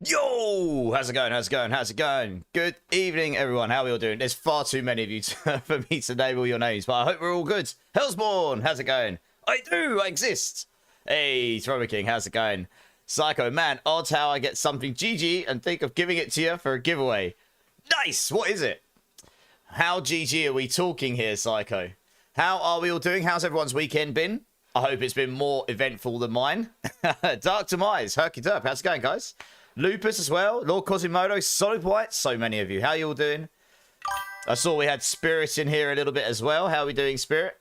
Yo! How's it going? How's it going? How's it going? Good evening, everyone. How are we all doing? There's far too many of you for me to name all your names, but I hope we're all good. Hellsborn, how's it going? I do! I exist! Hey, Thrower King, how's it going? Psycho, man, odd how I get something GG and think of giving it to you for a giveaway. Nice! What is it? How GG are we talking here, Psycho? How are we all doing? How's everyone's weekend been? I hope it's been more eventful than mine. Dark Demise, Herky Derp, how's it going, guys? Lupus as well, Lord Quasimodo, Solid White, so many of you. How you all doing? I saw we had Spirit in here a little bit as well. How are we doing, Spirit?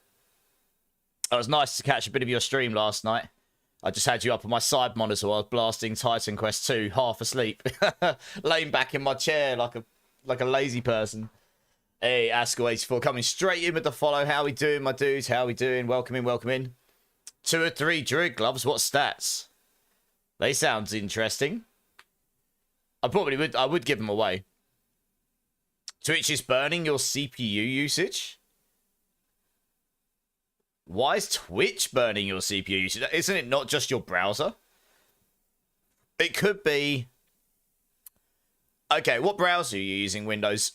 It was nice to catch a bit of your stream last night. I just had you up on my side monitor while I was blasting Titan Quest 2, half asleep. Laying back in my chair like a lazy person. Hey, Asko84 coming straight in with the follow. How we doing, my dudes? How we doing? Welcome in, welcome in. 2 or 3 Druid gloves. What stats? They sound interesting. I would give them away. Twitch is burning your CPU usage? Why is Twitch burning your CPU usage? Isn't it not just your browser? It could be... Okay, what browser are you using, Windows?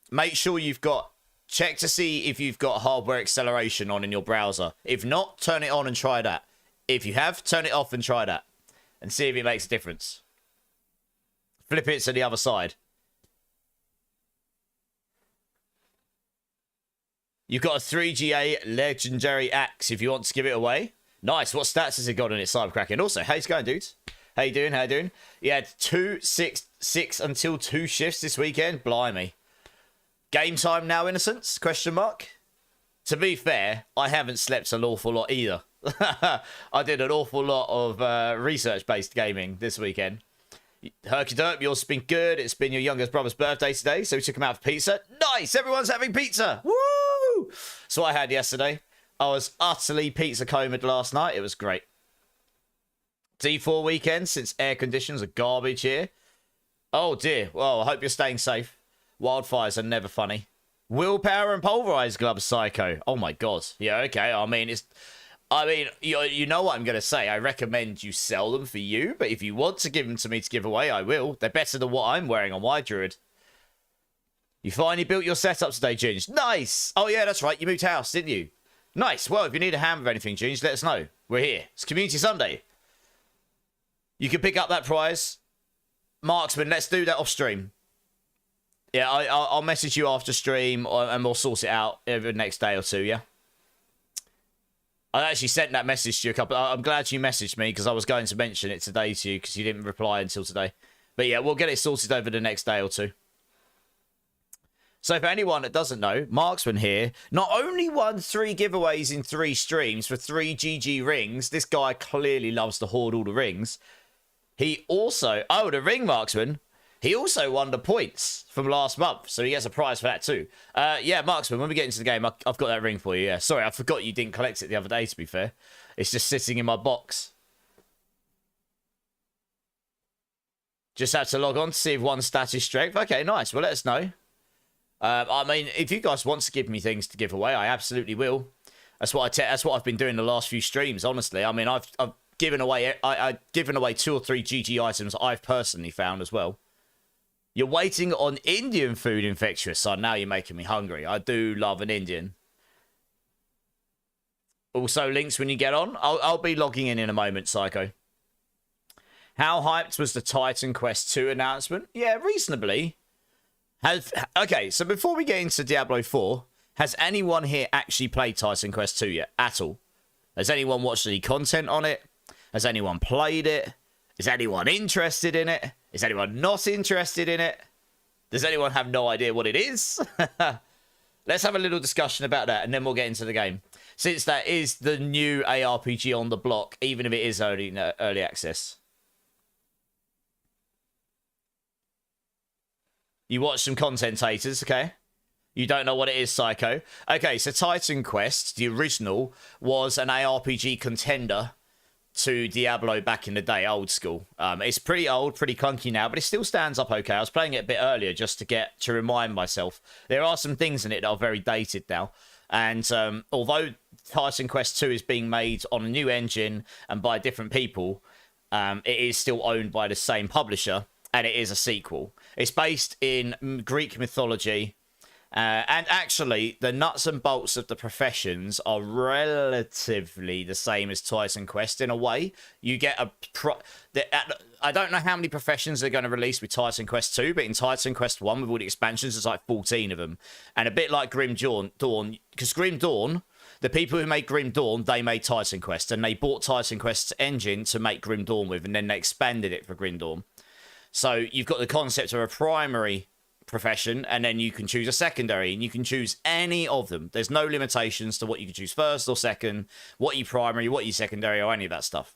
Make sure you've got... Check to see if you've got hardware acceleration on in your browser. If not, turn it on and try that. If you have, turn it off and try that. And see if it makes a difference. Flip it to the other side. You've got a 3GA legendary axe if you want to give it away. Nice. What stats has it got on it, Cybercracken? Also, how's it going, dudes? How you doing? How you doing? You had 6 until 2 shifts this weekend. Blimey. Game time now, innocence? Question mark. To be fair, I haven't slept an awful lot either. I did an awful lot of research-based gaming this weekend. Herky Derp, yours has been good. It's been your youngest brother's birthday today, so we took him out for pizza. Nice! Everyone's having pizza! Woo! So I had yesterday. I was utterly pizza comed last night. It was great. D4 weekend, since air conditions are garbage here. Oh dear. Well, I hope you're staying safe. Wildfires are never funny. Willpower and Pulverise gloves, Psycho. Oh my god. Yeah, okay. I mean, you know what I'm going to say. I recommend you sell them for you, but if you want to give them to me to give away, I will. They're better than what I'm wearing on my Druid. You finally built your setup today, Ginge. Nice! Oh yeah, that's right. You moved house, didn't you? Nice. Well, if you need a hand with anything, Ginge, let us know. We're here. It's Community Sunday. You can pick up that prize. Marksman, let's do that off stream. Yeah, I'll message you after stream, and we'll sort it out over the next day or two, yeah? I actually sent that message to you a couple... I'm glad you messaged me, because I was going to mention it today to you, because you didn't reply until today. But yeah, we'll get it sorted over the next day or two. So for anyone that doesn't know, Marksman here not only won 3 giveaways in 3 streams for 3 GG rings. This guy clearly loves to hoard all the rings. He also... Oh, the ring Marksman... He also won the points from last month, so he gets a prize for that too. Yeah, Marksman, when we get into the game, I've got that ring for you, yeah. Sorry, I forgot you didn't collect it the other day, to be fair. It's just sitting in my box. Just had to log on to see if one stat is strength. Okay, nice. Well, let us know. I mean, if you guys want to give me things to give away, I absolutely will. That's what I've been doing the last few streams, honestly. I mean, I've given away... I've given away 2 or 3 GG items I've personally found as well. You're waiting on Indian food, Infectious Son. Now you're making me hungry. I do love an Indian. Also, links when you get on. I'll be logging in a moment, Psycho. How hyped was the Titan Quest 2 announcement? Yeah, reasonably. Okay, so before we get into Diablo 4, has anyone here actually played Titan Quest 2 yet? At all? Has anyone watched any content on it? Has anyone played it? Is anyone interested in it? Is anyone not interested in it? Does anyone have no idea what it is? Let's have a little discussion about that, and then we'll get into the game. Since that is the new ARPG on the block, even if it is early access. You watch some commentators, okay? You don't know what it is, Psycho. Okay, so Titan Quest, the original, was an ARPG contender to Diablo back in the day, old school. It's pretty old, pretty clunky now, but it still stands up okay. I was playing it a bit earlier just to remind myself. There are some things in it that are very dated now. And although Titan Quest 2 is being made on a new engine and by different people, it is still owned by the same publisher. and it is a sequel. It's based in Greek mythology. And actually, the nuts and bolts of the professions are relatively the same as Titan Quest in a way. You get I don't know how many professions they're going to release with Titan Quest 2, but in Titan Quest 1, with all the expansions, there's like 14 of them. And a bit like Grim Dawn, because Grim Dawn, the people who made Grim Dawn, they made Titan Quest, and they bought Titan Quest's engine to make Grim Dawn with, and then they expanded it for Grim Dawn. So you've got the concept of a primary profession, and then you can choose a secondary, and you can choose any of them. There's no limitations to what you can choose first or second, what you primary, what you secondary, or any of that stuff.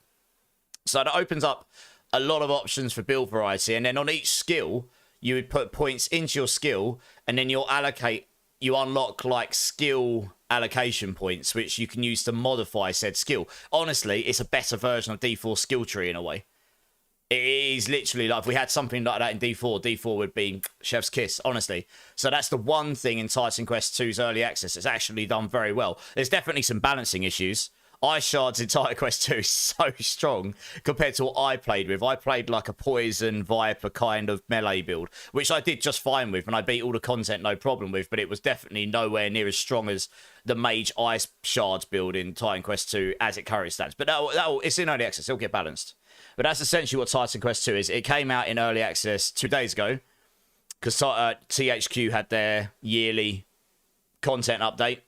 So that opens up a lot of options for build variety, and then on each skill you would put points into your skill, and then you unlock like skill allocation points which you can use to modify said skill. Honestly, it's a better version of D4 skill tree in a way. It is literally like if we had something like that in D4 would be chef's kiss, honestly. So that's the one thing in Titan Quest 2's early access that's actually done very well. There's definitely some balancing issues. Ice Shards in Titan Quest 2 is so strong compared to what I played with. I played like a Poison Viper kind of melee build, which I did just fine with, and I beat all the content no problem with, but it was definitely nowhere near as strong as the Mage Ice Shards build in Titan Quest 2 as it currently stands. But it's in early access, it'll get balanced. But that's essentially what Titan Quest 2 is. It came out in early access 2 days ago because THQ had their yearly content update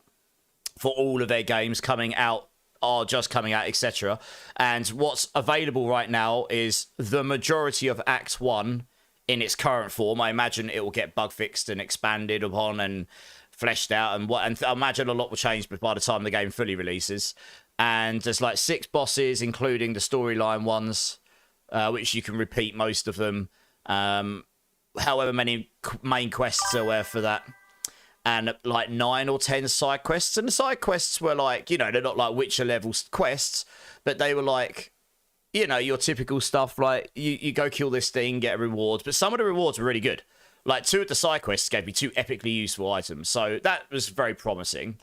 for all of their games coming out, are just coming out, etc. And what's available right now is the majority of Act 1 in its current form. I imagine it will get bug fixed and expanded upon and fleshed out, and I imagine a lot will change by the time the game fully releases. And there's like 6 bosses, including the storyline ones, which you can repeat most of them. However many main quests there were for that. And like 9 or 10 side quests. And the side quests were like, they're not like Witcher level quests, but they were like, your typical stuff. Like you go kill this thing, get a reward. But some of the rewards were really good. Like 2 of the side quests gave me 2 epically useful items. So that was very promising.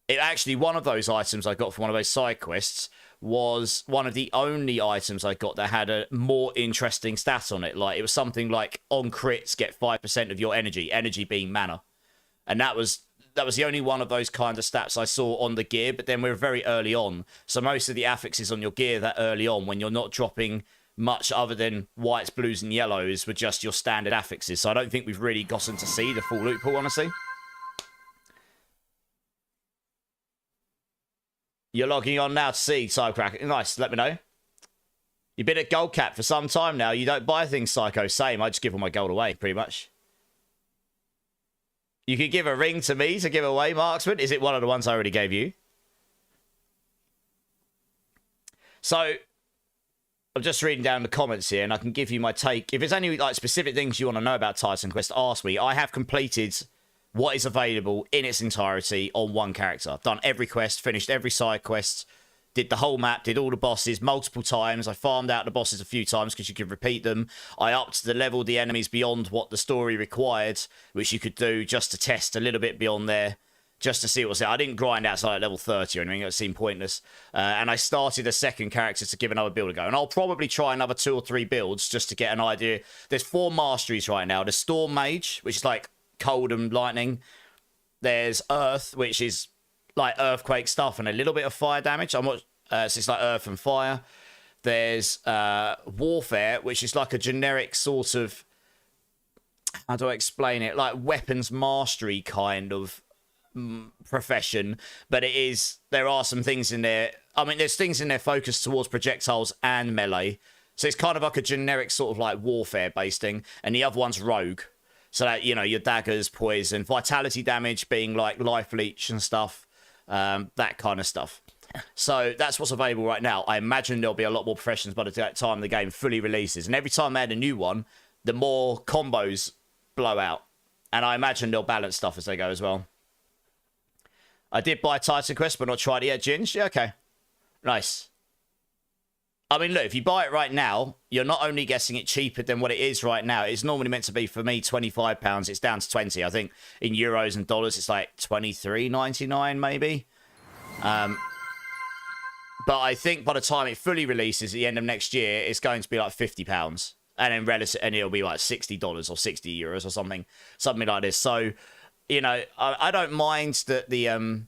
One of those items I got from one of those side quests was one of the only items I got that had a more interesting stat on it. Like it was something like on crits get 5% of your energy being mana. And that was the only one of those kind of stats I saw on the gear, but then we're very early on. So most of the affixes on your gear that early on, when you're not dropping much other than whites, blues, and yellows, were just your standard affixes. So I don't think we've really gotten to see the full loot pool, honestly. You're logging on now to see Cybercrack. Nice, let me know. You've been at Gold Cap for some time now. You don't buy things, Psycho. Same, I just give all my gold away, pretty much. You could give a ring to me to give away, Marksman. Is it one of the ones I already gave you? So, I'm just reading down the comments here, and I can give you my take. If there's any like specific things you want to know about Titan Quest, ask me. I have completed what is available in its entirety on one character. I've done every quest, finished every side quest, did the whole map, did all the bosses multiple times. I farmed out the bosses a few times because you could repeat them. I upped the level of the enemies beyond what the story required, which you could do just to test a little bit beyond there, just to see what's there. I didn't grind outside level 30 or anything. It seemed pointless. And I started a second character to give another build a go. And I'll probably try another 2 or 3 builds just to get an idea. There's 4 masteries right now. The Storm Mage, which is like cold and lightning. There's Earth, which is like earthquake stuff and a little bit of fire damage. So it's like earth and fire. There's warfare, which is like a generic sort of, how do I explain it? Like weapons mastery kind of profession. But there are some things in there. I mean, there's things in there focused towards projectiles and melee. So it's kind of like a generic sort of like warfare based thing. And the other one's rogue. So that, your daggers, poison, vitality damage being like life leech and stuff. That kind of stuff. So that's what's available right now. I imagine there'll be a lot more professions by the time the game fully releases. And every time they add a new one, the more combos blow out. And I imagine they'll balance stuff as they go as well. I did buy Titan Quest, but not tried it yet, Ginge. Yeah, okay. Nice. I mean, look, if you buy it right now, you're not only guessing it cheaper than what it is right now. It's normally meant to be, for me, £25. It's down to 20. I think in euros and dollars, it's like $23.99 maybe. But I think by the time it fully releases at the end of next year, it's going to be like £50. And then relative, and it'll be like $60 or €60 or something like this. So, you know, I don't mind that the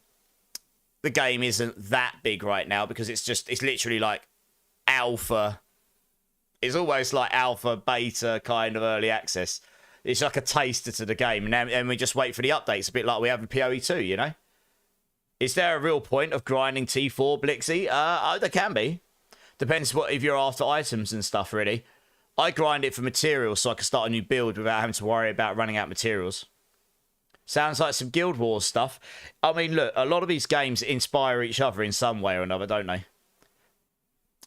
game isn't that big right now, because it's literally like alpha. It's almost like alpha, beta kind of early access. It's like a taster to the game, and we just wait for the updates, a bit like we have in PoE 2, you know? Is there a real point of grinding T4, Blixie? There can be. Depends if you're after items and stuff, really. I grind it for materials so I can start a new build without having to worry about running out of materials. Sounds like some Guild Wars stuff. I mean, look, a lot of these games inspire each other in some way or another, don't they?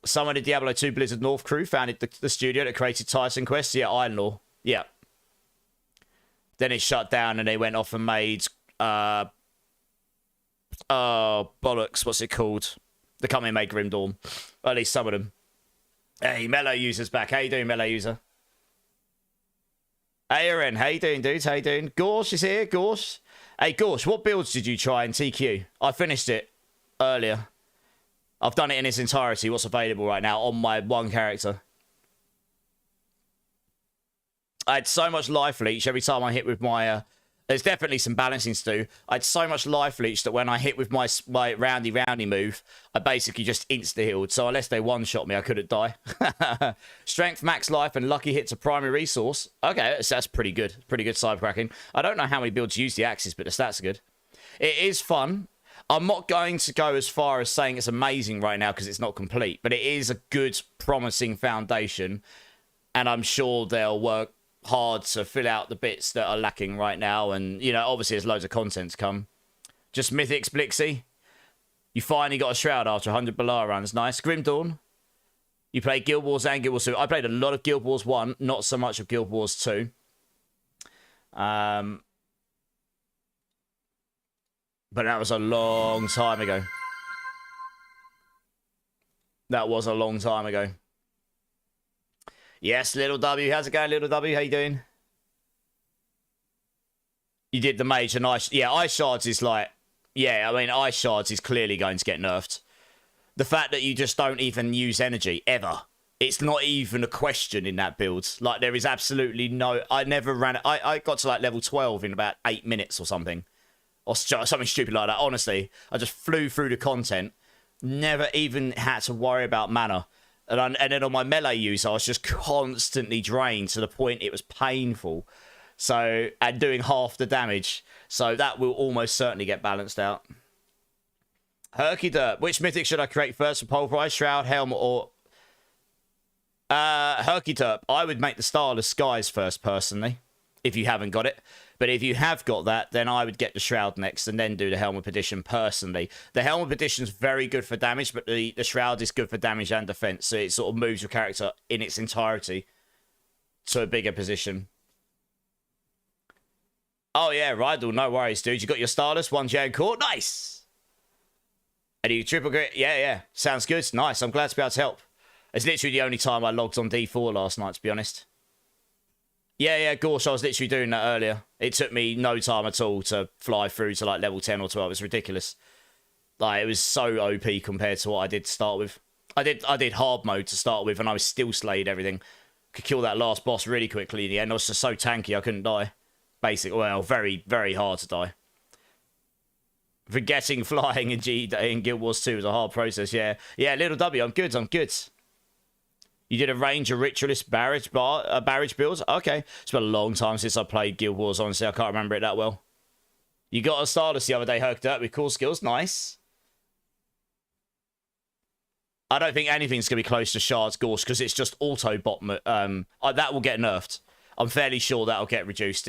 Some of the Diablo 2 Blizzard North crew founded the studio that created Titan Quest. Yeah, Ironlaw. Yeah. Then it shut down and they went off and made... bollocks, what's it called? The company made Grim Dawn. Or at least some of them. Hey, Mellow User's back. How you doing, Mellow User? Hey, Aaron. How you doing, dudes? How you doing? Gorsh is here. Gorsh. Hey, Gorsh, what builds did you try in TQ? I finished it earlier. I've done it in its entirety, what's available right now on my one character. I had so much life leech every time I hit with my... there's definitely some balancing to do. I had so much life leech that when I hit with my roundy move, I basically just insta-healed. So unless they one-shot me, I couldn't die. Strength, max life, and lucky hits a primary resource. Okay, that's pretty good. Pretty good side cracking. I don't know how many builds use the axes, but the stats are good. It is fun. I'm not going to go as far as saying it's amazing right now because it's not complete, but it is a good, promising foundation, and I'm sure they'll work hard to fill out the bits that are lacking right now, and, you know, obviously there's loads of content to come. Just Mythics, Blixie. You finally got a Shroud after 100 Balar runs. Nice. Grim Dawn. You played Guild Wars and Guild Wars 2. I played a lot of Guild Wars 1, not so much of Guild Wars 2. But that was a long time ago. That was a long time ago. Yes, Little W. How's it going, Little W? How you doing? You did the mage and ice. Yeah, ice shards is like... Yeah, I mean, ice shards is clearly going to get nerfed. The fact that you just don't even use energy, ever. It's not even a question in that build. Like, there is absolutely no... I never ran... I got to, like, level 12 in about 8 minutes or something. Or something stupid like that. Honestly, I just flew through the content. Never even had to worry about mana. And then on my melee use, I was just constantly drained to the point it was painful. So, and doing half the damage. So that will almost certainly get balanced out. Herky Dirt. Which mythic should I create first for Pulverise, Shroud, Helm, or... Herky Dirt. I would make the Starless Skies first, personally. If you haven't got it. But if you have got that, then I would get the Shroud next and then do the Helm of Perdition personally. The Helm of Perdition is very good for damage, but the Shroud is good for damage and defense. So it sort of moves your character in its entirety to a bigger position. Oh, yeah, Rydell, no worries, dude. You got your Starless, 1 Jan Court. Nice! And you triple grit. Yeah. Sounds good. Nice. I'm glad to be able to help. It's literally the only time I logged on D4 last night, to be honest. Yeah, Gorsh, I was literally doing that earlier. It took me no time at all to fly through to, like, level 10 or 12. It was ridiculous. Like, it was so OP compared to what I did to start with. I did hard mode to start with, and I was still slayed everything. Could kill that last boss really quickly in the end. I was just so tanky, I couldn't die. Well, very, very hard to die. Forgetting flying in Guild Wars 2 was a hard process, yeah. Yeah, Little W, I'm good. You did a range of Ritualist barrage builds? Okay. It's been a long time since I played Guild Wars, honestly. I can't remember it that well. You got a Stardust the other day, Herked Up, with cool skills. Nice. I don't think anything's going to be close to Shard's Gorse because it's just auto-bot. That will get nerfed. I'm fairly sure that'll get reduced.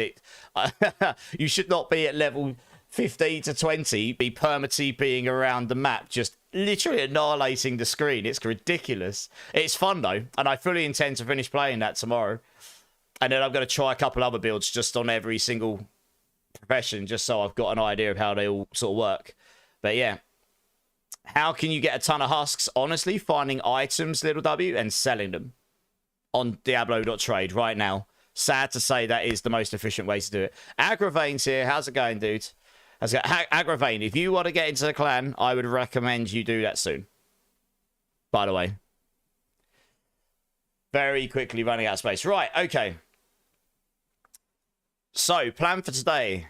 You should not be at level 15 to 20, be perma-TPing around the map, just literally annihilating the screen. It's ridiculous. It's fun, though, and I fully intend to finish playing that tomorrow. And then I'm going to try a couple other builds just on every single profession, just so I've got an idea of how they all sort of work. But yeah. How can you get a ton of husks? Honestly, finding items, Little W, and selling them on Diablo.trade right now. Sad to say that is the most efficient way to do it. Agravain's here. How's it going, dude? Agravain, if you want to get into the clan, I would recommend you do that soon. By the way. Very quickly running out of space. Right, okay. So, plan for today.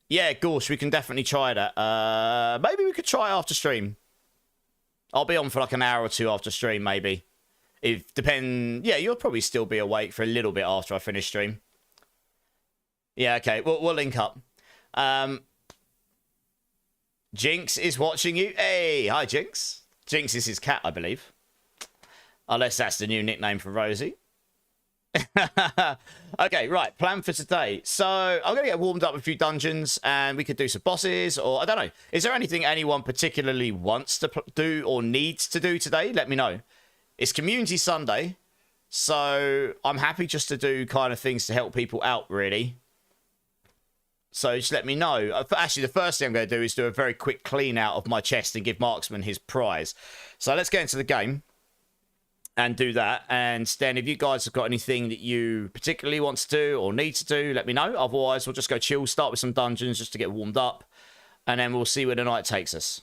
Yeah, gosh, we can definitely try that. Maybe we could try after stream. I'll be on for like an hour or two after stream, maybe. Yeah, you'll probably still be awake for a little bit after I finish stream. Yeah, okay, we'll link up. Jinx is watching you. Hey, hi, Jinx. Jinx is his cat, I believe. Unless that's the new nickname for Rosie. Okay, right. Plan for today. So I'm going to get warmed up with a few dungeons and we could do some bosses or I don't know. Is there anything anyone particularly wants to do or needs to do today? Let me know. It's Community Sunday. So I'm happy just to do kind of things to help people out, really. So just let me know. Actually, the first thing I'm going to do is do a very quick clean out of my chest and give Marksman his prize. So let's get into the game and do that. And then if you guys have got anything that you particularly want to do or need to do, let me know. Otherwise, we'll just go chill, start with some dungeons just to get warmed up. And then we'll see where the night takes us.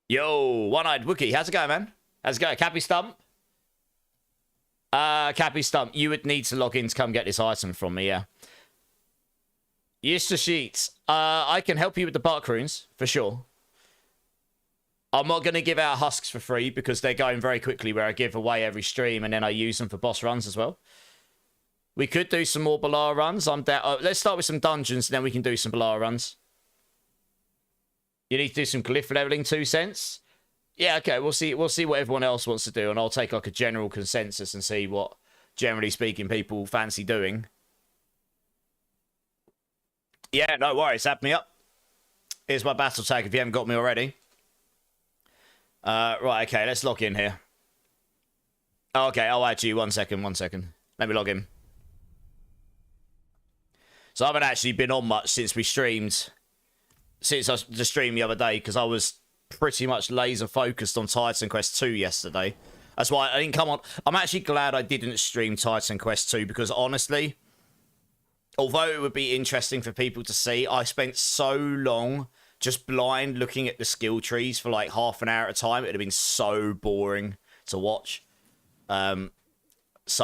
Yo, One-Eyed Wookie, how's it going, man? How's it going? Cappy Stump? Cappy Stump, you would need to log in to come get this item from me, yeah. Yista Sheets, I can help you with the bark runes, for sure. I'm not going to give out husks for free because they're going very quickly where I give away every stream and then I use them for boss runs as well. We could do some more Balar runs. Let's start with some dungeons and then we can do some Balar runs. You need to do some glyph leveling, 2 cents. Yeah, okay, we'll see what everyone else wants to do and I'll take like a general consensus and see what, generally speaking, people fancy doing. Yeah, no worries. Add me up. Here's my battle tag if you haven't got me already. Right, okay, let's log in here. Oh, okay, I'll add you. 1 second. Let me log in. So I haven't actually been on much since we streamed. Since I streamed the other day, because I was pretty much laser focused on Titan Quest 2 yesterday. That's why I didn't come on. I'm actually glad I didn't stream Titan Quest 2, because honestly, although it would be interesting for people to see, I spent so long just blind looking at the skill trees for like half an hour at a time. It would have been so boring to watch. So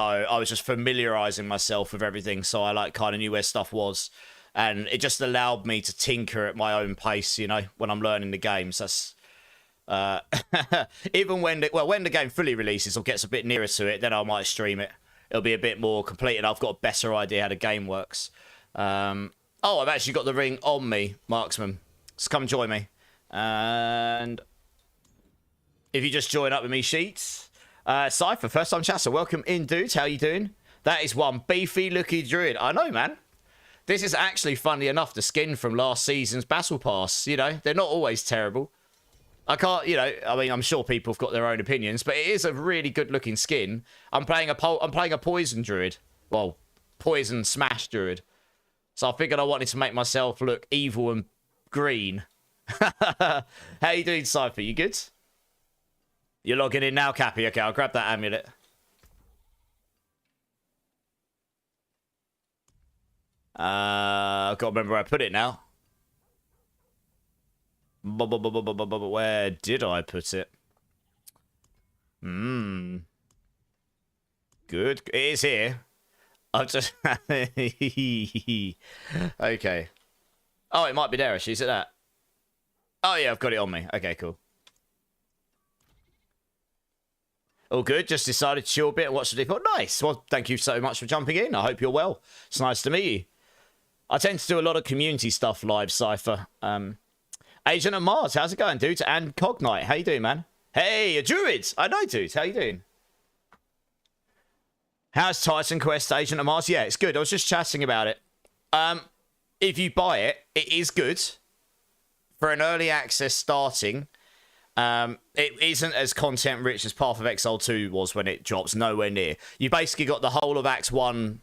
I was just familiarizing myself with everything. So I like kind of knew where stuff was. And it just allowed me to tinker at my own pace, you know, when I'm learning the games. That's even when the game fully releases or gets a bit nearer to it, then I might stream it. It'll be a bit more complete and I've got a better idea how the game works. Oh, I've actually got the ring on me, Marksman. So come join me. And if you just join up with me, Sheets. Cypher, first time chatter. Welcome in, dudes. How you doing? That is one beefy looky druid. I know, man. This is actually, funny enough, the skin from last season's Battle Pass. You know, they're not always terrible. I can't, you know, I mean, I'm sure people have got their own opinions, but it is a really good-looking skin. I'm playing a poison druid. Well, poison smash druid. So I figured I wanted to make myself look evil and green. How you doing, Cypher? You good? You're logging in now, Cappy. Okay, I'll grab that amulet. I've got to remember where I put it now. Where did I put it? Good. It is here. I'll just... Okay. Oh, it might be there, actually. Is it that? Oh, yeah, I've got it on me. Okay, cool. All good. Just decided to chill a bit and watch the default. Nice. Well, thank you so much for jumping in. I hope you're well. It's nice to meet you. I tend to do a lot of community stuff live, Cypher. Agent of Mars, how's it going, dude? And Cognite, how you doing, man? Hey, a druid! I know, dude. How you doing? How's Titan Quest, Agent of Mars? Yeah, it's good. I was just chatting about it. If you buy it, it is good. For an early access starting, it isn't as content rich as Path of Exile 2 was when it drops, nowhere near. You basically got the whole of Act 1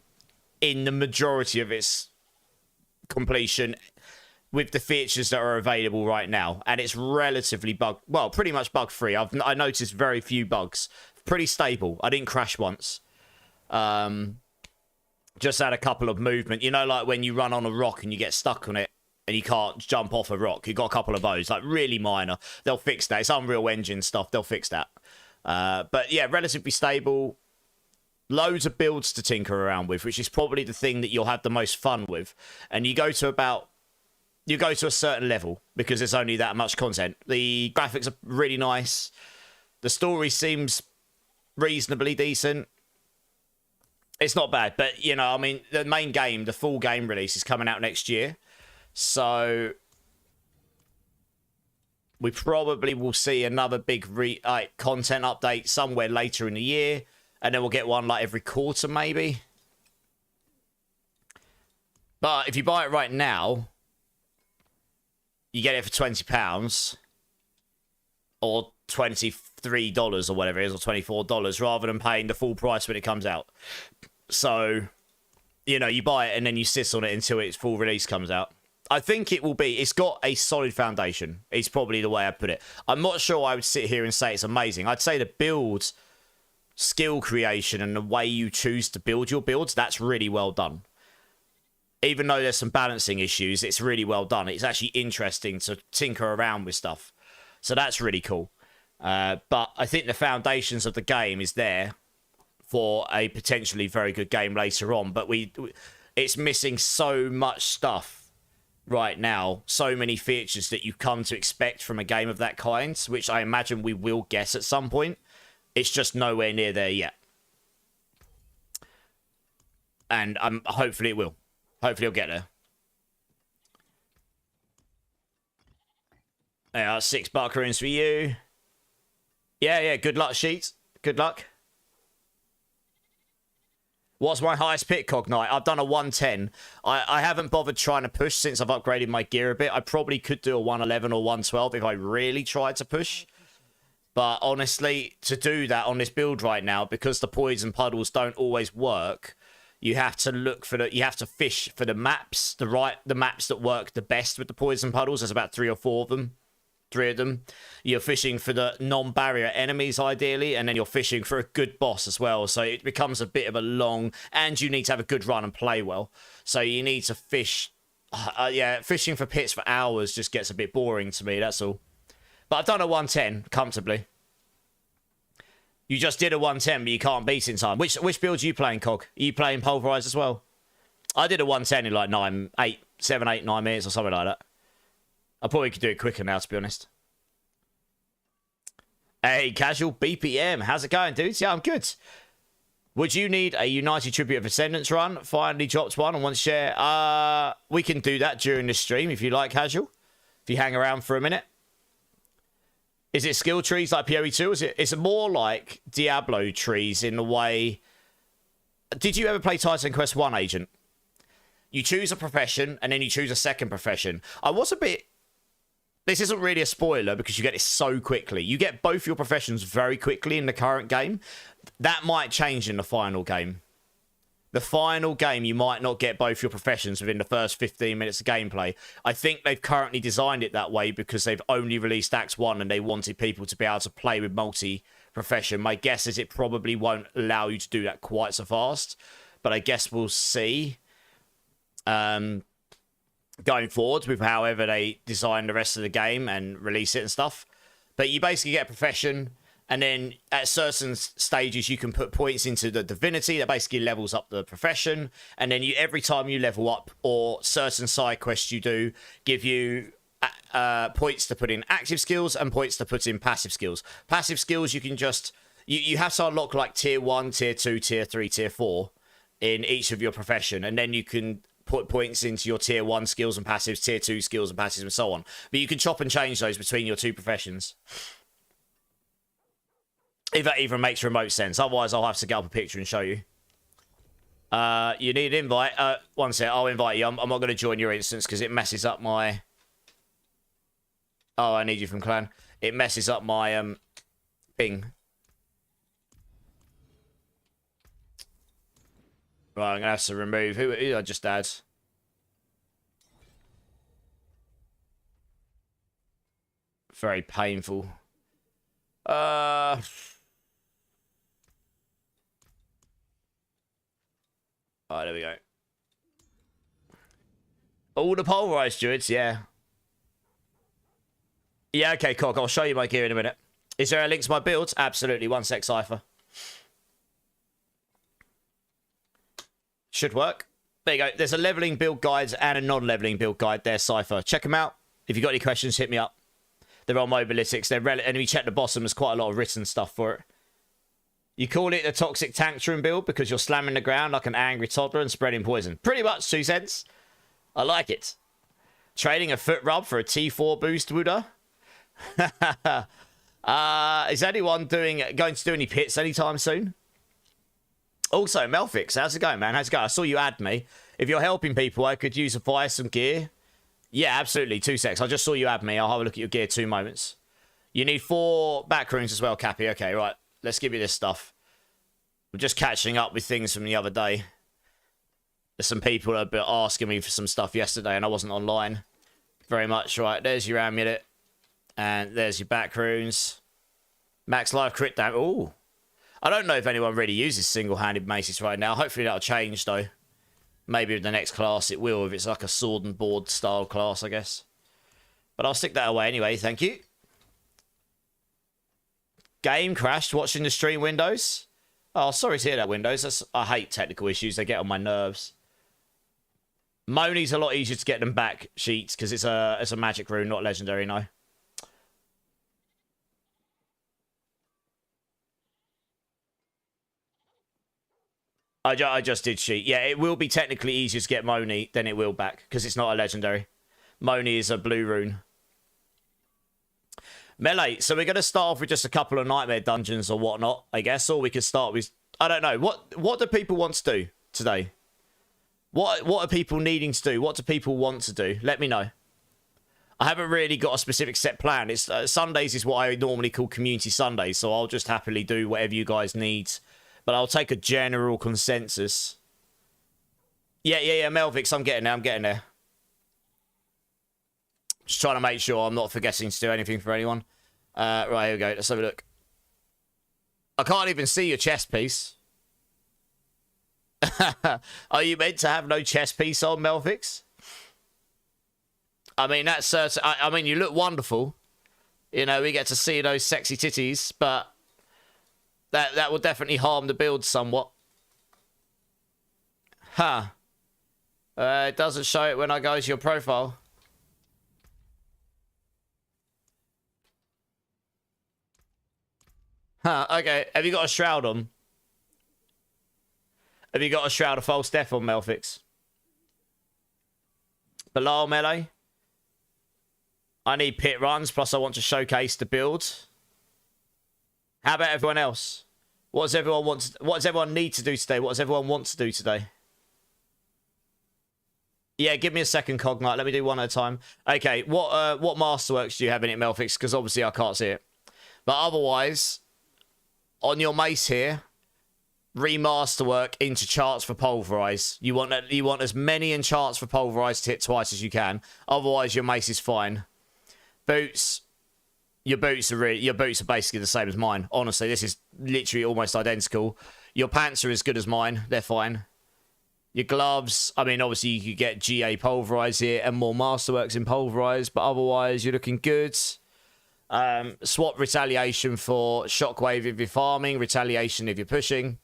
in the majority of its completion with the features that are available right now, and it's relatively pretty much bug free. I noticed very few bugs. Pretty stable. I didn't crash once. Just had a couple of movement. You know, like when you run on a rock and you get stuck on it and you can't jump off a rock. You've got a couple of those, like really minor. They'll fix that. It's Unreal Engine stuff. They'll fix that. But yeah, relatively stable. Loads of builds to tinker around with, which is probably the thing that you'll have the most fun with. And you go to a certain level because there's only that much content. The graphics are really nice. The story seems reasonably decent. It's not bad, but, you know, I mean, the main game, the full game release is coming out next year. So we probably will see another big content update somewhere later in the year. And then we'll get one like every quarter, maybe. But if you buy it right now, you get it for £20 or $23 or whatever it is, or $24, rather than paying the full price when it comes out. So, you know, you buy it and then you sit on it until its full release comes out. I think it's got a solid foundation. It's probably the way I put it. I'm not sure I would sit here and say it's amazing. I'd say the build, skill creation, and the way you choose to build your builds, that's really well done. Even though there's some balancing issues, it's really well done. It's actually interesting to tinker around with stuff. So that's really cool. But I think the foundations of the game is there for a potentially very good game later on. But it's missing so much stuff right now. So many features that you've come to expect from a game of that kind, which I imagine we will get at some point. It's just nowhere near there yet. And hopefully it will. Hopefully it'll get there. There are $6 runes for you. Yeah, good luck, Sheets. Good luck. What's my highest pit, Cognite? I've done a 110. I haven't bothered trying to push since I've upgraded my gear a bit. I probably could do a 111 or 112 if I really tried to push. But honestly, to do that on this build right now, because the poison puddles don't always work, you have to you have to fish for the maps, the maps that work the best with the poison puddles. There's about 3 or 4 of them. 3 of them. You're fishing for the non-barrier enemies, ideally, and then you're fishing for a good boss as well. So it becomes a bit of a long, and you need to have a good run and play well. So you need to fish. Yeah, fishing for pits for hours just gets a bit boring to me, that's all. But I've done a 110 comfortably. You just did a 110, but you can't beat in time. Which build are you playing, Cog? Are you playing Pulverise as well? I did a 110 in like 7, 8, 9 minutes or something like that. I probably could do it quicker now, to be honest. Hey, Casual BPM. How's it going, dudes? Yeah, I'm good. Would you need a United Tribute of Ascendance run? Finally dropped one and want to share. We can do that during the stream if you like, Casual. If you hang around for a minute. Is it skill trees like PoE2? It's more like Diablo trees in the way... Did you ever play Titan Quest 1, Agent? You choose a profession, and then you choose a second profession. I was a bit... This isn't really a spoiler, because you get it so quickly. You get both your professions very quickly in the current game. That might change in the final game. The final game, you might not get both your professions within the first 15 minutes of gameplay. I think they've currently designed it that way because they've only released Act 1 and they wanted people to be able to play with multi-profession. My guess is it probably won't allow you to do that quite so fast. But I guess we'll see going forward with however they design the rest of the game and release it and stuff. But you basically get a profession... And then at certain stages, you can put points into the divinity that basically levels up the profession. And then every time you level up or certain side quests you do give you points to put in active skills and points to put in passive skills. Passive skills, you can just... You have to unlock like tier 1, tier 2, tier 3, tier 4 in each of your profession. And then you can put points into your tier 1 skills and passives, tier 2 skills and passives and so on. But you can chop and change those between your 2 professions. If that even makes remote sense. Otherwise, I'll have to get up a picture and show you. You need an invite. One sec, I'll invite you. I'm not going to join your instance because it messes up my... Oh, I need you from clan. It messes up my ping. Right, I'm going to have to remove... Who I just add? Very painful. Alright, there we go. All the Pulverise Druids, yeah. Yeah, okay, cool. I'll show you my gear in a minute. Is there a link to my builds? Absolutely. One sec, Cypher. Should work. There you go. There's a leveling build guide and a non-leveling build guide there, Cypher. Check them out. If you've got any questions, hit me up. They're on Mobalytics. And we check the bottom. There's quite a lot of written stuff for it. You call it the toxic tantrum build because you're slamming the ground like an angry toddler and spreading poison. Pretty much, 2 cents. I like it. Trading a foot rub for a T4 boost, Wooda? Is anyone going to do any pits anytime soon? Also, Melfix, how's it going, man? How's it going? I saw you add me. If you're helping people, I could use buy some gear. Yeah, absolutely. 2 secs. I just saw you add me. I'll have a look at your gear 2 moments. You need 4 back runes as well, Cappy. Okay, right. Let's give you this stuff. We're just catching up with things from the other day. There's some people that have been asking me for some stuff yesterday and I wasn't online very much. Right, there's your amulet. And there's your back runes. Max life crit damage. Ooh. I don't know if anyone really uses single-handed maces right now. Hopefully that'll change, though. Maybe in the next class it will, if it's like a sword and board style class, I guess. But I'll stick that away anyway, thank you. Game crashed watching the stream, Windows. Oh, sorry to hear that, Windows. I hate technical issues. They get on my nerves. Moni's a lot easier to get them back, Sheets, because it's a magic rune, not legendary, no. I just did Sheet. Yeah, it will be technically easier to get Moni than it will back, because it's not a legendary. Moni is a blue rune. Melee, so we're going to start off with just a couple of nightmare dungeons or whatnot, I guess. Or we could start with... I don't know. What do people want to do today? What are people needing to do? What do people want to do? Let me know. I haven't really got a specific set plan. It's Sundays is what I normally call Community Sundays, so I'll just happily do whatever you guys need. But I'll take a general consensus. Yeah, Melvix, I'm getting there. Just trying to make sure I'm not forgetting to do anything for anyone. Right, here we go. Let's have a look. I can't even see your chest piece. Are you meant to have no chest piece on, Melvix? I mean, that's... I mean, you look wonderful. You know, we get to see those sexy titties, but... That will definitely harm the build somewhat. Huh. It doesn't show it when I go to your profile. Huh, okay. Have you got a shroud on? Have you got a shroud of false death on, Melfix? Below melee? I need pit runs, plus I want to showcase the build. How about everyone else? What does everyone need to do today? What does everyone want to do today? Yeah, give me a second, Cognite. Let me do one at a time. Okay, what masterworks do you have in it, Melfix? Because obviously I can't see it. But otherwise, on your mace here, remasterwork into charts for Pulverize. You want as many enchants for Pulverize to hit twice as you can. Otherwise, your mace is fine. Boots. Your boots are basically the same as mine. Honestly, this is literally almost identical. Your pants are as good as mine. They're fine. Your gloves, I mean, obviously you could get GA Pulverize here and more Masterworks in Pulverize, but otherwise you're looking good. Swap Retaliation for Shockwave if you're farming, Retaliation if you're pushing.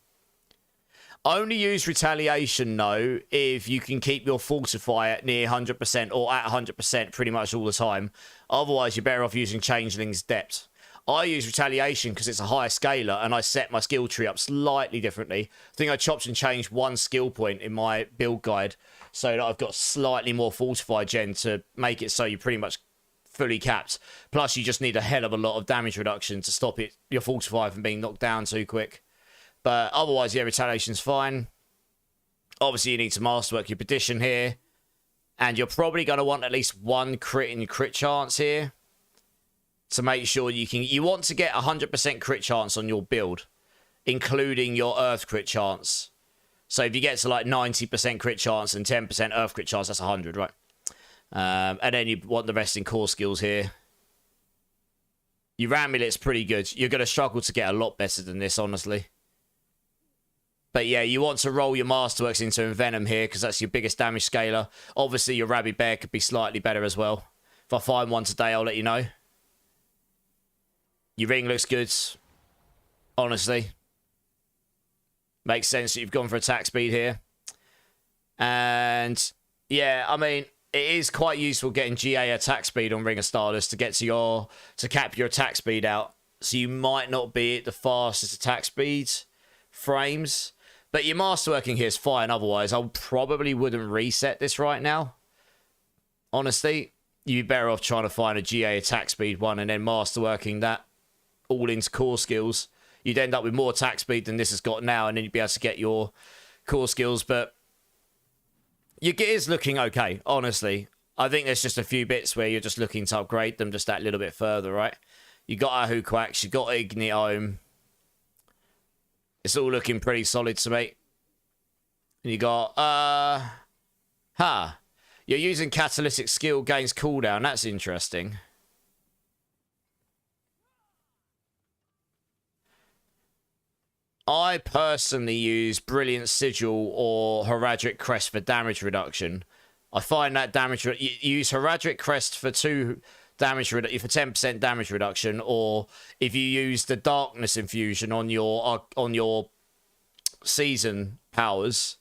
Only use Retaliation, though, if you can keep your Fortify at near 100% or at 100% pretty much all the time. Otherwise, you're better off using Changeling's Depth. I use Retaliation because it's a higher scaler and I set my skill tree up slightly differently. I think I chopped and changed 1 skill point in my build guide so that I've got slightly more Fortify gen to make it so you're pretty much fully capped. Plus, you just need a hell of a lot of damage reduction to stop your Fortify from being knocked down too quick. But otherwise, yeah, Retaliation's fine. Obviously, you need to masterwork your Petition here. And you're probably going to want at least 1 crit in your crit chance here. To make sure you want to get 100% crit chance on your build. Including your Earth crit chance. So if you get to like 90% crit chance and 10% Earth crit chance, that's 100, right? And then you want the rest in core skills here. Your amulet's pretty good. You're going to struggle to get a lot better than this, honestly. But yeah, you want to roll your Masterworks into Envenom here because that's your biggest damage scaler. Obviously, your Rabid Bear could be slightly better as well. If I find one today, I'll let you know. Your ring looks good. Honestly. Makes sense that you've gone for attack speed here. And yeah, I mean, it is quite useful getting GA attack speed on Ring of Stardust to get to cap your attack speed out. So you might not be at the fastest attack speed frames. But your masterworking here is fine. Otherwise, I probably wouldn't reset this right now. Honestly, you'd be better off trying to find a GA attack speed one and then masterworking that all into core skills. You'd end up with more attack speed than this has got now, and then you'd be able to get your core skills. But your gear is looking okay, honestly. I think there's just a few bits where you're just looking to upgrade them just that little bit further, right? You got a Hookwax, you got Ignitome. It's all looking pretty solid to me. And you got, You're using Catalytic Skill, gains cooldown. That's interesting. I personally use Brilliant Sigil or Heraldric Crest for damage reduction. I find that damage... You use Heraldric Crest for 2 damage for 10% damage reduction, or if you use the Darkness Infusion on your season powers,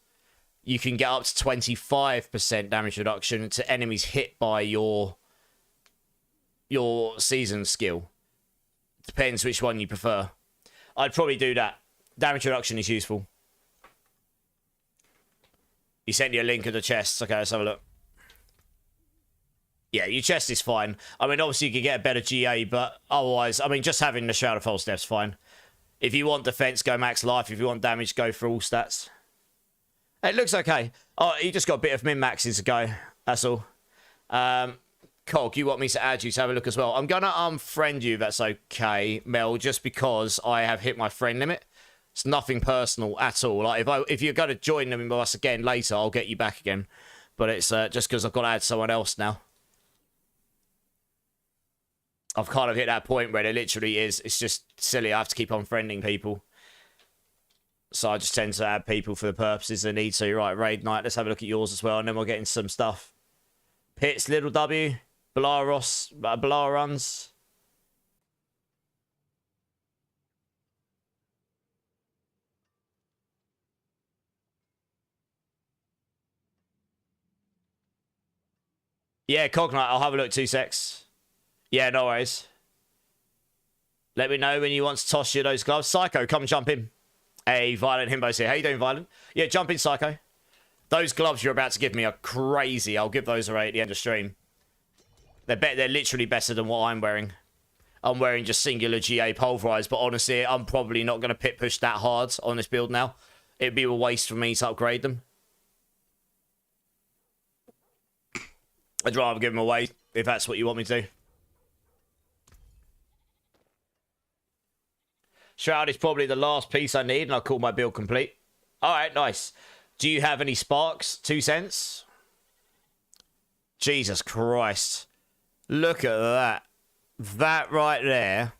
you can get up to 25% damage reduction to enemies hit by your season skill. Depends which one you prefer. I'd probably do that. Damage reduction is useful. He sent you a link of the chest. Okay, let's have a look. Yeah, your chest is fine. I mean, obviously you could get a better GA, but otherwise, I mean, just having the Shroud of False Death's fine. If you want defense, go max life. If you want damage, go for all stats. It looks okay. Oh, you just got a bit of min-maxes to go. That's all. Cog, you want me to add you to have a look as well? I'm going to unfriend you, that's okay, Mel, just because I have hit my friend limit. It's nothing personal at all. Like, if you're going to join them with us again later, I'll get you back again. But it's just because I've got to add someone else now. I've kind of hit that point where it literally is. It's just silly. I have to keep unfriending people. So I just tend to add people for the purposes they need. So you're right, Raid Night. Let's have a look at yours as well. And then we'll get into some stuff. Pits, Little W, Balaruns. Yeah, Cognite. I'll have a look. 2 secs. Yeah, no worries. Let me know when you want to toss you those gloves. Psycho, come jump in. Hey, Violent Himbo's here. How you doing, Violent? Yeah, jump in, Psycho. Those gloves you're about to give me are crazy. I'll give those away at the end of stream. They're literally better than what I'm wearing. I'm wearing just singular GA Pulverise, but honestly, I'm probably not going to pit push that hard on this build now. It'd be a waste for me to upgrade them. I'd rather give them away if that's what you want me to do. Shroud is probably the last piece I need, and I'll call my build complete. All right, nice. Do you have any sparks? 2 cents? Jesus Christ. Look at that. That right there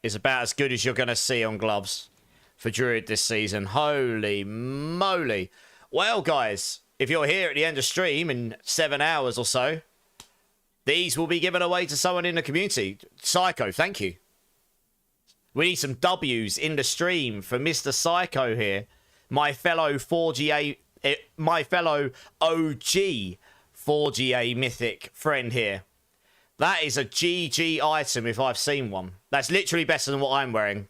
is about as good as you're going to see on gloves for Druid this season. Holy moly. Well, guys, if you're here at the end of stream in 7 hours or so, these will be given away to someone in the community. Psycho, thank you. We need some W's in the stream for Mr. Psycho here. My fellow 4GA, my fellow OG 4GA mythic friend here. That is a GG item if I've seen one. That's literally better than what I'm wearing.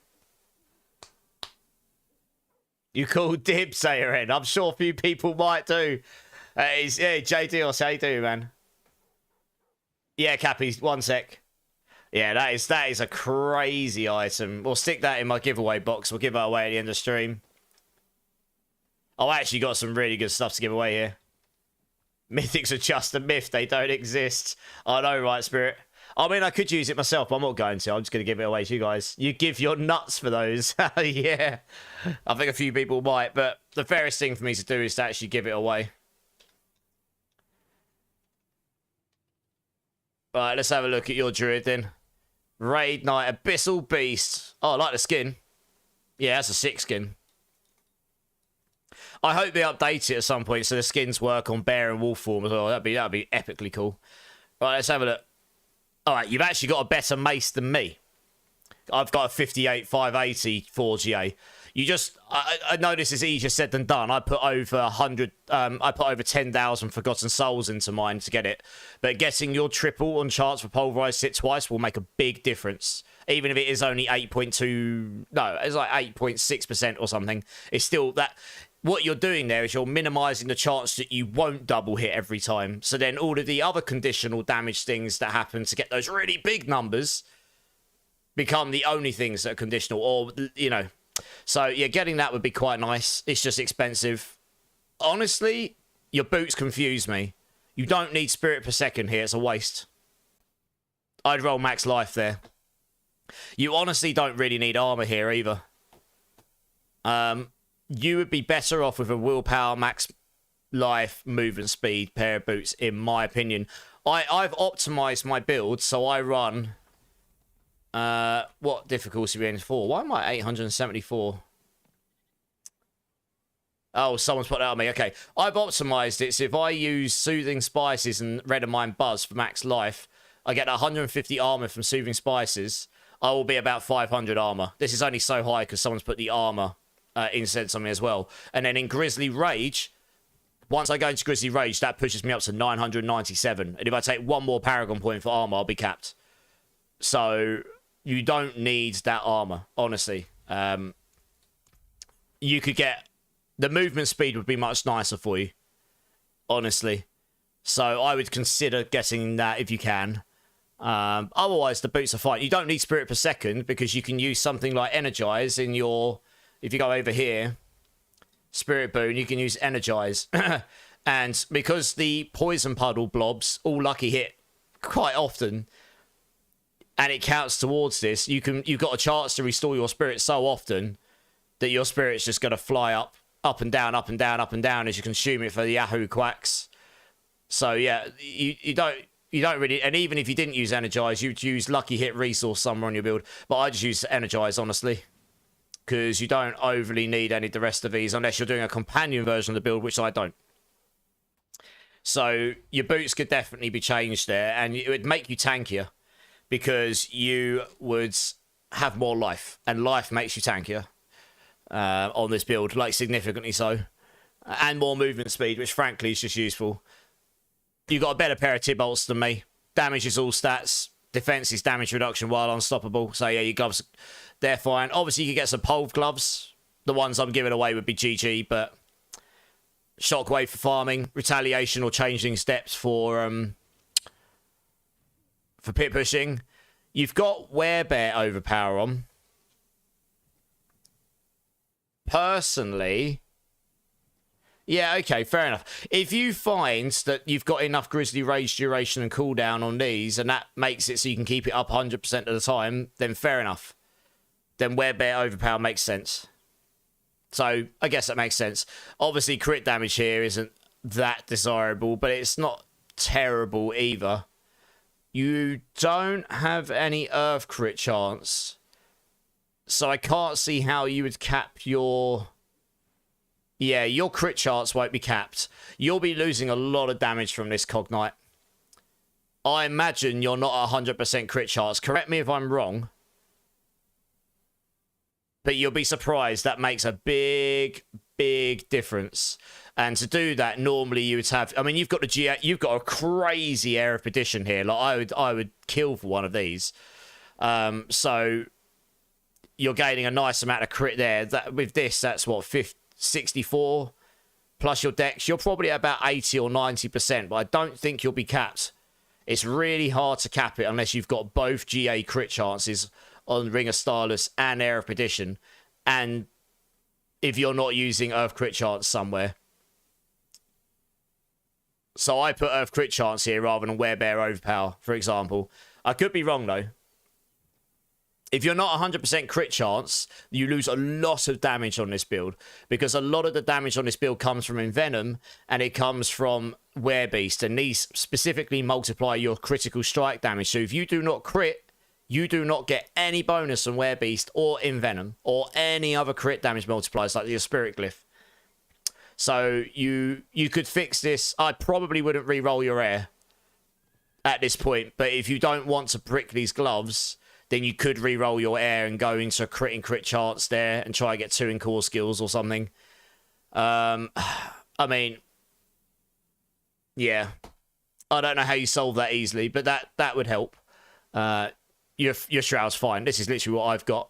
You call dibs, ARN. I'm sure a few people might do. Yeah, JD, I'll say do, man. Yeah, Cappy, 1 sec. Yeah, that is a crazy item. We'll stick that in my giveaway box. We'll give it away at the end of the stream. I've actually got some really good stuff to give away here. Mythics are just a myth. They don't exist. I know, right, Spirit? I mean, I could use it myself, but I'm not going to. I'm just going to give it away to you guys. You give your nuts for those. Yeah. I think a few people might, but the fairest thing for me to do is to actually give it away. Right, let's have a look at your Druid then. Raid Knight, Abyssal Beast. Oh, I like the skin. Yeah, that's a 6 skin. I hope they update it at some point so the skins work on bear and wolf form as well. That'd be epically cool. Right, let's have a look. All right, you've actually got a better mace than me. I've got a 58 580 4GA. You just, I know this is easier said than done. I put over 100, I put over 10,000 Forgotten Souls into mine to get it. But getting your triple on charts for Pulverise hit twice will make a big difference. Even if it is only 8.2, no, it's like 8.6% or something. It's still that, what you're doing there is you're minimizing the chance that you won't double hit every time. So then all of the other conditional damage things that happen to get those really big numbers become the only things that are conditional, or, you know. So, yeah, getting that would be quite nice. It's just expensive. Honestly, your boots confuse me. You don't need spirit per second here. It's a waste. I'd roll max life there. You honestly don't really need armor here either. You would be better off with a willpower, max life, movement speed pair of boots, in my opinion. I've optimized my build, so I run... what difficulty are we in for? Why am I 874? Oh, someone's put that on me. Okay, I've optimized it, so if I use Soothing Spices and Red of Mine Buzz for max life, I get 150 armor from Soothing Spices. I will be about 500 armor. This is only so high because someone's put the armor incense on me as well. And then in Grizzly Rage, once I go into Grizzly Rage, that pushes me up to 997. And if I take one more Paragon point for armor, I'll be capped. So... you don't need that armor, honestly. You could get... the movement speed would be much nicer for you, honestly. So I would consider getting that if you can. Otherwise, the boots are fine. You don't need spirit per second because you can use something like Energize in your... if you go over here, Spirit Boon, you can use Energize. And because the Poison Puddle blobs all lucky hit quite often... and it counts towards this, you've got a chance to restore your spirit so often that your spirit's just going to fly up and down, up and down, up and down as you consume it for the Yahoo quacks. So yeah, you don't really, and even if you didn't use Energize, you'd use Lucky Hit Resource somewhere on your build. But I just use Energize, honestly, because you don't overly need any of the rest of these unless you're doing a companion version of the build, which I don't. So your boots could definitely be changed there, and it would make you tankier. Because you would have more life, and life makes you tankier on this build, like significantly so, and more movement speed, which frankly is just useful. You got a better pair of Tibolts than me. Damage is all stats. Defense is damage reduction while unstoppable. So yeah, your gloves, they're fine. Obviously, you can get some Pulve gloves. The ones I'm giving away would be GG, but Shockwave for farming, retaliation or changing steps for pit pushing. You've got Werebear overpower on. Personally, yeah, okay, fair enough. If you find that you've got enough Grizzly Rage duration and cooldown on these, and that makes it so you can keep it up 100% of the time, then fair enough. Then Werebear overpower makes sense. So, I guess that makes sense. Obviously, crit damage here isn't that desirable, but it's not terrible either. You don't have any Earth crit chance. So I can't see how you would cap your... yeah, your crit chance won't be capped. You'll be losing a lot of damage from this Cognite. I imagine you're not 100% crit chance. Correct me if I'm wrong. But you'll be surprised. That makes a big, big difference. And to do that, normally you would have... I mean, you've got you've got a crazy Air of Perdition here. Like, I would kill for one of these. So you're gaining a nice amount of crit there. With this, that's what, 64 plus your dex. You're probably at about 80 or 90%, but I don't think you'll be capped. It's really hard to cap it unless you've got both GA crit chances on Ring of Starless and Air of Perdition. And if you're not using Earth crit chance somewhere. So I put Earth crit chance here rather than Werebear overpower, for example. I could be wrong, though. If you're not 100% crit chance, you lose a lot of damage on this build. Because a lot of the damage on this build comes from Envenom, and it comes from Werebeast. And these specifically multiply your critical strike damage. So if you do not crit, you do not get any bonus on Werebeast or Envenom, or any other crit damage multipliers like your Spirit Glyph. So you could fix this. I probably wouldn't re-roll your air at this point, but if you don't want to brick these gloves, then you could re-roll your air and go into a crit and crit chance there and try and get 2 in core skills or something. I mean, yeah. I don't know how you solve that easily, but that would help. Your Shroud's fine. This is literally what I've got.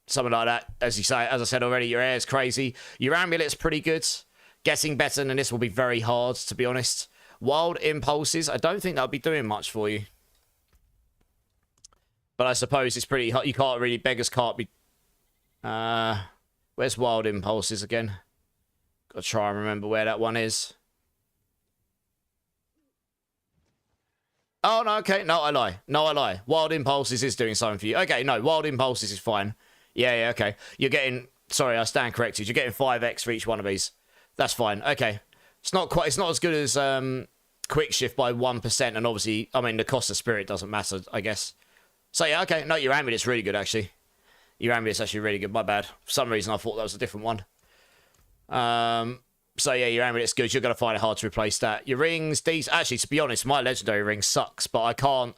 Something like that. As I said already, your air's crazy. Your amulet's pretty good. Getting better than this will be very hard, to be honest. Wild Impulses, I don't think that'll be doing much for you. But I suppose it's pretty hot. You can't really, beggars can't be... where's Wild Impulses again? Gotta try and remember where that one is. Oh, no, okay. No, I lie. Wild Impulses is doing something for you. Okay, no, Wild Impulses is fine. Yeah, okay. You're getting... Sorry, I stand corrected. You're getting 5x for each one of these. That's fine. Okay. It's not as good as Quick Shift by 1%. And obviously, I mean, the cost of Spirit doesn't matter, I guess. So, yeah, okay. No, your amulet's really good, actually. Your amulet's actually really good. My bad. For some reason, I thought that was a different one. So, yeah, your amulet's good. You're going to find it hard to replace that. Your rings, these... Actually, to be honest, my legendary ring sucks, but I can't...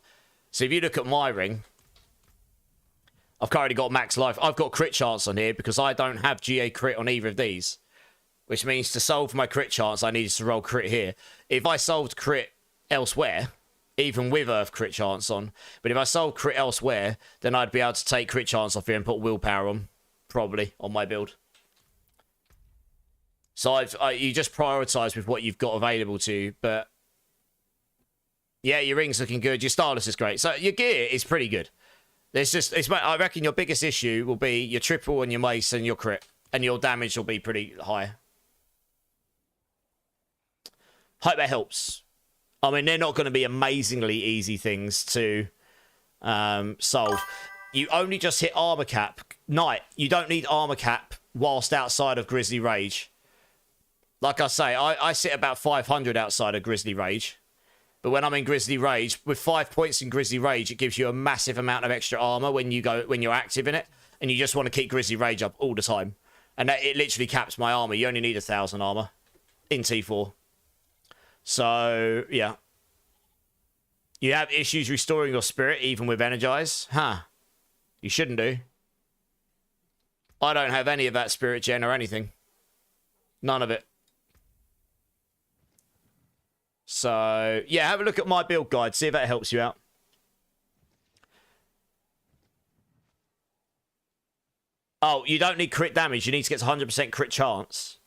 So, if you look at my ring, I've currently got max life. I've got crit chance on here because I don't have GA crit on either of these, which means to solve my crit chance, I needed to roll crit here. If I solved crit elsewhere, even with Earth crit chance on, but if I solved crit elsewhere, then I'd be able to take crit chance off here and put willpower on, probably, on my build. So you just prioritise with what you've got available to you, but yeah, your ring's looking good. Your stylus is great. So your gear is pretty good. I reckon your biggest issue will be your triple and your mace and your crit, and your damage will be pretty high. Hope that helps. I mean, they're not going to be amazingly easy things to solve. You only just hit armor cap. Knight, you don't need armor cap whilst outside of Grizzly Rage. Like I say, I sit about 500 outside of Grizzly Rage. But when I'm in Grizzly Rage, with 5 points in Grizzly Rage, it gives you a massive amount of extra armor when you're active in it. And you just want to keep Grizzly Rage up all the time. And it literally caps my armor. You only need 1,000 armor in T4. So, yeah. You have issues restoring your spirit, even with Energize? Huh. You shouldn't do. I don't have any of that spirit gen or anything. None of it. So, yeah, have a look at my build guide. See if that helps you out. Oh, you don't need crit damage. You need to get to 100% crit chance.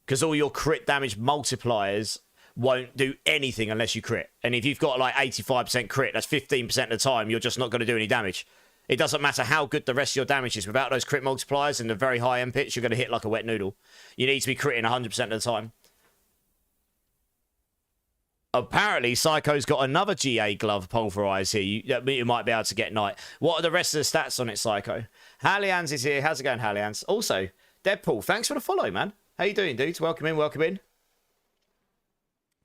Because all your crit damage multipliers won't do anything unless you crit. And if you've got like 85% crit, that's 15% of the time, you're just not going to do any damage. It doesn't matter how good the rest of your damage is. Without those crit multipliers and the very high end pitch, you're going to hit like a wet noodle. You need to be critting 100% of the time. Apparently, Psycho's got another GA glove Pulverize here. You might be able to get Knight. What are the rest of the stats on it, Psycho? Hallians is here. How's it going, Hallians? Also, Deadpool, thanks for the follow, man. How you doing, dudes? Welcome in, welcome in.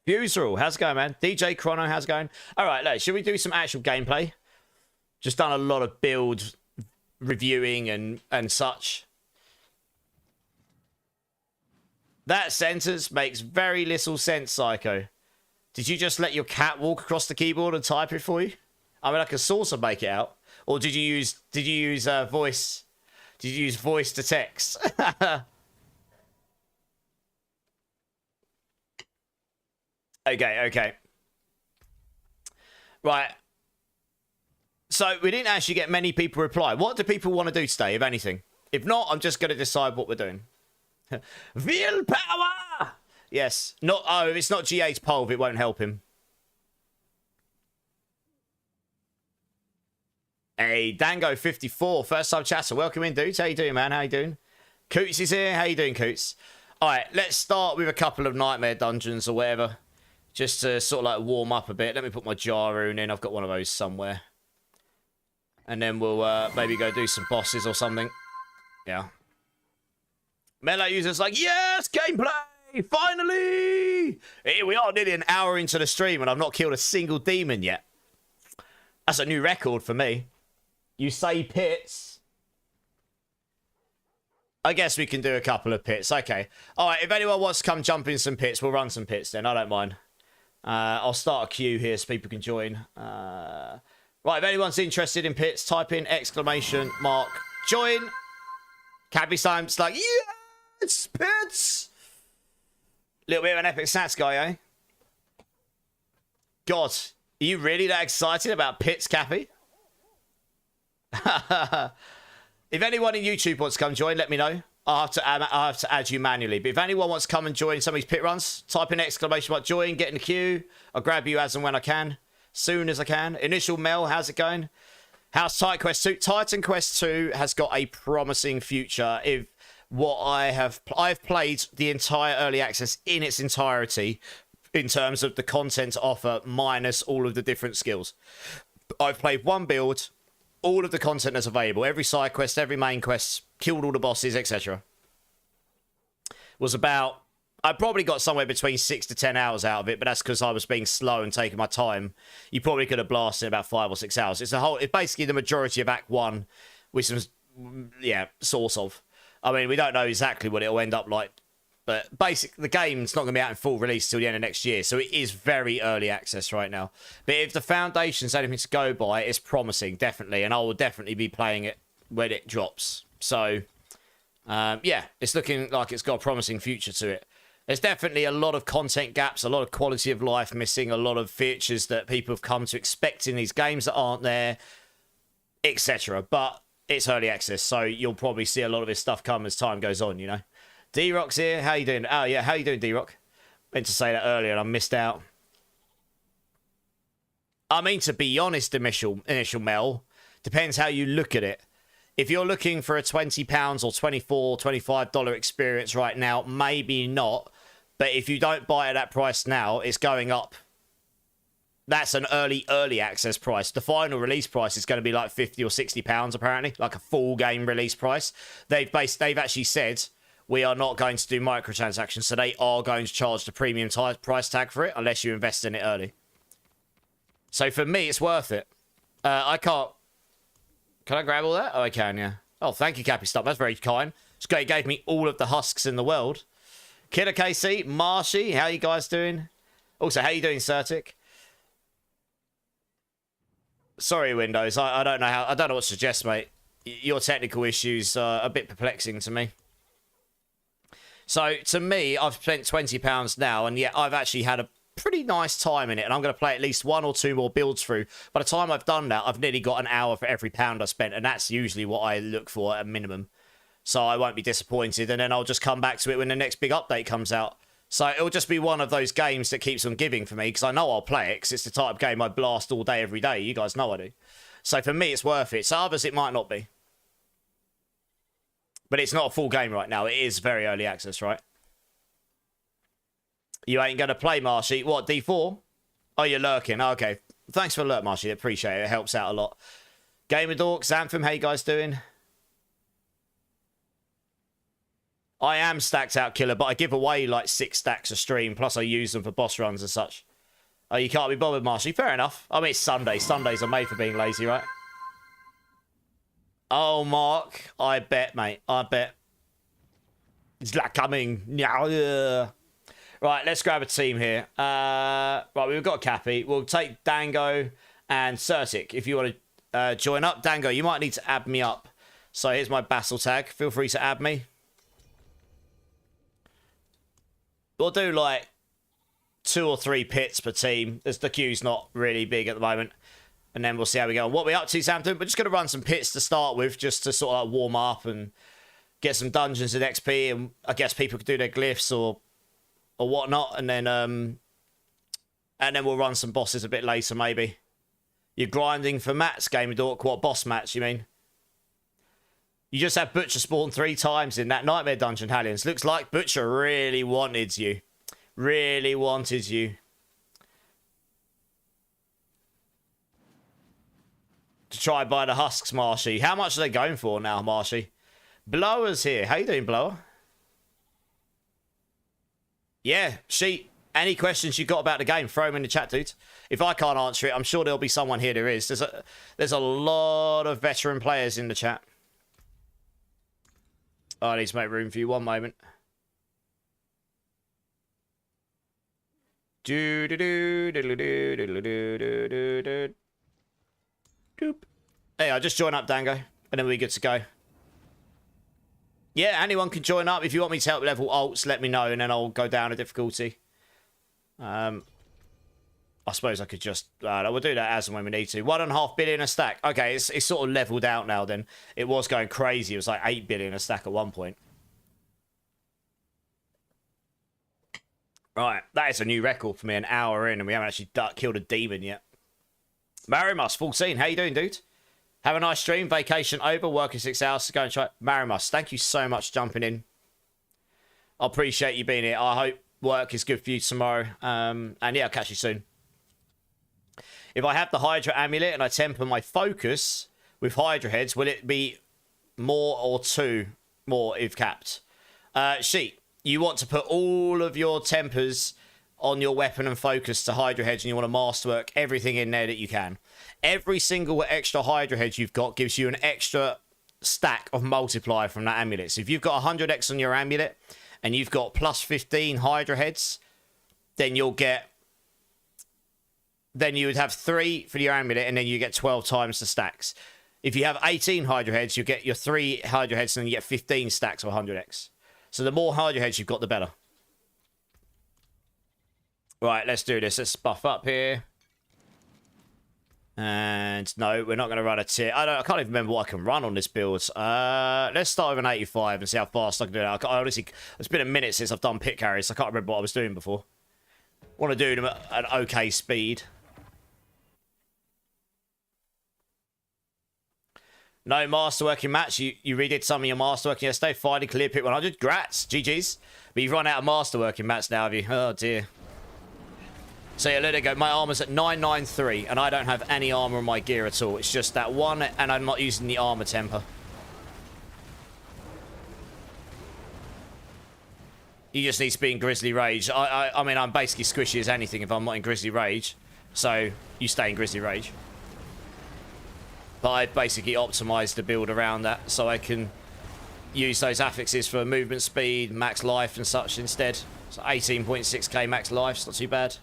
Fuserall, how's it going, man? DJ Chrono, how's it going? All right, look, should we do some actual gameplay? Just done a lot of build reviewing and such. That sentence makes very little sense, Psycho. Did you just let your cat walk across the keyboard and type it for you? I mean, I can sort of make it out. Or did you use voice? Did you use voice to text? Okay. Right. So we didn't actually get many people reply. What do people want to do today, if anything? If not, I'm just going to decide what we're doing. Willpower! Yes. If it's not G8 Pulv, it won't help him. Hey, Dango54, first time chatter. Welcome in, dudes. How you doing, man? How you doing? Coots is here. How you doing, Coots? All right, let's start with a couple of Nightmare Dungeons or whatever. Just to sort of like warm up a bit. Let me put my jar rune in. I've got one of those somewhere. And then we'll maybe go do some bosses or something. Yeah. Melee users like, yes, gameplay! Finally! Here we are, nearly an hour into the stream and I've not killed a single demon yet. That's a new record for me. You say pits. I guess we can do a couple of pits. Okay. All right, if anyone wants to come jump in some pits, we'll run some pits then. I don't mind. I'll start a queue here so people can join. Right, if anyone's interested in pits, type in exclamation mark join. Cabby Simon's like, yeah, it's pits. Little bit of an epic stats guy, eh? God, are you really that excited about pits, Cappy? If anyone in YouTube wants to come join, let me know. I'll have to add you manually. But if anyone wants to come and join some of these pit runs, type in exclamation mark join, get in the queue. I'll grab you as and when I can. Soon as I can. Initial Mel, how's it going? How's Titan Quest 2? Titan Quest 2 has got a promising future. I've played the entire early access in its entirety in terms of the content to offer minus all of the different skills. I've played one build, all of the content that's available, every side quest, every main quest, killed all the bosses, etc. I probably got somewhere between 6 to 10 hours out of it, but that's because I was being slow and taking my time. You probably could have blasted about 5 or 6 hours. It's basically the majority of Act 1 with some, sort of. I mean, we don't know exactly what it'll end up like, but basically the game's not going to be out in full release till the end of next year, so it is very early access right now. But if the Foundation's anything to go by, it's promising, definitely, and I will definitely be playing it when it drops. So, it's looking like it's got a promising future to it. There's definitely a lot of content gaps, a lot of quality of life missing, a lot of features that people have come to expect in these games that aren't there, etc. But it's early access, so you'll probably see a lot of this stuff come as time goes on, you know. D-Rock's here. How you doing? Oh, yeah. How you doing, D-Rock? Meant to say that earlier and I missed out. I mean, to be honest, initial Mel, depends how you look at it. If you're looking for a £20 or $24, $25 experience right now, maybe not. But if you don't buy at that price now, it's going up. That's an early access price. The final release price is going to be like £50 or £60 apparently, like a full game release price. They've actually said we are not going to do microtransactions, so they are going to charge the premium price tag for it unless you invest in it early. So for me, it's worth it. I can't. Can I grab all that? Oh, I can, yeah. Oh, thank you, Cappy Stump. That's very kind. It's great. It gave me all of the husks in the world. Killer KC, Marshy, how you guys doing? Also, how you doing, Certic? Sorry, Windows. I don't know I don't know what to suggest, mate. Your technical issues are a bit perplexing to me. So, to me, I've spent £20 now, and yeah, I've actually had a pretty nice time in it, and I'm going to play at least 1 or 2 more builds through. By the time I've done that, I've nearly got an hour for every pound I spent, and that's usually what I look for at a minimum. So I won't be disappointed, and then I'll just come back to it when the next big update comes out. So it'll just be one of those games that keeps on giving for me, because I know I'll play it, because it's the type of game I blast all day, every day. You guys know I do. So for me, it's worth it. So others, it might not be. But it's not a full game right now. It is very early access, right? You ain't going to play, Marshy. What, D4? Oh, you're lurking. Oh, okay. Thanks for the lurk, Marshy. Appreciate it. It helps out a lot. Gamer Dork, Xanthem, how you guys doing? I am stacked out killer, but I give away like 6 stacks a stream, plus I use them for boss runs and such. Oh, you can't be bothered, Marshy. Fair enough. I mean, it's Sunday. Sundays are made for being lazy, right? Oh, Mark. I bet, mate. I bet. It's like coming. Right, let's grab a team here. Right, we've got Cappy. We'll take Dango and Certic if you want to join up. Dango, you might need to add me up. So here's my Bassel tag. Feel free to add me. We'll do like 2 or 3 pits per team. The queue's not really big at the moment. And then we'll see how we go. And what we're up to, Samton, we're just going to run some pits to start with, just to sort of like warm up and get some dungeons and XP. And I guess people could do their glyphs or whatnot. And then we'll run some bosses a bit later, maybe. You're grinding for mats, Gamer Dork. What boss mats, you mean? You just had Butcher spawn 3 times in that Nightmare Dungeon, Hallions. Looks like Butcher really wanted you. Really wanted you. To try buy the husks, Marshy. How much are they going for now, Marshy? Blower's here. How you doing, Blower? Yeah, Sheet. Any questions you got about the game, throw them in the chat, dude. If I can't answer it, I'm sure there'll be someone here. There is. There's a lot of veteran players in the chat. Oh, I need to make room for you. One moment. Do do do do do do do do do do. Doop. Hey, I'll just join up, Dango, and then we're good to go. Yeah, anyone can join up. If you want me to help level alts, let me know, and then I'll go down a difficulty. I suppose I could just... we'll do that as and when we need to. 1.5 billion a stack. Okay, it's sort of leveled out now then. It was going crazy. It was like 8 billion a stack at one point. Right, that is a new record for me, an hour in, and we haven't actually killed a demon yet. Marimus, 14. How you doing, dude? Have a nice stream. Vacation over. Working 6 hours to go and try. Marimus, thank you so much for jumping in. I appreciate you being here. I hope work is good for you tomorrow. And yeah, I'll catch you soon. If I have the Hydra Amulet and I temper my focus with Hydra Heads, will it be more or 2 more if capped? Sheep. You want to put all of your tempers on your weapon and focus to Hydra Heads, and you want to masterwork everything in there that you can. Every single extra Hydra Head you've got gives you an extra stack of multiplier from that amulet. So if you've got 100x on your amulet and you've got plus 15 Hydra Heads, then you'll get... Then you would have 3 for your amulet, and then you get 12 times the stacks. If you have 18 Hydra Heads, you get your 3 Hydra Heads, and then you get 15 stacks of 100x. So the more Hydra Heads you've got, the better. Right, let's do this. Let's buff up here. And no, we're not going to run a tier. I can't even remember what I can run on this build. Let's start with an 85 and see how fast I can do it. I honestly, it's been a minute since I've done pit carries. So I can't remember what I was doing before. Want to do them at an okay speed. No masterworking match. You redid some of your masterworking yesterday. Finally clear pit 100. Grats. GG's. But you've run out of masterworking mats now, have you? Oh, dear. So yeah, let it go. My armor's at 993, and I don't have any armor on my gear at all. It's just that one, and I'm not using the armor temper. You just need to be in Grizzly Rage. I mean, I'm basically squishy as anything if I'm not in Grizzly Rage. So, you stay in Grizzly Rage. But I basically optimized the build around that so I can use those affixes for movement speed, max life and such instead. So 18.6k max life, it's not too bad.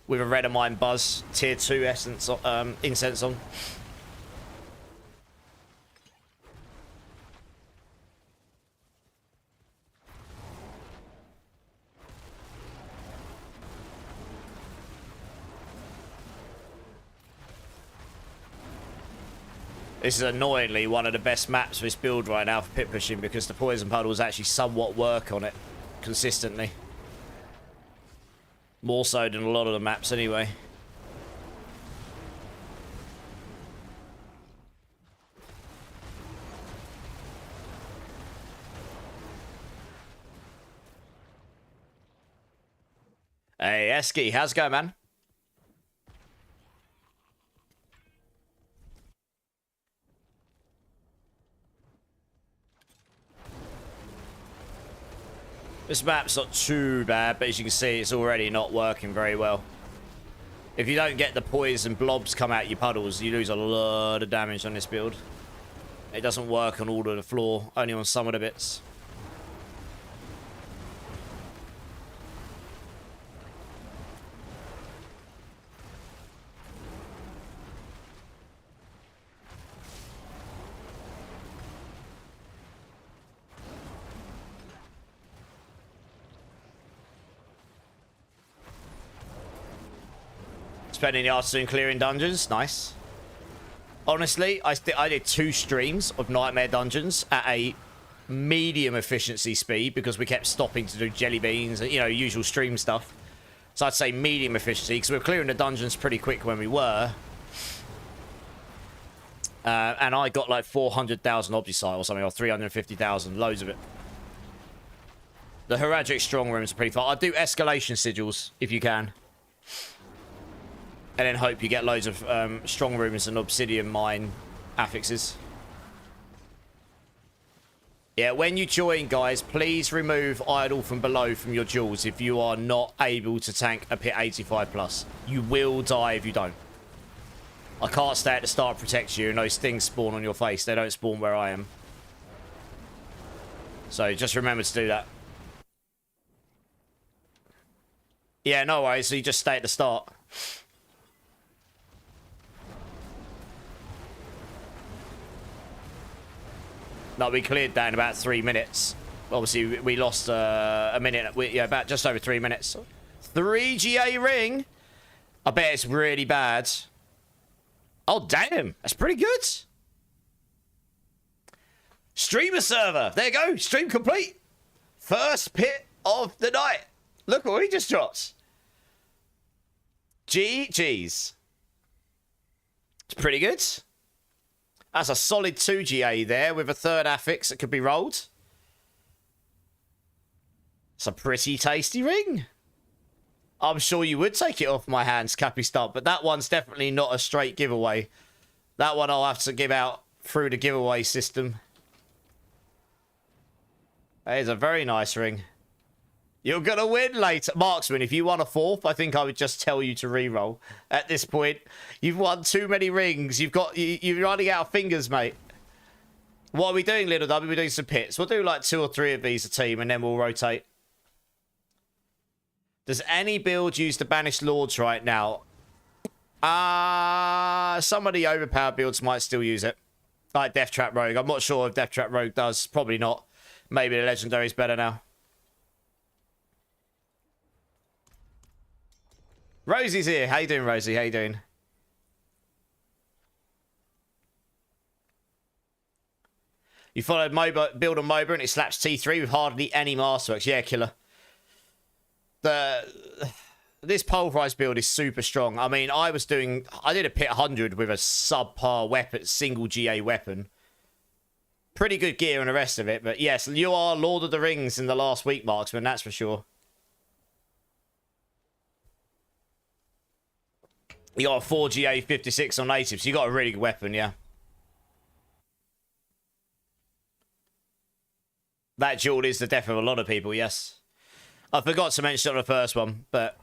With a Redamine Buzz, tier 2 essence, incense on. This is annoyingly one of the best maps for this build right now for pit pushing because the poison puddles actually somewhat work on it consistently. More so than a lot of the maps anyway. Hey, Esky, how's it going, man? This map's not too bad, but as you can see, it's already not working very well. If you don't get the poison blobs come out your puddles, you lose a lot of damage on this build. It doesn't work on all of the floor, only on some of the bits. Spending the afternoon clearing dungeons. Nice. Honestly, I did 2 streams of Nightmare Dungeons at a medium efficiency speed because we kept stopping to do jelly beans and, you know, usual stream stuff. So I'd say medium efficiency because we were clearing the dungeons pretty quick when we were. And I got like 400,000 Obgisite or something, or 350,000, loads of it. The Heradic Strong Rooms are pretty fun. I'd do Escalation Sigils if you can. And then hope you get loads of strong rooms and obsidian mine affixes. Yeah, when you join, guys, please remove idle from below from your jewels if you are not able to tank a pit 85+. You will die if you don't. I can't stay at the start to protect you, and those things spawn on your face. They don't spawn where I am. So just remember to do that. Yeah, no worries. So you just stay at the start. No, we cleared that in about 3 minutes. Obviously, we lost a minute. Yeah, about just over 3 minutes. 3 GA ring. I bet it's really bad. Oh, damn. That's pretty good. Streamer server. There you go. Stream complete. First pit of the night. Look what we just dropped. GG's. It's pretty good. That's a solid 2 GA there with a third affix that could be rolled. It's a pretty tasty ring. I'm sure you would take it off my hands, Cappy Stump, but that one's definitely not a straight giveaway. That one I'll have to give out through the giveaway system. That is a very nice ring. You're going to win later. Marksman, if you won a 4th, I think I would just tell you to re-roll. At this point, you've won too many rings. You're running out of fingers, mate. What are we doing, Little W? We're doing some pits. We'll do like 2 or 3 of these a team, and then we'll rotate. Does any build use the Banished Lords right now? Some of the overpowered builds might still use it. Like Death Trap Rogue. I'm not sure if Death Trap Rogue does. Probably not. Maybe the Legendary's better now. Rosie's here. How you doing, Rosie? How you doing? You followed MOBA, build on MOBA and it slaps T3 with hardly any masterworks. Yeah, killer. This Pulverise build is super strong. I mean, I did a pit 100 with a subpar weapon, single GA weapon. Pretty good gear and the rest of it, but yes, you are Lord of the Rings in the last week, Marksman, that's for sure. You got a 4 GA 56 on native, so you got a really good weapon, yeah. That duel is the death of a lot of people, yes. I forgot to mention on the first one, but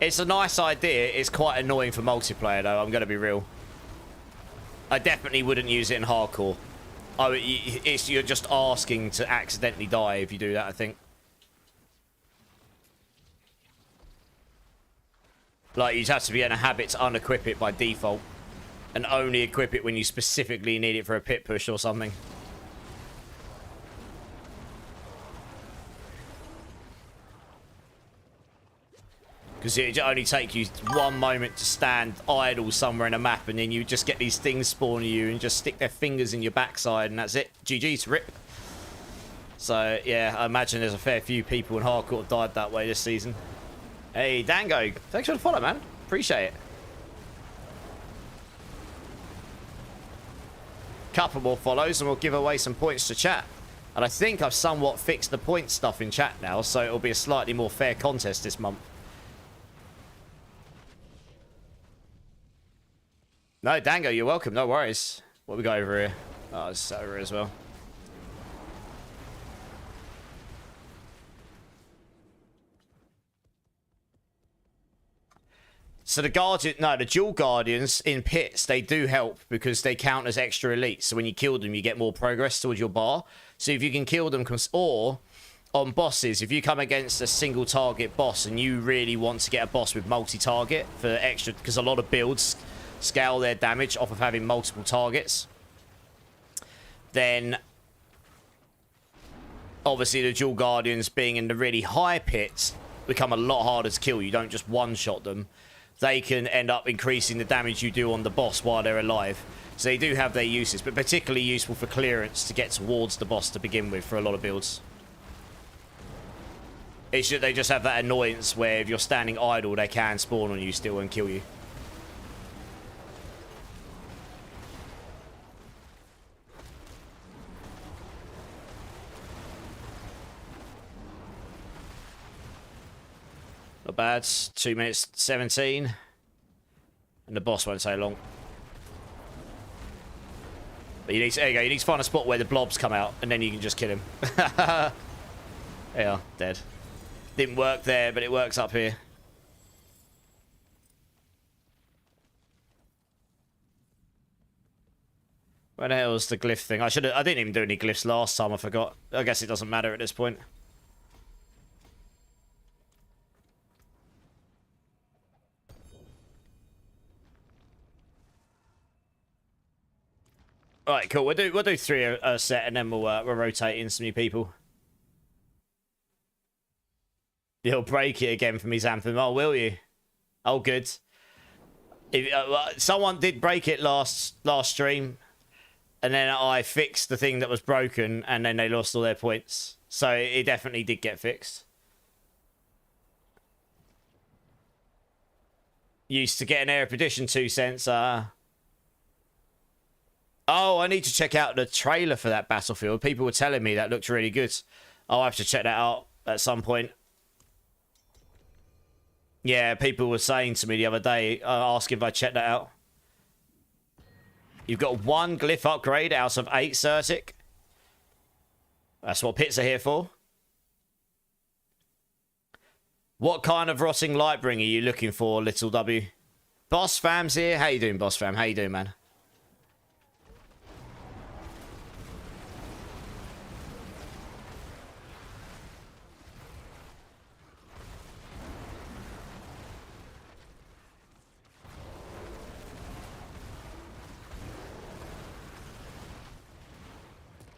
it's a nice idea. It's quite annoying for multiplayer, though. I'm going to be real. I definitely wouldn't use it in hardcore. You're just asking to accidentally die if you do that, I think. Like, you'd have to be in a habit to unequip it by default. And only equip it when you specifically need it for a pit push or something. Because it only take you 1 moment to stand idle somewhere in a map, and then you just get these things spawn you and just stick their fingers in your backside, and that's it. GG's, rip. So, yeah, I imagine there's a fair few people in hardcore have died that way this season. Hey, Dango, thanks for the follow, man. Appreciate it. Couple more follows, and we'll give away some points to chat. And I think I've somewhat fixed the point stuff in chat now, so it'll be a slightly more fair contest this month. No, Dango, you're welcome. No worries. What we got over here? Oh, it's over here as well. So the dual guardians in pits, they do help because they count as extra elites. So when you kill them, you get more progress towards your bar. So if you can kill them, or on bosses, if you come against a single target boss and you really want to get a boss with multi-target for extra, because a lot of builds scale their damage off of having multiple targets, then obviously the dual guardians being in the really high pits become a lot harder to kill. You don't just one-shot them. They can end up increasing the damage you do on the boss while they're alive. So they do have their uses, but particularly useful for clearance to get towards the boss to begin with for a lot of builds. They just have that annoyance where if you're standing idle, they can spawn on you still and kill you. Not bad. 2 minutes 17. And the boss won't take long. But you need to, there you go. You need to find a spot where the blobs come out, and then you can just kill him. Yeah, dead. Didn't work there, but it works up here. Where the hell's the glyph thing? I didn't even do any glyphs last time, I forgot. I guess it doesn't matter at this point. Alright, cool. We'll do 3 a set and then we'll rotate in some new people. You'll break it again for me, Xanthan. Oh, will you? Oh, good. If, someone did break it last stream, and then I fixed the thing that was broken, and then they lost all their points. So it definitely did get fixed. Used to get an Air of Perdition 2 cents. Oh, I need to check out the trailer for that Battlefield. People were telling me that looked really good. I'll have to check that out at some point. Yeah, people were saying to me the other day, asking if I checked that out. You've got 1 glyph upgrade out of 8, Certic. That's what pits are here for. What kind of rotting lightbringer are you looking for, Little W? Boss Fam's here. How you doing, Boss Fam? How you doing, man?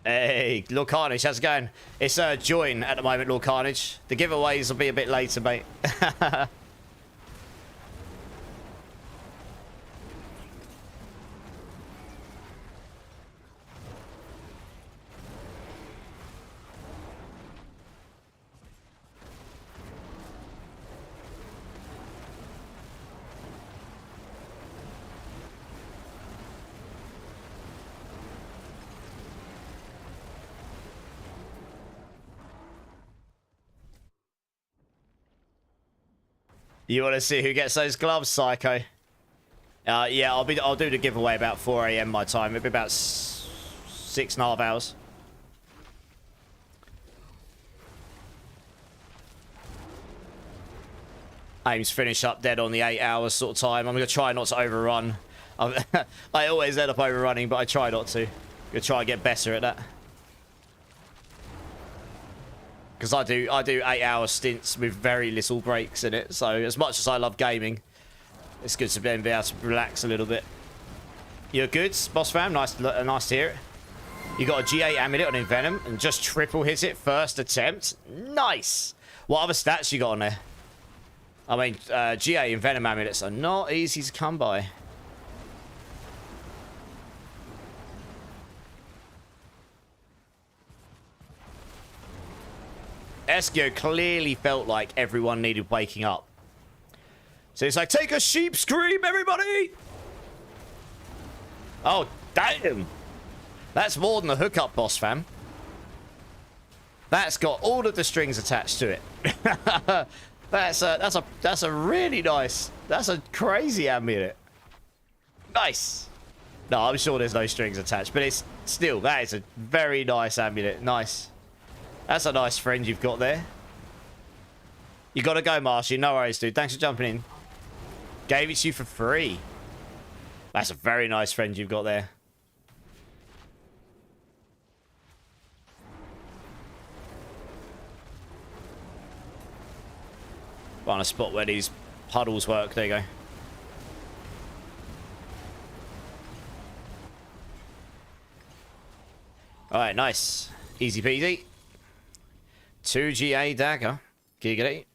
Hey, Lord Carnage, how's it going? It's join at the moment, Lord Carnage. The giveaways will be a bit later, mate. You want to see who gets those gloves, Psycho? Yeah, I'll do the giveaway about 4 AM my time. It'll be about 6.5 hours. Aim's finish up dead on the 8 hours sort of time. I'm gonna try not to overrun. I always end up overrunning, but I try not to. Gonna try and get better at that. Because I do 8-hour stints with very little breaks in it. So as much as I love gaming, it's good to be able to relax a little bit. You're good, Boss Fam. Nice to hear it. You got a G8 amulet on Envenom and just triple hit it first attempt. Nice. What other stats you got on there? I mean, G8 Envenom amulets are not easy to come by. Eskio clearly felt like everyone needed waking up. So it's like, take a sheep scream, everybody! Oh, damn! That's more than a hookup, Boss Fam. That's got all of the strings attached to it. That's a really nice... That's a crazy amulet. Nice! No, I'm sure there's no strings attached, but it's still, that is a very nice amulet. Nice. That's a nice friend you've got there. You gotta go, Marshy. No worries, dude. Thanks for jumping in. Gave it to you for free. That's a very nice friend you've got there. Find a spot where these puddles work. There you go. Alright, nice. Easy peasy. 2 GA dagger. Giggity.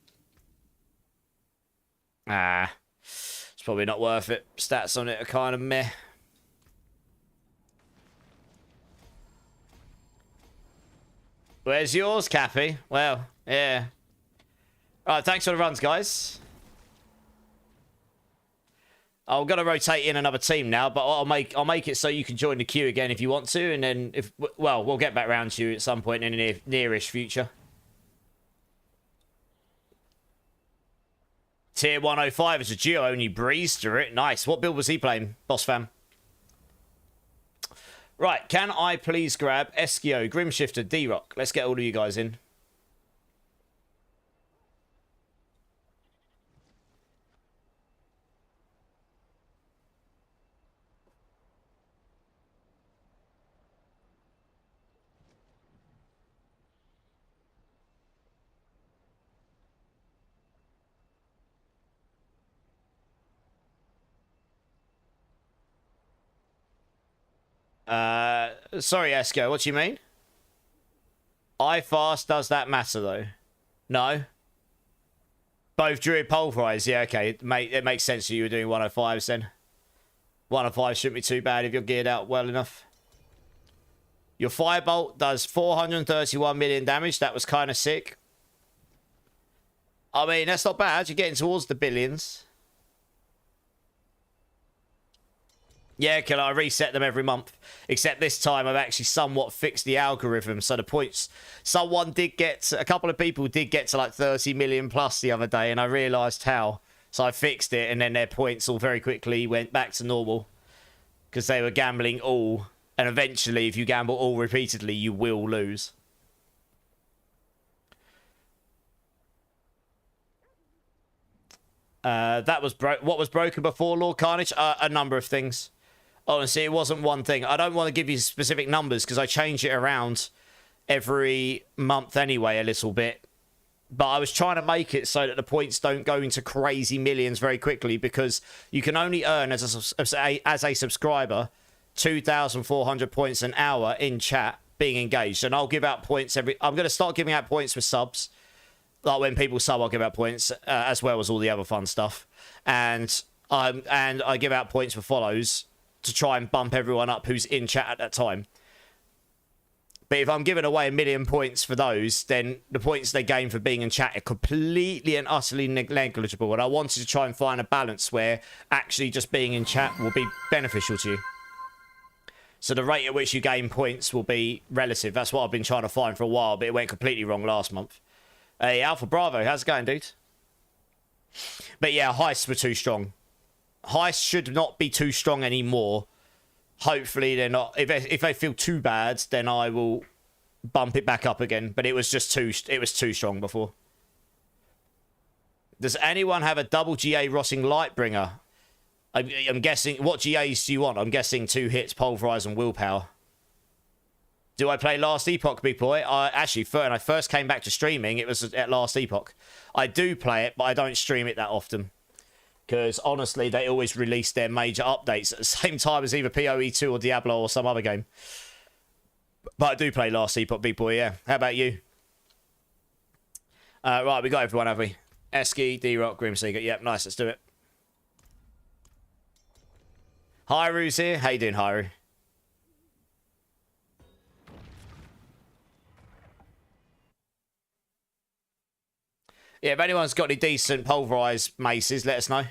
Ah. It's probably not worth it. Stats on it are kind of meh. Where's yours, Cappy? Well, yeah. Alright, thanks for the runs, guys. I'm gonna rotate in another team now, but I'll make it so you can join the queue again if you want to, and then we'll get back round to you at some point in the nearish future. Tier 105 is a Geo, only breezed through it. Nice. What build was he playing, Boss Fam? Right, can I please grab Eskio, Grimshifter, D-Rock? Let's get all of you guys in. Sorry, Esco, what do you mean? iFast, does that matter, though? No? Both Druid Pulverise, yeah, okay. It makes sense that you were doing 105s then. 105 shouldn't be too bad if you're geared out well enough. Your Firebolt does 431 million damage. That was kind of sick. I mean, that's not bad. You're getting towards the billions. Yeah, can I reset them every month? Except this time I've actually somewhat fixed the algorithm. So the points... a couple of people did get to like 30 million plus the other day, and I realised how. So I fixed it, and then their points all very quickly went back to normal. Because they were gambling all. And eventually, if you gamble all repeatedly, you will lose. That was what was broken before Lord Carnage? A number of things. Honestly, it wasn't one thing. I don't want to give you specific numbers because I change it around every month anyway a little bit. But I was trying to make it so that the points don't go into crazy millions very quickly, because you can only earn as a subscriber 2,400 points an hour in chat being engaged. And I'll give out points I'm going to start giving out points for subs. Like when people sub, I'll give out points as well as all the other fun stuff. And I give out points for follows to try and bump everyone up who's in chat at that time. But if I'm giving away 1 million points for those, then the points they gain for being in chat are completely and utterly negligible. And I wanted to try and find a balance where actually just being in chat will be beneficial to you. So the rate at which you gain points will be relative. That's what I've been trying to find for a while, but it went completely wrong last month. Hey, Alpha Bravo, how's it going, dude? But yeah, heists were too strong. Heists should not be too strong anymore. Hopefully they're not. If they feel too bad, then I will bump it back up again. But it was just too strong before. Does anyone have a double GA Rossing Lightbringer? I'm guessing. What GAs do you want? I'm guessing 2 hits, Pulverize, and Willpower. Do I play Last Epoch, big boy? Actually, when I first came back to streaming, it was at Last Epoch. I do play it, but I don't stream it that often. Because, honestly, they always release their major updates at the same time as either PoE 2 or Diablo or some other game. But I do play Last Epoch, big boy, yeah. How about you? Right, we got everyone, have we? Esky, D-Rock, Grimseeker. Yep, nice, let's do it. Hyru's here. How you doing, Hyru? Yeah, if anyone's got any decent pulverized maces, let us know.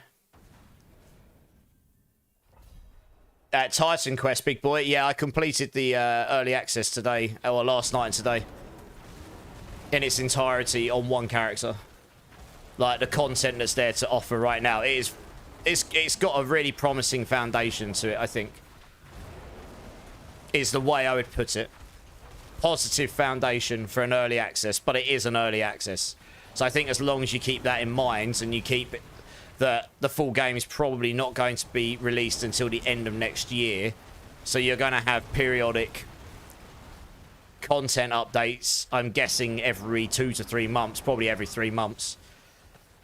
Titan Quest, big boy. Yeah, I completed the early access today, or last night and today. In its entirety on one character. Like, the content that's there to offer right now. It's got a really promising foundation to it, I think. Is the way I would put it. Positive foundation for an early access, but it is an early access. So I think as long as you keep that in mind and you keep that the full game is probably not going to be released until the end of next year. So you're going to have periodic content updates, I'm guessing every 2 to 3 months, probably every 3 months.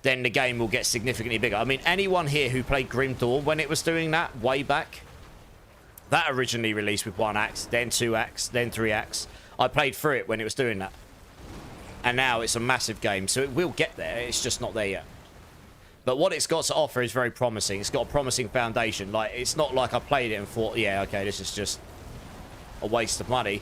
Then the game will get significantly bigger. I mean, anyone here who played Grim Dawn when it was doing that way back, that originally released with 1 axe, then 2 axe, then 3 axe. I played through it when it was doing that. And now it's a massive game, so it will get there. It's just not there yet. But what it's got to offer is very promising. It's got a promising foundation. Like, it's not like I played it and thought, yeah, okay, this is just a waste of money.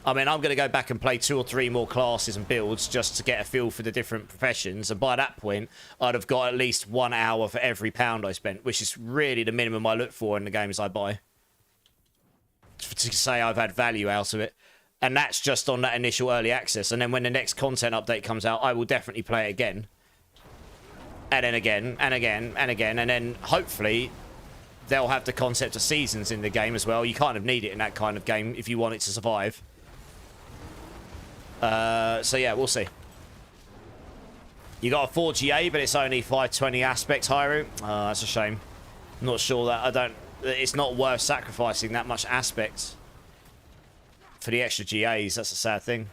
I mean, I'm going to go back and play 2 or 3 more classes and builds just to get a feel for the different professions. And by that point, I'd have got at least 1 hour for every pound I spent, which is really the minimum I look for in the games I buy. To say I've had value out of it. And that's just on that initial early access. And then when the next content update comes out, I will definitely play it again. And then again, and again, and again. And then hopefully they'll have the concept of seasons in the game as well. You kind of need it in that kind of game if you want it to survive. So yeah, we'll see. You got a 4GA, but it's only 520 aspects, Hyru. That's a shame. I'm not sure that it's not worth sacrificing that much aspects for the extra GAs. That's a sad thing.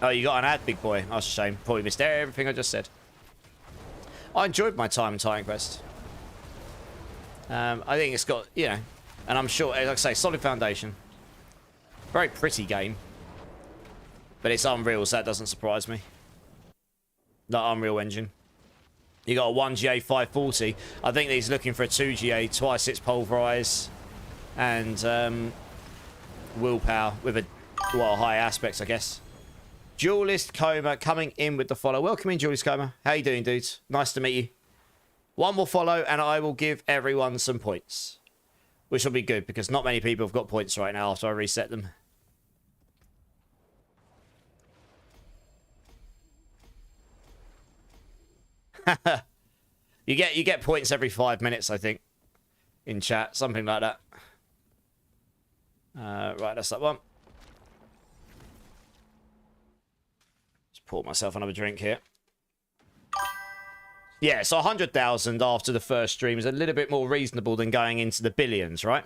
Oh, you got an ad, big boy. That's a shame. Probably missed everything I just said. I enjoyed my time in Titan Quest. I think it's got, you know, And I'm sure, like I say, solid foundation. Very pretty game. But it's Unreal, so that doesn't surprise me. Not Unreal Engine. You got a 1GA 540. I think he's looking for a 2GA, twice its Pulverise. And willpower with a high aspects, I guess. Duelist Coma coming in with the follow. Welcome in, Duelist Coma. How you doing, dudes? Nice to meet you. One more follow, and I will give everyone some points. Which will be good, because not many people have got points right now after I reset them. you get points every 5 minutes, I think. In chat, something like that. Right, that's that one. Just pour myself another drink here. Yeah, so 100,000 after the first stream is a little bit more reasonable than going into the billions, right?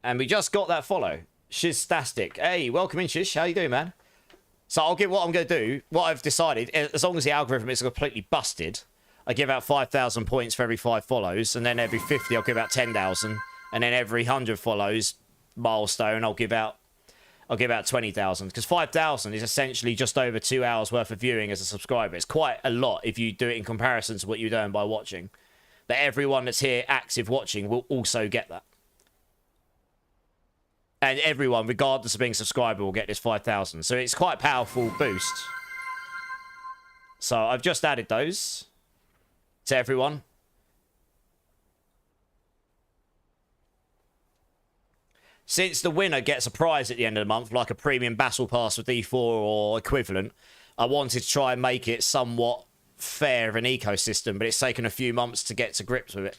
And we just got that follow. Shiztastic. Hey, welcome in, Shish. How you doing, man? So I'll give what I'm going to do. What I've decided, as long as the algorithm is completely busted, I give out 5,000 points for every 5 follows, and then every 50 I'll give out 10,000, and then every 100 follows milestone I'll give out 20,000, because 5,000 is essentially just over 2 hours worth of viewing as a subscriber. It's quite a lot if you do it in comparison to what you're doing by watching. But everyone that's here active watching will also get that. And everyone, regardless of being a subscriber, will get this 5,000. So it's quite a powerful boost. So I've just added those to everyone. Since the winner gets a prize at the end of the month, like a premium battle pass for D4 or equivalent, I wanted to try and make it somewhat fair of an ecosystem, but it's taken a few months to get to grips with it.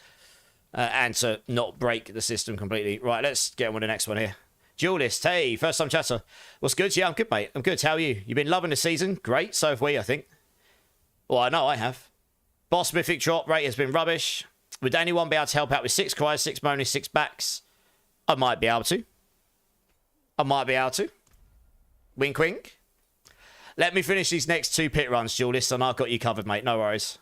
And to not break the system completely. Right, let's get on with the next one here. Duelist, hey, first time chatter. What's good? Yeah, I'm good, mate. I'm good. How are you? You've been loving the season? Great. So have we, I think. Well, I know I have. Boss Mythic drop rate has been rubbish. Would anyone be able to help out with 6 cries, 6 bonus, 6 backs? I might be able to. Wink, wink. Let me finish these next 2 pit runs, Duelist, and I've got you covered, mate. No worries.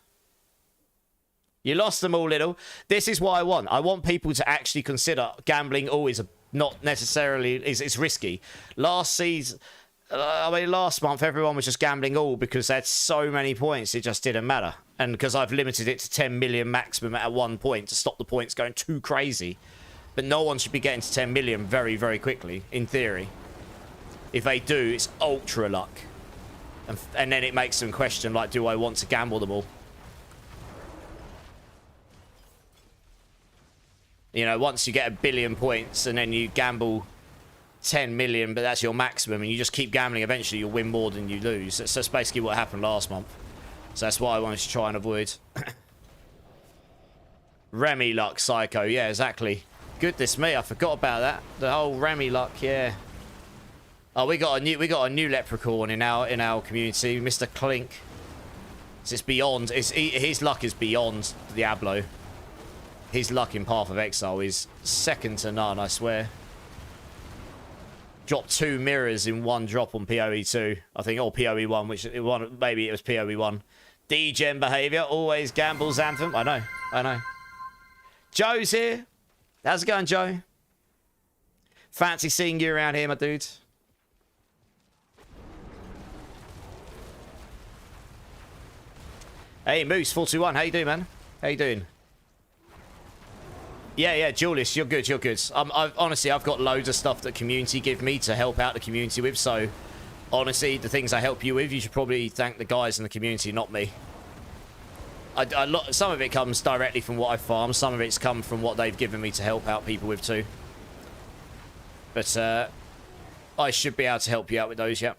You lost them all, little. This is what I want. I want people to actually consider gambling always not necessarily... It's risky. Last month, everyone was just gambling all because they had so many points, it just didn't matter. And because I've limited it to 10 million maximum at one point to stop the points going too crazy. But no one should be getting to 10 million very, very quickly, in theory. If they do, it's ultra luck. And then it makes them question, like, do I want to gamble them all? You know, once you get 1 billion points and then you gamble 10 million, but that's your maximum, and you just keep gambling, eventually you'll win more than you lose. That's basically what happened last month. So that's what I wanted to try and avoid. Remy luck, Psycho. Yeah, exactly. Goodness me, I forgot about that. The whole Remy luck, yeah. Oh, we got a new leprechaun in our community, Mr. Clink. So it's beyond. His luck is beyond Diablo. His luck in Path of Exile is second to none, I swear. Dropped 2 mirrors in one drop on PoE 2, I think, or PoE 1, maybe it was PoE 1. D-gen behaviour, always gambles anthem. I know. Joe's here. How's it going, Joe? Fancy seeing you around here, my dude. Hey, Moose421, how you doing, man? How you doing? Yeah, Julius, you're good. Honestly, I've got loads of stuff that community give me to help out the community with, so honestly, the things I help you with, you should probably thank the guys in the community, not me. Some of it comes directly from what I farm, some of it's come from what they've given me to help out people with too. But I should be able to help you out with those, yeah.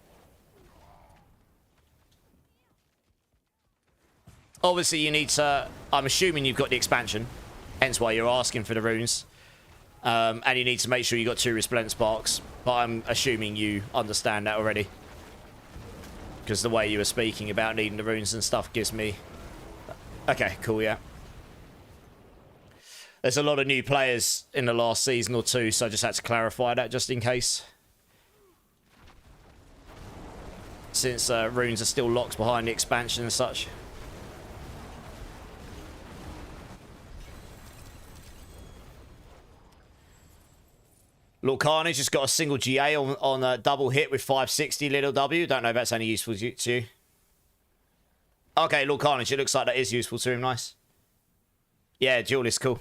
Obviously, you need to... I'm assuming you've got the expansion, hence why you're asking for the runes. And you need to make sure you got 2 Resplendent Sparks. But I'm assuming you understand that already. Because the way you were speaking about needing the runes and stuff gives me... Okay, cool, yeah. There's a lot of new players in the last season or 2, so I just had to clarify that just in case. Since runes are still locked behind the expansion and such. Lord Carnage just got a single GA on a double hit with 560 little W. Don't know if that's any useful to you. Okay, Lord Carnage, it looks like that is useful to him. Nice. Yeah, Duelist, cool.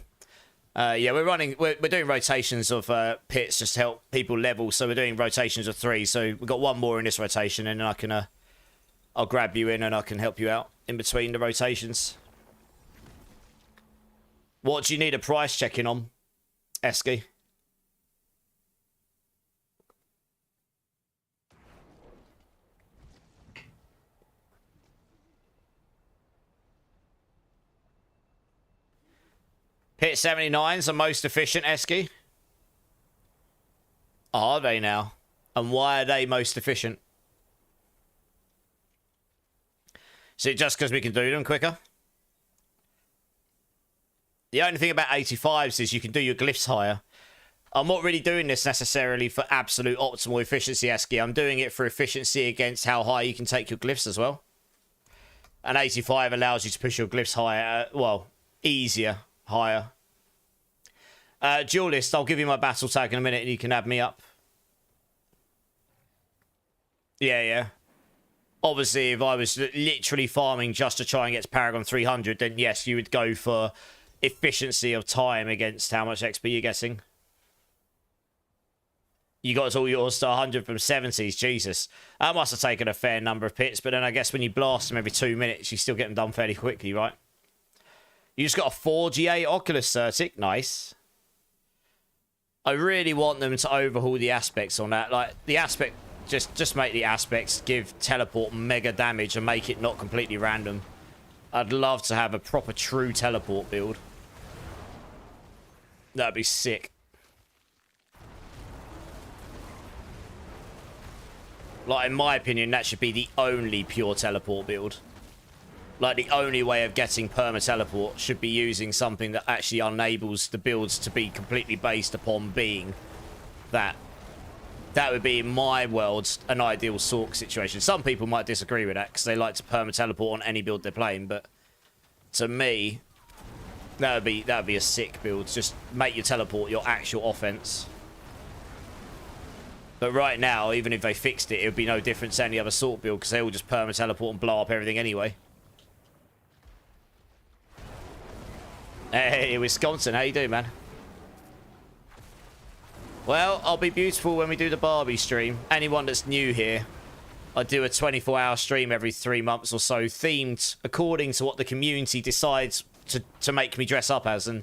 Yeah, we're doing rotations of pits just to help people level. So we're doing rotations of 3. So we've got one more in this rotation, and then I can I'll grab you in and I can help you out in between the rotations. What do you need a price checking on, Esky? Pit 79s are most efficient, Esky. Are they now? And why are they most efficient? Is it just because we can do them quicker? The only thing about 85s is you can do your glyphs higher. I'm not really doing this necessarily for absolute optimal efficiency, Esky. I'm doing it for efficiency against how high you can take your glyphs as well. And 85 allows you to push your glyphs higher, well, easier. Higher. Duelist, I'll give you my battle tag in a minute and you can add me up. Yeah. Obviously, if I was literally farming just to try and get to Paragon 300, then yes, you would go for efficiency of time against how much XP you're getting. You got all yours to 100 from 70s, Jesus. That must have taken a fair number of pits, but then I guess when you blast them every 2 minutes, you still get them done fairly quickly, right? You just got a 4GA Oculus Certic. Nice. I really want them to overhaul the aspects on that. Like, the aspect... Just make the aspects give teleport mega damage and make it not completely random. I'd love to have a proper true teleport build. That'd be sick. Like, in my opinion, that should be the only pure teleport build. Like, the only way of getting perma-teleport should be using something that actually enables the builds to be completely based upon being that. That would be, in my world, an ideal Sork situation. Some people might disagree with that because they like to perma-teleport on any build they're playing, but to me, that would be a sick build. Just make your teleport your actual offense. But right now, even if they fixed it, it would be no different to any other Sork build because they all just perma-teleport and blow up everything anyway. Hey, Wisconsin, how you doing, man? Well, I'll be beautiful when we do the Barbie stream. Anyone that's new here, I do a 24-hour stream every 3 months or so, themed according to what the community decides to make me dress up as. And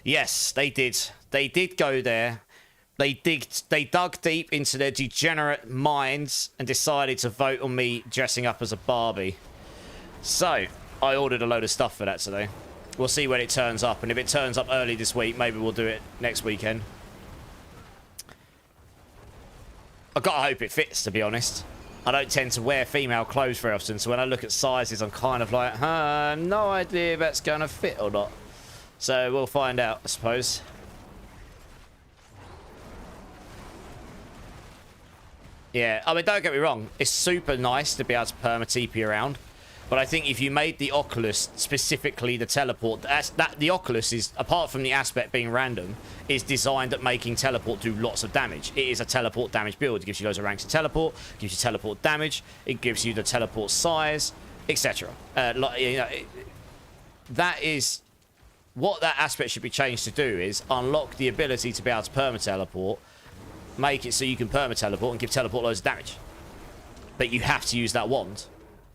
yes, they did. They did go there. They dug deep into their degenerate minds and decided to vote on me dressing up as a Barbie. So, I ordered a load of stuff for that today. We'll see when it turns up, and if it turns up early this week, maybe we'll do it next weekend. I gotta hope it fits, to be honest. I don't tend to wear female clothes very often, so when I look at sizes, I'm kind of like, no idea if that's gonna fit or not. So we'll find out, I suppose. Yeah, I mean, don't get me wrong. It's super nice to be able to perma-TP around. But I think if you made the Oculus specifically the teleport, the Oculus is, apart from the aspect being random, is designed at making teleport do lots of damage. It is a teleport damage build. It gives you loads of ranks of teleport, gives you teleport damage, it gives you the teleport size, etc. That is what that aspect should be changed to do, is unlock the ability to be able to perma-teleport, make it so you can perma-teleport and give teleport loads of damage. But you have to use that wand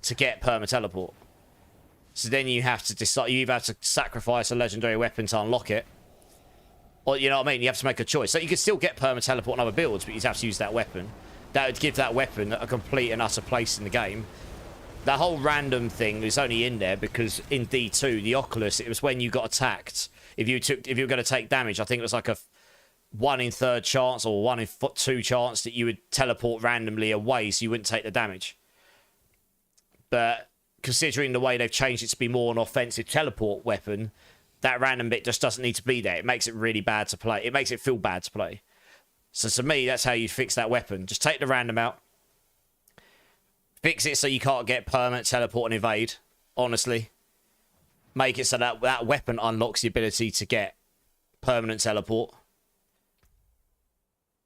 to get perma-teleport. So then you have to decide, you either have to sacrifice a legendary weapon to unlock it, or, you know what I mean, you have to make a choice. So you can still get perma-teleport on other builds, but you have to use that weapon. That would give that weapon a complete and utter place in the game. That whole random thing is only in there because in D2, the Oculus, it was when you got attacked. If you were going to take damage, I think it was like a 1 in 3rd chance or 1 in 2 chance that you would teleport randomly away so you wouldn't take the damage. But considering the way they've changed it to be more an offensive teleport weapon, that random bit just doesn't need to be there. It makes it really bad to play. It makes it feel bad to play. So to me, that's how you fix that weapon. Just take the random out. Fix it so you can't get permanent teleport and evade, honestly. Make it so that that weapon unlocks the ability to get permanent teleport.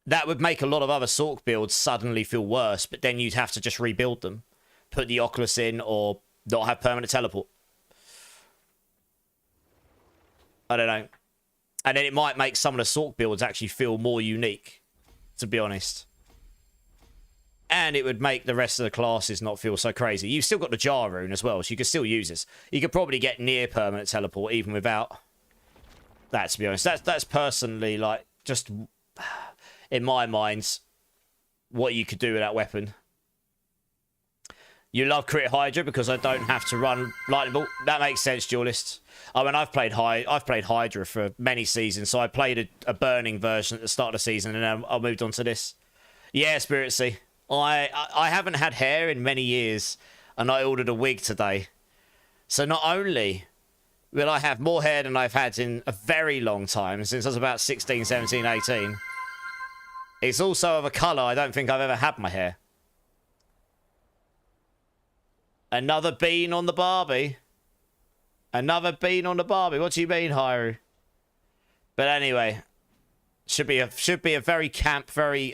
that would make a lot of other Sork builds suddenly feel worse, but then you'd have to just rebuild them. Put the Oculus in or not have permanent teleport. I don't know. And then it might make some of the Sork builds actually feel more unique, to be honest. And it would make the rest of the classes not feel so crazy. You've still got the Jar Rune as well, so you could still use this. You could probably get near permanent teleport even without that, to be honest. That's personally, like, just in my mind, what you could do with that weapon. You love Crit Hydra because I don't have to run Lightning Bolt. That makes sense, Duelist. I mean, I've played Hydra for many seasons, so I played a burning version at the start of the season, and then I moved on to this. Yeah, Spirit Sea. I haven't had hair in many years, and I ordered a wig today. So not only will I have more hair than I've had in a very long time, since I was about 16, 17, 18, it's also of a colour I don't think I've ever had my hair. Another bean on the Barbie. Another bean on the Barbie. What do you mean, Hyru? But anyway, should be a very camp, very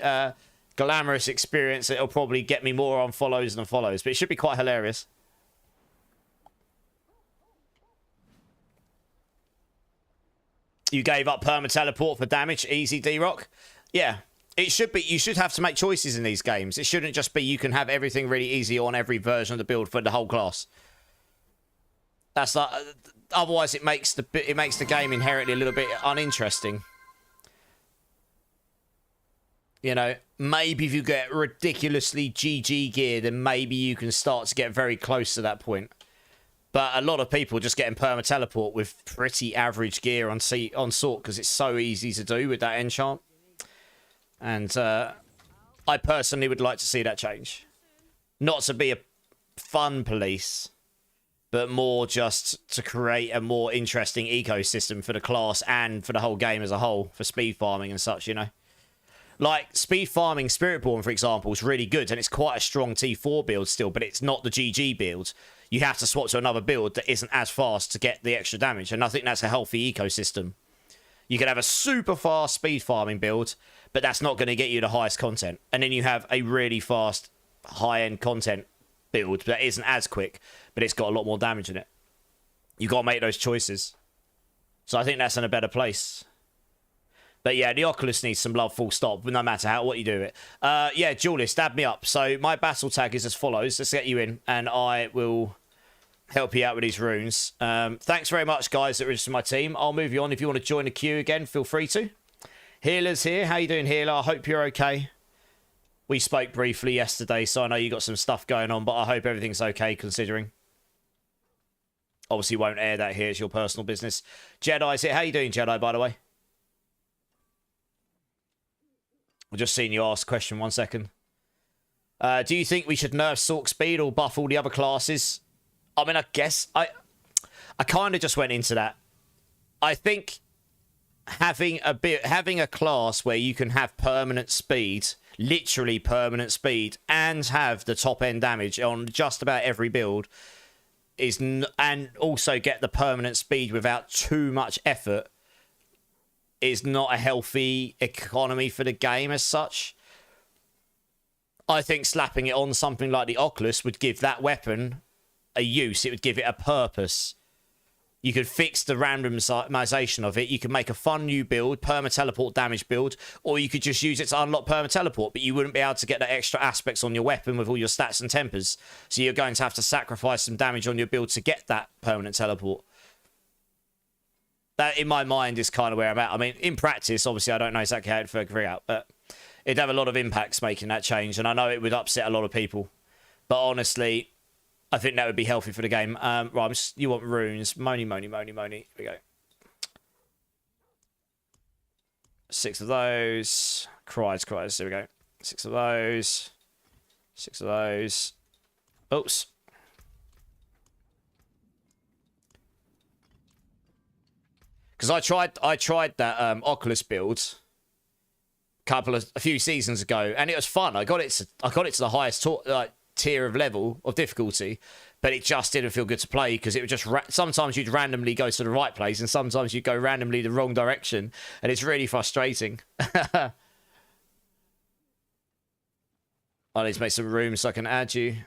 glamorous experience. It'll probably get me more on follows than follows, but it should be quite hilarious. You gave up perma teleport for damage, easy D-Rock. Yeah, it should be. You should have to make choices in these games. It shouldn't just be you can have everything really easy on every version of the build for the whole class. That's like, otherwise it makes the game inherently a little bit uninteresting. You know, maybe if you get ridiculously GG gear, then maybe you can start to get very close to that point. But a lot of people just getting perma teleport with pretty average gear on Sork because it's so easy to do with that enchant. And I personally would like to see that change. Not to be a fun police, but more just to create a more interesting ecosystem for the class and for the whole game as a whole, for speed farming and such, you know. Like, speed farming Spiritborn, for example, is really good, and it's quite a strong T4 build still, but it's not the GG build. You have to swap to another build that isn't as fast to get the extra damage, and I think that's a healthy ecosystem. You can have a super fast speed farming build, but that's not going to get you the highest content. And then you have a really fast, high-end content build that isn't as quick, but it's got a lot more damage in it. You've got to make those choices. So I think that's in a better place. But yeah, the Oculus needs some love, full stop, no matter what you do with it. Yeah, Duelist, add me up. So my battle tag is as follows. Let's get you in, and I will help you out with these runes. Thanks very much, guys, that registered my team. I'll move you on. If you want to join the queue again, feel free to. Healer's here. How you doing, Healer? I hope you're okay. We spoke briefly yesterday, so I know you got some stuff going on, but I hope everything's okay, considering. Obviously, won't air that here. It's your personal business. Jedi's here. How you doing, Jedi, by the way? I've just seen you ask a question. 1 second. Do you think we should nerf Sork speed or buff all the other classes? I mean, I guess I kind of just went into that. I think having a class where you can have permanent speed, literally permanent speed, and have the top end damage on just about every build and also get the permanent speed without too much effort is not a healthy economy for the game as such. I think slapping it on something like the Oculus would give that weapon a use. It would give it a purpose. You could fix the randomization of it. You could make a fun new build, perma-teleport damage build, or you could just use it to unlock perma-teleport, but you wouldn't be able to get the extra aspects on your weapon with all your stats and tempers. So you're going to have to sacrifice some damage on your build to get that permanent teleport. That, in my mind, is kind of where I'm at. I mean, in practice, obviously, I don't know exactly how it'd figure out, but it'd have a lot of impacts making that change, and I know it would upset a lot of people. But honestly, I think that would be healthy for the game. Right, you want runes. Moni. Here we go. 6 of those. Cries. There we go. 6 of those. 6 of those. Oops. Because I tried that Oculus build a few seasons ago, and it was fun. I got it to the highest tier of level of difficulty, but it just didn't feel good to play because it would just sometimes you'd randomly go to the right place and sometimes you'd go randomly the wrong direction, and it's really frustrating. I need to make some room so I can add you.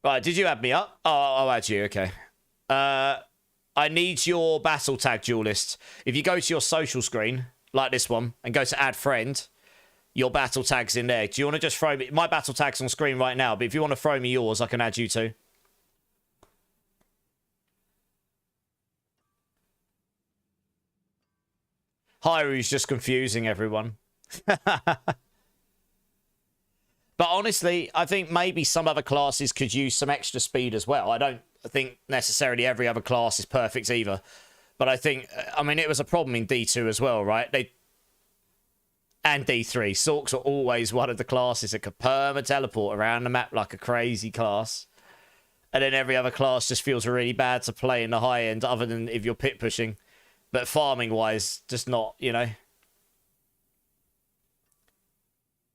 Right, did you add me up? Oh, I'll add you, okay. I need your battle tag duelist. If you go to your social screen, like this one, and go to add friend, your battle tag's in there. Do you want to just throw me... My battle tag's on screen right now, but if you want to throw me yours, I can add you too. Hyru's just confusing everyone. But honestly, I think maybe some other classes could use some extra speed as well. I don't think necessarily every other class is perfect either. But I think, I mean, it was a problem in D2 as well, right? And D3. Sorks are always one of the classes that could perma-teleport around the map like a crazy class. And then every other class just feels really bad to play in the high end, other than if you're pit pushing. But farming-wise, just not, you know...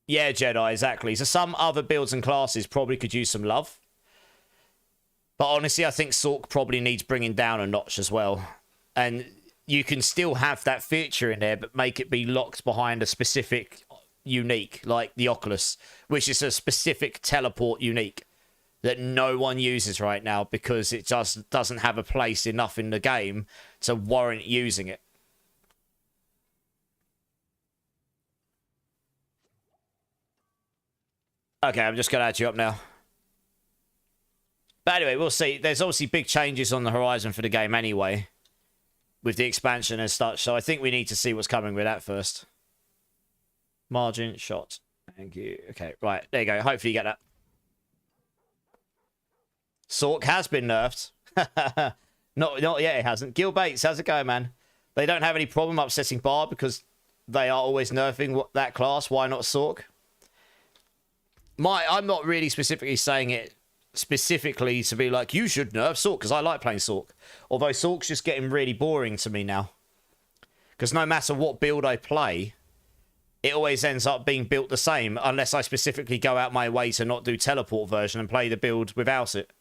Yeah, Jedi, exactly. So some other builds and classes probably could use some love. But honestly, I think Sork probably needs bringing down a notch as well. And you can still have that feature in there, but make it be locked behind a specific unique, like the Oculus, which is a specific teleport unique that no one uses right now because it just doesn't have a place enough in the game to warrant using it. Okay, I'm just going to add you up now. But anyway, we'll see. There's obviously big changes on the horizon for the game anyway, with the expansion and such, so I think we need to see what's coming with that first. Margin, shot. Thank you. Okay, right, there you go. Hopefully you get that. Sork has been nerfed. not yet, it hasn't. Gil Bates, how's it going, man? They don't have any problem upsetting Bard because they are always nerfing that class. Why not Sork? I'm not really specifically saying it specifically to be like, you should nerf Sork, because I like playing Sork. Although Sork's just getting really boring to me now. Because no matter what build I play, it always ends up being built the same, unless I specifically go out my way to not do teleport version and play the build without it.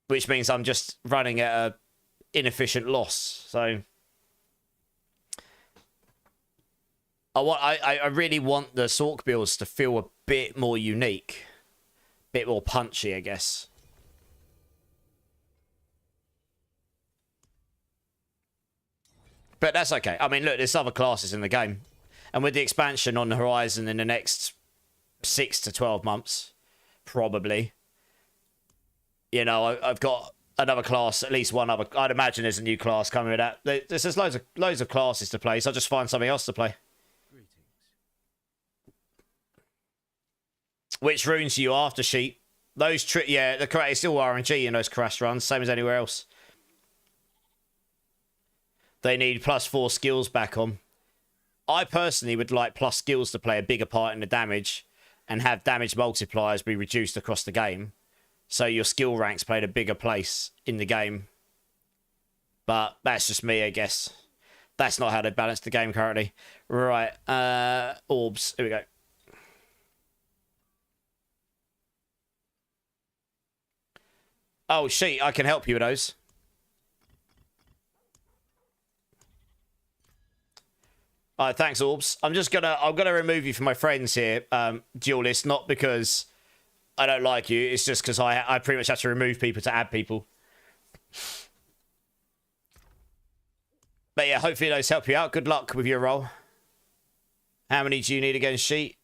Which means I'm just running at an inefficient loss. So... I really want the Sork builds to feel a bit more unique. A bit more punchy, I guess. But that's okay. I mean, look, there's other classes in the game. And with the expansion on the horizon in the next 6 to 12 months, probably, you know, I've got another class, at least one other... I'd imagine there's a new class coming with that. There's loads of classes to play, so I'll just find something else to play. Which runes you after sheet? Those yeah, the correct still RNG in those crash runs, same as anywhere else. They need +4 skills back on. I personally would like plus skills to play a bigger part in the damage and have damage multipliers be reduced across the game. So your skill ranks played a bigger place in the game. But that's just me, I guess. That's not how they balance the game currently. Right, orbs. Here we go. Oh, shit, I can help you with those. Alright, thanks, Orbs. I'm gonna remove you from my friends here, Duelist, not because I don't like you, it's just because I pretty much have to remove people to add people. But yeah, hopefully those help you out. Good luck with your role. How many do you need against Sheet?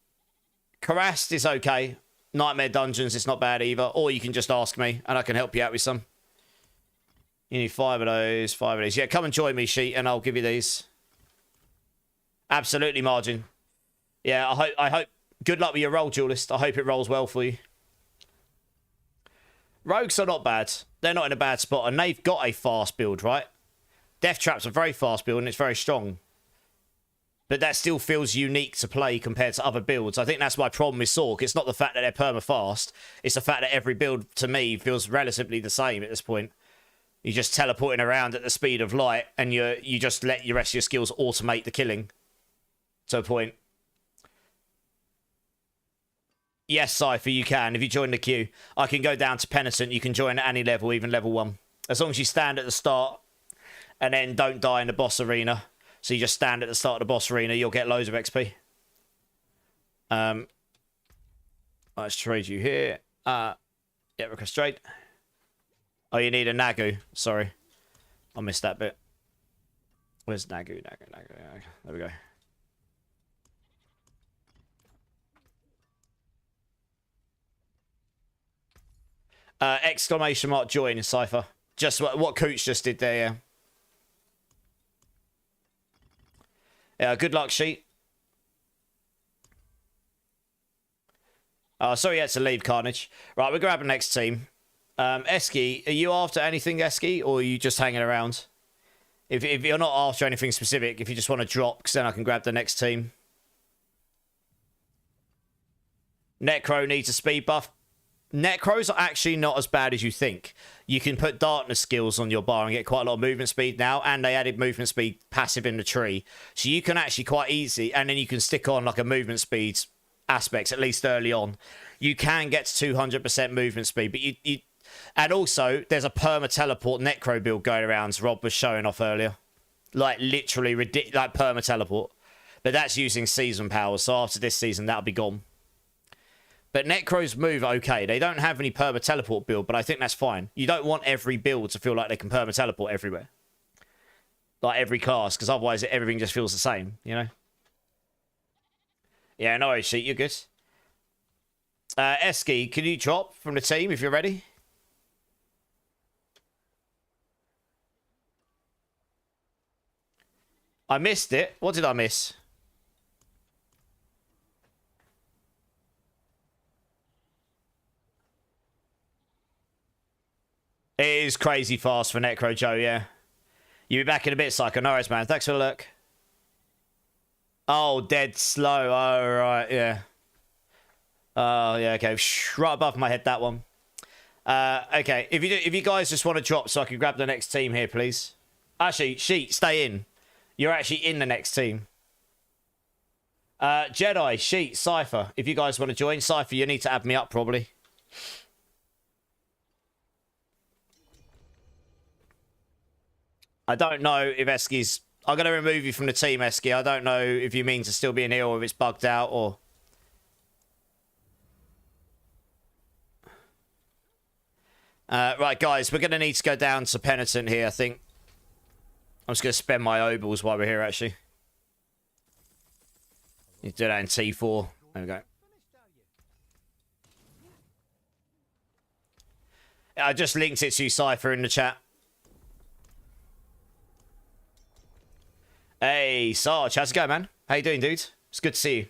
Harassed is okay. Nightmare Dungeons, it's not bad either. Or you can just ask me, and I can help you out with some. You need 5 of those, 5 of these. Yeah, come and join me, Sheet, and I'll give you these. Absolutely, Margin. Yeah, I hope... Good luck with your roll, Duelist. I hope it rolls well for you. Rogues are not bad. They're not in a bad spot, and they've got a fast build, right? Death Trap's a very fast build, and it's very strong. But that still feels unique to play compared to other builds. I think that's my problem with Sork. It's not the fact that they're perma-fast. It's the fact that every build, to me, feels relatively the same at this point. You're just teleporting around at the speed of light, and you just let your rest of your skills automate the killing. To a point. Yes, Cypher, you can. If you join the queue, I can go down to Penitent. You can join at any level, even level 1. As long as you stand at the start And then don't die in the boss arena. So you just stand at the start of the boss arena. You'll get loads of XP. Let's trade you here. Yeah, request trade. Oh, you need a Nagu. Sorry. I missed that bit. Where's Nagu? There we go. Exclamation mark join, Cypher. Just what Cooch just did there, yeah. Yeah, good luck, Sheet. Sorry you had to leave, Carnage. Right, we're grabbing next team. Eski, are you after anything, Eski, or are you just hanging around? If you're not after anything specific, if you just want to drop, because then I can grab the next team. Necro needs a speed buff. Necros are actually not as bad as you think. You can put darkness skills on your bar and get quite a lot of movement speed now, and they added movement speed passive in the tree. So you can actually quite easy, and then you can stick on like a movement speed aspects, at least early on. You can get to 200% movement speed, but you and also there's a perma teleport necro build going around Rob was showing off earlier. Like literally ridiculous, like perma teleport. But that's using season powers, so after this season that'll be gone. But Necros move okay. They don't have any perma teleport build, but I think that's fine. You don't want every build to feel like they can perma teleport everywhere. Like every class, because otherwise everything just feels the same, you know? Yeah, no worries, Sheet, you're good. Eski, can you drop from the team if you're ready? I missed it. What did I miss? It is crazy fast for Necro Joe, yeah. You'll be back in a bit, Psycho. No worries, man. Thanks for the look. Oh, dead slow. Oh, right, yeah. Oh, yeah, okay. Right above my head, that one. Okay, if you guys just want to drop so I can grab the next team here, please. Actually, Sheet, stay in. You're actually in the next team. Jedi, Sheet, Cypher. If you guys want to join, Cypher, you need to add me up, probably. I don't know if Eski's... I'm going to remove you from the team, Eski. I don't know if you mean to still be in here or if it's bugged out or... right, guys, we're going to need to go down to Penitent here, I think. I'm just going to spend my obols while we're here, actually. You do that in T4. There we go. I just linked it to you, Cypher, in the chat. Hey, Sarge, how's it going, man? How you doing, dude? It's good to see you.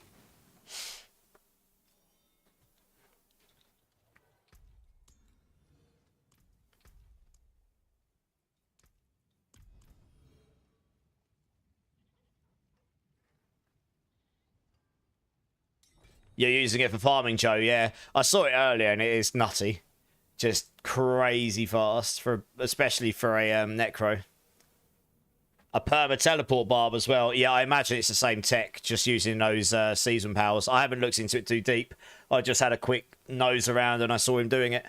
You're using it for farming, Joe, yeah. I saw it earlier, and it is nutty. Just crazy fast, especially for a Necro. A perma teleport barb as well. Yeah, I imagine it's the same tech, just using those season powers. I haven't looked into it too deep. I just had a quick nose around and I saw him doing it.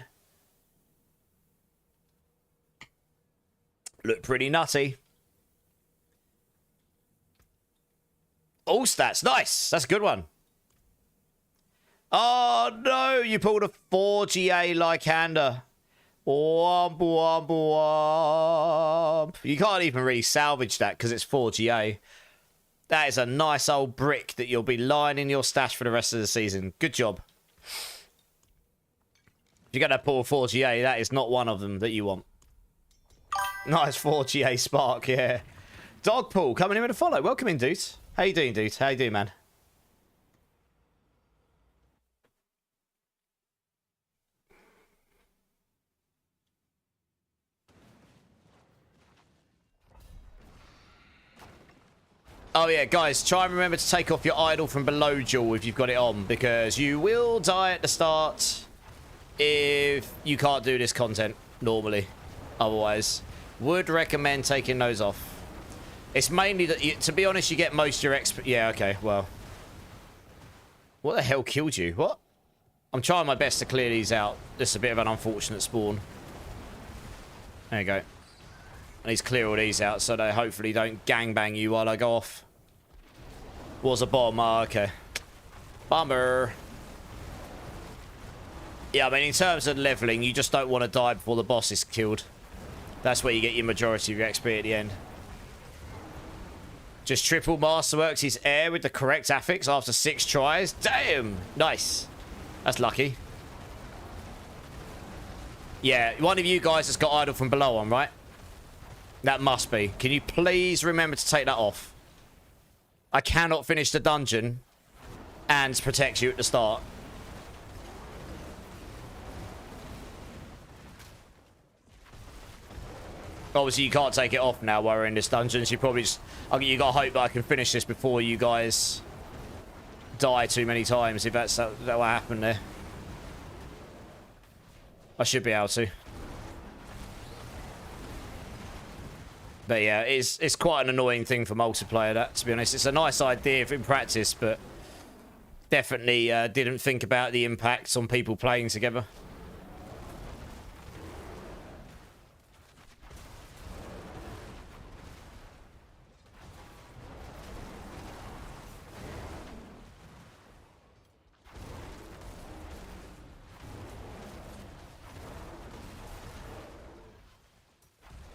Looked pretty nutty. All stats, nice. That's a good one. Oh no, you pulled a 4GA Lycander. Womp, womp, womp. You can't even really salvage that because it's 4GA. That is a nice old brick that you'll be lining your stash for the rest of the season. Good job. If you're going to pull a 4GA, that is not one of them that you want. Nice 4GA Spark, yeah. Dogpool coming in with a follow. Welcome in, dude. How you doing, dude? How you doing, man? Oh yeah, guys, try and remember to take off your idol from below duel if you've got it on, because you will die at the start if you can't do this content normally. Otherwise, would recommend taking those off. It's mainly that, to be honest, you get most of your exp... Yeah, okay, well. What the hell killed you? What? I'm trying my best to clear these out. This is a bit of an unfortunate spawn. There you go. I need to clear all these out so they hopefully don't gangbang you while I go off. Was a bomb. Oh, okay. Bummer. Yeah, I mean, in terms of leveling, you just don't want to die before the boss is killed. That's where you get your majority of your XP at the end. Just triple Masterworks his air with the correct affix after 6 tries. Damn! Nice. That's lucky. Yeah, one of you guys has got idle from below on, right? That must be. Can you please remember to take that off? I cannot finish the dungeon and protect you at the start. Obviously, you can't take it off now while we're in this dungeon. So you probably just... you got to hope that I can finish this before you guys die too many times, if that's that what happened there. I should be able to. But yeah, it's quite an annoying thing for multiplayer, that, to be honest. It's a nice idea in practice, but definitely didn't think about the impacts on people playing together.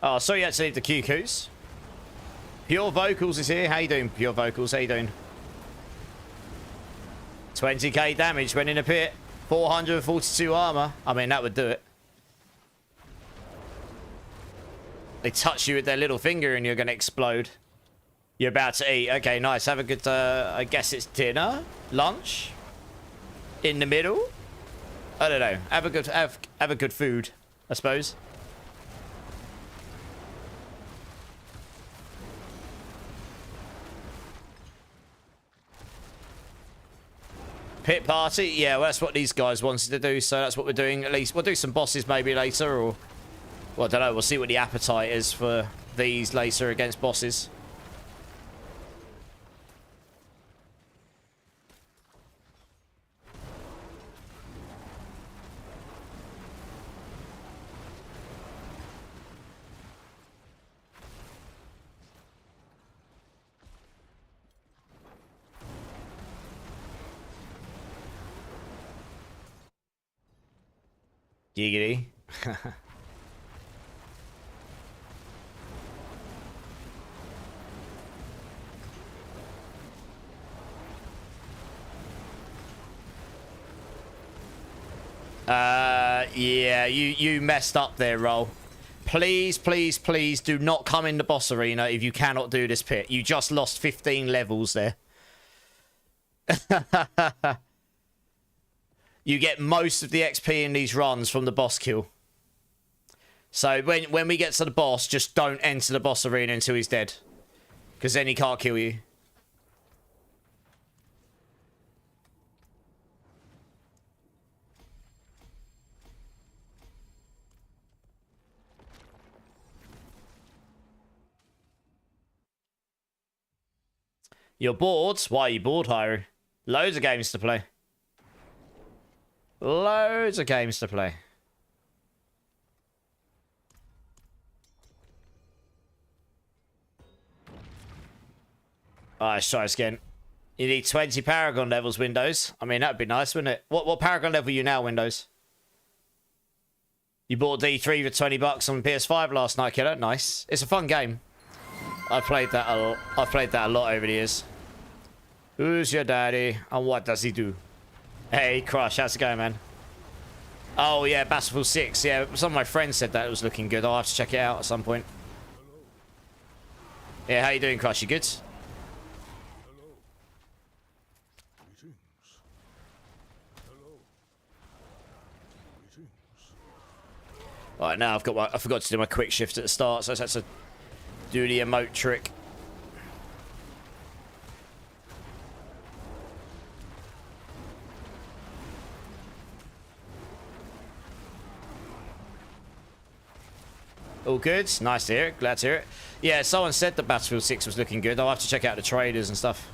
Oh, sorry you had to leave the QQs. Pure Vocals is here. How you doing, Pure Vocals? How you doing? 20k damage when in a pit. 442 armor. I mean, that would do it. They touch you with their little finger and you're going to explode. You're about to eat. Okay, nice. Have a good, I guess it's dinner? Lunch? In the middle? I don't know. Have a good food, I suppose. Pit party? Yeah, well, that's what these guys wanted to do, so that's what we're doing. At least we'll do some bosses maybe later, or... well, I don't know. We'll see what the appetite is for these later against bosses. Giggity. Yeah, you messed up there, Roll. Please, please, please do not come in the boss arena if you cannot do this pit. You just lost 15 levels there. You get most of the XP in these runs from the boss kill. So when we get to the boss, just don't enter the boss arena until he's dead. Because then he can't kill you. You're bored? Why are you bored, Hyru? Loads of games to play. Loads of games to play. Alright, let's try this again. You need 20 Paragon levels, Windows. I mean, that'd be nice, wouldn't it? What Paragon level are you now, Windows? You bought D3 for 20 bucks on PS5 last night, kiddo. Nice. It's a fun game. I've played that a lot over the years. Who's your daddy? And what does he do? Hey, Crush, how's it going, man? Oh, yeah, Battlefield 6. Yeah, some of my friends said that it was looking good. I'll have to check it out at some point. Yeah, how you doing, Crush? You good? Alright, now I forgot to do my quick shift at the start, so I just had to do the emote trick. All good. Nice to hear it. Glad to hear it. Yeah, someone said that Battlefield 6 was looking good. I'll have to check out the trailers and stuff.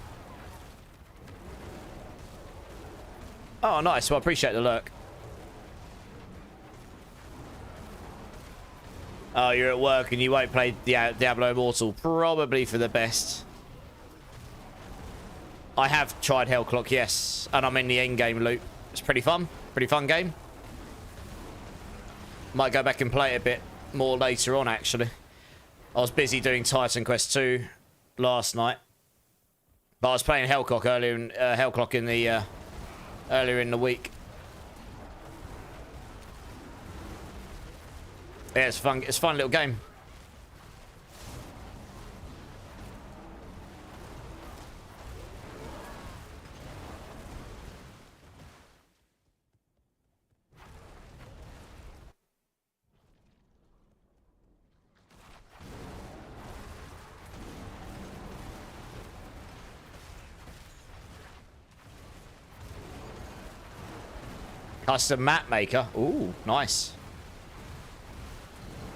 Oh, nice. Well, I appreciate the lurk. Oh, you're at work and you won't play Diablo Immortal. Probably for the best. I have tried Hellclock, yes. And I'm in the endgame loop. It's pretty fun. Pretty fun game. Might go back and play it a bit more later on, actually. I was busy doing Titan Quest 2 last night. But I was playing Hellclock earlier in the week. Yeah, it's fun. It's a fun little game. Custom map maker. Ooh, nice.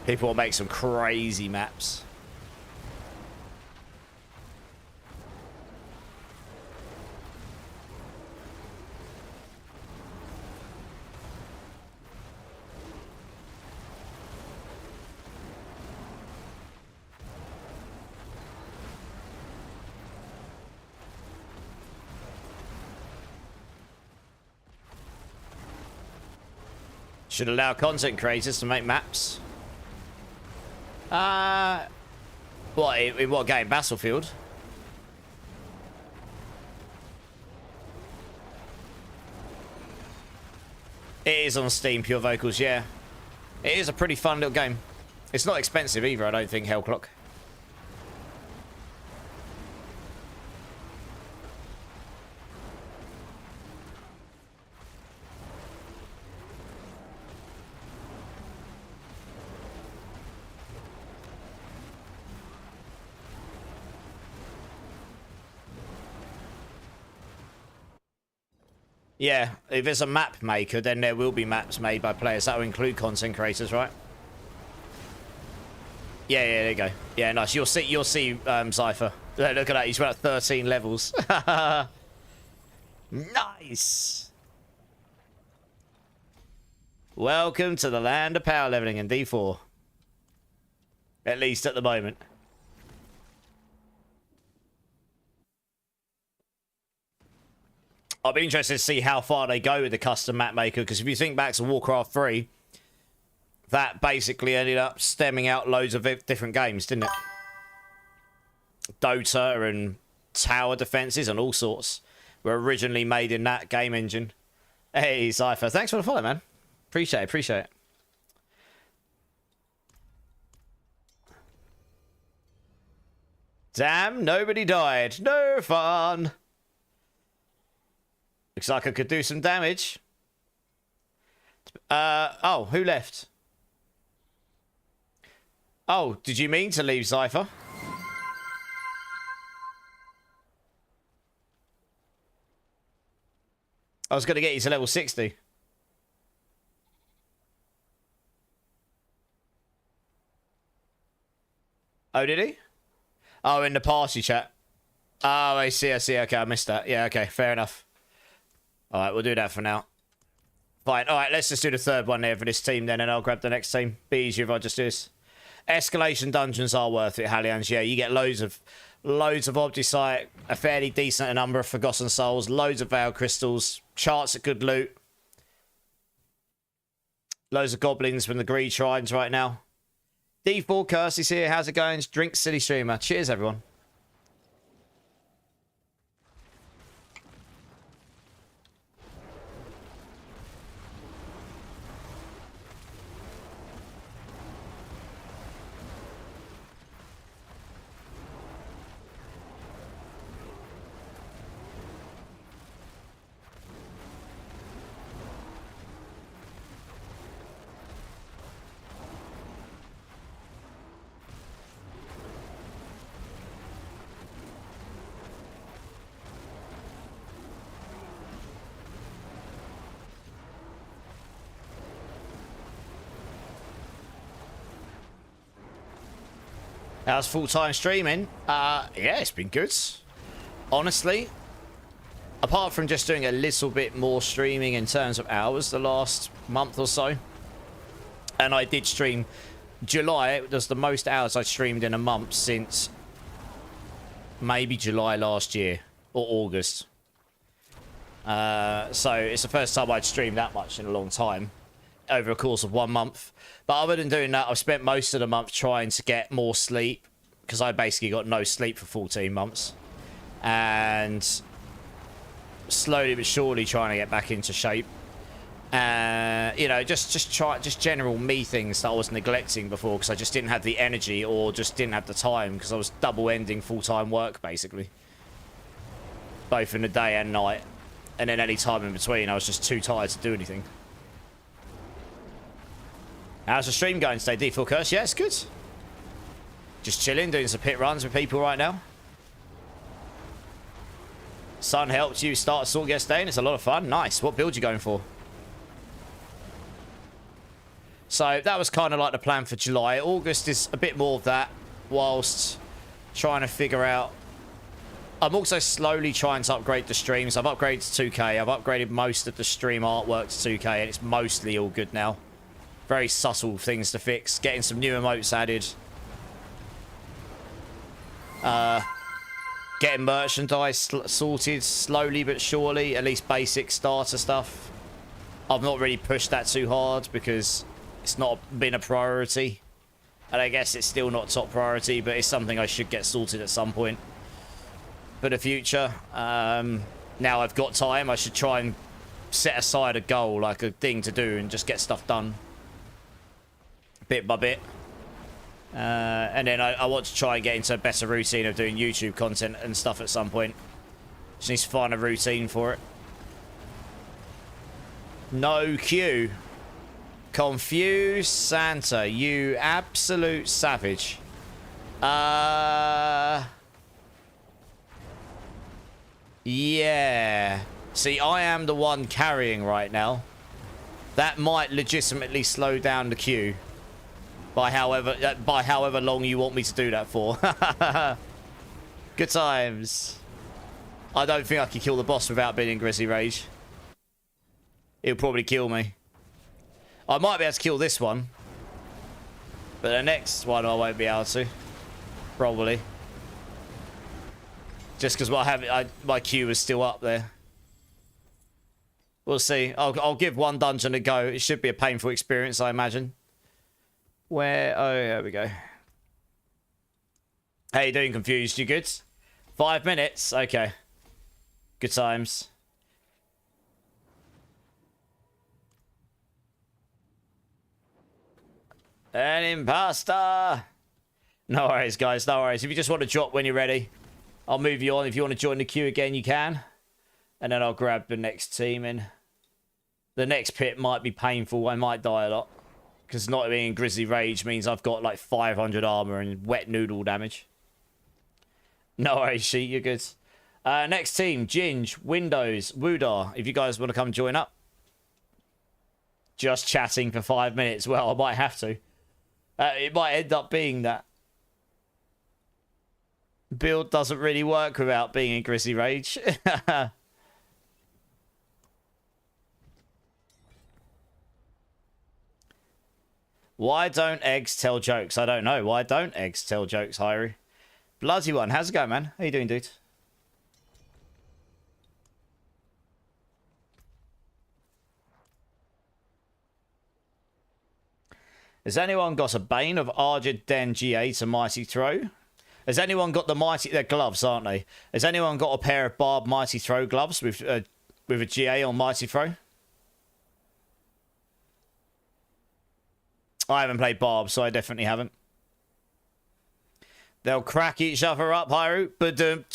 People will make some crazy maps. Should allow content creators to make maps. What, in what game? Battlefield? It is on Steam, Pure Vocals, yeah. It is a pretty fun little game. It's not expensive either, I don't think, Hellclock. Yeah, if there's a map maker, then there will be maps made by players. That will include content creators, right? Yeah, there you go. Yeah, nice. You'll see, Cypher. Look at that. He's about 13 levels. Nice. Welcome to the land of power leveling in D4. At least at the moment. I'll be interested to see how far they go with the custom map maker, because if you think back to Warcraft 3, that basically ended up stemming out loads of different games, didn't it? Dota and tower defenses and all sorts were originally made in that game engine. Hey, Cypher, thanks for the follow, man. Appreciate it, appreciate it. Damn, nobody died. No fun. Looks like I could do some damage. Oh, who left? Oh, did you mean to leave, Cypher? I was going to get you to level 60. Oh, did he? Oh, in the party chat. Oh, I see, I see. Okay, I missed that. Yeah, okay, fair enough. All right, we'll do that for now. Fine. All right, let's just do the third one here for this team then, and I'll grab the next team. Be easier if I just do this. Escalation dungeons are worth it, Hallians. Yeah, you get loads of Obdicite, a fairly decent number of Forgotten Souls, loads of Veil Crystals, charts of good loot. Loads of goblins from the Greed Shrines right now. D4 Kirsty's here. How's it going? Drink City Streamer. Cheers, everyone. How's full-time streaming? Yeah, it's been good. Honestly, apart from just doing a little bit more streaming in terms of hours the last month or so, and I did stream July was the most hours I streamed in a month since maybe July last year or August. So it's the first time I'd streamed that much in a long time over a course of 1 month. But other than doing that, I've spent most of the month trying to get more sleep because I basically got no sleep for 14 months. And slowly but surely trying to get back into shape. You know, just general me things that I was neglecting before because I just didn't have the energy or just didn't have the time because I was double-ending full-time work, basically. Both in the day and night. And then any time in between, I was just too tired to do anything. How's the stream going today, D4 Curse? Yeah, it's good. Just chilling, doing some pit runs with people right now. Sun helped you start Assault yesterday, and it's a lot of fun. Nice. What build you going for? So that was kind of like the plan for July. August is a bit more of that, whilst trying to figure out... I'm also slowly trying to upgrade the streams. I've upgraded to 2K. I've upgraded most of the stream artwork to 2K, and it's mostly all good now. Very subtle things to fix. Getting some new emotes added. Getting merchandise sorted slowly but surely. At least basic starter stuff. I've not really pushed that too hard because it's not been a priority. And I guess it's still not top priority, but it's something I should get sorted at some point. For the future. Now I've got time, I should try and set aside a goal, like a thing to do, and just get stuff done. Bit by bit. And then I want to try and get into a better routine of doing YouTube content and stuff at some point. Just need to find a routine for it. No Q. Confused Santa, you absolute savage. Yeah. See, I am the one carrying right now. That might legitimately slow down the queue. By however long you want me to do that for. Good times. I don't think I can kill the boss without being in Grizzly Rage. He'll probably kill me. I might be able to kill this one. But the next one I won't be able to. Probably. Just because my queue is still up there. We'll see. I'll give one dungeon a go. It should be a painful experience, I imagine. Where? Oh, there we go. How you doing, Confused? You good? 5 minutes? Okay. Good times. An imposter! No worries, guys. No worries. If you just want to drop when you're ready, I'll move you on. If you want to join the queue again, you can. And then I'll grab the next team in. The next pit might be painful. I might die a lot. Because not being in Grizzly Rage means I've got like 500 armor and wet noodle damage. No worries, Sheet. You're good. Next team. Ginge, Windows, Woodar. If you guys want to come join up. Just chatting for 5 minutes. Well, I might have to. It might end up being that. Build doesn't really work without being in Grizzly Rage. Why don't eggs tell jokes? I don't know. Why don't eggs tell jokes, Hyrie? Bloody one. How's it going, man? How you doing, dude? Has anyone got a Bane of Argid Den G8 to Mighty Throw? Has anyone got the Mighty... They're gloves, aren't they? Has anyone got a pair of Barb Mighty Throw gloves with a GA on Mighty Throw? I haven't played Barb, so I definitely haven't. They'll crack each other up, Hyru. Ba-dum.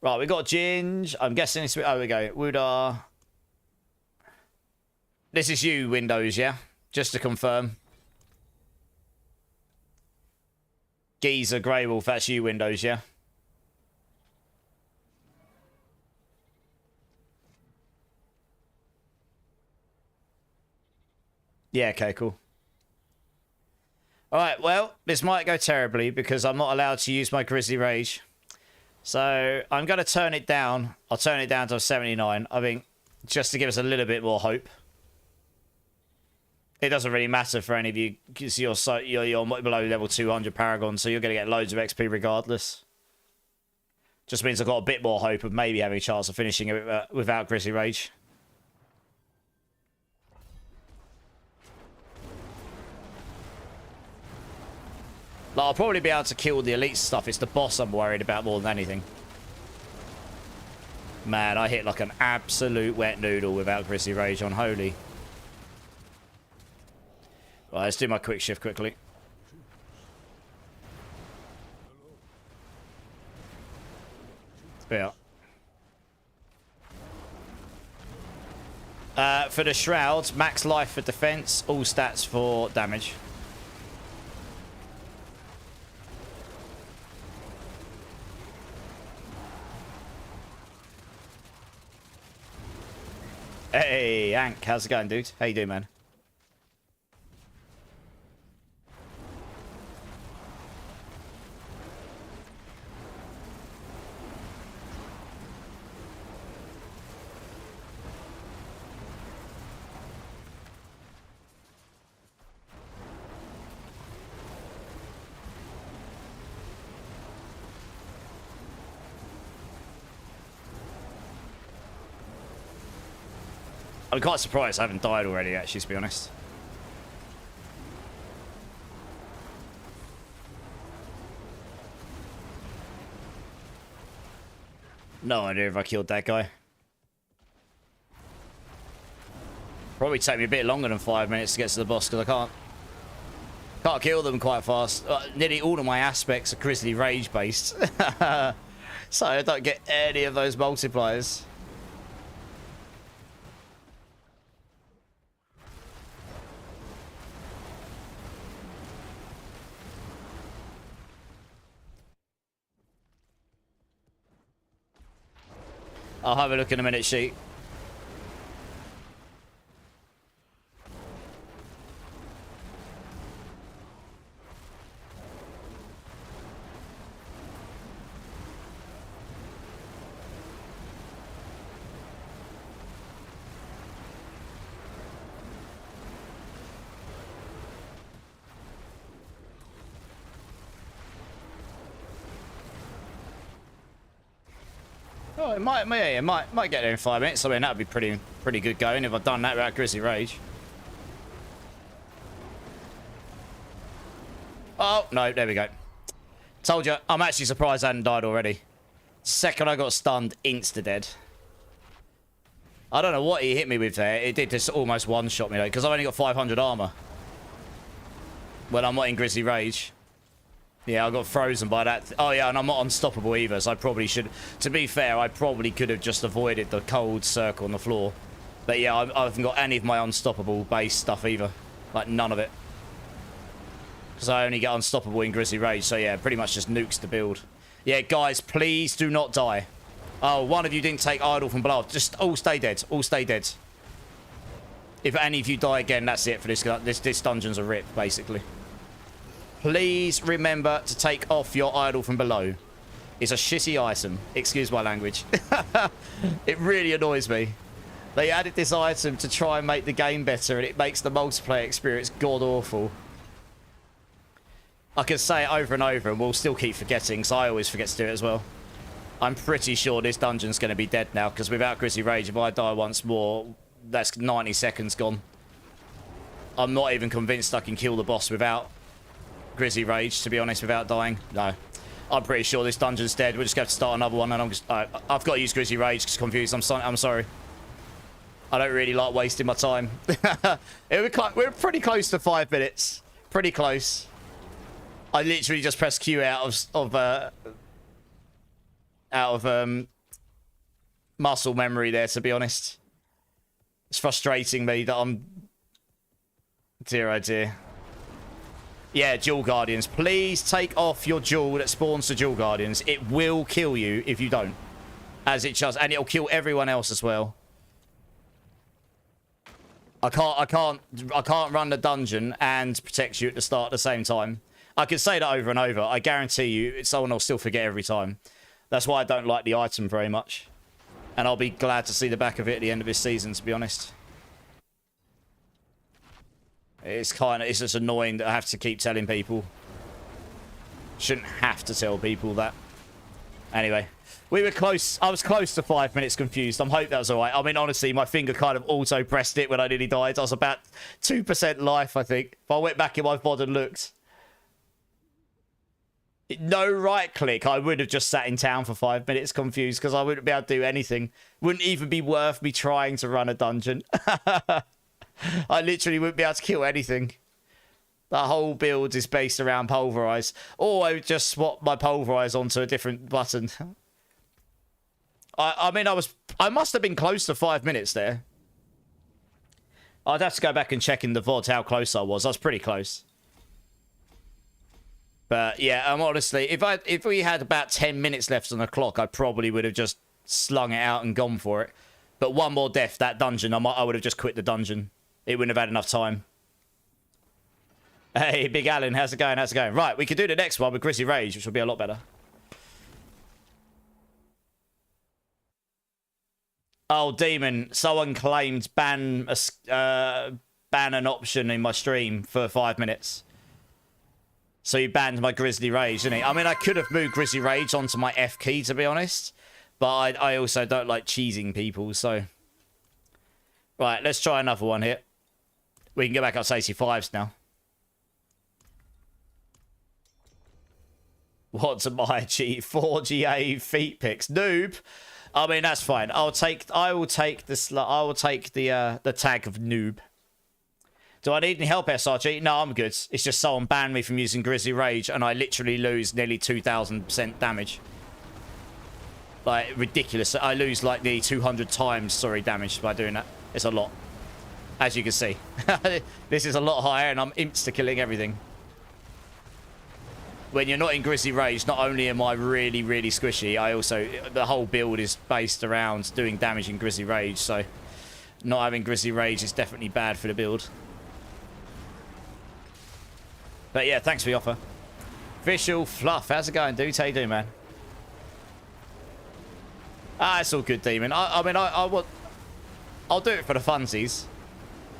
Right, we got Ginge. I'm guessing it's... Oh, we go. Woodar. This is you, Windows, yeah? Just to confirm. Geezer, Grey Wolf, that's you, Windows, yeah? Yeah, okay, cool. Alright, well, this might go terribly because I'm not allowed to use my Grizzly Rage. So, I'm going to turn it down. I'll turn it down to 79. I think Just to give us a little bit more hope. It doesn't really matter for any of you because you're below level 200 Paragon, so you're going to get loads of XP regardless. Just means I've got a bit more hope of maybe having a chance of finishing it without Grizzly Rage. Like, I'll probably be able to kill the elite stuff. It's the boss I'm worried about more than anything. Man, I hit like an absolute wet noodle without Grizzly Rage on. Holy. Right, let's do my quick shift quickly. Yeah. For the Shrouds, max life for defense, all stats for damage. Hey, Ank, how's it going, dude? How you doing, man? I'm quite surprised I haven't died already, actually, to be honest. No idea if I killed that guy. Probably take me a bit longer than 5 minutes to get to the boss, because I can't kill them quite fast. Nearly all of my aspects are Grizzly Rage based. So I don't get any of those multipliers. I'll have a look in a minute, sheet. Oh, it might get there in 5 minutes. I mean, that'd be pretty good going if I'd done that without Grizzly Rage. Oh, no, there we go. Told you, I'm actually surprised I hadn't died already. Second I got stunned, insta-dead. I don't know what he hit me with there. It did just almost one-shot me, though, because I've only got 500 armor. When I'm not in Grizzly Rage. Yeah, I got frozen by that. Oh, yeah, and I'm not unstoppable either, so I probably should... To be fair, I probably could have just avoided the cold circle on the floor. But yeah, I haven't got any of my unstoppable base stuff either. Like, none of it. Because I only get unstoppable in Grizzly Rage, so yeah, pretty much just nukes the build. Yeah, guys, please do not die. Oh, one of you didn't take idle from below. Just all stay dead. All stay dead. If any of you die again, that's it for this. This dungeon's a rip, basically. Please remember to take off your idol from below. It's a shitty item. Excuse my language. It really annoys me. They added this item to try and make the game better, and it makes the multiplayer experience god-awful. I can say it over and over, and we'll still keep forgetting, so I always forget to do it as well. I'm pretty sure this dungeon's going to be dead now, because without Grizzly Rage, if I die once more, that's 90 seconds gone. I'm not even convinced I can kill the boss without Grizzly Rage, to be honest, without dying. No. I'm pretty sure this dungeon's dead. We're just going to have to start another one, and I'm just... I've got to use Grizzly Rage, because confused. I'm sorry. I don't really like wasting my time. We're pretty close to 5 minutes. Pretty close. I literally just pressed Q out of muscle memory there, to be honest. It's frustrating me that I'm... Dear, oh dear. Yeah, Jewel Guardians. Please take off your jewel that spawns the Jewel Guardians. It will kill you if you don't. As it does. And it'll kill everyone else as well. I can't run the dungeon and protect you at the start at the same time. I can say that over and over. I guarantee you, someone will still forget every time. That's why I don't like the item very much. And I'll be glad to see the back of it at the end of this season, to be honest. It's just annoying that I have to keep telling people. Shouldn't have to tell people that. Anyway, we were close. I was close to 5 minutes confused. I hope that was all right. I mean, honestly, my finger kind of auto-pressed it when I nearly died. I was about 2% life, I think. If I went back in my VOD and looked. No right click, I would have just sat in town for 5 minutes confused because I wouldn't be able to do anything. Wouldn't even be worth me trying to run a dungeon. I literally wouldn't be able to kill anything. The whole build is based around Pulverize. Or I would just swap my Pulverize onto a different button. I mean, I must have been close to 5 minutes there. I'd have to go back and check in the VOD how close I was. I was pretty close. But yeah, honestly, if we had about 10 minutes left on the clock, I probably would have just slung it out and gone for it. But one more death, that dungeon, I would have just quit the dungeon. It wouldn't have had enough time. Hey, Big Alan, how's it going? How's it going? Right, we could do the next one with Grizzly Rage, which will be a lot better. Oh, Demon, someone claimed ban an option in my stream for 5 minutes. So he banned my Grizzly Rage, didn't he? I mean, I could have moved Grizzly Rage onto my F key, to be honest. But I also don't like cheesing people, so... Right, let's try another one here. We can go back up to 85s now. What's my G4 GA feet picks? Noob. I mean, that's fine. I will take the tag of noob. Do I need any help, SRG? No, I'm good. It's just someone banned me from using Grizzly Rage, and I literally lose nearly 2,000% damage. Like, ridiculous. I lose, like, the 200 times, sorry, damage by doing that. It's a lot. As you can see. This is a lot higher, and I'm insta-killing everything. When you're not in Grizzly Rage, not only am I really, really squishy, I also... The whole build is based around doing damage in Grizzly Rage, so... Not having Grizzly Rage is definitely bad for the build. But yeah, thanks for the offer. Visual Fluff, how's it going, dude? How you doing, man? Ah, it's all good, Demon. I mean, I'll do it for the funsies.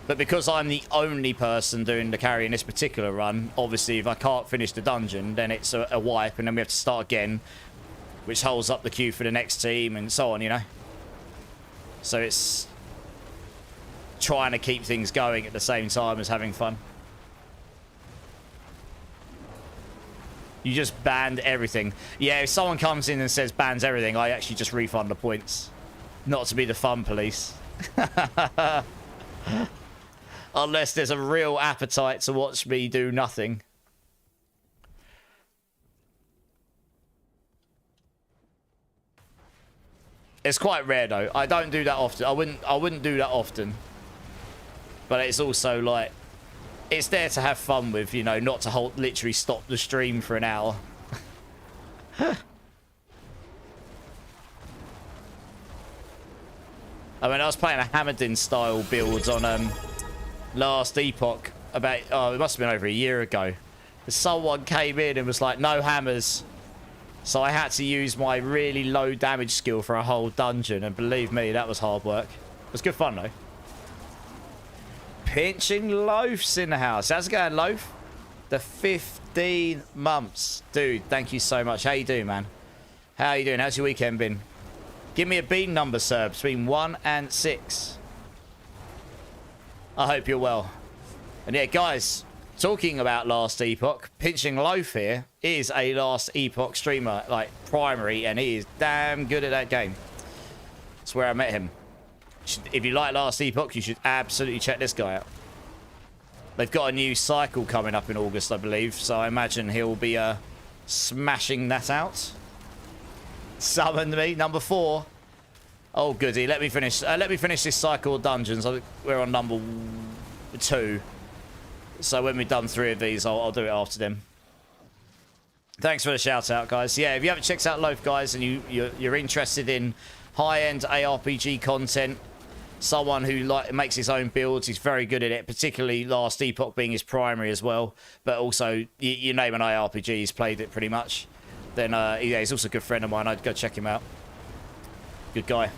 But because I'm the only person doing the carry in this particular run, obviously, if I can't finish the dungeon, then it's a wipe, and then we have to start again, which holds up the queue for the next team, and so on, you know? So it's trying to keep things going at the same time as having fun. You just banned everything. Yeah, if someone comes in and says bans everything, I actually just refund the points. Not to be the fun police. Unless there's a real appetite to watch me do nothing. It's quite rare though. I don't do that often. I wouldn't do that often. But it's also like, it's there to have fun with, you know, not to literally stop the stream for an hour. I mean, I was playing a Hammerdin style build on last Epoch about, oh, it must have been over a year ago. Someone came in and was like, no hammers. So I had to use my really low damage skill for a whole dungeon, and believe me, that was hard work. It was good fun though. Pinching Loaf's in the house. How's it going, Loaf? The 15 months. Dude, thank you so much. How you doing, man? How you doing? How's your weekend been? Give me a bean number, sir, between 1 and 6. I hope you're well. And yeah, guys, talking about Last Epoch, Pinching Loaf here is a Last Epoch streamer, like primary, and he is damn good at that game. That's where I met him. If you like Last Epoch, you should absolutely check this guy out. They've got a new cycle coming up in August, I believe, so I imagine he'll be smashing that out. Summoned me, number 4. Oh, goody. Let me finish this cycle of dungeons. I think we're on number 2. So when we've done 3 of these, I'll do it after them. Thanks for the shout out, guys. Yeah, if you haven't checked out Loaf, guys, and you're interested in high-end ARPG content, someone who makes his own builds, he's very good at it, particularly Last Epoch being his primary as well. But also, you name an ARPG, he's played it pretty much. Then, yeah, he's also a good friend of mine. I'd go check him out. Good guy.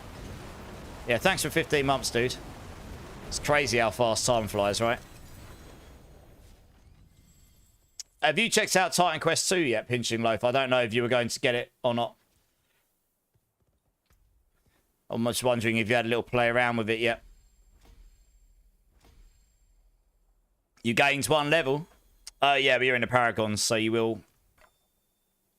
Yeah, thanks for 15 months, dude. It's crazy how fast time flies, right? Have you checked out Titan Quest 2 yet, Pinching Loaf? I don't know if you were going to get it or not. I'm just wondering if you had a little play around with it yet. You gained 1 level. Yeah, but you're in the Paragons, so you will...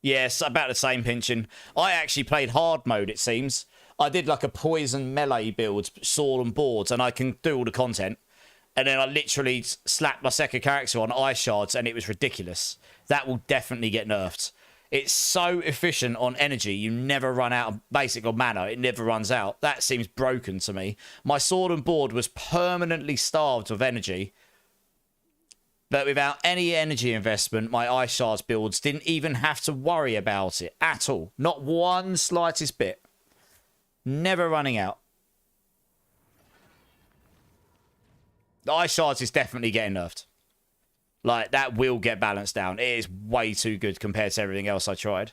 Yes, about the same, Pinching. I actually played hard mode, it seems. I did like a poison melee build, sword and boards, and I can do all the content. And then I literally slapped my second character on ice shards, and it was ridiculous. That will definitely get nerfed. It's so efficient on energy, you never run out of basic or mana. It never runs out. That seems broken to me. My sword and board was permanently starved of energy. But without any energy investment, my ice shards builds didn't even have to worry about it at all. Not one slightest bit. Never running out. The ice shards is definitely getting nerfed. Like, that will get balanced down. It is way too good compared to everything else I tried.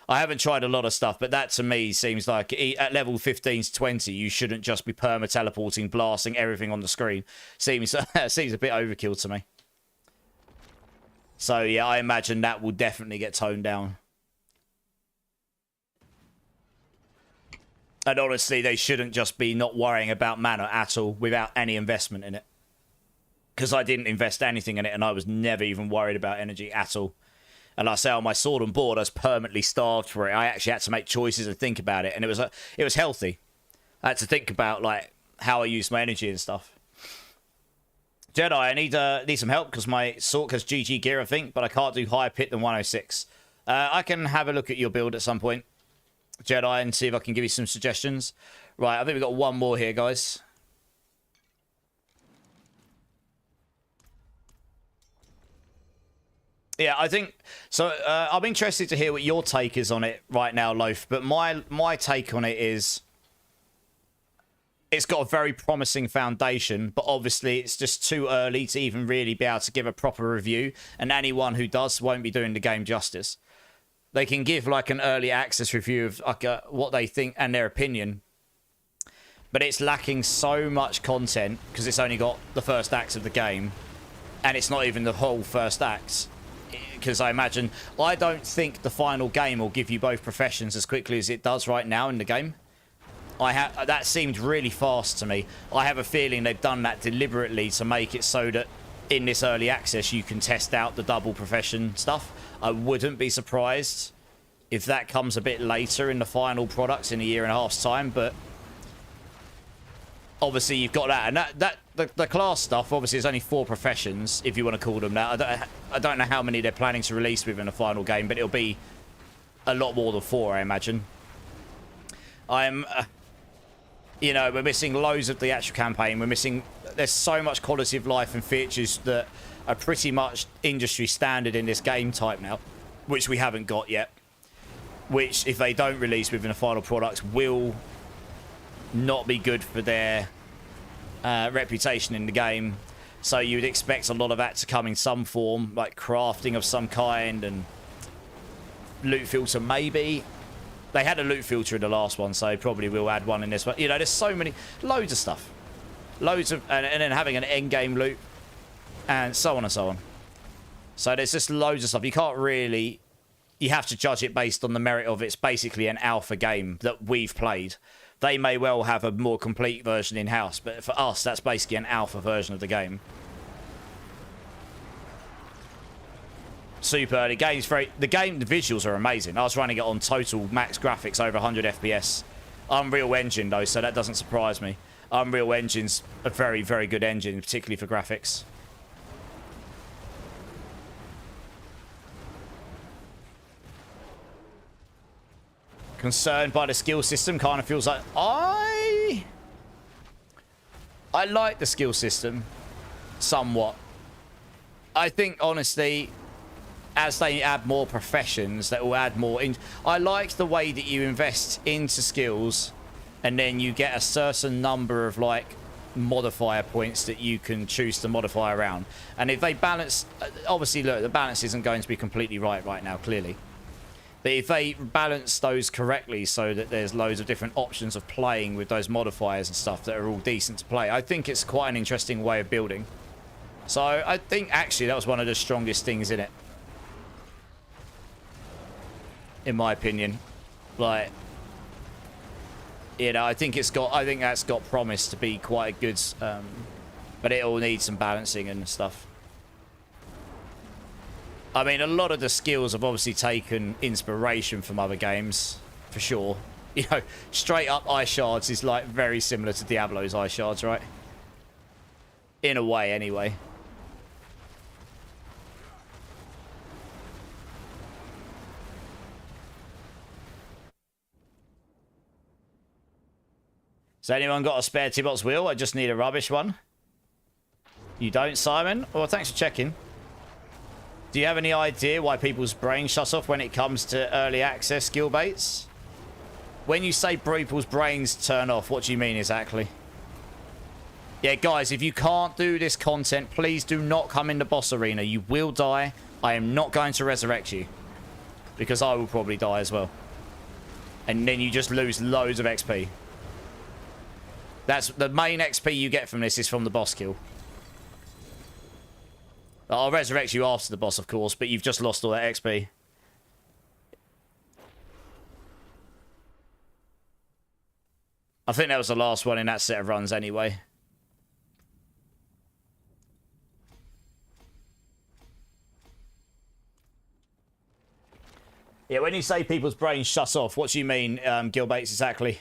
I haven't tried a lot of stuff, but that to me seems like at level 15 to 20, you shouldn't just be perma-teleporting, blasting everything on the screen. Seems a bit overkill to me. So, yeah, I imagine that will definitely get toned down. And honestly, they shouldn't just be not worrying about mana at all without any investment in it. Because I didn't invest anything in it and I was never even worried about energy at all. And like I say, on my sword and board, I was permanently starved for it. I actually had to make choices and think about it. And it was healthy. I had to think about like how I use my energy and stuff. Jedi, I need some help because my Sork has GG gear, I think, but I can't do higher pit than 106. I can have a look at your build at some point, Jedi, and see if I can give you some suggestions. Right, I think we've got one more here, guys. Yeah, I think... So, I'm interested to hear what your take is on it right now, Loaf, but my take on it is... It's got a very promising foundation, but obviously it's just too early to even really be able to give a proper review, and anyone who does won't be doing the game justice. They can give like an early access review of like what they think and their opinion, but it's lacking so much content because it's only got the first act of the game, and it's not even the whole first act. Because I don't think the final game will give you both professions as quickly as it does right now in the game. That seemed really fast to me. I have a feeling they've done that deliberately to make it so that in this early access you can test out the double profession stuff. I wouldn't be surprised if that comes a bit later in the final products in a year and a half's time, but obviously you've got that, and the class stuff obviously is only 4 professions, if you want to call them that. I don't know how many they're planning to release within the final game, but it'll be a lot more than 4, I imagine. You know, we're missing loads of the actual campaign. There's so much quality of life and features that are pretty much industry standard in this game type now, which we haven't got yet. Which, if they don't release within the final product, will not be good for their reputation in the game. So you'd expect a lot of that to come in some form, like crafting of some kind and loot filter maybe. They had a loot filter in the last one, so probably will add one in this one. You know, there's so many, loads of stuff. Loads of, and then having an end game loot, and so on and so on. So there's just loads of stuff. You can't really, you have to judge it based on the merit of it's basically an alpha game that we've played. They may well have a more complete version in-house, but for us, that's basically an alpha version of the game. Super early. The visuals are amazing. I was running it on total max graphics over 100 FPS. Unreal Engine though, so that doesn't surprise me. Unreal Engine's a very, very good engine, particularly for graphics. Concerned by the skill system, kind of feels like I like the skill system somewhat. I think honestly, as they add more professions, that will add more in. I like the way that you invest into skills and then you get a certain number of like modifier points that you can choose to modify around. And if they balance, obviously look, the balance isn't going to be completely right now, clearly. But if they balance those correctly so that there's loads of different options of playing with those modifiers and stuff that are all decent to play, I think it's quite an interesting way of building. So I think actually that was one of the strongest things in it. In my opinion. Like, you know, I think that's got promise to be quite a good, but it all needs some balancing and stuff. I mean, a lot of the skills have obviously taken inspiration from other games, for sure. You know, straight up ice shards is like very similar to Diablo's ice shards, right? In a way, anyway. Has anyone got a spare T-Box wheel? I just need a rubbish one. You don't, Simon? Well, thanks for checking. Do you have any idea why people's brain shuts off when it comes to early access skill baits? When you say people's brains turn off, what do you mean exactly? Yeah, guys, if you can't do this content, please do not come in the boss arena. You will die. I am not going to resurrect you. Because I will probably die as well. And then you just lose loads of XP. That's the main XP you get from this is from the boss kill. I'll resurrect you after the boss, of course, but you've just lost all that XP. I think that was the last one in that set of runs anyway. Yeah, when you say people's brains shut off, what do you mean, Gil Bates, exactly?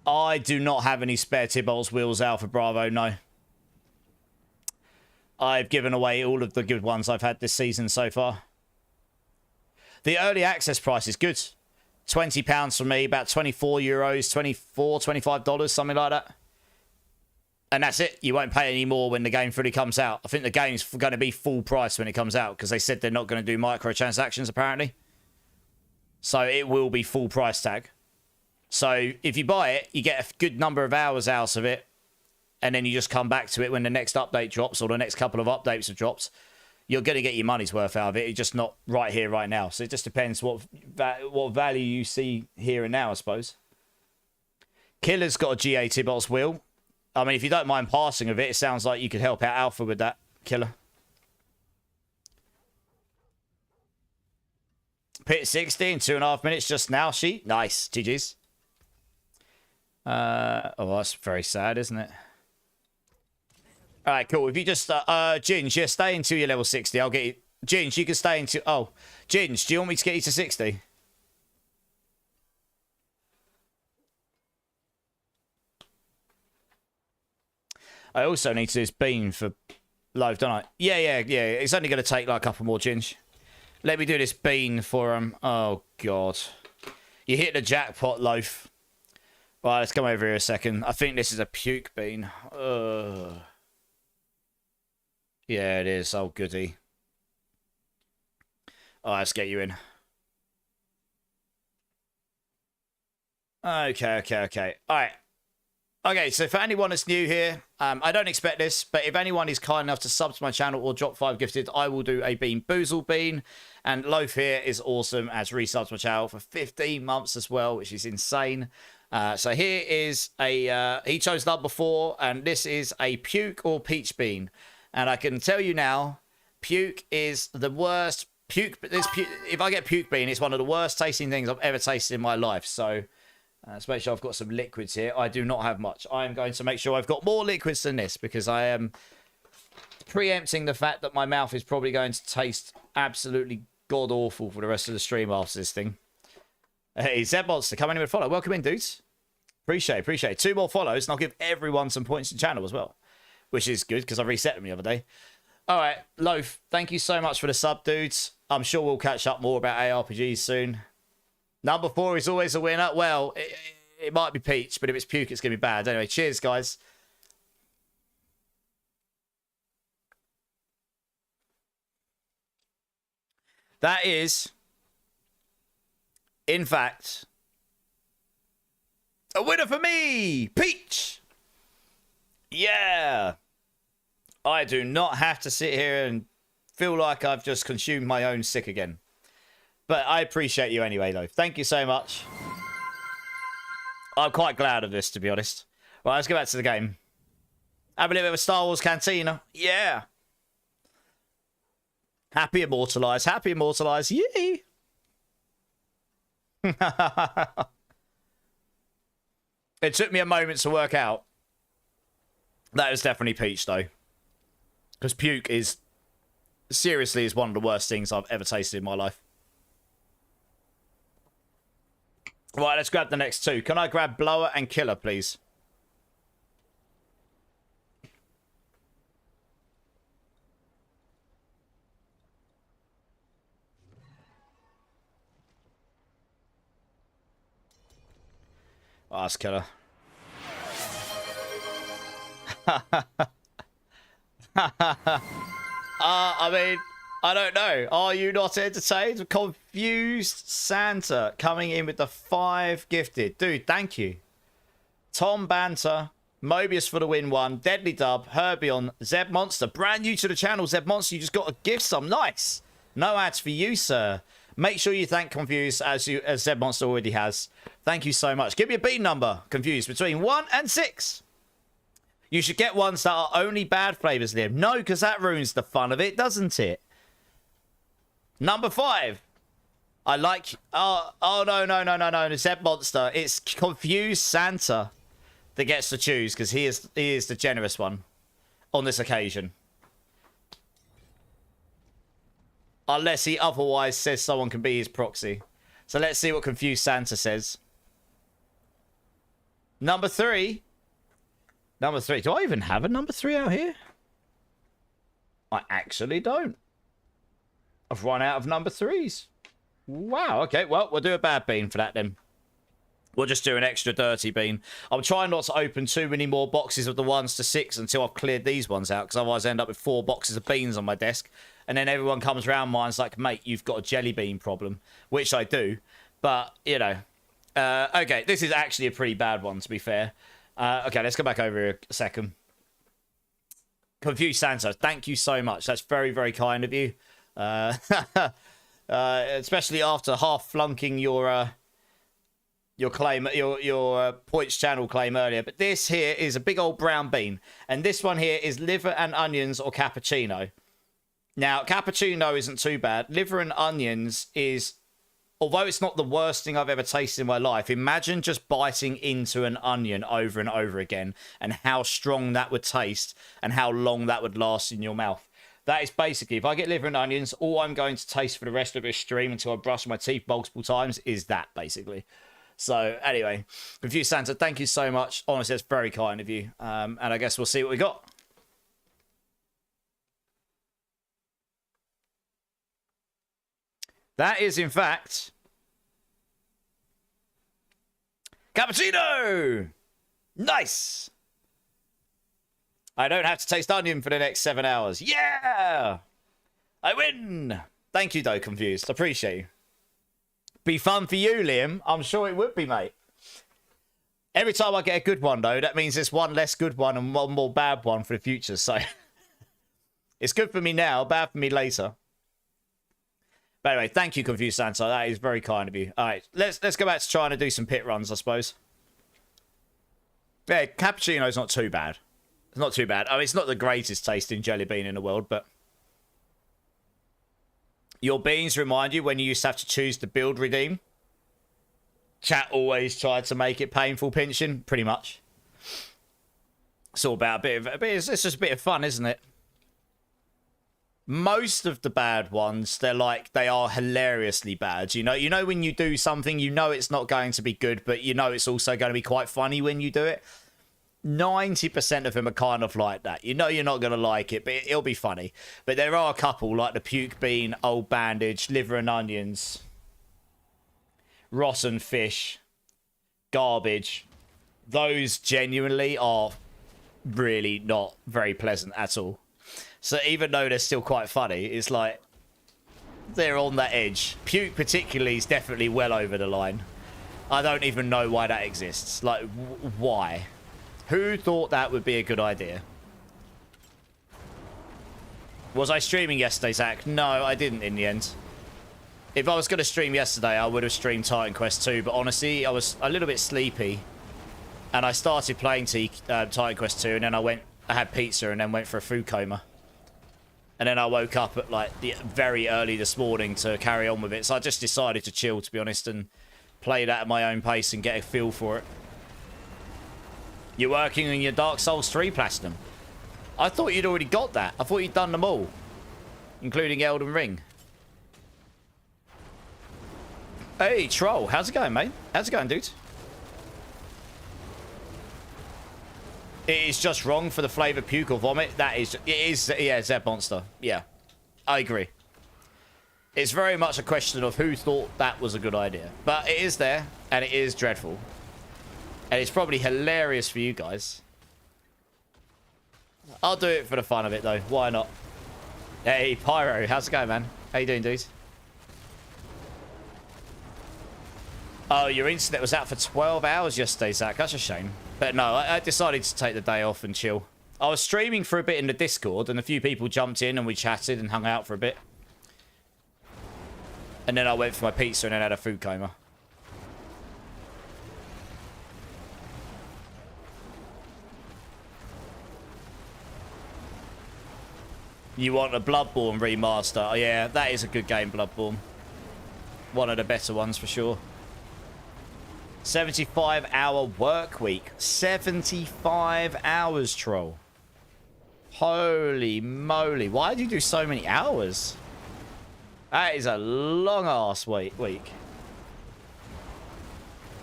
I do not have any spare Tibolt's wheels, Alpha Bravo, no. I've given away all of the good ones I've had this season so far. The early access price is good. £20 for me, about 24 euros, 24, $25, something like that. And that's it. You won't pay any more when the game fully comes out. I think the game's going to be full price when it comes out because they said they're not going to do microtransactions, apparently. So it will be full price tag. So if you buy it, you get a good number of hours out of it, and then you just come back to it when the next update drops or the next couple of updates have dropped. You're going to get your money's worth out of it. It's just not right here, right now. So it just depends what value you see here and now, I suppose. Killer's got a GA Tibolt's wheel. I mean, if you don't mind passing of it, it sounds like you could help out Alpha with that, Killer. Pit 60 in 2.5 minutes just now, Sheet. Nice. GG's. Oh, that's very sad, isn't it? All right, cool. If you just, Ginge, yeah, stay until you're level 60. I'll get you. Ginge, you can stay until, oh, Ginge, do you want me to get you to 60? I also need to do this bean for Loaf, don't I? Yeah. It's only going to take like a couple more, Ginge. Let me do this bean for him. Oh, God. You hit the jackpot, Loaf. Right, let's come over here a second. I think this is a puke bean. Yeah, it is. Oh, goody. All right, let's get you in. Okay. All right. Okay, so for anyone that's new here, I don't expect this, but if anyone is kind enough to sub to my channel or drop 5 gifted, I will do a Bean Boozle bean. And Loaf here is awesome as resubs my channel for 15 months as well, which is insane. So here is a, he chose number 4, and this is a puke or peach bean. And I can tell you now, puke is the worst. If I get puke bean, it's one of the worst tasting things I've ever tasted in my life. So let's make sure I've got some liquids here. I do not have much. I am going to make sure I've got more liquids than this because I am preempting the fact that my mouth is probably going to taste absolutely god-awful for the rest of the stream after this thing. Hey, Zeb Monster, coming in with a follow. Welcome in, dudes. Appreciate it. 2 more follows, and I'll give everyone some points in channel as well, which is good because I reset them the other day. All right, Loaf, thank you so much for the sub, dudes. I'm sure we'll catch up more about ARPGs soon. Number 4 is always a winner. Well, it might be Peach, but if it's puke, it's going to be bad. Anyway, cheers, guys. That is, in fact, a winner for me! Peach! Yeah! I do not have to sit here and feel like I've just consumed my own sick again. But I appreciate you anyway, though. Thank you so much. I'm quite glad of this, to be honest. Right, let's go back to the game. Have a little bit of a Star Wars cantina. Yeah. Happy immortalized. Happy immortalized. Yay. It took me a moment to work out. That was definitely peach, though. Because puke is... seriously is one of the worst things I've ever tasted in my life. Right, let's grab the next two. Can I grab Blower and Killer, please? Oh, that's Killer. I mean, I don't know. Are you not entertained? Confused Santa coming in with the 5 gifted. Dude, thank you. Tom Banter, Mobius for the win 1, Deadly Dub, Herbion, Zeb Monster. Brand new to the channel, Zeb Monster. You just got to give some. Nice. No ads for you, sir. Make sure you thank Confused as Zeb Monster already has. Thank you so much. Give me a bean number, Confused, between 1 and 6. You should get ones that are only bad flavors, Liam. No, because that ruins the fun of it, doesn't it? Number 5. I like... Oh, no. Zeb Monster. It's Confused Santa that gets to choose, because he is the generous one on this occasion. Unless he otherwise says someone can be his proxy. So let's see what Confused Santa says. Number 3. Number 3. Do I even have a number 3 out here? I actually don't. I've run out of number 3s. Wow, okay. Well, we'll do a bad bean for that then. We'll just do an extra dirty bean. I'm trying not to open too many more boxes of the 1s to 6 until I've cleared these ones out, because otherwise I end up with 4 boxes of beans on my desk. And then everyone comes around mine's like, mate, you've got a jelly bean problem. Which I do. But, you know. Okay, this is actually a pretty bad one, to be fair. Okay, let's go back over here a second. Confused Santa, thank you so much. That's very, very kind of you. Especially after half flunking your claim, your points channel claim earlier. But this here is a big old brown bean, and this one here is liver and onions or cappuccino. Now, cappuccino isn't too bad. Liver and onions is, although it's not the worst thing I've ever tasted in my life, imagine just biting into an onion over and over again and how strong that would taste and how long that would last in your mouth. That is basically, if I get liver and onions, all I'm going to taste for the rest of this stream until I brush my teeth multiple times is that, basically. So, anyway, Confused Santa, thank you so much. Honestly, that's very kind of you. And I guess we'll see what we got. That is, in fact, cappuccino! Nice! I don't have to taste onion for the next 7 hours. Yeah! I win! Thank you, though, Confused. Appreciate you. Be fun for you, Liam. I'm sure it would be, mate. Every time I get a good one, though, that means there's one less good one and one more bad one for the future. So it's good for me now, bad for me later. But anyway, thank you, Confused Santa. That is very kind of you. All right, let's go back to trying to do some pit runs, I suppose. Yeah, cappuccino's not too bad. It's not too bad. I mean, it's not the greatest tasting jelly bean in the world, but your beans remind you when you used to have to choose the build redeem. Chat always tried to make it painful pinching, pretty much. It's all about it's just a bit of fun, isn't it? Most of the bad ones, they are hilariously bad. You know when you do something, you know it's not going to be good, but you know it's also going to be quite funny when you do it. 90% of them are kind of like that. You know you're not going to like it, but it'll be funny. But there are a couple, like the puke bean, old bandage, liver and onions, rotten fish, garbage. Those genuinely are really not very pleasant at all. So even though they're still quite funny, it's like they're on that edge. Puke particularly is definitely well over the line. I don't even know why that exists. Like, why? Who thought that would be a good idea? Was I streaming yesterday, Zach? No, I didn't in the end. If I was going to stream yesterday, I would have streamed Titan Quest 2, but honestly, I was a little bit sleepy. And I started playing Titan Quest 2, and then I had pizza, and then went for a food coma. And then I woke up at, like, very early this morning to carry on with it. So I just decided to chill, to be honest, and play that at my own pace and get a feel for it. You're working on your Dark Souls 3 Platinum. I thought you'd already got that. I thought you'd done them all, including Elden Ring. Hey, Troll. How's it going, mate? How's it going, dude? It is just wrong for the flavour puke or vomit. It is, yeah, Zeb Monster. Yeah, I agree. It's very much a question of who thought that was a good idea. But it is there, and it is dreadful. And it's probably hilarious for you guys. I'll do it for the fun of it, though. Why not? Hey, Pyro. How's it going, man? How you doing, dude? Oh, your internet was out for 12 hours yesterday, Zach. That's a shame. But no, I decided to take the day off and chill. I was streaming for a bit in the Discord, and a few people jumped in, and we chatted and hung out for a bit. And then I went for my pizza and then had a food coma. You want a Bloodborne remaster? Oh, yeah, that is a good game, Bloodborne. One of the better ones for sure. 75-hour work week. 75 hours, Troll. Holy moly. Why did you do so many hours? That is a long-ass week.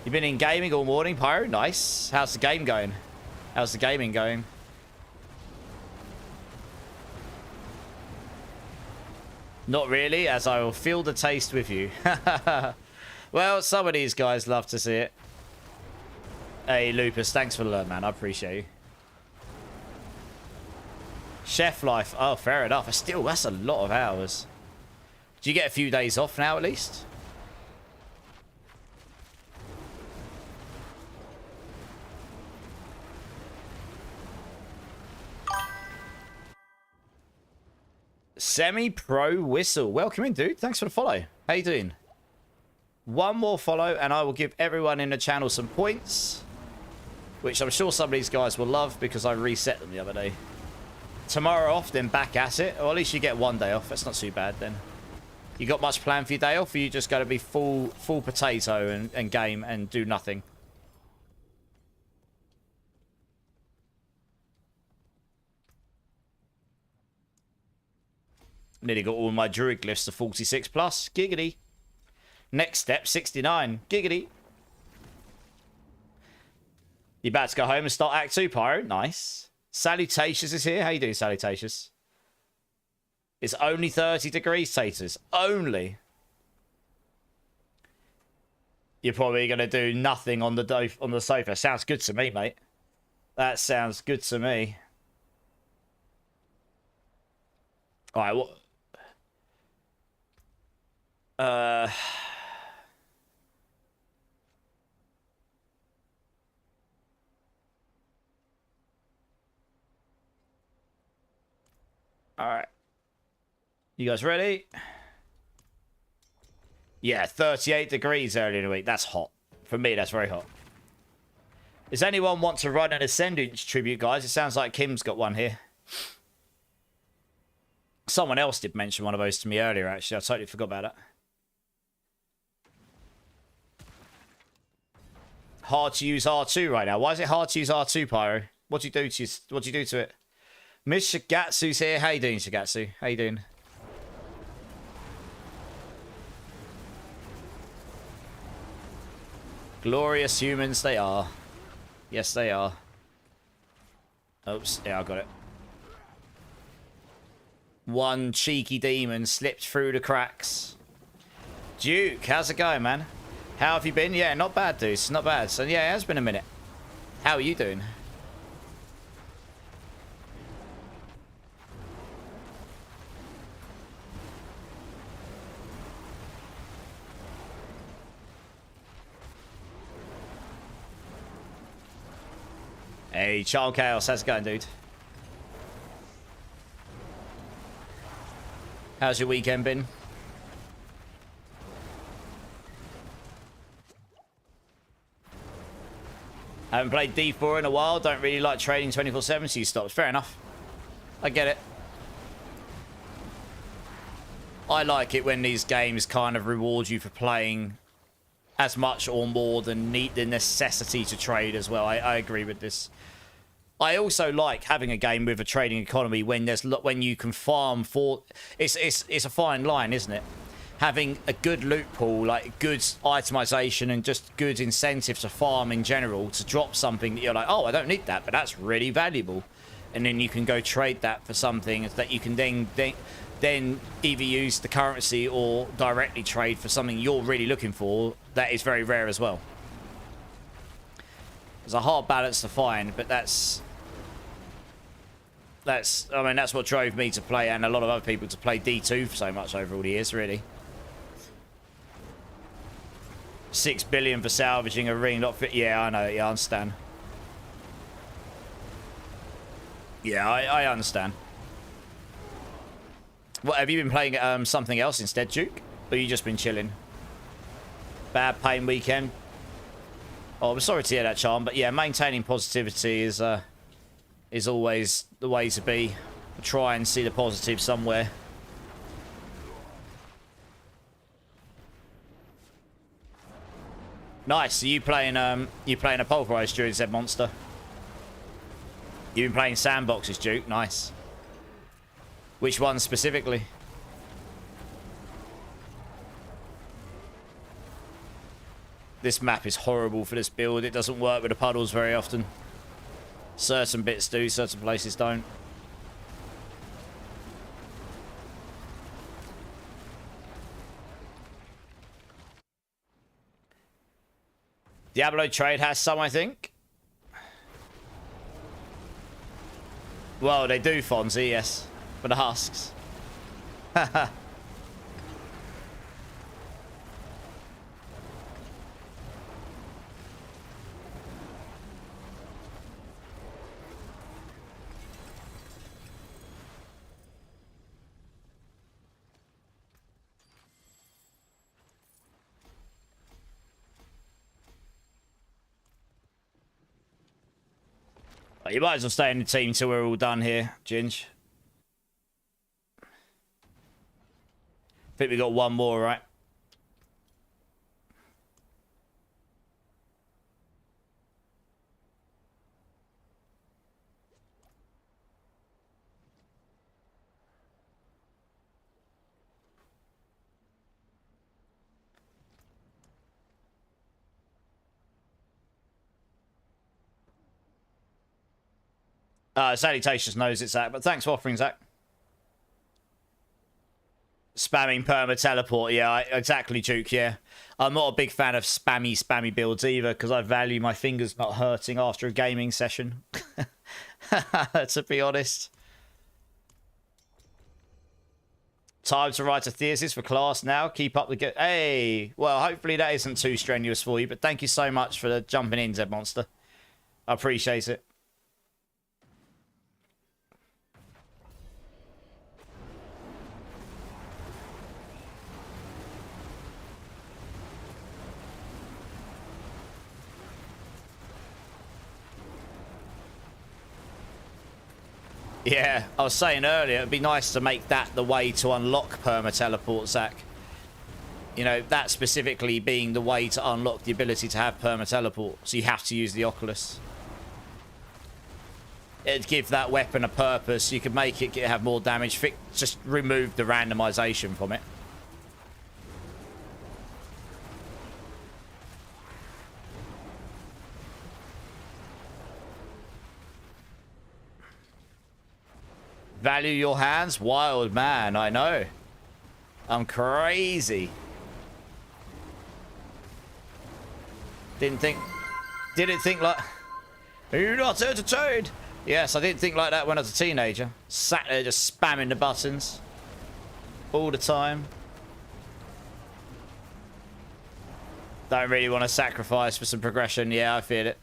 You've been in gaming all morning, Pyro? Nice. How's the game going? How's the gaming going? Not really, as I will feel the taste with you. Well, some of these guys love to see it. Hey, Lupus, thanks for the learn, man. I appreciate you. Chef life. Oh, fair enough. Still, that's a lot of hours. Do you get a few days off now, at least? Semi-pro whistle. Welcome in, dude. Thanks for the follow. How you doing? One more follow, and I will give everyone in the channel some points, which I'm sure some of these guys will love because I reset them the other day. Tomorrow off, then back at it. Or at least you get one day off. That's not too bad, then. You got much planned for your day off, or you just got to be full potato and game and do nothing? Nearly got all my druid glyphs to 46 plus. Giggity. Next step, 69. Giggity. You about to go home and start Act 2, Pyro? Nice. Salutations is here. How you doing, Salutations? It's only 30 degrees, Taters. Only. You're probably going to do nothing on the sofa. Sounds good to me, mate. That sounds good to me. All right, what? All right. You guys ready? Yeah, 38 degrees early in the week. That's hot. For me, that's very hot. Does anyone want to run an Ascendance tribute, guys? It sounds like Kim's got one here. Someone else did mention one of those to me earlier, actually. I totally forgot about it. Hard to use R2 right now. Why is it hard to use R2, Pyro? What do you do to it? Miss Shigatsu's here. How you doing, Shigatsu? How you doing? Glorious humans they are. Yes, they are. Oops. Yeah, I got it. One cheeky demon slipped through the cracks. Duke, how's it going, man? How have you been? Yeah, not bad, dude. Not bad. So, yeah, it has been a minute. How are you doing? Hey, Child Chaos, how's it going, dude? How's your weekend been? Haven't played D4 in a while. Don't really like trading 24/7, so you stopped. Fair enough. I get it. I like it when these games kind of reward you for playing as much or more than the necessity to trade as well. I agree with this. I also like having a game with a trading economy when you can farm for. It's a fine line, isn't it? Having a good loot pool, like good itemization and just good incentive to farm in general, to drop something that you're like, oh, I don't need that, but that's really valuable, and then you can go trade that for something that you can then either use the currency or directly trade for something you're really looking for. That is very rare as well. There's a hard balance to find, but that's what drove me to play, and a lot of other people to play D2 for so much over all the years, really. 6 billion for salvaging a ring, not fit. Yeah, I know. Yeah, I understand. Yeah, I understand. What, have you been playing something else instead, Duke? Or you just been chilling? Bad pain weekend? Oh, I'm sorry to hear that, Charm, but yeah, maintaining positivity is always the way to be. Try and see the positive somewhere. Nice. So you playing a Pulverise Druid, said Monster. You've been playing sandboxes, Duke. Nice. Which one specifically? This map is horrible for this build. It doesn't work with the puddles very often. Certain bits do, certain places don't. Diablo trade has some, I think. Well, they do, Fonzie, yes. For the husks. Haha. You might as well stay in the team until we're all done here, Ginge. I think we got one more, right? Salutations knows it's Zach, but thanks for offering, Zach. Spamming perma teleport, yeah, exactly, Duke, yeah. I'm not a big fan of spammy builds either, because I value my fingers not hurting after a gaming session. To be honest. Time to write a thesis for class now. Keep up the good. Hey, well, hopefully that isn't too strenuous for you, but thank you so much for jumping in, Zed Monster. I appreciate it. Yeah, I was saying earlier, it'd be nice to make that the way to unlock perma teleport, Zach. You know, that specifically being the way to unlock the ability to have perma teleport. So you have to use the Oculus. It'd give that weapon a purpose. You could make it have more damage. Just remove the randomization from it. Value your hands? Wild man, I know. I'm crazy. Didn't think like... Are you not entertained? Yes, I didn't think like that when I was a teenager. Sat there just spamming the buttons. All the time. Don't really want to sacrifice for some progression. Yeah, I feel it.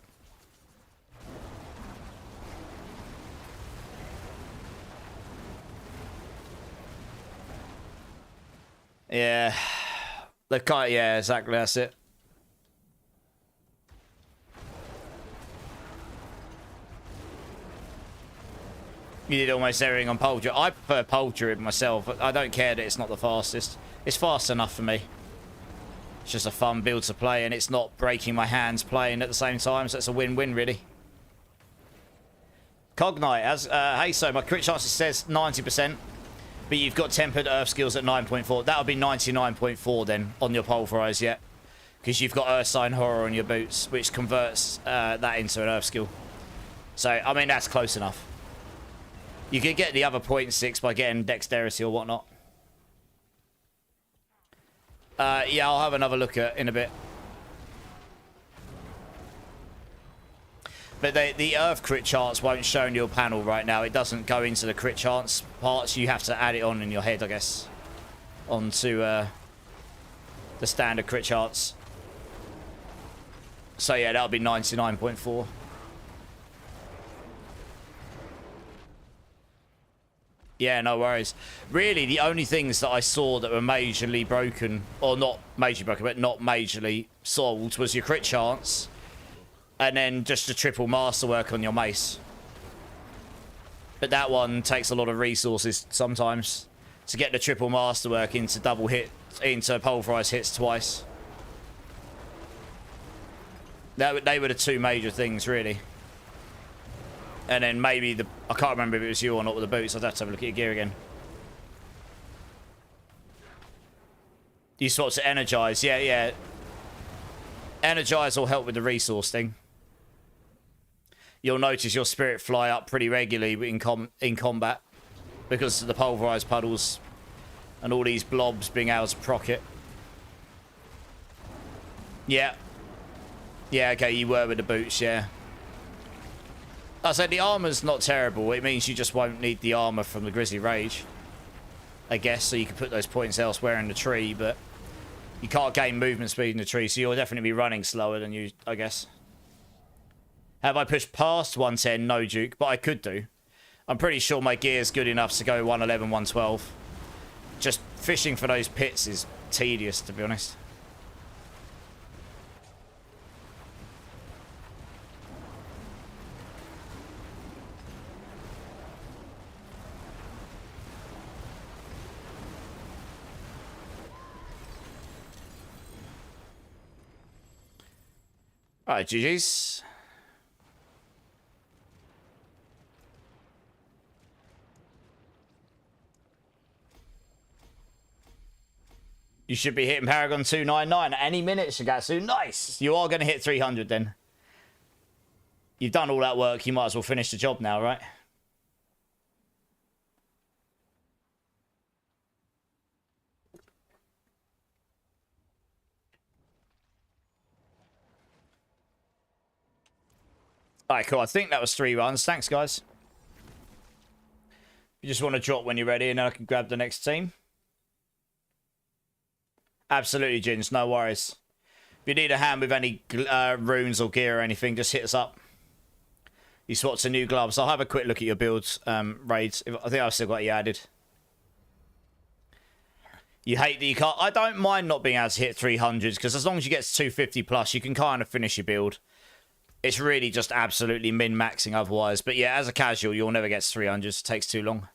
The kite, yeah, exactly, that's it. You did almost everything on Pole Druid. I prefer Pole Druid myself, but I don't care that it's not the fastest. It's fast enough for me. It's just a fun build to play, and it's not breaking my hands playing at the same time, so it's a win-win, really. Cognite, as hey, so my crit chances says 90%, but you've got tempered earth skills at 9.4. That would be 99.4 then on your Pulverize, yeah. Because you've got Earth Sign Horror on your boots, which converts that into an earth skill. So, I mean, that's close enough. You could get the other 0.6 by getting dexterity or whatnot. Yeah, I'll have another look at in a bit. But the Earth crit chance won't show in your panel right now. It doesn't go into the crit chance parts. You have to add it on in your head, I guess. Onto the standard crit chance. So yeah, that'll be 99.4. Yeah, no worries. Really, the only things that I saw that were majorly broken, or not majorly broken, but not majorly solved, was your crit chance, and then just a triple masterwork on your mace. But that one takes a lot of resources sometimes to get the triple masterwork into double hit, into pulverize hits twice. They were the two major things, really. And then maybe the... I can't remember if it was you or not with the boots. I'd have to have a look at your gear again. You swap to energize. Yeah, yeah. Energize will help with the resource thing. You'll notice your spirit fly up pretty regularly in combat. Because of the pulverized puddles. And all these blobs being able to proc it. Yeah. Yeah, okay, you were with the boots, yeah. I said the armor's not terrible. It means you just won't need the armor from the Grizzly Rage, I guess, so you can put those points elsewhere in the tree, but you can't gain movement speed in the tree, so you'll definitely be running slower than you, I guess. Have I pushed past 110? No, Duke, but I could do. I'm pretty sure my gear's good enough to go 111, 112. Just fishing for those pits is tedious, to be honest. Alright, GG's. You should be hitting Paragon 299 at any minute, Shigatsu. Nice! You are going to hit 300 then. You've done all that work, you might as well finish the job now, right? Alright, cool. I think that was 3 runs. Thanks, guys. You just want to drop when you're ready and then I can grab the next team. Absolutely, Jins. No worries. If you need a hand with any runes or gear or anything, just hit us up. You swap to new gloves. I'll have a quick look at your builds, raids. I think I've still got you added. You hate that you can't... I don't mind not being able to hit 300s because as long as you get to 250 plus, you can kind of finish your build. It's really just absolutely min-maxing otherwise. But yeah, as a casual, you'll never get to 300s. It takes too long.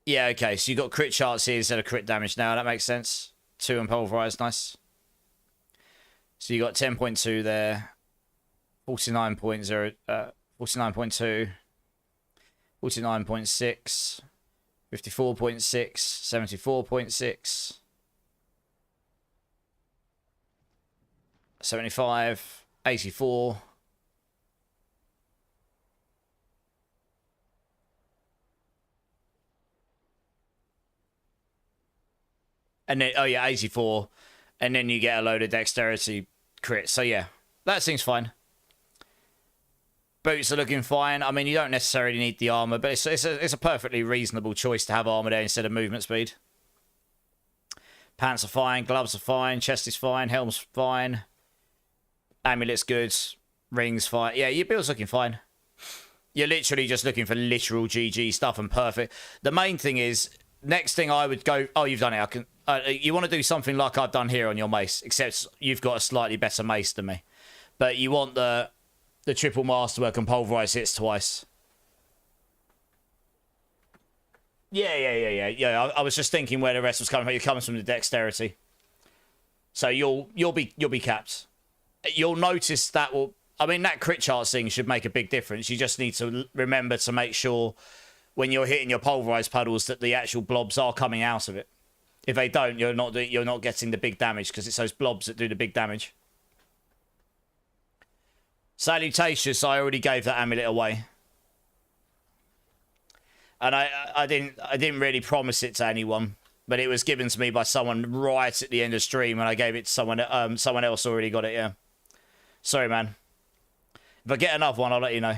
Yeah, okay. So you got crit charts here instead of crit damage now. That makes sense. 2 and pulverized. Nice. So you got 10.2 there. 49.0. 49.2. 49.6. 54.6, 74.6, 75, 84. And then, oh yeah, 84. And then you get a load of dexterity crits. So yeah, that seems fine. Boots are looking fine. I mean, you don't necessarily need the armor, but it's a perfectly reasonable choice to have armor there instead of movement speed. Pants are fine. Gloves are fine. Chest is fine. Helm's fine. Amulet's good. Rings fine. Yeah, your build's looking fine. You're literally just looking for literal GG stuff and perfect. The main thing is, next thing I would go, oh, you've done it. I can. You want to do something like I've done here on your mace, except you've got a slightly better mace than me. But you want the triple masterwork and pulverize hits twice. Yeah. I was just thinking where the rest was coming from. It comes from the dexterity. So you'll be capped. You'll notice that will. I mean, that crit chart thing should make a big difference. You just need to remember to make sure when you're hitting your pulverized puddles that the actual blobs are coming out of it. If they don't, you're not getting the big damage because it's those blobs that do the big damage. Salutations, I already gave that amulet away. And I didn't really promise it to anyone, but it was given to me by someone right at the end of stream, and I gave it to someone. Someone else already got it. Yeah. Sorry, man. If I get another one, I'll let you know.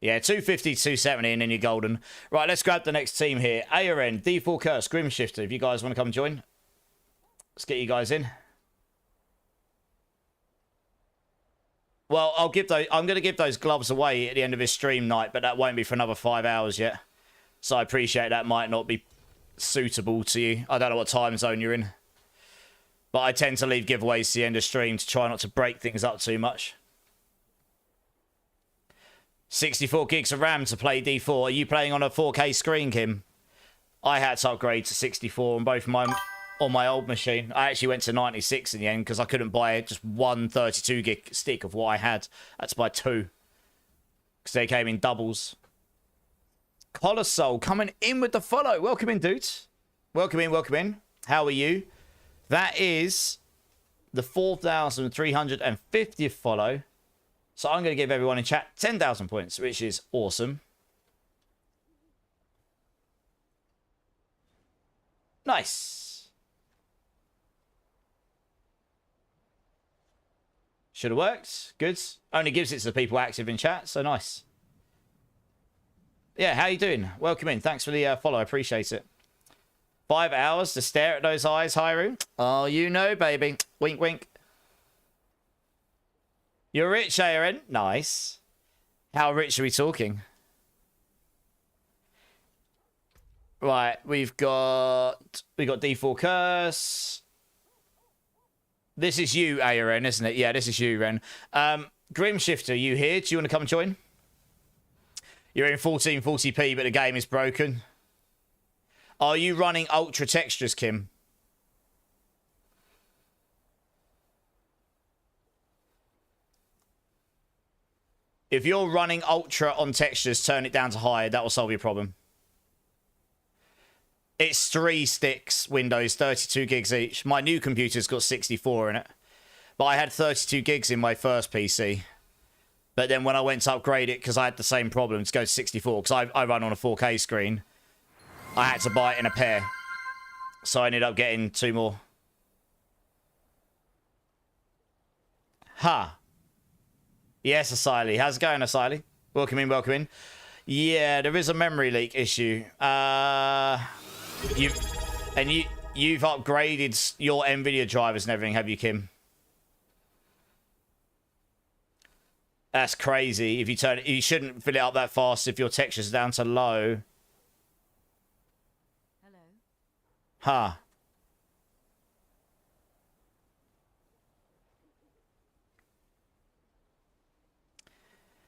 Yeah, 250, 270, and then you're golden. Right, let's grab the next team here. ARN, D4 Curse, Grimshifter. If you guys want to come join, let's get you guys in. Well, I'm going to give those gloves away at the end of this stream night, but that won't be for another 5 hours yet. So I appreciate that might not be suitable to you. I don't know what time zone you're in. But I tend to leave giveaways to the end of stream to try not to break things up too much. 64 gigs of RAM to play D4. Are you playing on a 4K screen, Kim? I had to upgrade to 64 on both on my old machine. I actually went to 96 in the end because I couldn't buy just one 32 gig stick of what I had. I had to buy two because they came in doubles. Colossal coming in with the follow. Welcome in, dudes. Welcome in. How are you? That is the 4,350th follow. So I'm going to give everyone in chat 10,000 points, which is awesome. Nice. Should have worked. Good. Only gives it to the people active in chat, so nice. Yeah, how you doing? Welcome in. Thanks for the follow. I appreciate it. 5 hours to stare at those eyes, Hyru. Oh, you know, baby. Wink, wink. You're rich, Aaron. Nice. How rich are we talking? Right, we've got D4 Curse. This is you, Aaron, isn't it? Yeah, this is you, Ren. Grimshifter, you here? Do you want to come join? You're in 1440p, but the game is broken. Are you running ultra textures, Kim? If you're running ultra on textures, turn it down to high. That will solve your problem. It's 3 sticks, Windows, 32 gigs each. My new computer's got 64 in it. But I had 32 gigs in my first PC. But then when I went to upgrade it, because I had the same problem, to go to 64, because I run on a 4K screen, I had to buy it in a pair. So I ended up getting 2 more. Ha. Yes, Asili. How's it going, Asili? Welcome in, welcome in. Yeah, there is a memory leak issue. You've upgraded your NVIDIA drivers and everything, have you, Kim? That's crazy. If you turn it, you shouldn't fill it up that fast if your texture's down to low. Hello. Huh.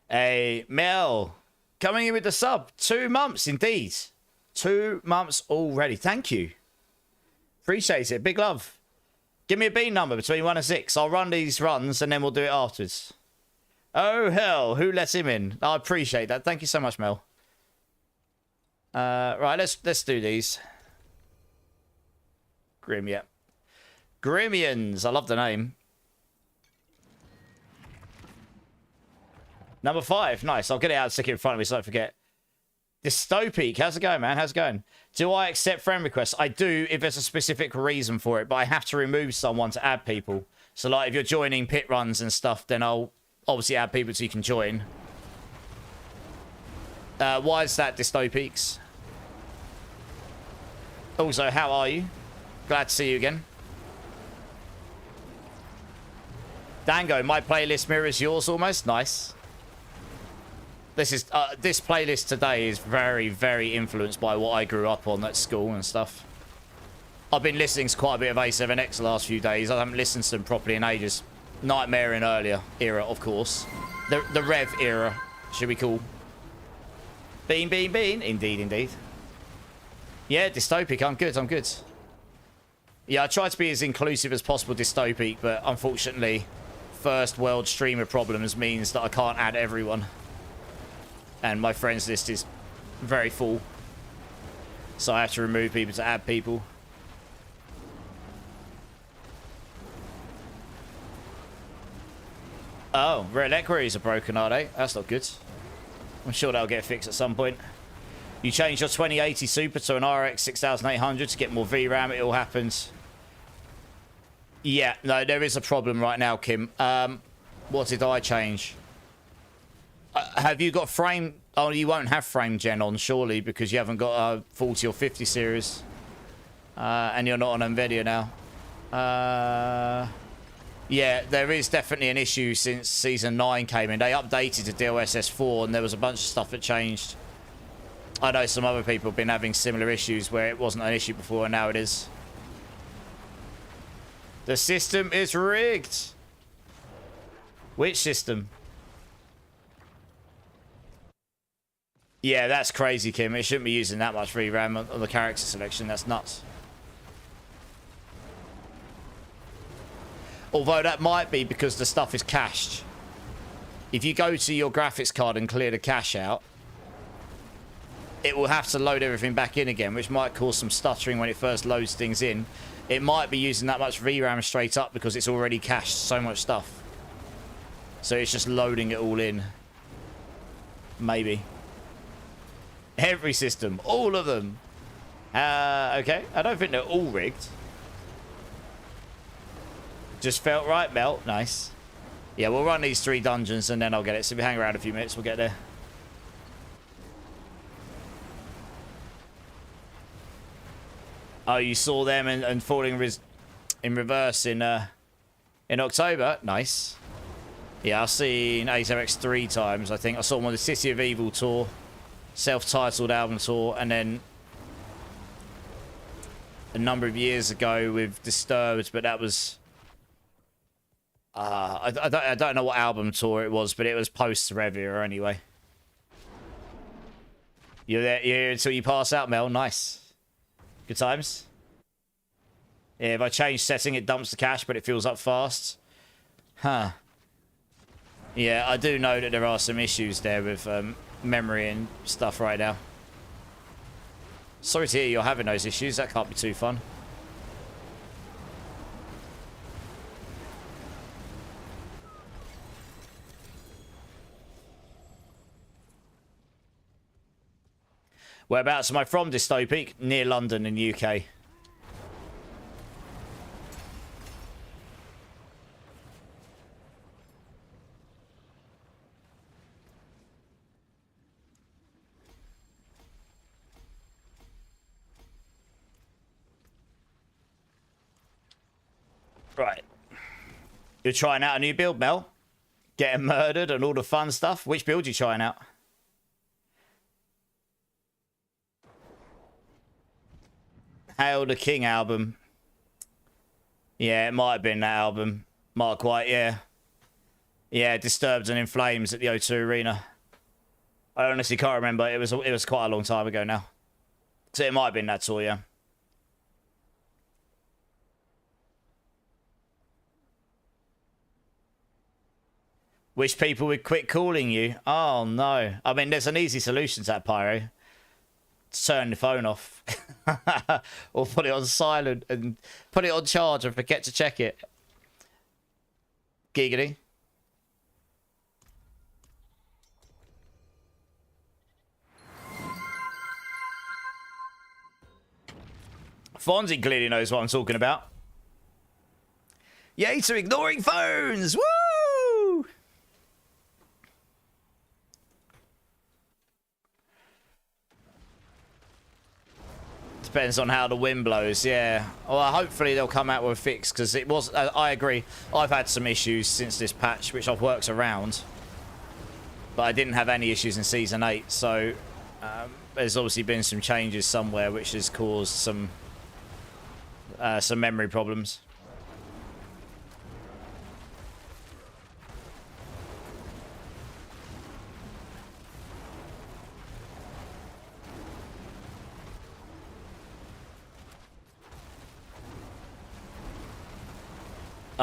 Hey, Mel, coming in with the sub. 2 months, indeed. 2 months already. Thank you. Appreciate it. Big love. Give me a bean number between 1 and 6. I'll run these runs and then we'll do it afterwards. Oh, hell. Who lets him in? I appreciate that. Thank you so much, Mel. Right, let's do these. Grim, yeah. Grimians. I love the name. Number 5. Nice. I'll get it out and stick it in front of me so I don't forget. Dystopic. How's it going, man? How's it going? Do I accept friend requests? I do if there's a specific reason for it, but I have to remove someone to add people. So, like, if you're joining pit runs and stuff, then I'll obviously add people so you can join. Why is that, Dystopics? Also, how are you? Glad to see you again. Dango, my playlist mirrors yours almost. Nice. This playlist today is very, very influenced by what I grew up on at school and stuff. I've been listening to quite a bit of A7X the last few days. I haven't listened to them properly in ages. Nightmare in earlier era, of course. The Rev era, should we call. Bean, bean, bean. Indeed, indeed. Yeah, dystopic. I'm good, I'm good. Yeah, I try to be as inclusive as possible dystopic, but unfortunately, first world streamer problems means that I can't add everyone. And my friends list is very full. So I have to remove people to add people. Oh, reliquaries are broken, are they? That's not good. I'm sure that'll get fixed at some point. You change your 2080 Super to an RX 6800 to get more VRAM. It all happens. Yeah, no, there is a problem right now, Kim. What did I change? Have you got frame... Oh, you won't have frame gen on, surely, because you haven't got a 40 or 50 series. And you're not on NVIDIA now. Yeah, there is definitely an issue since Season 9 came in. They updated to DLSS 4, and there was a bunch of stuff that changed. I know some other people have been having similar issues where it wasn't an issue before, and now it is. The system is rigged. Which system? Yeah, that's crazy, Kim. It shouldn't be using that much VRAM on the character selection. That's nuts. Although that might be because the stuff is cached. If you go to your graphics card and clear the cache out, it will have to load everything back in again, which might cause some stuttering when it first loads things in. It might be using that much VRAM straight up because it's already cached so much stuff. So it's just loading it all in. Maybe. Every system. All of them. Okay. I don't think they're all rigged. Just felt right, Mel. Nice. Yeah, we'll run these 3 dungeons and then I'll get it. So if we hang around a few minutes, we'll get there. Oh, you saw them and falling in reverse in October. Nice. Yeah, I've seen A7X 3 times, I think. I saw them on the City of Evil tour, self-titled album tour, and then a number of years ago with Disturbed, but that was... I don't know what album tour it was, but it was post-Revia anyway. You're here until you pass out, Mel. Nice. Good times. Yeah, if I change setting, it dumps the cache, but it fills up fast. Huh. Yeah, I do know that there are some issues there with memory and stuff right now. Sorry to hear you're having those issues. That can't be too fun. Whereabouts am I from, Dystopic? Near London in the UK. Right. You're trying out a new build, Mel? Getting murdered and all the fun stuff? Which build are you trying out? Hail the King album. Yeah, it might have been that album. Mark White, yeah. Yeah, Disturbed and In Flames at the O2 Arena. I honestly can't remember. It was quite a long time ago now. So it might have been that tour, yeah. Wish people would quit calling you. Oh, no. I mean, there's an easy solution to that, Pyro. Turn the phone off. Or put it on silent and put it on charge and forget to check it. Giggity. Fonzie clearly knows what I'm talking about. Yay to ignoring phones! Woo! Depends on how the wind blows, yeah. Well, hopefully they'll come out with a fix, because it was... I agree. I've had some issues since this patch, which I've worked around. But I didn't have any issues in Season 8, so... there's obviously been some changes somewhere, which has caused some memory problems.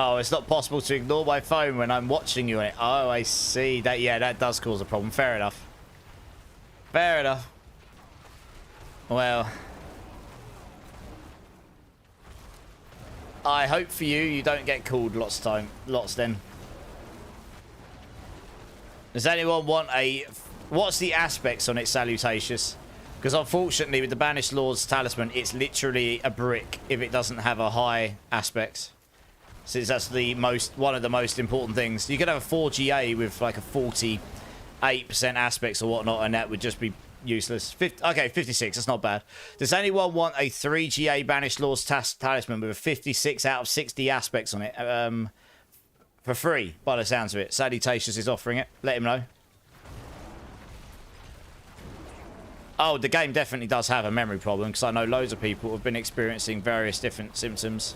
Oh, it's not possible to ignore my phone when I'm watching you on it. Oh, I see. That, yeah, that does cause a problem. Fair enough. Fair enough. Well, I hope for you don't get called lots then. Does anyone want a... What's the aspects on it, Salutacious? Because unfortunately with the Banished Lord's Talisman, it's literally a brick if it doesn't have a high aspect. Since that's one of the most important things. You could have a 4GA with like a 48% aspects or whatnot, and that would just be useless. Okay, 56, that's not bad. Does anyone want a 3GA Banished Lord's Talisman with a 56 out of 60 aspects on it? For free, by the sounds of it. Salutacious is offering it. Let him know. Oh, the game definitely does have a memory problem, because I know loads of people have been experiencing various different symptoms.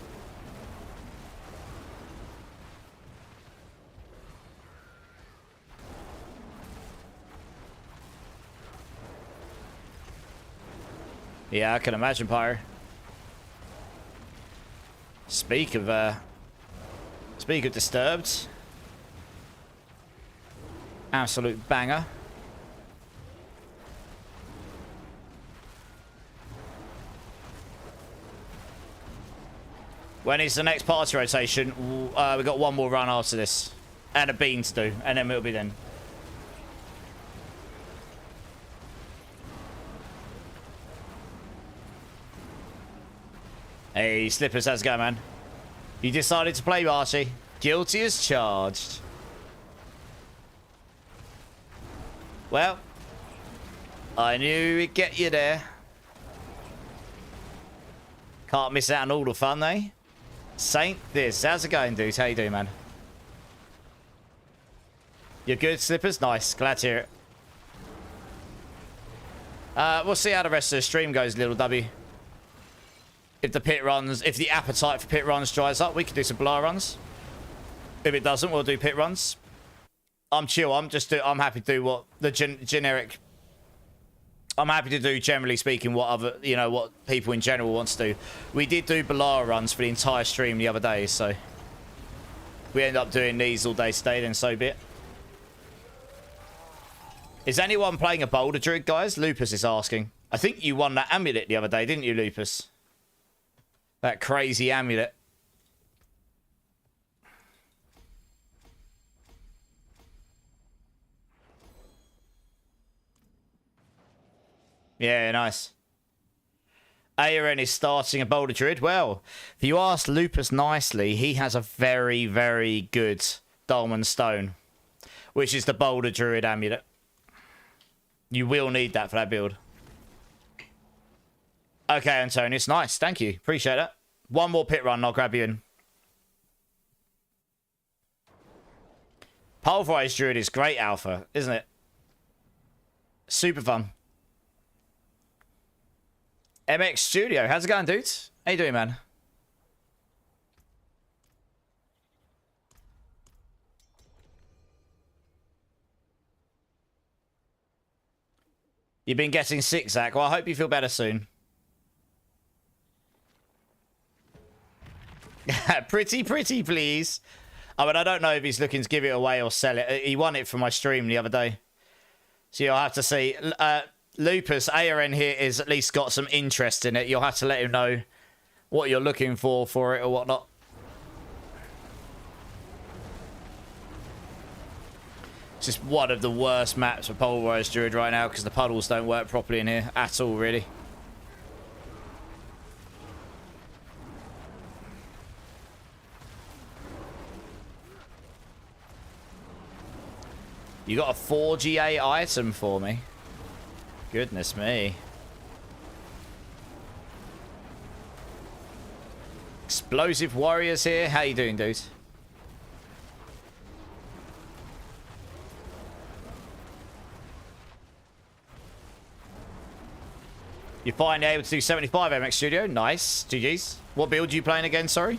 Yeah, I can imagine, Pyro. Speak of Disturbed. Absolute banger. When is the next party rotation? We've got one more run after this. And a bean to do, and then it'll be then. Hey, Slippers, how's it going, man? You decided to play, Marshy. Guilty as charged. Well, I knew we'd get you there. Can't miss out on all the fun, eh? Saint this. How's it going, dude? How you doing, man? You're good, Slippers? Nice. Glad to hear it. We'll see how the rest of the stream goes, little W. If the pit runs, if the appetite for pit runs dries up, we can do some blah runs. If it doesn't, we'll do pit runs. I'm chill. I'm happy to do what the generic. I'm happy to do, generally speaking, what other, what people in general wants to do. We did do Balara runs for the entire stream the other day, so we end up doing these all day today, then so be it. Is anyone playing a Boulder Druid, guys? Lupus is asking. I think you won that amulet the other day, didn't you, Lupus? That crazy amulet. Yeah, nice. Aaron is starting a Boulder Druid. Well, if you ask Lupus nicely, he has a very, very good Dolmen Stone, which is the Boulder Druid amulet. You will need that for that build. Okay, Antonius. Nice. Thank you. Appreciate that. One more pit run and I'll grab you in. Pulverise Druid is great alpha, isn't it? Super fun. MX Studio. How's it going, dudes? How you doing, man? You've been getting sick, Zach. Well, I hope you feel better soon. Pretty, please. I mean, I don't know if he's looking to give it away or sell it. He won it from my stream the other day. So you'll have to see. Lupus, ARN here is at least got some interest in it. You'll have to let him know what you're looking for it or whatnot. It's just one of the worst maps for Pulverise Druid right now because the puddles don't work properly in here at all, really. You got a 4GA item for me? Goodness me. Explosive Warriors here. How you doing, dude? You're finally able to do 75 MX Studio. Nice. GG's. What build are you playing again, sorry?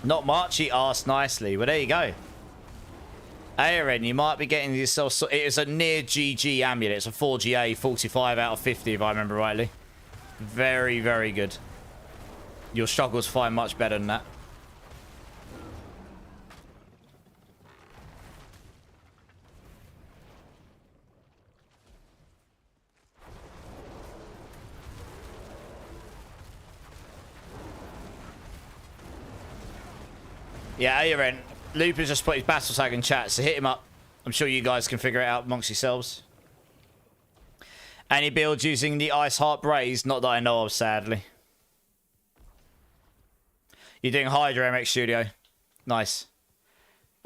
Not much, he asked nicely. Well, there you go. Aaron, you might be getting yourself... It is a near GG amulet. It's a 4GA, 45 out of 50, if I remember rightly. Very, very good. Your struggles find much better than that. Yeah, Aaron. Looper's just put his battle tag in chat, so hit him up. I'm sure you guys can figure it out amongst yourselves. Any builds using the Ice Heart Braze? Not that I know of, sadly. You're doing Hydra MX Studio. Nice.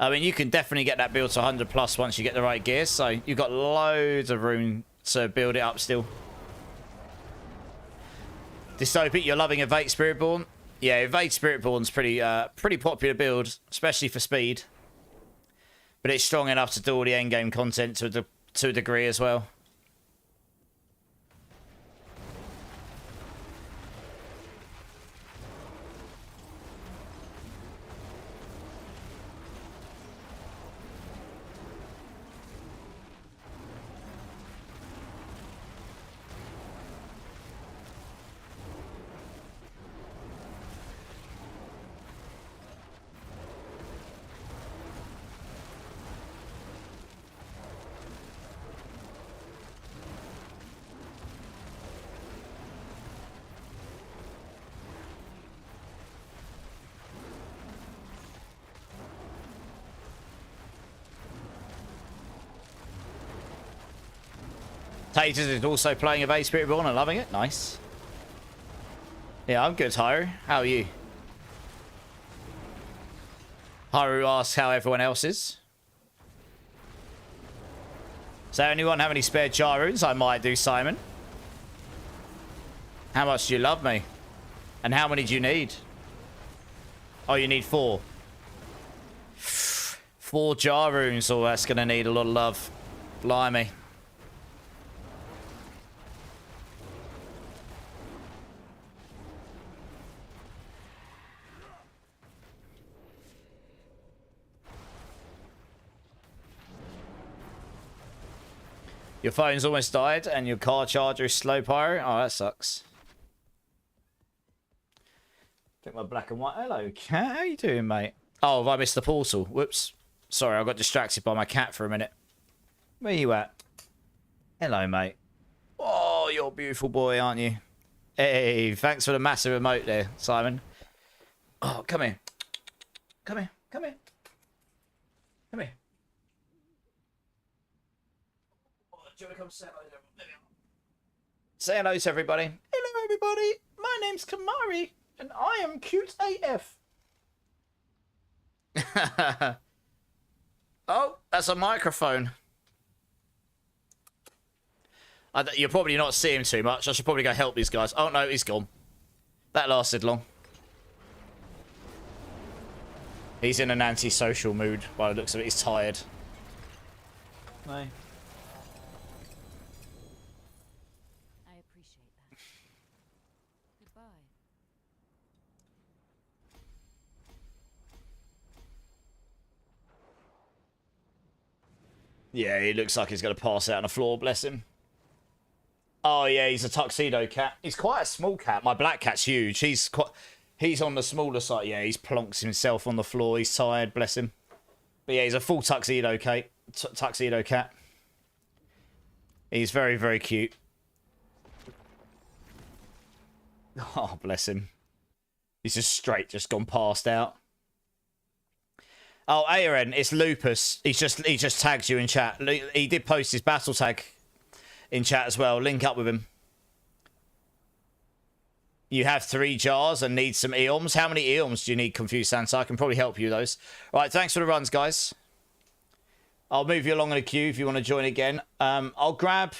I mean, you can definitely get that build to 100 plus once you get the right gear, so you've got loads of room to build it up still. Dystopic, you're loving Evade Spiritborn? Yeah, Evade Spiritborn's pretty popular build, especially for speed. But it's strong enough to do all the endgame content to a degree as well. Taters is also playing Evade Spiritborn and loving it. Nice. Yeah, I'm good, Haru. How are you? Haru asks how everyone else is. So anyone have any spare jar runes? I might do, Simon. How much do you love me? And how many do you need? Oh, you need 4. 4 jar runes. Oh, that's going to need a lot of love. Blimey. Your phone's almost died and your car charger is slow pyro. Oh, that sucks. Take my black and white. Hello, cat. How you doing, mate? Oh, have I missed the portal? Whoops. Sorry, I got distracted by my cat for a minute. Where you at? Hello, mate. Oh, you're a beautiful boy, aren't you? Hey, thanks for the massive emote there, Simon. Oh, come here. Come here. Come here. Come here. Do you want to come say hello to everybody? Say hello to everybody. Hello, everybody. My name's Kamari, and I am cute AF. Oh, that's a microphone. You're probably not seeing too much. I should probably go help these guys. Oh, no, he's gone. That lasted long. He's in an antisocial mood by the looks of it. He's tired. No. Yeah, he looks like he's going to pass out on the floor, bless him. Oh, yeah, he's a tuxedo cat. He's quite a small cat. My black cat's huge. He's on the smaller side. Yeah, he's plonks himself on the floor. He's tired, bless him. But yeah, he's a full tuxedo cat. He's very, very cute. Oh, bless him. He's just gone passed out. Oh, Aaron, it's Lupus. He just tagged you in chat. He did post his battle tag in chat as well. Link up with him. You have 3 jars and need some eoms. How many eoms do you need, Confused Santa? I can probably help you those. All right, thanks for the runs, guys. I'll move you along in the queue if you want to join again. I'll grab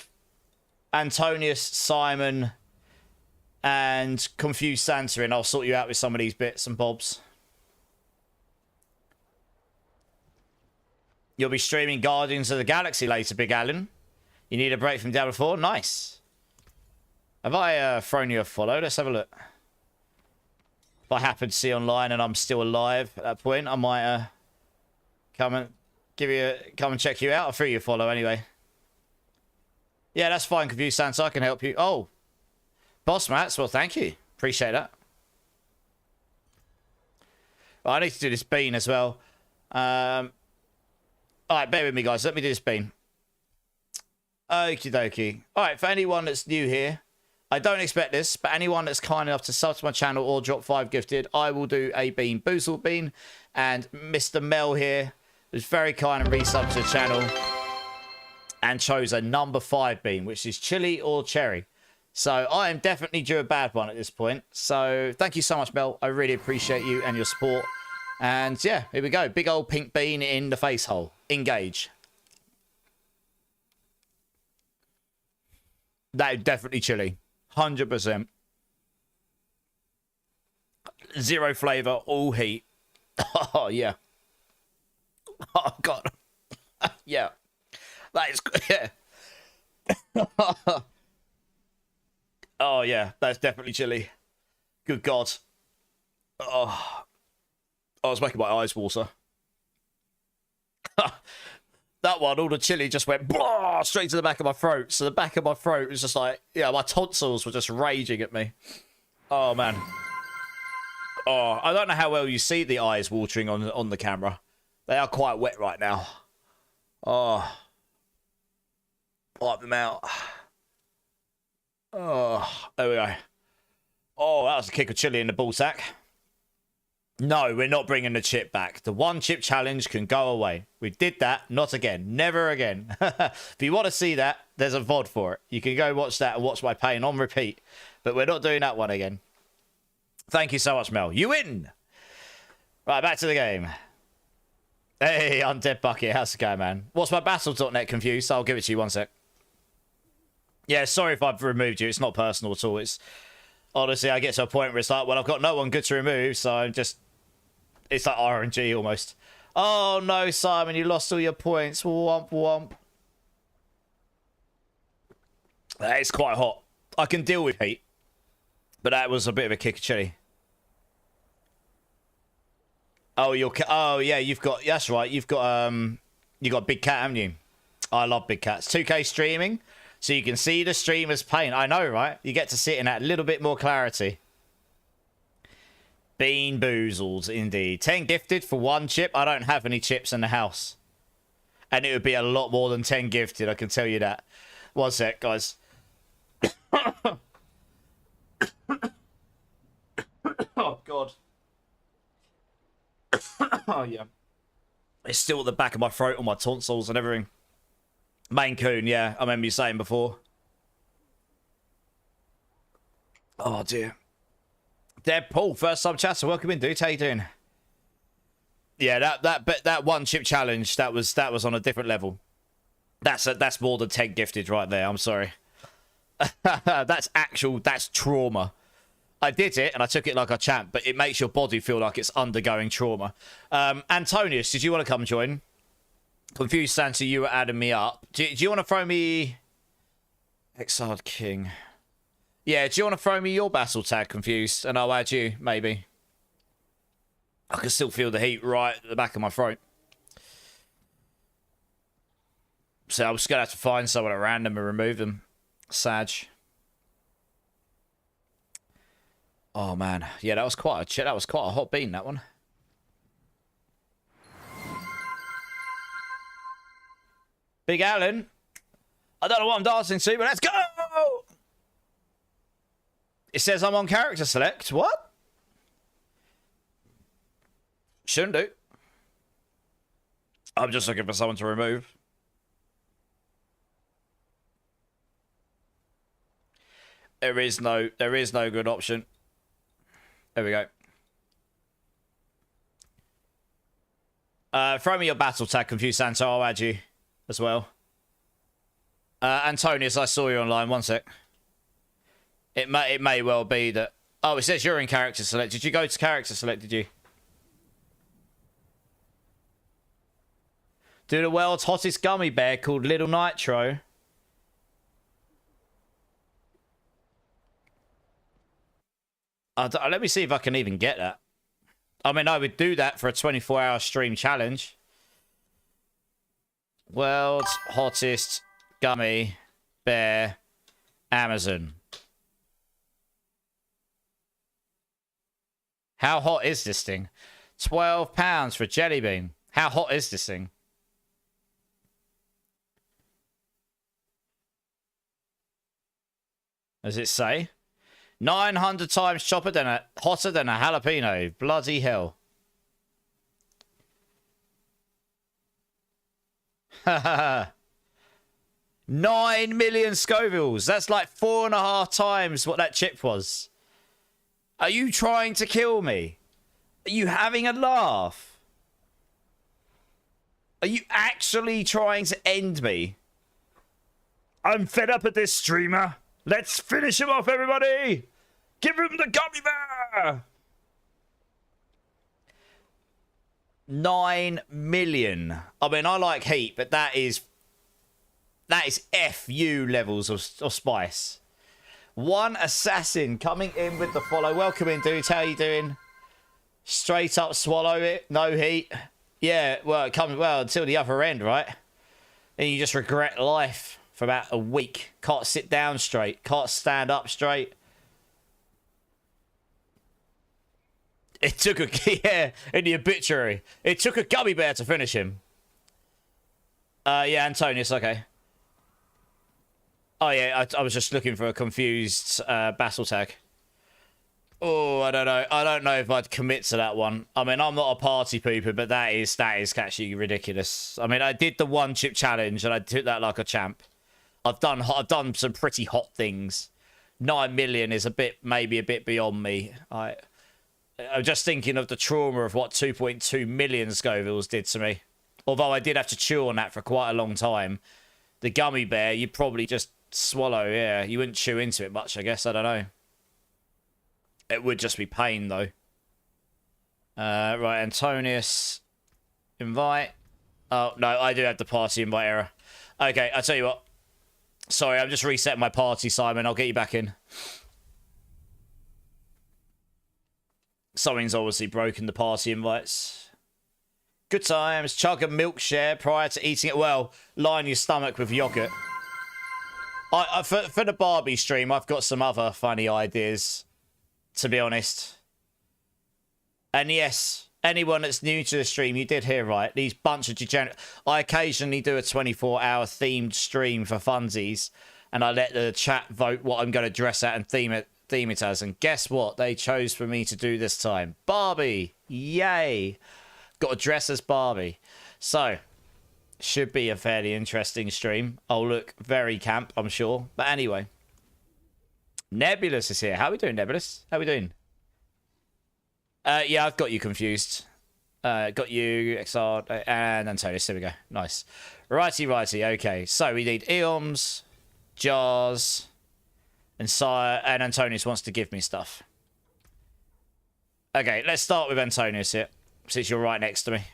Antonius, Simon, and Confused Santa in. I'll sort you out with some of these bits and bobs. You'll be streaming Guardians of the Galaxy later, Big Alan. You need a break from Diablo 4? Nice. Have I thrown you a follow? Let's have a look. If I happen to see online and I'm still alive at that point, I might come and check you out. I'll throw you a follow anyway. Yeah, that's fine, Confused Santa. I can help you. Oh, Boss Mats. Well, thank you. Appreciate that. Well, I need to do this bean as well. All right, bear with me, guys. Let me do this bean. Okie dokie. All right, for anyone that's new here, I don't expect this, but anyone that's kind enough to sub to my channel or drop 5 gifted, I will do a bean. Boozled bean. And Mr. Mel here was very kind and resubbed to the channel and chose a number 5 bean, which is chili or cherry. So I am definitely due a bad one at this point. So thank you so much, Mel. I really appreciate you and your support. And yeah, here we go. Big old pink bean in the face hole. Engage. That is definitely chili. 100%. Zero flavor, all heat. Oh, yeah. Oh, God. Yeah. That is... Yeah. Oh, yeah. That's definitely chili. Good God. Oh. I was making my eyes water. That one, all the chili just went blah, straight to the back of my throat. So the back of my throat was just like, yeah, my tonsils were just raging at me. Oh, man. Oh, I don't know how well you see the eyes watering on the camera. They are quite wet right now. Oh. Wipe them out. Oh, there we go. Oh, that was a kick of chili in the ball sack. No, we're not bringing the chip back. The 1 chip challenge can go away. We did that. Not again. Never again. If you want to see that, there's a VOD for it. You can go watch that and watch my pain on repeat. But we're not doing that one again. Thank you so much, Mel. You win! Right, back to the game. Hey, Undead Bucket. How's it going, man? What's my battle.net confused? I'll give it to you 1 sec. Yeah, sorry if I've removed you. It's not personal at all. It's... Honestly, I get to a point where it's like, well, I've got no one good to remove, so I'm just... It's like RNG almost. Oh, no, Simon, you lost all your points. Womp, womp. It's quite hot. I can deal with heat. But that was a bit of a kick of chili. Oh, oh, yeah, you've got... That's right, you've got Big Cat, haven't you? I love Big Cats. 2K streaming, so you can see the streamer's pain. I know, right? You get to sit in that little bit more clarity. Bean boozled, indeed. 10 gifted for 1 chip. I don't have any chips in the house. And it would be a lot more than 10 gifted, I can tell you that. 1 sec, guys. Oh, God. Oh, yeah. It's still at the back of my throat, on my tonsils and everything. Maine Coon, yeah. I remember you saying before. Oh, dear. Deadpool, first sub chatter. Welcome in, dude. How you doing? Yeah, that 1 chip challenge, that was on a different level. That's more than 10 gifted right there. I'm sorry. That's trauma. I did it and I took it like a champ, but it makes your body feel like it's undergoing trauma. Antonius, did you want to come join? Confused Santa, you were adding me up. Do you want to throw me Exiled King? Yeah, do you want to throw me your battle tag, Confused? And I'll add you, maybe. I can still feel the heat right at the back of my throat. So I'm just going to have to find someone at random and remove them. Sag. Oh, man. Yeah, that was quite a hot bean, that one. Big Alan. I don't know what I'm dancing to, but let's go! It says I'm on character select. What? Shouldn't do. I'm just looking for someone to remove. There is no good option. There we go. Throw me your battle tag, Confused Santa. I'll add you as well. Antonius, I saw you online. 1 sec. It may well be that... Oh, it says you're in character select. Did you go to character select, did you? Do the world's hottest gummy bear called Little Nitro. Let me see if I can even get that. I mean, I would do that for a 24-hour stream challenge. World's hottest gummy bear, Amazon. How hot is this thing? £12 for a jelly bean. How hot is this thing? Does it say? 900 times hotter than a jalapeno. Bloody hell. Haha. 9 million Scovilles. That's like 4.5 times what that chip was. Are you trying to kill me? Are you having a laugh? Are you actually trying to end me? I'm fed up with this streamer. Let's finish him off, everybody. Give him the gummy bear. 9 million. I mean, I like heat, but that is FU levels of spice. One assassin coming in with the follow. Welcome in, dudes. How you doing? Straight up swallow it. No heat. Yeah, well, it comes until the other end, right? And you just regret life for about a week. Can't sit down straight. Can't stand up straight. It took a... Yeah, in the obituary. It took a gummy bear to finish him. Yeah, Antonius, okay. Oh, yeah, I was just looking for a confused battle tag. Oh, I don't know. I don't know if I'd commit to that one. I mean, I'm not a party pooper, but that is actually ridiculous. I mean, I did the one chip challenge, and I took that like a champ. I've done some pretty hot things. 9 million is maybe a bit beyond me. I'm just thinking of the trauma of what 2.2 million Scovilles did to me. Although I did have to chew on that for quite a long time. The gummy bear, you'd probably just swallow, yeah. You wouldn't chew into it much, I guess. I don't know. It would just be pain, though. Right, Antonius. Invite. Oh, no, I do have the party invite error. Okay, I'll tell you what. Sorry, I'm just resetting my party, Simon. I'll get you back in. Something's obviously broken the party invites. Good times. Chug a milk share prior to eating it. Well, line your stomach with yogurt. For the Barbie stream, I've got some other funny ideas, to be honest. And yes, anyone that's new to the stream, you did hear right. These bunch of degenerate... I occasionally do a 24-hour themed stream for funsies, and I let the chat vote what I'm going to dress at and theme it as. And guess what? They chose for me to do this time. Barbie! Yay! Got to dress as Barbie. So, should be a fairly interesting stream. I'll look very camp, I'm sure. But anyway. Nebulous is here. How are we doing, Nebulous? How are we doing? Yeah, I've got you confused. Got you, XR, and Antonius. There we go. Nice. Righty. Okay. So we need Eoms, Jars, and Antonius wants to give me stuff. Okay, let's start with Antonius here, since you're right next to me.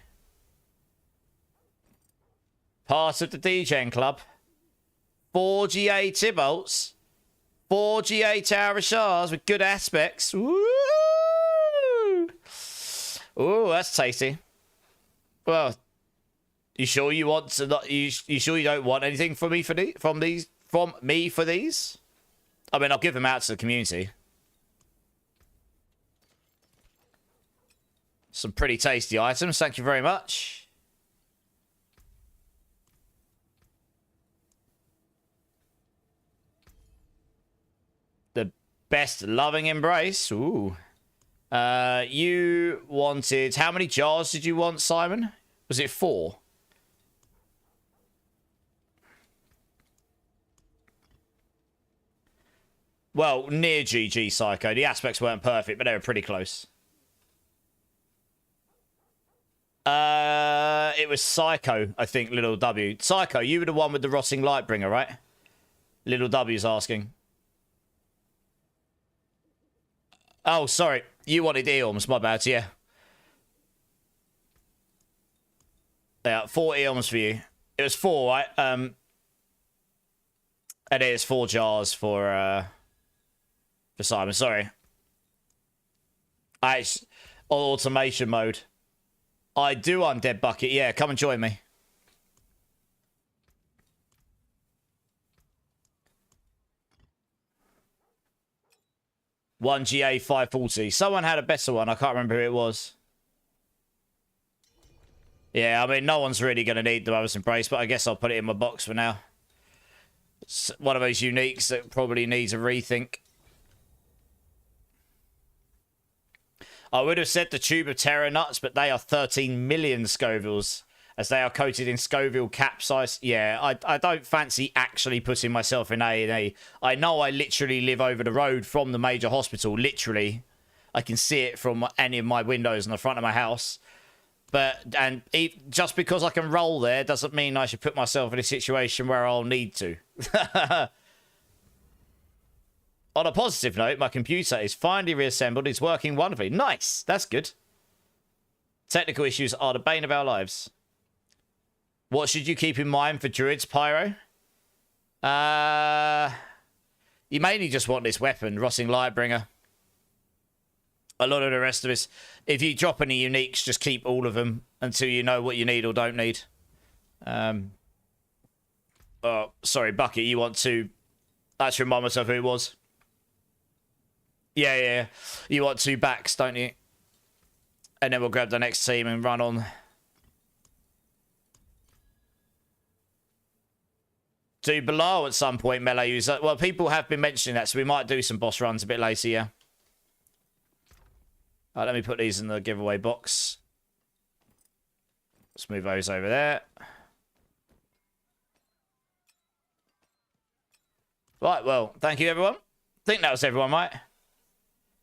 Part of the DJing club. 4 GA Tybalts. 4 GA Tower of Shards with good aspects. Woo! Ooh, that's tasty. Well, you sure you want to not? You sure you don't want anything from me for these? I mean, I'll give them out to the community. Some pretty tasty items. Thank you very much. The best loving embrace. Ooh. You wanted... How many jars did you want, Simon? Was it 4? Well, near GG, Psycho. The aspects weren't perfect, but they were pretty close. It was Psycho, I think, Little W. Psycho, you were the one with the rotting Lightbringer, right? Little W's asking. Oh, sorry. You wanted Eorms. My bad, yeah. Yeah, 4 Eorms for you. It was 4, right? And it's 4 jars for Simon. Sorry. On automation mode. I do Undead Bucket. Yeah, come and join me. One GA 540. Someone had a better one. I can't remember who it was. Yeah, I mean, no one's really going to need the Mother's Embrace, but I guess I'll put it in my box for now. It's one of those uniques that probably needs a rethink. I would have said the Tube of Terror nuts, but they are 13 million Scovilles, as they are coated in Scoville capsize. Yeah, I don't fancy actually putting myself in A&E. I know I literally live over the road from the major hospital. Literally, I can see it from any of my windows in the front of my house. Just because I can roll there doesn't mean I should put myself in a situation where I'll need to. On a positive note, my computer is finally reassembled. It's working wonderfully. Nice. That's good. Technical issues are the bane of our lives. What should you keep in mind for druids, Pyro? You mainly just want this weapon, Rotting Lightbringer. A lot of the rest of this, if you drop any uniques, just keep all of them until you know what you need or don't need. Oh, sorry, Bucket, you want to... Let's remind myself who it was. Yeah. You want 2 backs, don't you? And then we'll grab the next team and run on. Do below at some point, melee user. Well, people have been mentioning that, so we might do some boss runs a bit later, yeah. Let me put these in the giveaway box. Let's move those over there. Right, well, thank you, everyone. I think that was everyone, right?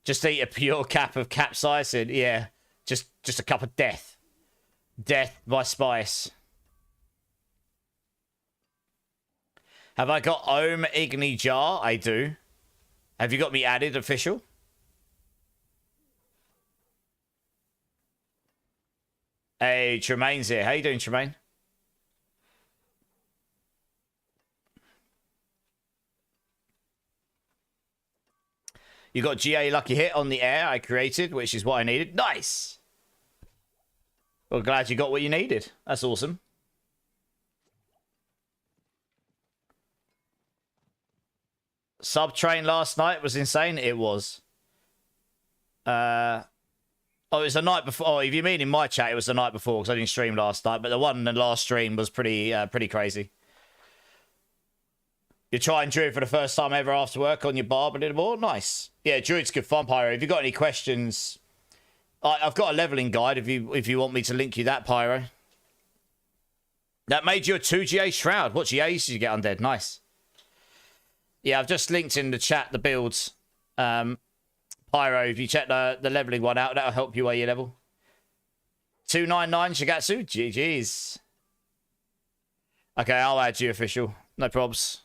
Just eat a pure cap of capsaicin. Yeah, just a cup of death. Death by spice. Have I got Ohm Igni Jar? I do. Have you got me added official? Hey, Tremaine's here. How you doing, Tremaine? You got GA Lucky Hit on the air I created, which is what I needed. Nice! Well, glad you got what you needed. That's awesome. Subtrain last night was insane. It was. Oh, it was the night before. Oh, if you mean in my chat, it was the night before because I didn't stream last night. But the one in the last stream was pretty crazy. You're trying Druid for the first time ever after work on your barb a little more? Nice. Yeah, Druid's good fun, Pyro. If you've got any questions, I've got a leveling guide if you want me to link you that, Pyro. That made you a 2GA Shroud. What GAs did you get undead? Nice. Yeah, I've just linked in the chat the builds. Pyro, if you check the leveling one out, that'll help you where you level. 299 Shigatsu? GG's. Okay, I'll add you official. No probs.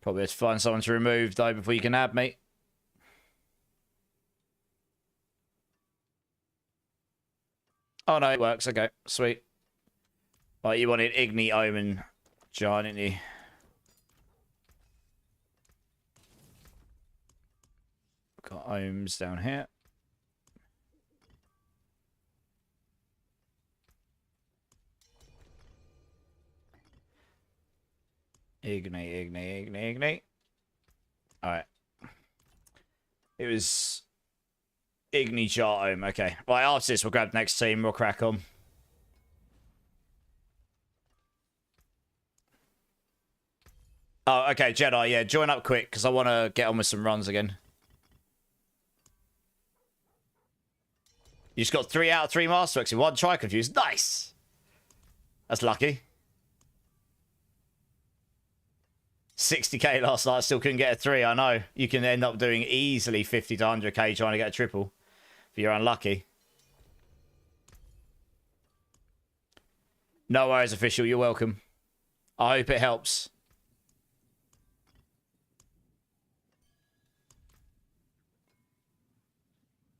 Probably have to find someone to remove, though, before you can add me. Oh, no, it works. Okay, sweet. Right, you wanted Igni Omen Jar, didn't you? Got Ohms down here. Igni. Alright. It was Igni Jar Ohm. Okay. Right, after this, we'll grab the next team. We'll crack on. Oh, okay, Jedi. Yeah, join up quick, because I want to get on with some runs again. You just got 3 out of 3 Masterworks in one try confused. Nice! That's lucky. 60k last night, still couldn't get a 3, I know. You can end up doing easily 50 to 100k trying to get a triple if you're unlucky. No worries, official. You're welcome. I hope it helps.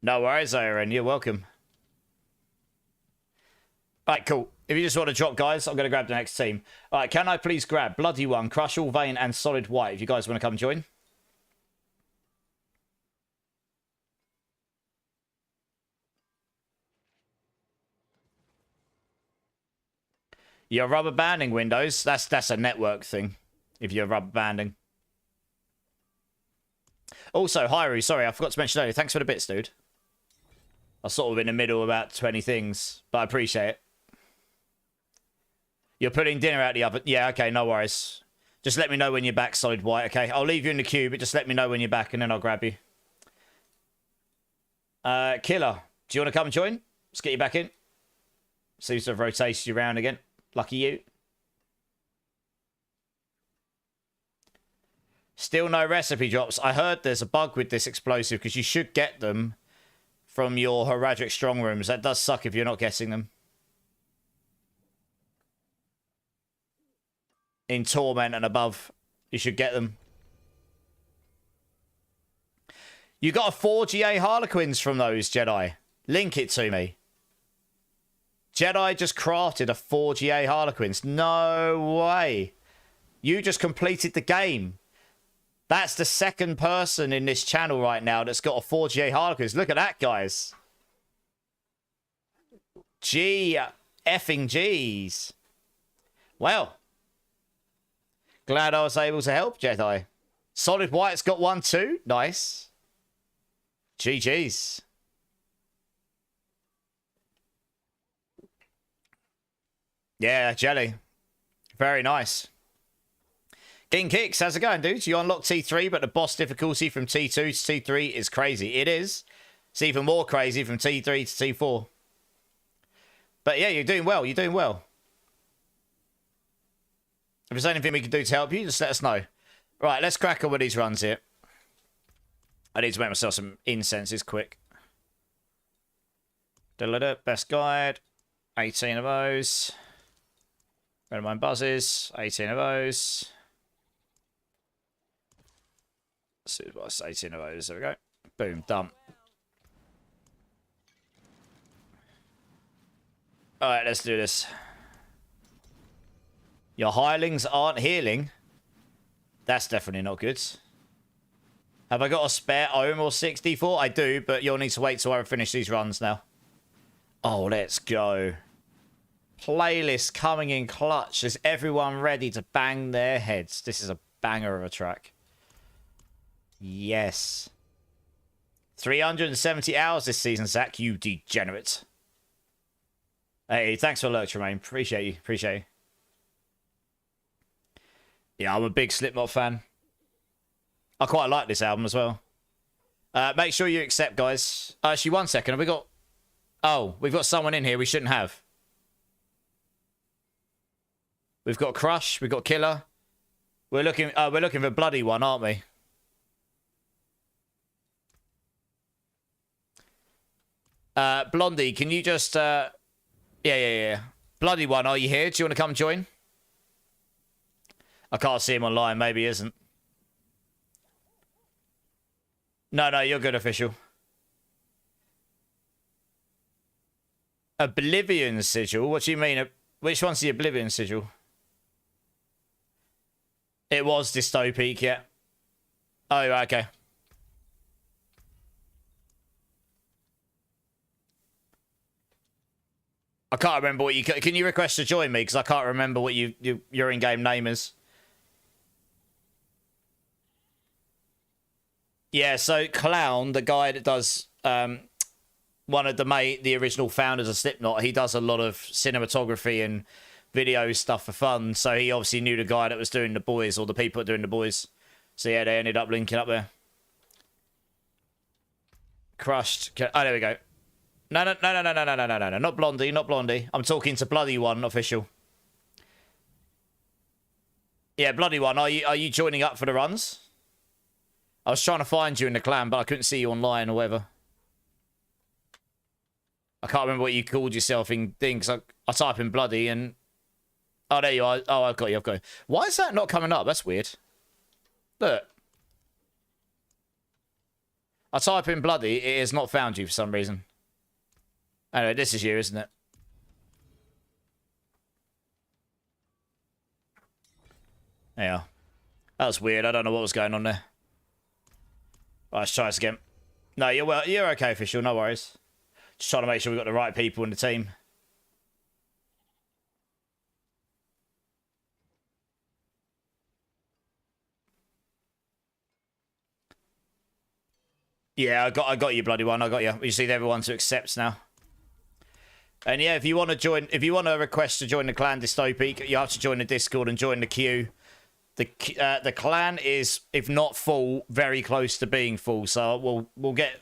No worries, Aaron. You're welcome. Alright, cool. If you just want to drop, guys, I'm going to grab the next team. Alright, can I please grab Bloody One, Crush All Vein, and Solid White if you guys want to come join? You're rubber banding Windows. That's a network thing. If you're rubber banding. Also, Hyru, sorry, I forgot to mention earlier. Thanks for the bits, dude. I was sort of in the middle about 20 things, but I appreciate it. You're putting dinner out the oven. Yeah, okay, no worries. Just let me know when you're back, Solid White, okay? I'll leave you in the queue, but just let me know when you're back, and then I'll grab you. Killer, do you want to come and join? Let's get you back in. Seems to have rotated you around again. Lucky you. Still no recipe drops. I heard there's a bug with this explosive because you should get them from your Heraldric strong rooms. That does suck if you're not getting them. In Torment and above, you should get them. You got a 4 GA Harlequins from those, Jedi. Link it to me. Jedi just crafted a 4 GA Harlequins. No way. You just completed the game. That's the second person in this channel right now that's got a 4 GA Harlequins. Look at that, guys. Effing G's. Well. Glad I was able to help, Jedi. Solid White's got one too. Nice. GG's. Yeah, Jelly. Very nice. King Kicks, how's it going, dude? You unlock T3, but the boss difficulty from T2 to T3 is crazy. It is. It's even more crazy from T3 to T4. But yeah, you're doing well. You're doing well. If there's anything we can do to help you, just let us know. Right, let's crack on with these runs here. I need to make myself some incenses quick. Best guide. 18 of those. Red mine buzzes. 18 of those. What's 18 of those? There we go. Boom, done. Alright, let's do this. Your hirelings aren't healing. That's definitely not good. Have I got a spare Ohm or 64? I do, but you'll need to wait till I finish these runs now. Oh, let's go. Playlist coming in clutch. Is everyone ready to bang their heads? This is a banger of a track. Yes. 370 hours this season, Zach, you degenerate. Hey, thanks for the lurk, Tremaine. Appreciate you. Appreciate you. Yeah, I'm a big Slipknot fan. I quite like this album as well. Make sure you accept, guys. Actually, one second. Have we got... Oh, we've got someone in here we shouldn't have. We've got Crush. We've got Killer. We're looking for Bloody One, aren't we? Blondie, can you just... Yeah. Bloody One, are you here? Do you want to come join? I can't see him online. Maybe he isn't. No, you're good, official. Oblivion Sigil? What do you mean? Which one's the Oblivion Sigil? It was dystopic, yeah. Oh, okay. I can't remember what you... Can you request to join me? Because I can't remember what your in-game name is. Yeah, so Clown, the guy that does... one of the original founders of Slipknot, he does a lot of cinematography and video stuff for fun. So he obviously knew the guy that was doing The Boys, or the people doing The Boys. So yeah, they ended up linking up there. Crushed. Oh, there we go. No, not Blondie, not Blondie. I'm talking to Bloody One, official. Yeah, Bloody One, are you joining up for the runs? I was trying to find you in the clan, but I couldn't see you online or whatever. I can't remember what you called yourself in things. I type in Bloody and Oh, there you are. Oh, I've got you. I've got you. Why is that not coming up? That's weird. Look. I type in bloody. It has not found you for some reason. Anyway, this is you, isn't it? Yeah. That was weird. I don't know what was going on there. Right, let's try this again. No, you're okay, official. No worries. Just trying to make sure we've got the right people in the team. Yeah, I got you, bloody one. I got you. You see everyone to accept now. And yeah, if you want to request to join the clan Dystopic, you have to join the Discord and join the queue. The clan is, if not full, very close to being full. So we'll get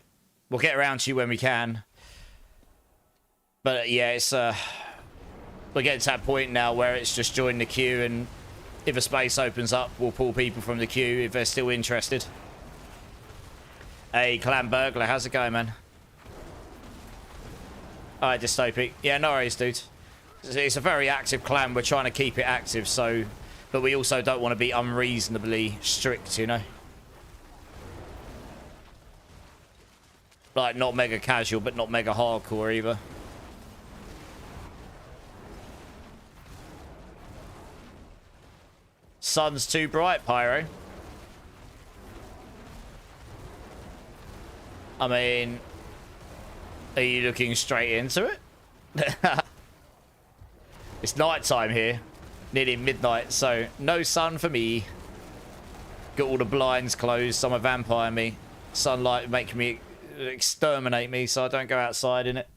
around to you when we can. But yeah, it's we're getting to that point now where it's just join the queue, and if a space opens up, we'll pull people from the queue if they're still interested. Hey, Clan Burglar, how's it going, man? Alright, Dystopic. Yeah, no worries, dude. It's a very active clan. We're trying to keep it active, so... But we also don't want to be unreasonably strict, you know? Like, not mega casual, but not mega hardcore either. Sun's too bright, Pyro. I mean, are you looking straight into it? It's night time here. Nearly midnight, so no sun for me. Got all the blinds closed. Summer vampire me. Sunlight make me exterminate me, so I don't go outside in it.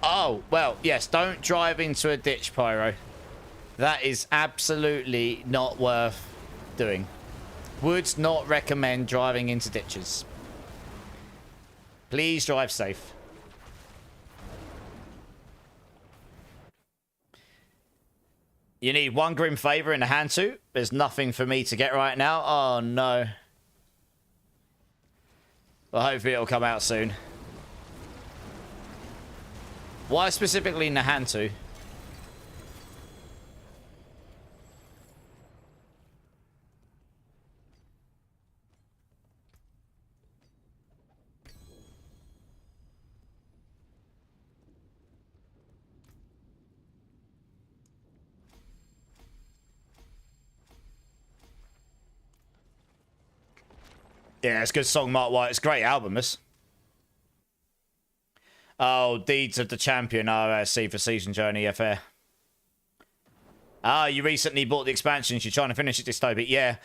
Oh, well, yes, don't drive into a ditch, Pyro. That is absolutely not worth doing. Would not recommend driving into ditches. Please drive safe. You need one Grim Favor in the hand too. There's nothing for me to get right now. Oh, no. Well, hopefully it'll come out soon. Why specifically Nahantu? Yeah, it's a good song, Mark White. It's a great album, this. Oh, Deeds of the Champion RSC for Season Journey, yeah, fair. Ah, you recently bought the expansions. You're trying to finish it, Dystopic. Yeah.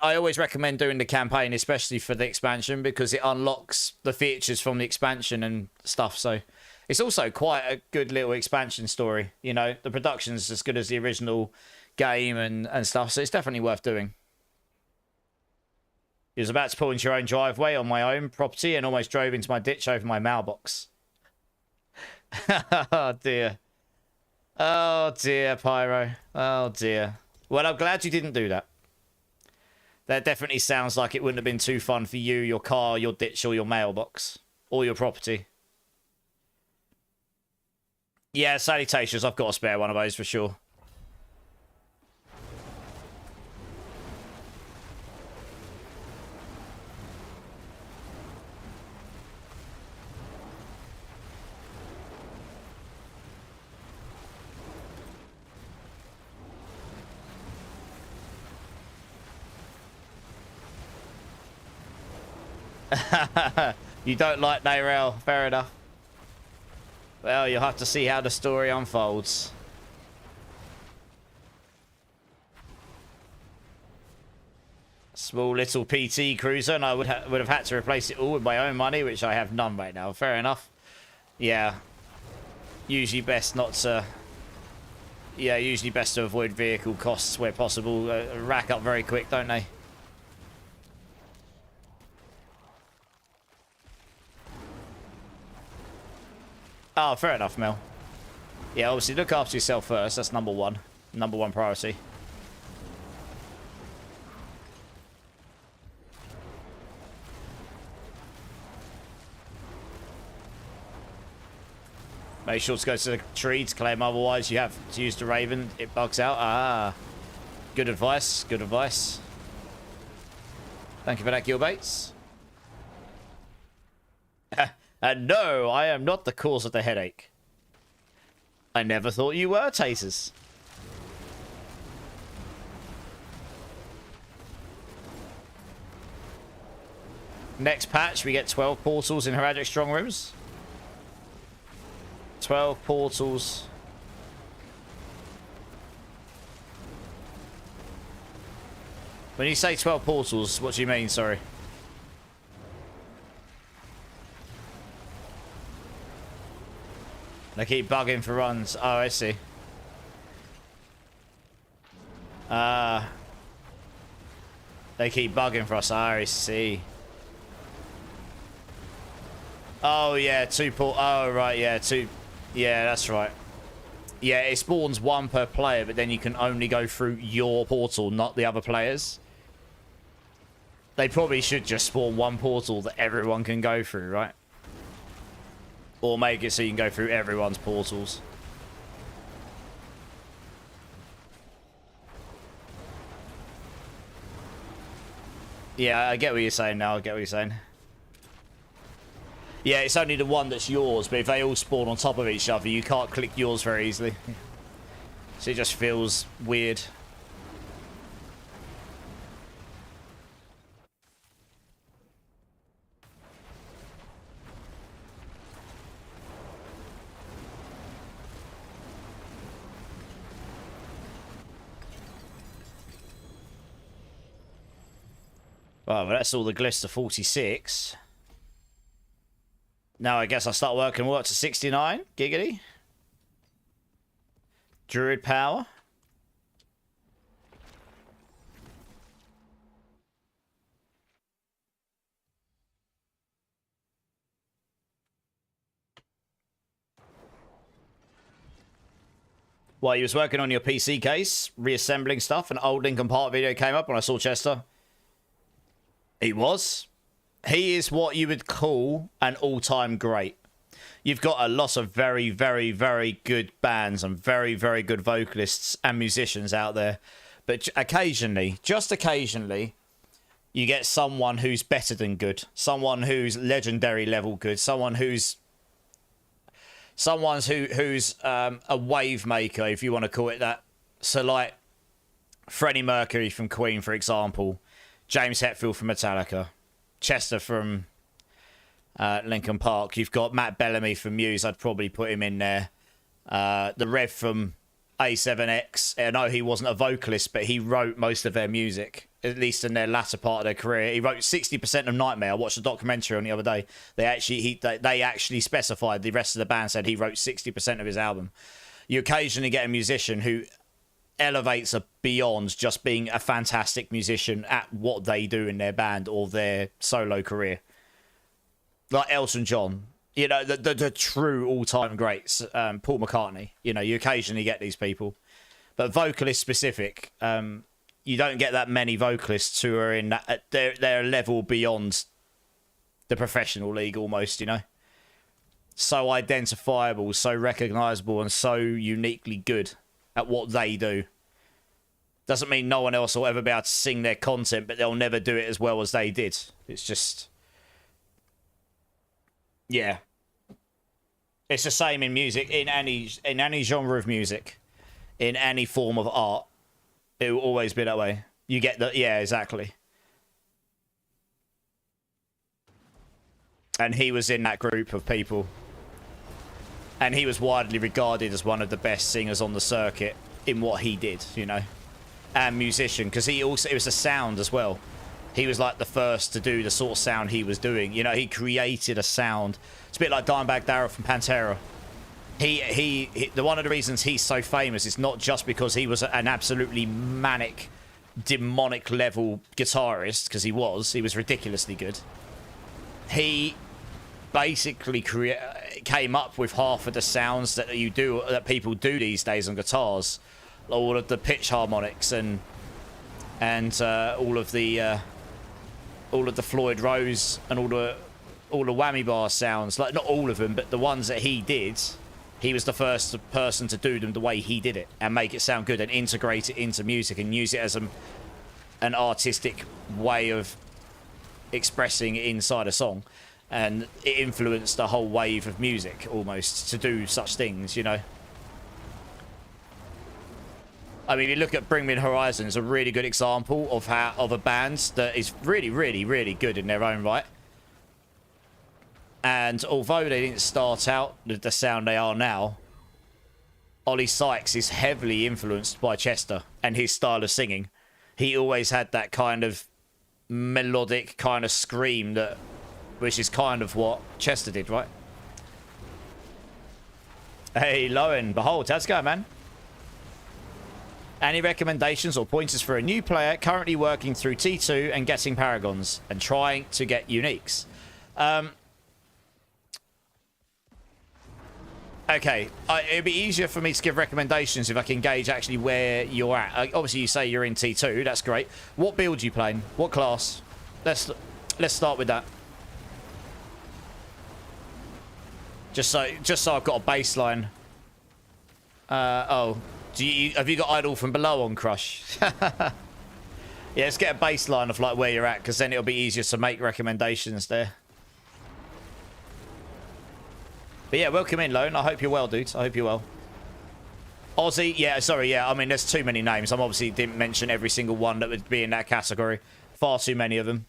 I always recommend doing the campaign, especially for the expansion, because it unlocks the features from the expansion and stuff. So it's also quite a good little expansion story. You know, the production's as good as the original game and stuff. So it's definitely worth doing. He was about to pull into your own driveway on my own property and almost drove into my ditch over my mailbox. Oh, dear. Oh, dear, Pyro. Oh, dear. Well, I'm glad you didn't do that. That definitely sounds like it wouldn't have been too fun for you, your car, your ditch, or your mailbox. Or your property. Yeah, salutations. I've got a spare one of those for sure. You don't like Nayrel. Fair enough. Well, you'll have to see how the story unfolds. Small little PT cruiser, and I would have had to replace it all with my own money, which I have none right now. Fair enough. Yeah. Usually best not to... Yeah, usually best to avoid vehicle costs where possible. Rack up very quick, don't they? Oh, fair enough, Mel. Yeah, obviously look after yourself first. That's number one. Number one priority. Make sure to go to the tree to claim, otherwise you have to use the Raven. It bugs out. Ah. Good advice. Good advice. Thank you for that, Gilbates. And no, I am not the cause of the headache. I never thought you were, Tasers. Next patch, we get 12 portals in Heraldic Strong Rooms. 12 portals. When you say 12 portals, what do you mean, sorry? They keep bugging for runs. Oh, I see. They keep bugging for us. I see. Oh, yeah, oh, right, yeah, two. Yeah, that's right. Yeah, it spawns one per player, but then you can only go through your portal, not the other players. They probably should just spawn one portal that everyone can go through, right? Or make it so you can go through everyone's portals. Yeah, I get what you're saying now. I get what you're saying. Yeah, it's only the one that's yours, but if they all spawn on top of each other, you can't click yours very easily. So it just feels weird. Well, that's all the glyphs to 46. Now I guess I'll start working up to 69. Giggity. Druid power. While you was working on your PC case, reassembling stuff, an old Linkin Park video came up when I saw Chester. He was. He is what you would call an all-time great. You've got a lot of very, very, very good bands and very, very good vocalists and musicians out there. But occasionally, just occasionally, you get someone who's better than good. Someone who's legendary level good. Someone who's a wave maker, if you want to call it that. So like Freddie Mercury from Queen, for example. James Hetfield from Metallica. Chester from Linkin Park. You've got Matt Bellamy from Muse. I'd probably put him in there. The Rev from A7X. I know he wasn't a vocalist, but he wrote most of their music, at least in their latter part of their career. He wrote 60% of Nightmare. I watched a documentary on the other day. They actually specified, the rest of the band said he wrote 60% of his album. You occasionally get a musician who elevates beyond just being a fantastic musician at what they do in their band or their solo career. Like Elton John, you know, the true all-time greats. Paul McCartney, you know, you occasionally get these people. But vocalist specific, you don't get that many vocalists who are in that, they're a level beyond the professional league almost, you know. So identifiable, so recognisable and so uniquely good at what they do. Doesn't mean no one else will ever be able to sing their content, but they'll never do it as well as they did. It's just... yeah. It's the same in music, in any genre of music, in any form of art. It will always be that way. You get the... yeah, exactly. And he was in that group of people. And he was widely regarded as one of the best singers on the circuit in what he did, you know. And musician, because he also, it was a sound as well. He was like the first to do the sort of sound he was doing. You know, he created a sound. It's a bit like Dimebag Darrell from Pantera. One of the reasons he's so famous is not just because he was an absolutely manic, demonic level guitarist, because he was ridiculously good. He basically came up with half of the sounds that people do these days on guitars, all of the pitch harmonics and all of the Floyd Rose and all the whammy bar sounds. Like, not all of them, but the ones that he did. He was the first person to do them the way he did it and make it sound good and integrate it into music and use it as an artistic way of expressing it inside a song. And it influenced the whole wave of music almost to do such things, you know. I mean, you look at Bring Me the Horizon, it's a really good example of a band that is really, really, really good in their own right. And although they didn't start out with the sound they are now, Ollie Sykes is heavily influenced by Chester and his style of singing. He always had that kind of melodic kind of scream which is kind of what Chester did, right? Hey, lo and behold, how's it going, man? Any recommendations or pointers for a new player currently working through T2 and getting Paragons and trying to get Uniques? Okay, it'd be easier for me to give recommendations if I can gauge actually where you're at. Obviously, you say you're in T2. That's great. What build are you playing? What class? Let's start with that. Just so I've got a baseline. Oh, have you got Idol from Below on Crush? Yeah, let's get a baseline of like where you're at, because then it'll be easier to make recommendations there. But yeah, welcome in, Lone. I hope you're well, dude. I hope you're well. Aussie, yeah, sorry, yeah. I mean, there's too many names. I obviously didn't mention every single one that would be in that category. Far too many of them.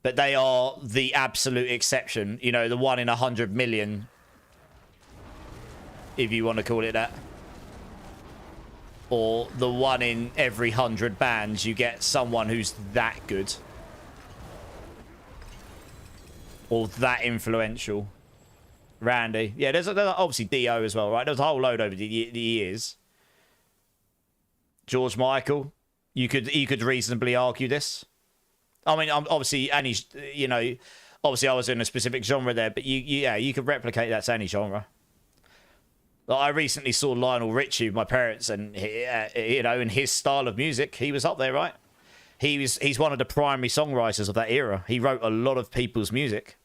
But they are the absolute exception. You know, the 1 in 100 million, if you want to call it that. Or the 1 in every 100 bands, you get someone who's that good. Or that influential. Randy. Yeah, there's obviously Dio as well, right? There's a whole load over the years. George Michael. You could reasonably argue this. I mean, obviously, any, you know, obviously I was in a specific genre there, but you could replicate that to any genre. Like, I recently saw Lionel Richie with my parents, and you know, in his style of music, he was up there, right? He's one of the primary songwriters of that era. He wrote a lot of people's music.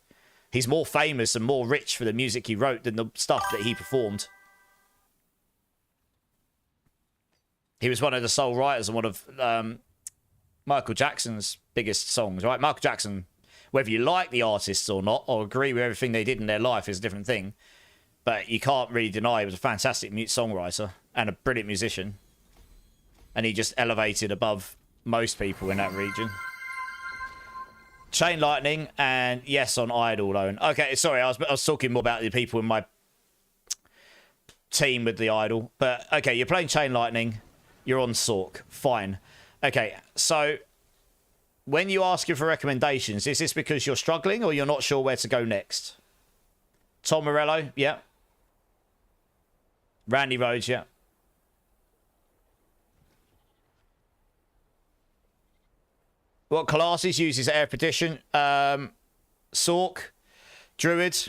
He's more famous and more rich for the music he wrote than the stuff that he performed. He was one of the sole writers on one of Michael Jackson's biggest songs, right? Michael Jackson, whether you like the artists or not, or agree with everything they did in their life, is a different thing. But you can't really deny he was a fantastic songwriter and a brilliant musician. And he just elevated above most people in that region. Chain Lightning and yes on Idol Lone. Okay, sorry, I was talking more about the people in my team with the Idol. But okay, you're playing Chain Lightning. You're on Sork. Fine. Okay, so when you ask you for recommendations, is this because you're struggling or you're not sure where to go next? Tom Morello, yeah. Randy Rhoads, yeah. What classes uses Air Petition? Sork, Druid,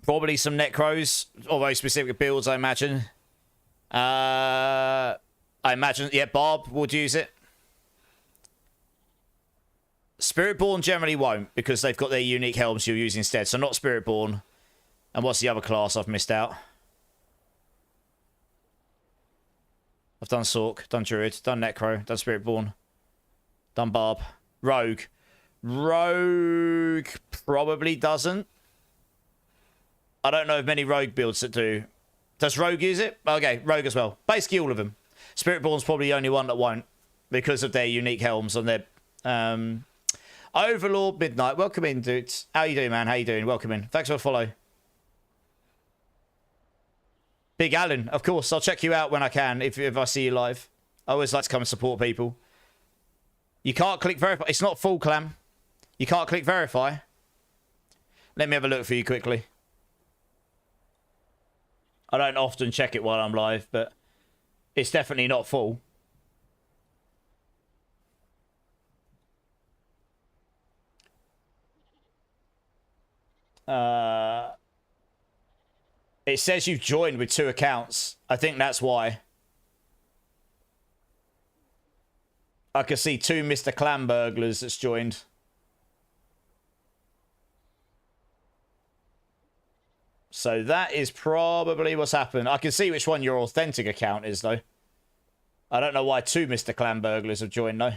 probably some Necros, although specific builds, I imagine. I imagine, yeah, Barb would use it. Spiritborn generally won't, because they've got their unique helms you'll use instead. So not Spiritborn. And what's the other class I've missed out? I've done Sork, done Druid, done Necro, done Spiritborn. Done Barb. Rogue. Rogue probably doesn't. I don't know of many Rogue builds that do. Does Rogue use it? Okay, Rogue as well. Basically all of them. Spiritborn's probably the only one that won't, because of their unique helms on their... I Overlord Midnight, welcome in, dude. How you doing, man? How you doing? Welcome in. Thanks for the follow. Big Alan, of course. I'll check you out when I can, if I see you live. I always like to come and support people. You can't click verify. It's not full, Clam. You can't click verify. Let me have a look for you quickly. I don't often check it while I'm live, but it's definitely not full. It says you've joined with 2 accounts. I think that's why. I can see 2 Mr. Clam burglars that's joined. So that is probably what's happened. I can see which one your authentic account is, though. I don't know why 2 Mr. Clam burglars have joined, though.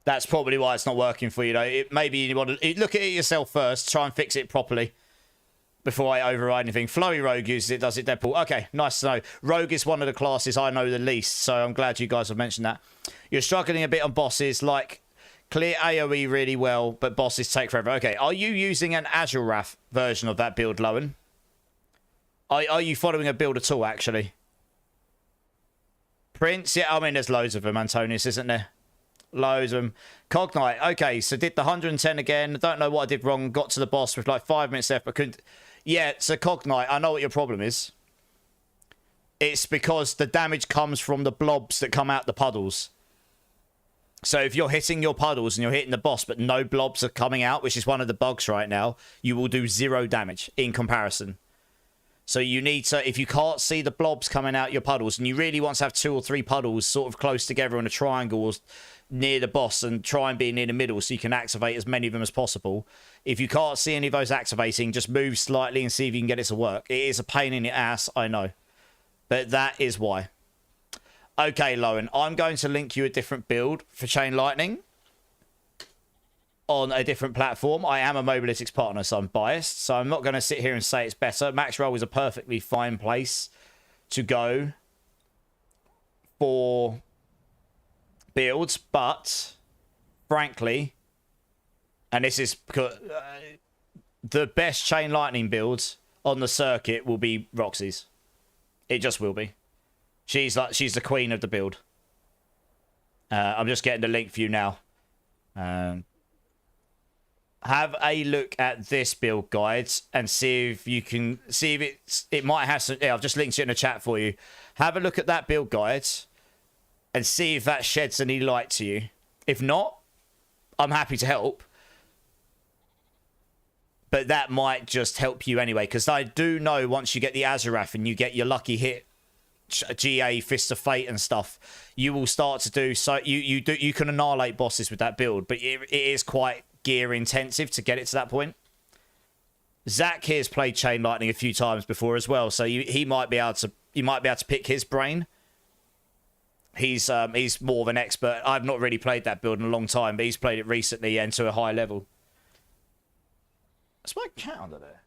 That's probably why it's not working for you, though. Maybe you want to look at it yourself first. Try and fix it properly before I override anything. Flurry Rogue uses it, does it, Deadpool? Okay, nice to know. Rogue is one of the classes I know the least, so I'm glad you guys have mentioned that. You're struggling a bit on bosses, like clear AoE really well, but bosses take forever. Okay, are you using an Azurath version of that build, Lowen? Are you following a build at all, actually? Prince? Yeah, I mean, there's loads of them, Antonius, isn't there? Loads of them. Cognite. Okay, so did the 110 again. Don't know what I did wrong. Got to the boss with like 5 minutes left, but couldn't... Yeah, so Cognite, I know what your problem is. It's because the damage comes from the blobs that come out the puddles. So if you're hitting your puddles and you're hitting the boss, but no blobs are coming out, which is one of the bugs right now, you will do 0 damage in comparison. So you need to, if you can't see the blobs coming out your puddles, and you really want to have 2 or 3 puddles sort of close together in a triangle or near the boss, and try and be near the middle so you can activate as many of them as possible. If you can't see any of those activating, just move slightly and see if you can get it to work. It is a pain in the ass, I know. But that is why. Okay, Lowen, I'm going to link you a different build for Chain Lightning on a different platform. I am a Mobalytics partner, so I'm biased. So I'm not going to sit here and say it's better. Max Roll is a perfectly fine place to go for builds, but frankly, and this is because the best Chain Lightning builds on the circuit will be Roxy's. It just will be. She's the queen of the build. I'm just getting the link for you now. Have a look at this build guides and see if you can see if it might have some. Yeah, I've just linked it in the chat for you. Have a look at that build guides and see if that sheds any light to you. If not, I'm happy to help. But that might just help you anyway, because I do know once you get the Azurath and you get your lucky hit, GA, Fist of Fate and stuff, you will start to do so. You can annihilate bosses with that build, but it is quite gear intensive to get it to that point. Zach here's played Chain Lightning a few times before as well, so he might be able to pick his brain. He's more of an expert. I've not really played that build in a long time, but he's played it recently and to a high level. That's my cat under there.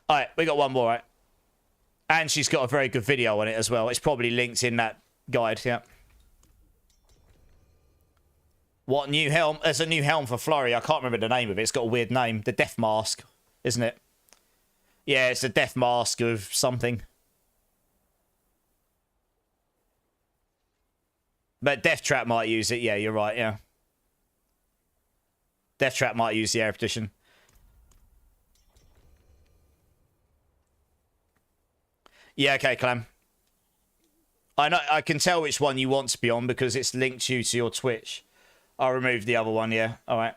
All right, we got one more, right? And she's got a very good video on it as well. It's probably linked in that guide, yeah. What new helm? There's a new helm for Flurry. I can't remember the name of it. It's got a weird name. The Death Mask, isn't it? Yeah, it's a Death Mask of something. But Death Trap might use it. Yeah, you're right, yeah. Death Trap might use the air petition. Yeah, okay, Clam. I know. I can tell which one you want to be on because it's linked you to your Twitch. I'll remove the other one, yeah. All right.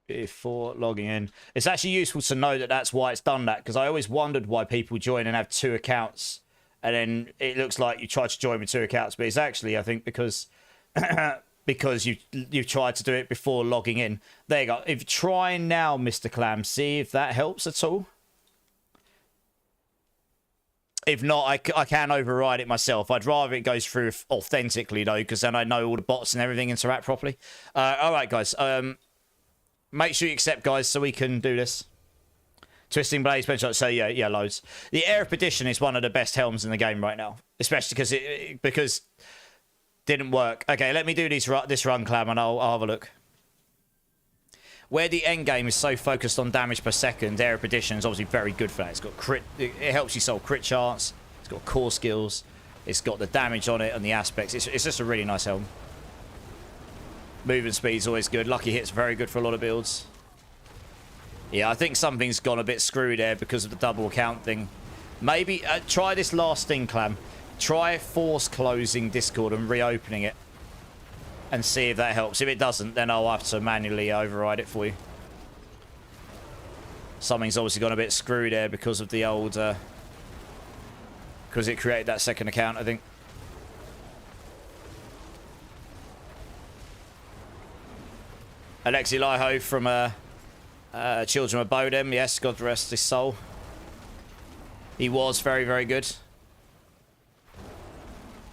Before logging in. It's actually useful to know that that's why it's done that, because I always wondered why people join and have 2 accounts and then it looks like you tried to join with 2 accounts, but it's actually, I think, because because you tried to do it before logging in. There you go. If you try now, Mr. Clam, see if that helps at all. If not, I can override it myself. I'd rather it goes through authentically, though, because then I know all the bots and everything interact properly. All right, guys. Make sure you accept, guys, so we can do this. Twisting Blades, so yeah, loads. The Air of Perdition is one of the best helms in the game right now, especially because didn't work. Okay, let me do this run, Clam, and I'll have a look. Where the end game is so focused on damage per second, Air of Perdition is obviously very good for that. It's got crit. It helps you solve crit charts. It's got core skills. It's got the damage on it and the aspects. It's just a really nice helm. Movement speed is always good. Lucky hit's very good for a lot of builds. Yeah, I think something's gone a bit screwy there because of the double account thing. Maybe try this last thing, Clam. Try force closing Discord and reopening it. And see if that helps. If it doesn't, then I'll have to manually override it for you. Something's obviously gone a bit screwed there because of the old... because it created that second account, I think. Alexi Liho from Children of Bodem. Yes, God rest his soul. He was very, very good.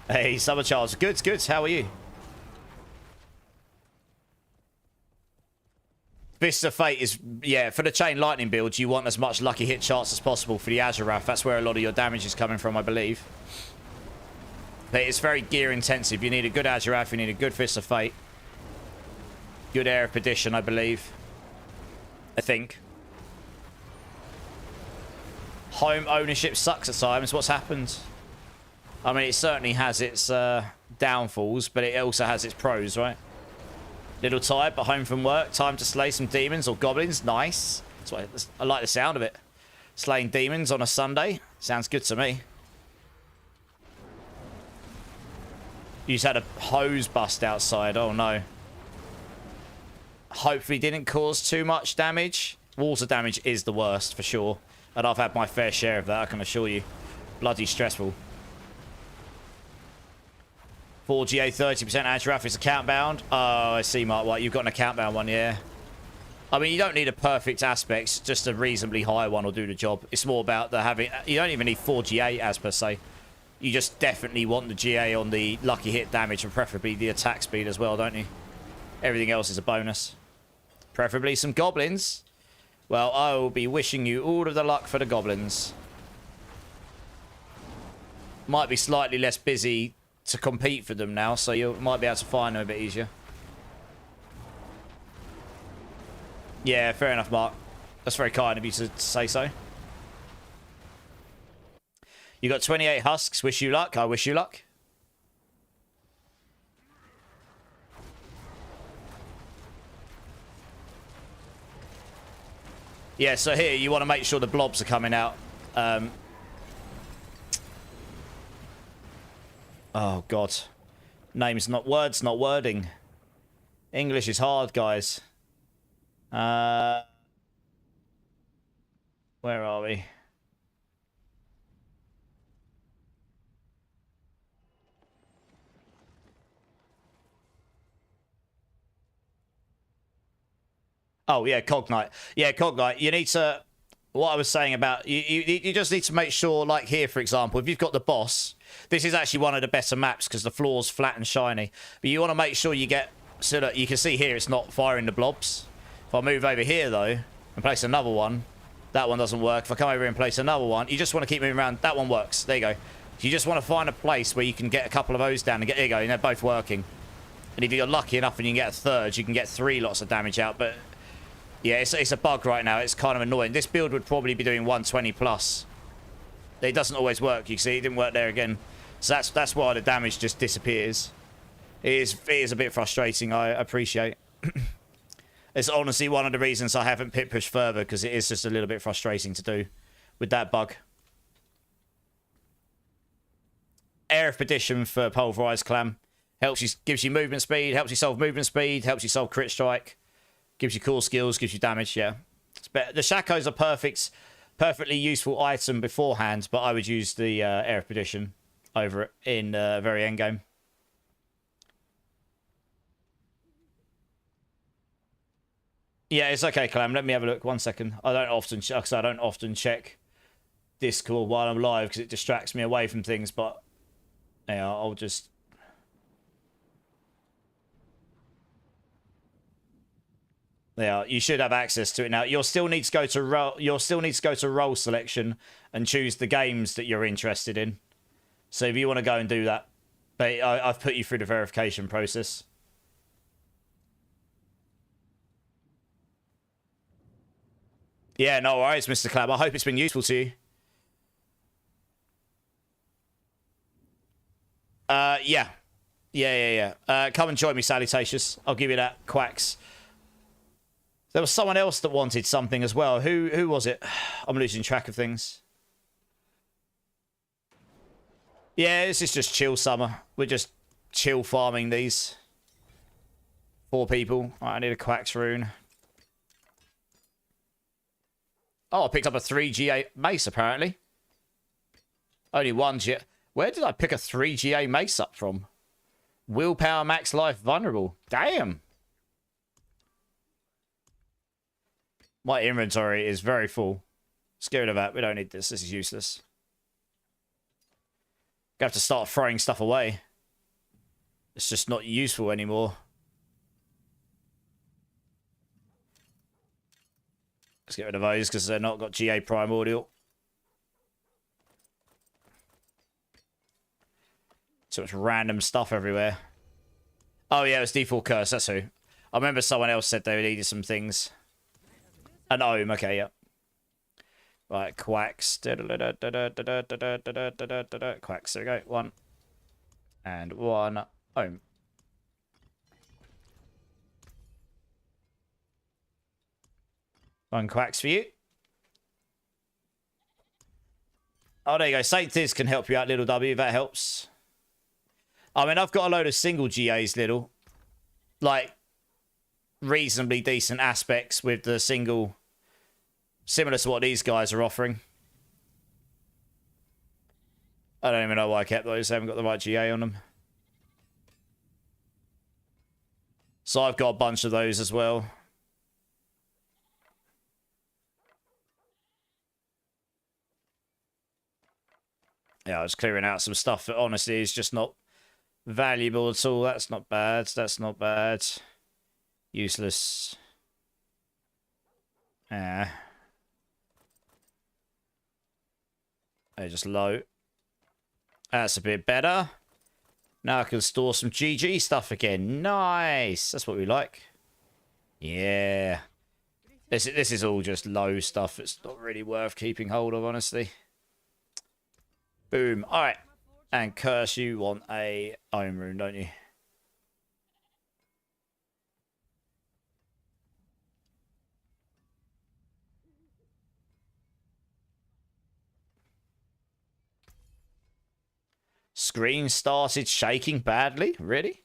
Hey, Summer Charles. Good, good. How are you? Fist of Fate is, yeah, for the Chain Lightning build, you want as much lucky hit charts as possible for the Azurath. That's where a lot of your damage is coming from, I believe. But it's very gear intensive. You need a good Azurath, you need a good Fist of Fate. Good Air of Perdition, I believe. I think. Home ownership sucks at times. What's happened? I mean, it certainly has its downfalls, but it also has its pros, right? Little tired, but home from work. Time to slay some demons or goblins. Nice. That's what I like the sound of it. Slaying demons on a Sunday. Sounds good to me. You just had a hose bust outside. Oh, no. Hopefully didn't cause too much damage. Water damage is the worst, for sure. And I've had my fair share of that, I can assure you. Bloody stressful. 4GA 30% Azurath is account bound. Oh, I see, Mark White. You've got an account bound one, yeah. I mean, you don't need a perfect aspect. Just a reasonably high one will do the job. It's more about the having... You don't even need 4GA as per se. You just definitely want the GA on the lucky hit damage and preferably the attack speed as well, don't you? Everything else is a bonus. Preferably some goblins. Well, I will be wishing you all of the luck for the goblins. Might be slightly less busy to compete for them now, so you might be able to find them a bit easier. Yeah, fair enough, Mark. That's very kind of you to say so. You got 28 husks. Wish you luck. I wish you luck. Yeah, so here you want to make sure the blobs are coming out. Oh, God. Names, not words, not wording. English is hard, guys. Where are we? Oh, yeah, Cognite. Yeah, Cognite. You need to... What I was saying about... You just need to make sure, like here, for example, if you've got the boss... This is actually one of the better maps because the floor's flat and shiny. But you want to make sure you get... So that you can see here it's not firing the blobs. If I move over here, though, and place another one, that one doesn't work. If I come over here and place another one, you just want to keep moving around. That one works. There you go. You just want to find a place where you can get a couple of those down and get... There you go, and they're both working. And if you're lucky enough and you can get a third, you can get 3 lots of damage out, but... Yeah, it's a bug right now. It's kind of annoying. This build would probably be doing 120 plus. It doesn't always work. You see, it didn't work there again. So that's why the damage just disappears. It is a bit frustrating. I appreciate. It's honestly one of the reasons I haven't pit pushed further because it is just a little bit frustrating to do with that bug. Air of Perdition for Pulverise Clam helps you, gives you movement speed, helps you solve movement speed, helps you solve crit strike. Gives you cool skills, gives you damage, yeah. The Shaco's a perfectly useful item beforehand, but I would use the Air of Perdition over it in very end game. Yeah, it's okay, Clam. Let me have a look. 1 second. I don't often check Discord while I'm live because it distracts me away from things, but yeah, I'll just... Yeah, you should have access to it now. You'll still need to go to role selection and choose the games that you're interested in. So if you want to go and do that, but I've put you through the verification process. Yeah, no worries, Mr. Clab. I hope it's been useful to you. Yeah. Come and join me, Salutatious. I'll give you that, Quacks. There was someone else that wanted something as well. Who was it? I'm losing track of things. Yeah, this is just chill summer. We're just chill farming these. 4 people. All right, I need a Quacks rune. Oh, I picked up a 3GA mace, apparently. Only one GA. Where did I pick a 3GA mace up from? Willpower, max life, vulnerable. Damn. My inventory is very full. Let's get rid of that. We don't need this. This is useless. Gonna have to start throwing stuff away. It's just not useful anymore. Let's get rid of those because they're not got GA primordial. So much random stuff everywhere. Oh yeah, it was default curse. That's who. I remember someone else said they needed some things. An ohm, okay, yeah. Right, Quacks. Quacks, there we go. 1. And 1 ohm. One Quacks for you. Oh, there you go. Saint Tiz can help you out, Little W. That helps. I mean, I've got a load of single GAs, Little. Like, reasonably decent aspects with the single... Similar to what these guys are offering. I don't even know why I kept those. I haven't got the right GA on them. So I've got a bunch of those as well. Yeah, I was clearing out some stuff that honestly is just not valuable at all. That's not bad. That's not bad. Useless. Yeah. They're just low. That's a bit better. Now I can store some GG stuff again. Nice. That's what we like. Yeah. This is all just low stuff. It's not really worth keeping hold of, honestly. Boom. All right. And Curse, you want a Ohm Rune, don't you? Screen started shaking badly? Really?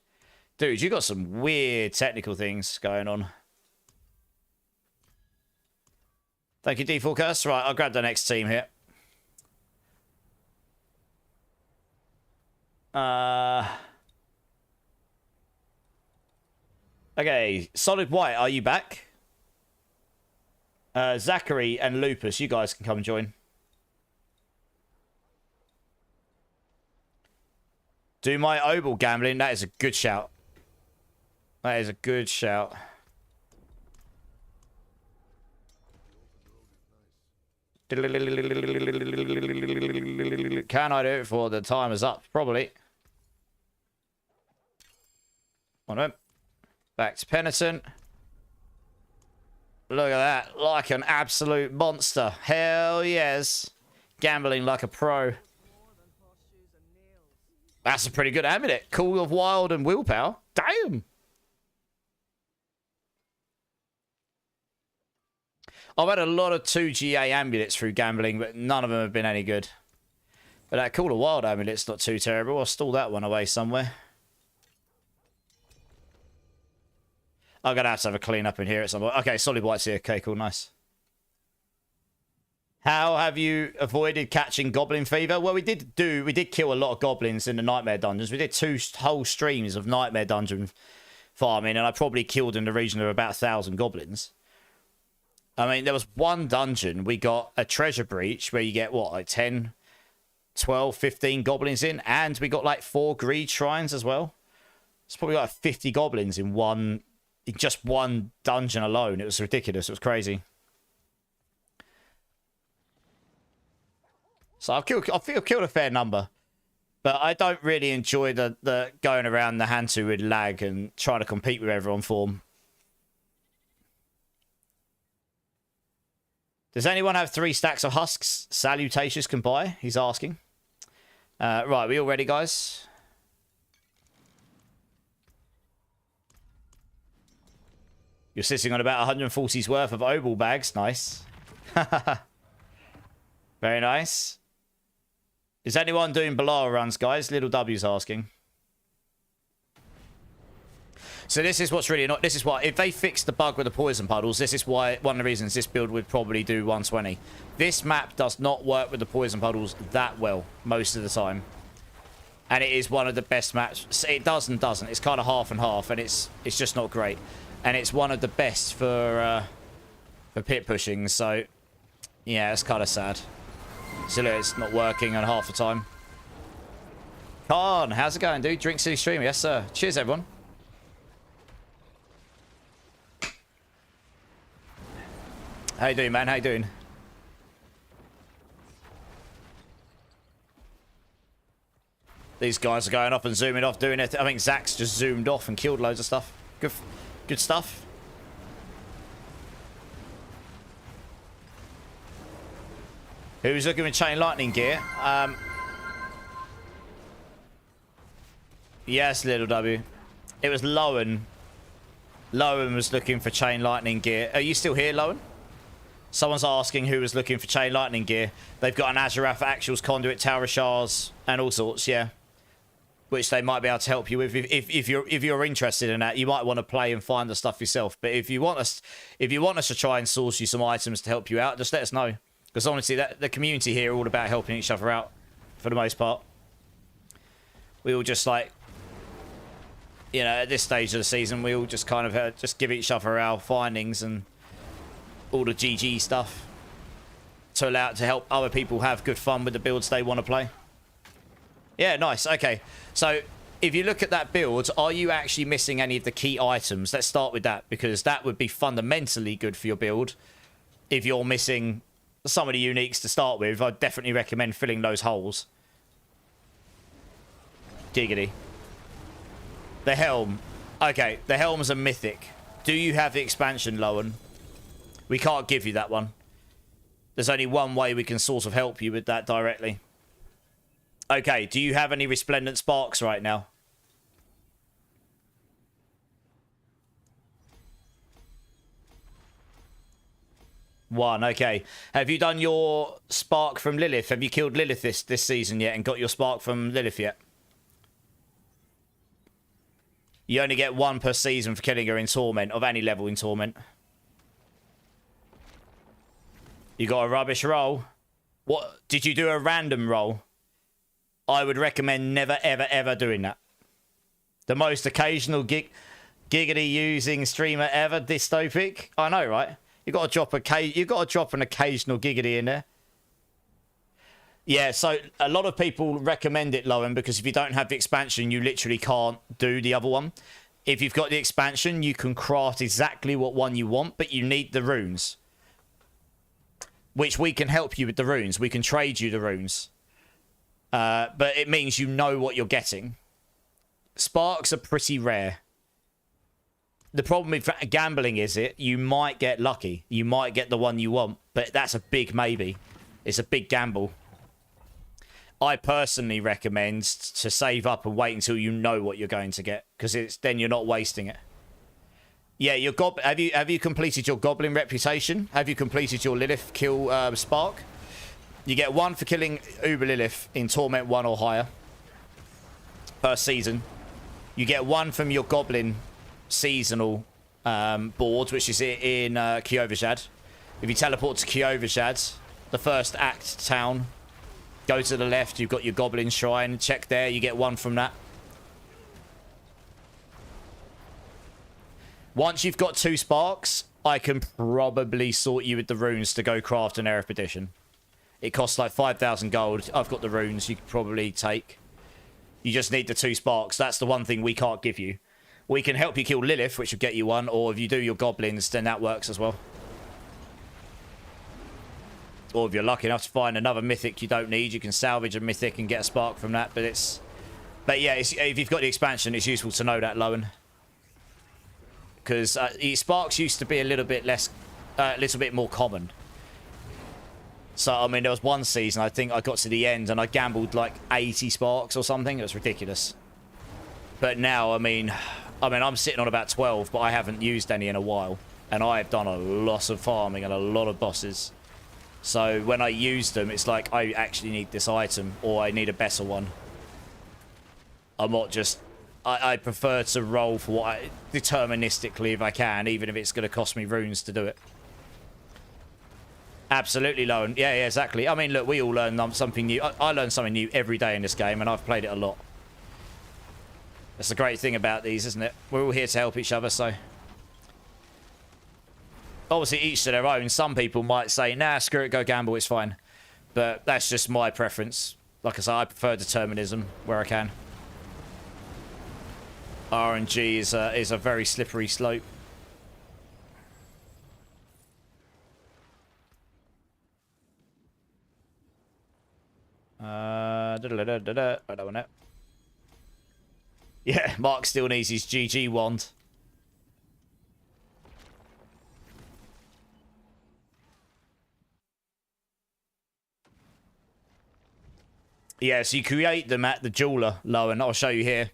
Dude, you got some weird technical things going on. Thank you, D4 Curse. Right, I'll grab the next team here. Okay, Solid White, are you back? Zachary and Lupus, you guys can come and join. Do my Obel gambling. That is a good shout. That is a good shout. Can I do it before the time is up? Probably. One moment. Back to Penitent. Look at that. Like an absolute monster. Hell yes. Gambling like a pro. That's a pretty good amulet. Call of Wild and Willpower. Damn. I've had a lot of 2GA amulets through gambling, but none of them have been any good. But that Call of Wild amulet's not too terrible. I'll store that one away somewhere. I'm going to have a clean up in here at some point. Okay, Solid White's here. Okay, cool, nice. How have you avoided catching goblin fever? Well, we did kill a lot of goblins in the nightmare dungeons. We did 2 whole streams of nightmare dungeon farming, and I probably killed in the region of about 1,000 goblins. I mean, there was one dungeon. We got a treasure breach where you get, what, like 10, 12, 15 goblins in. And we got like 4 greed shrines as well. It's probably like 50 goblins in just one dungeon alone. It was ridiculous. It was crazy. So I've killed a fair number. But I don't really enjoy the going around the Hantu with lag and trying to compete with everyone for them. Does anyone have 3 stacks of husks Salutations can buy? He's asking. Right, we all ready, guys? You're sitting on about 140's worth of Obel bags. Nice. Very nice. Is anyone doing Balara runs, guys? Little W's asking. So this is what's really not. This is why, if they fix the bug with the poison puddles, this is why one of the reasons this build would probably do 120. This map does not work with the poison puddles that well most of the time, and it is one of the best maps. It does and doesn't. It's kind of half and half, and it's just not great. And it's one of the best for pit pushing. So yeah, it's kind of sad. So it's not working on half the time. Khan, how's it going, dude? Drink City Stream, yes sir. Cheers, everyone. How you doing, man? How you doing? These guys are going off and zooming off, doing it. I think Zach's just zoomed off and killed loads of stuff. Good stuff. Who's looking for chain lightning gear? Yes, little W. It was Lowen. Lowen was looking for chain lightning gear. Are you still here, Lowen? Someone's asking who was looking for chain lightning gear. They've got an Azurath, Actuals, Conduit, Tower Shards, and all sorts, yeah. Which they might be able to help you with. If you're interested in that, you might want to play and find the stuff yourself. But if you want us to try and source you some items to help you out, just let us know. Because honestly, the community here are all about helping each other out, for the most part. We all just like, you know, at this stage of the season, we all just kind of just give each other our findings and all the GG stuff to help other people have good fun with the builds they want to play. Yeah, nice. Okay, so if you look at that build, are you actually missing any of the key items? Let's start with that, because that would be fundamentally good for your build. If you're missing some of the uniques to start with, I'd definitely recommend filling those holes. Giggity. The helm. Okay, the helm's a mythic. Do you have the expansion, Lowen? We can't give you that one. There's only one way we can sort of help you with that directly. Okay, do you have any resplendent sparks right now? One, okay. Have you done your spark from Lilith? Have you killed Lilith this season yet and got your spark from Lilith yet? You only get 1 per season for killing her in Torment, of any level in Torment. You got a rubbish roll. What? Did you do a random roll? I would recommend never, ever, ever doing that. The most occasional giggity using streamer ever, dystopic. I know, right? You got to drop an occasional giggity in there. Yeah, so a lot of people recommend it, Lowen, because if you don't have the expansion, you literally can't do the other one. If you've got the expansion, you can craft exactly what one you want, but you need the runes. Which we can help you with the runes. We can trade you the runes. But it means you know what you're getting. Sparks are pretty rare. The problem with gambling is you might get lucky. You might get the one you want, but that's a big maybe. It's a big gamble. I personally recommend to save up and wait until you know what you're going to get, because then you're not wasting it. Yeah, your have you completed your goblin reputation? Have you completed your Lilith kill spark? You get 1 for killing Uber Lilith in Torment 1 or higher per season. You get 1 from your goblin seasonal board, which is in Kyovashad. If you teleport to Kyovashad, the first act town, go to the left, you've got your goblin shrine. Check there, you get 1 from that. Once you've got 2 sparks, I can probably sort you with the runes to go craft an Air Expedition. It costs like 5,000 gold. I've got the runes you could probably take. You just need the 2 sparks. That's the one thing we can't give you. We can help you kill Lilith, which will get you 1, or if you do your goblins, then that works as well. Or if you're lucky enough to find another mythic you don't need, you can salvage a mythic and get a spark from that. But yeah, if you've got the expansion, it's useful to know that, Lowen. Because sparks used to be a little bit more common. So, I mean, there was one season, I think I got to the end and I gambled like 80 sparks or something. It was ridiculous. But now, I mean, I'm sitting on about 12, but I haven't used any in a while. And I've done a lot of farming and a lot of bosses. So when I use them, it's like, I actually need this item or I need a better one. I'm not just... I prefer to roll for deterministically if I can, even if it's going to cost me runes to do it. Absolutely, Lowen. Yeah, exactly. I mean, look, we all learn something new. I learn something new every day in this game, and I've played it a lot. That's the great thing about these, isn't it? We're all here to help each other, so... Obviously, each to their own. Some people might say, nah, screw it, go gamble, it's fine. But that's just my preference. Like I say, I prefer determinism where I can. RNG is a very slippery slope. I don't want it. Yeah, Mark still needs his GG wand. Yeah, so you create them at the jeweler, Lowen. I'll show you here.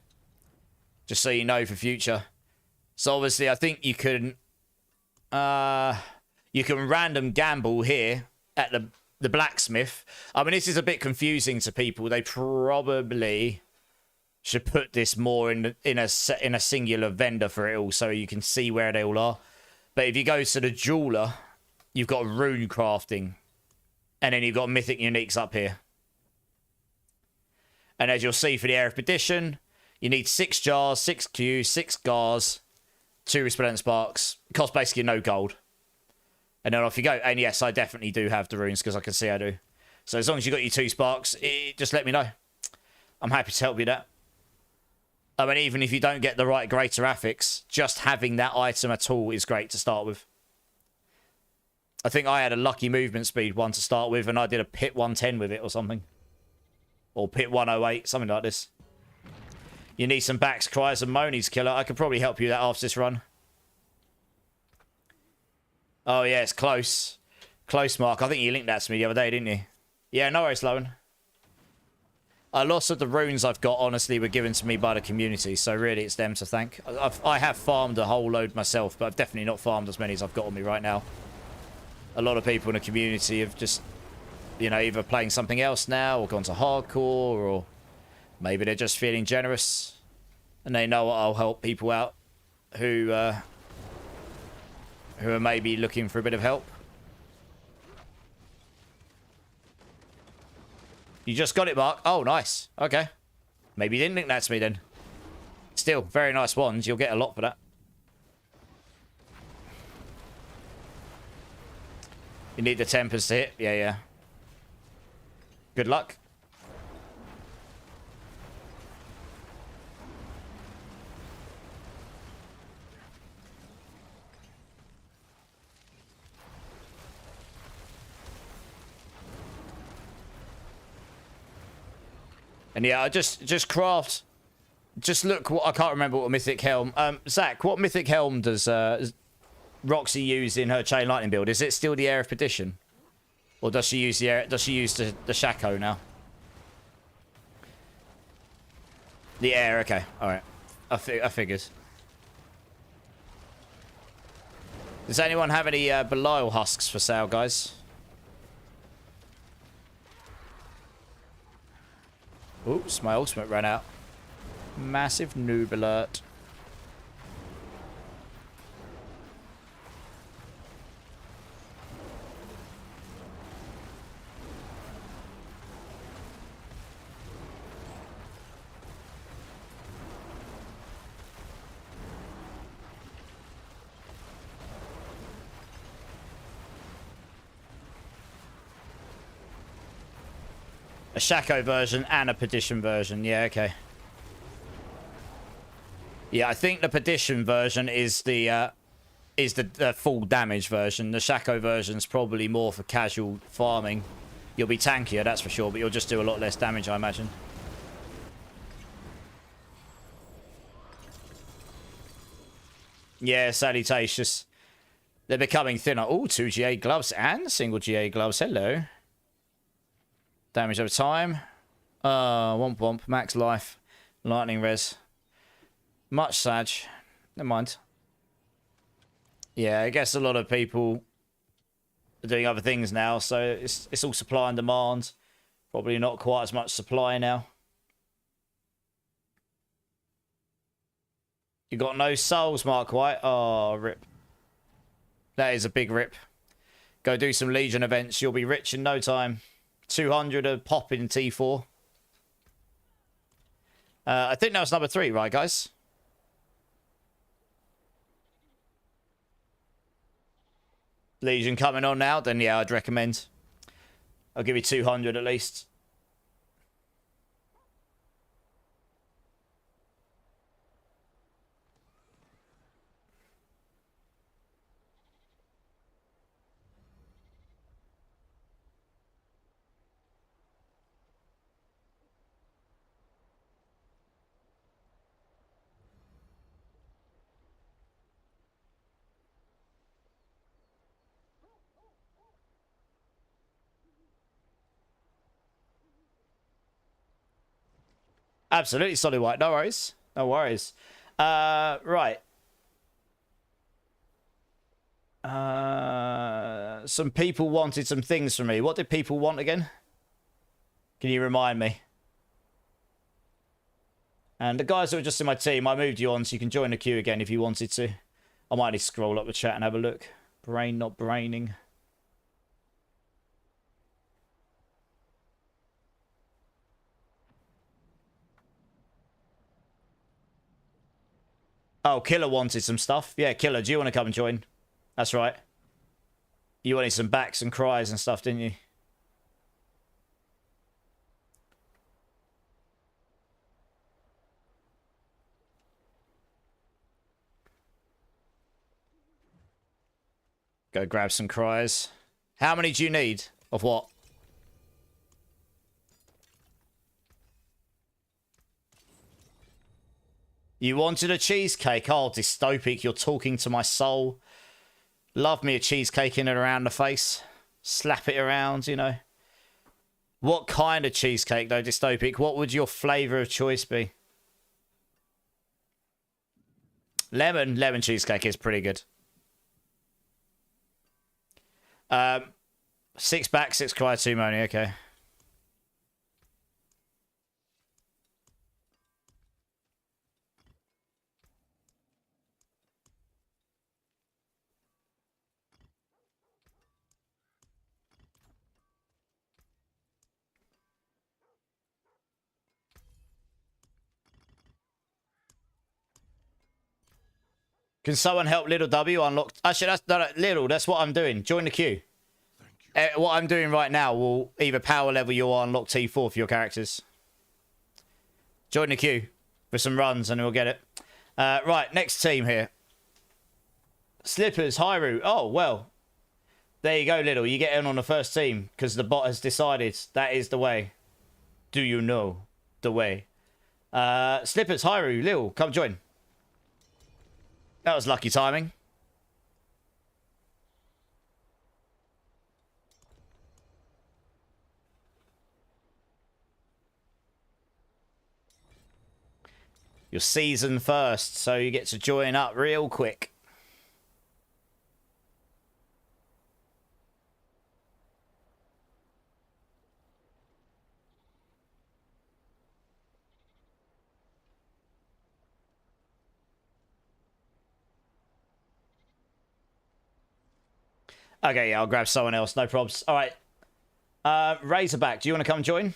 Just so you know for future. So obviously, I think you can random gamble here at the blacksmith. I mean, this is a bit confusing to people. They probably should put this more in a singular vendor for it all, so you can see where they all are. But if you go to the jeweler, you've got rune crafting, and then you've got mythic uniques up here. And as you'll see for the Air Expedition, you need 6 jars, 6 Qs, 6 gars, 2 resplendent sparks. It costs basically no gold. And then off you go. And yes, I definitely do have the runes because I can see I do. So as long as you got your 2 sparks, just let me know. I'm happy to help you that. I mean, even if you don't get the right greater affix, just having that item at all is great to start with. I think I had a lucky movement speed one to start with, and I did a pit 110 with it or something. Or pit 108, something like this. You need some backs, cries, and monies, killer. I could probably help you that after this run. Oh, yeah, it's close. Close, Mark. I think you linked that to me the other day, didn't you? Yeah, no worries, Lowen. A lot of the runes I've got, honestly, were given to me by the community, so really it's them to thank. I have farmed a whole load myself, but I've definitely not farmed as many as I've got on me right now. A lot of people in the community have just, you know, either playing something else now or gone to hardcore, or maybe they're just feeling generous and they know I'll help people out who are maybe looking for a bit of help. You just got it, Mark. Oh, nice. Okay. Maybe you didn't link that to me then. Still, very nice ones. You'll get a lot for that. You need the tempers to hit. Yeah, yeah. Good luck. And yeah, I just craft. Just look. I can't remember what mythic helm. Zach, what mythic helm does Roxy use in her chain lightning build? Is it still the Air Expedition, or does she use the air? Does she use the Shaco now? The air. Okay. All right. I figured. Does anyone have any Belial husks for sale, guys? Oops, my ultimate ran out. Massive noob alert. A Shaco version and a Perdition version. Yeah, okay. Yeah, I think the Perdition version is the full damage version. The Shaco version's probably more for casual farming. You'll be tankier, that's for sure, but you'll just do a lot less damage, I imagine. Yeah, salutations. They're becoming thinner. Oh, 2 GA gloves and single GA gloves. Hello. Damage over time. Womp womp. Max life. Lightning res. Much Sag. Never mind. Yeah, I guess a lot of people are doing other things now, so it's all supply and demand. Probably not quite as much supply now. You got no souls, Mark White. Oh, rip. That is a big rip. Go do some Legion events. You'll be rich in no time. 200 a pop in T4. I think that was number 3, right, guys? Legion coming on now, then yeah, I'd recommend. I'll give you 200 at least. Absolutely, Solid White. No worries. No worries. Right. Some people wanted some things from me. What did people want again? Can you remind me? And the guys who are just in my team, I moved you on so you can join the queue again if you wanted to. I might need to scroll up the chat and have a look. Brain not braining. Oh, Killer wanted some stuff. Yeah, Killer, do you want to come and join? That's right. You wanted some backs and cries and stuff, didn't you? Go grab some cries. How many do you need? Of what? You wanted a cheesecake? Oh, dystopic, you're talking to my soul. Love me a cheesecake in and around the face. Slap it around, you know. What kind of cheesecake, though, dystopic? What would your flavour of choice be? Lemon. Lemon cheesecake is pretty good. 6 back, 6 cry, 2 money. Okay. Can someone help Little W unlock? Actually, that's no, Little. That's what I'm doing. Join the queue. What I'm doing right now will either power level you or unlock T4 for your characters. Join the queue for some runs and we'll get it. Right, next team here. Slippers, Hyru. Oh, well. There you go, Little. You get in on the first team because the bot has decided that is the way. Do you know the way? Slippers, Hyru, Lil, come join. That was lucky timing. Your season first, so you get to join up real quick. Okay, yeah, I'll grab someone else. No probs. All right. Razorback, do you want to come join?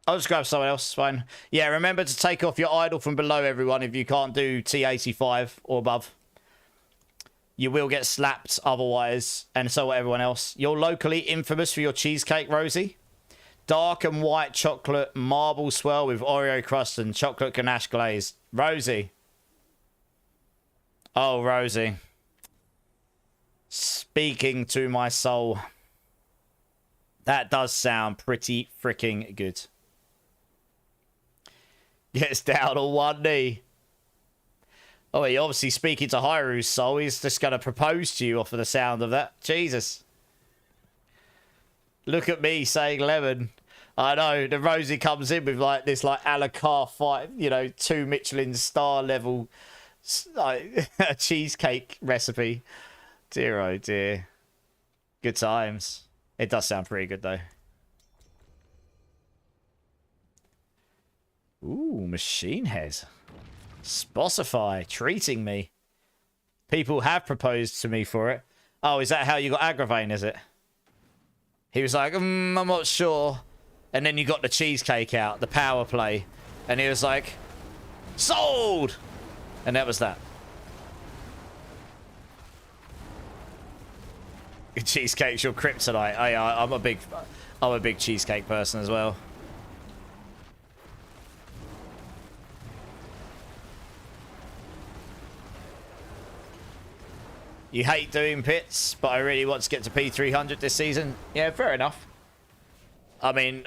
I'll just grab someone else. Fine. Yeah, remember to take off your idol from below, everyone, if you can't do T85 or above. You will get slapped otherwise, and so will everyone else. You're locally infamous for your cheesecake, Rosie. Dark and white chocolate marble swirl with Oreo crust and chocolate ganache glaze. Rosie. Oh, Rosie. Speaking to my soul. That does sound pretty freaking good. Gets down on one knee. Oh, you're obviously speaking to Hyru's soul. He's just going to propose to you off of the sound of that. Jesus. Look at me saying lemon. I know. The Rosie comes in with like this like a la carte fight, you know, 2 Michelin star level like, cheesecake recipe. Dear oh dear. Good times. It does sound pretty good though. Ooh, machine head. Spotify treating me. People have proposed to me for it. Oh, is that how you got Aggravain, is it? He was like, I'm not sure. And then you got the cheesecake out, the power play. And he was like, sold! And that was that. Cheesecake's your kryptonite. I'm a big cheesecake person as well. You hate doing pits, but I really want to get to P300 this season. Yeah, fair enough. I mean,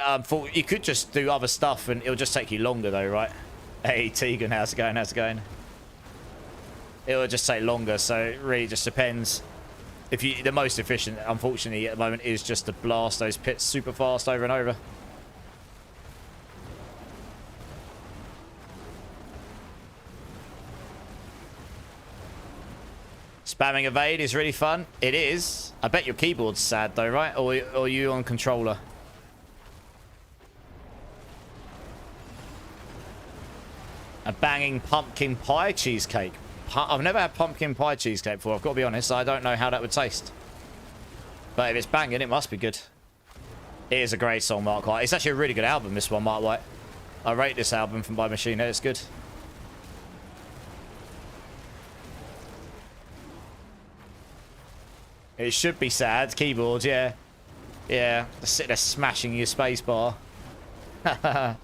you could just do other stuff and it'll just take you longer though, right? Hey, Tegan, how's it going? How's it going? It'll just take longer, so it really just depends. The most efficient, unfortunately, at the moment is just to blast those pits super fast over and over. Spamming evade is really fun. It is. I bet your keyboard's sad though, right? Or you on controller? A banging pumpkin pie cheesecake. I've never had pumpkin pie cheesecake before. I've got to be honest. I don't know how that would taste. But if it's banging, it must be good. It is a great song, Mark White. It's actually a really good album, this one, Mark White. I rate this album from By Machine Head. It's good. It should be sad. Keyboard, yeah. Yeah. Just sit there smashing your spacebar. Haha.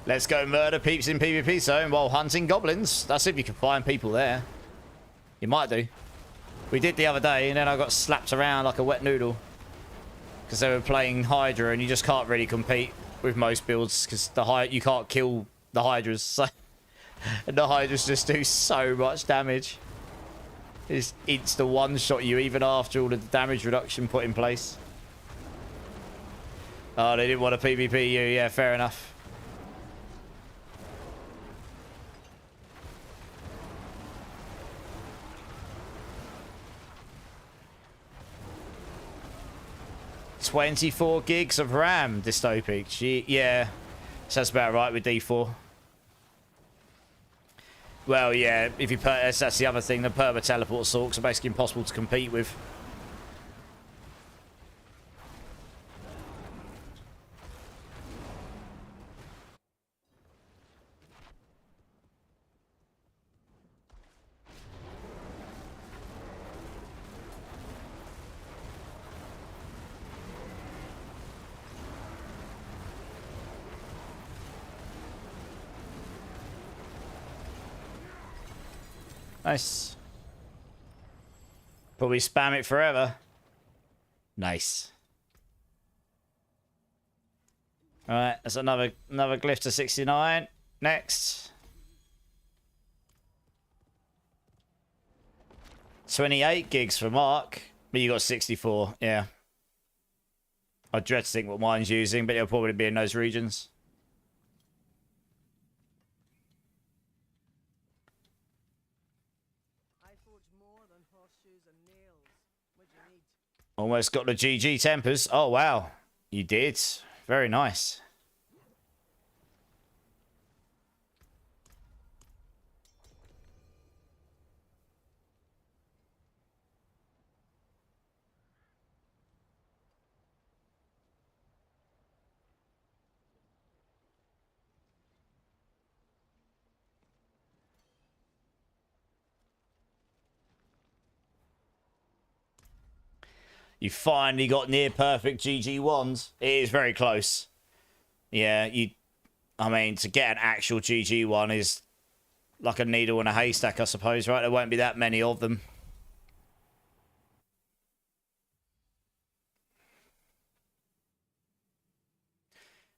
'Let's go murder peeps in PvP zone while hunting goblins. That's if you can find people there. You might do. We did the other day, and then I got slapped around like a wet noodle. Because they were playing Hydra, and you just can't really compete with most builds, because you can't kill the Hydras. So and the Hydras just do so much damage. It's insta one-shot you, even after all of the damage reduction put in place. Oh, they didn't want to PvP you. Yeah, fair enough. $24 gigs of RAM, Dystopic. Yeah, sounds about right with D4. Well, yeah, if you that's the other thing. The perma teleport sorks are basically impossible to compete with. Nice. Probably spam it forever. Nice. Alright, that's another glyph to 69. Next. 28 gigs for Mark. But you got 64, yeah. I dread to think what mine's using, but it'll probably be in those regions. Almost got the GG tempers. Oh, wow. You did. Very nice. You finally got near perfect GG1s. It is very close. Yeah, I mean, to get an actual GG1 is like a needle in a haystack, I suppose, right? There won't be that many of them.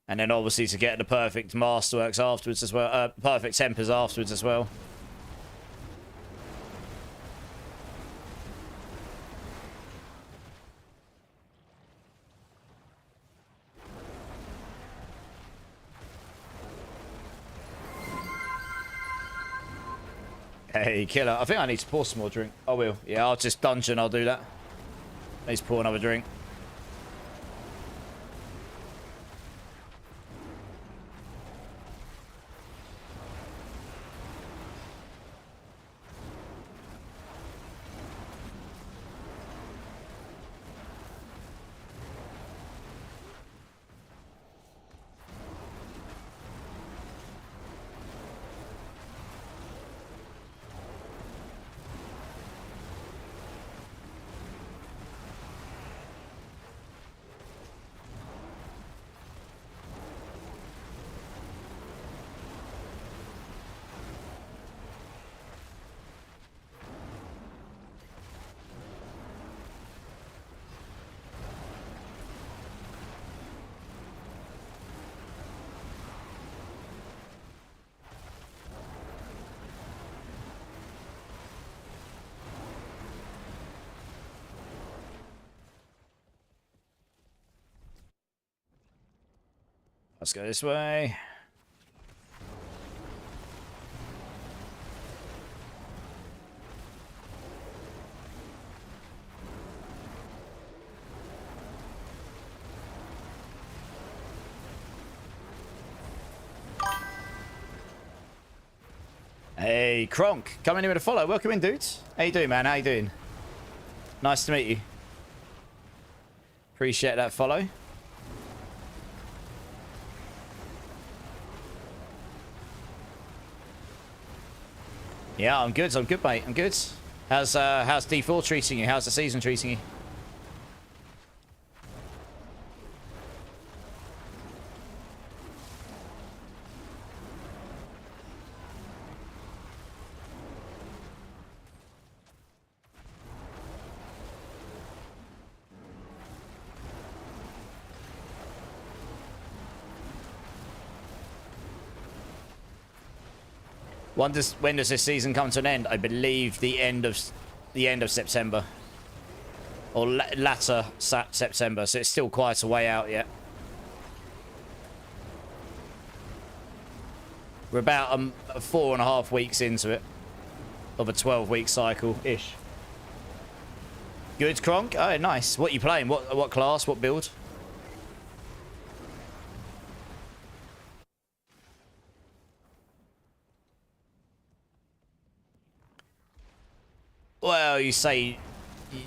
And then obviously to get the perfect masterworks afterwards as well. Perfect tempers afterwards as well. Hey, killer. I think I need to pour some more drink. I will. Yeah, I'll just dungeon. I'll do that. I need to pour another drink. Let's go this way. Hey, Kronk, coming in with a follow. Welcome in, dudes. How you doing, man? How you doing? Nice to meet you. Appreciate that follow. Yeah, I'm good. I'm good, mate. I'm good. How's D4 treating you? How's the season treating you? When does this season come to an end? I believe the end of September, or latter September. So it's still quite a way out yet. We're about 4.5 weeks into it, of a 12-week cycle ish. Good, Kronk. Oh, nice. What are you playing? What class? What build? Well, you say,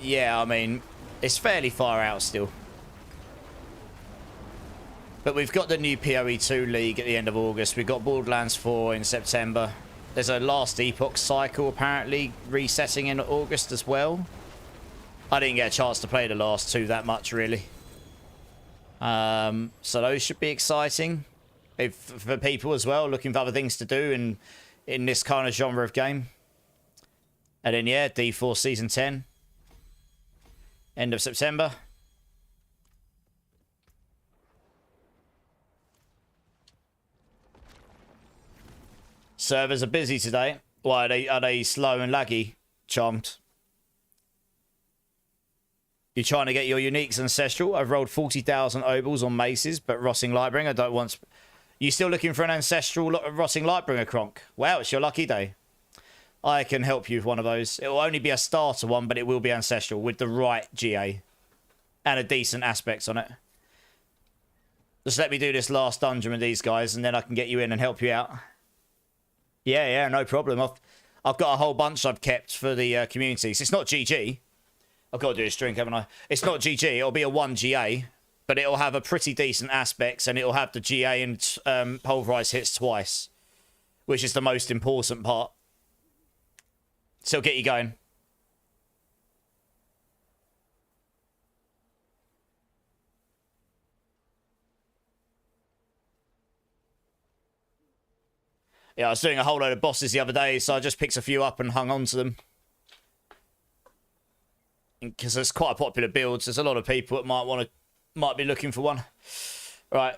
yeah, I mean, it's fairly far out still. But we've got the new PoE2 League at the end of August. We've got Borderlands 4 in September. There's a Last Epoch cycle, apparently, resetting in August as well. I didn't get a chance to play the last two that much, really. So those should be exciting. For people as well, looking for other things to do in this kind of genre of game. And then, yeah, D4 Season 10. End of September. Servers are busy today. Why, are they slow and laggy? Charmed. You're trying to get your uniques ancestral. I've rolled 40,000 obols on maces, but Rotting Lightbringer, I don't want... You still looking for an ancestral Rotting Lightbringer, Kronk? Wow, it's your lucky day. I can help you with one of those. It will only be a starter one, but it will be ancestral with the right GA. And a decent aspect on it. Just let me do this last dungeon with these guys, and then I can get you in and help you out. Yeah, no problem. I've got a whole bunch I've kept for the communities. It's not GG. I've got to do this drink, haven't I? It's not GG. It'll be a 1 GA, but it'll have a pretty decent aspects, and it'll have the GA and Pulverise hits twice, which is the most important part. So get you going. Yeah, I was doing a whole load of bosses the other day, so I just picked a few up and hung on to them. Because it's quite a popular build, so there's a lot of people that might be looking for one. Right.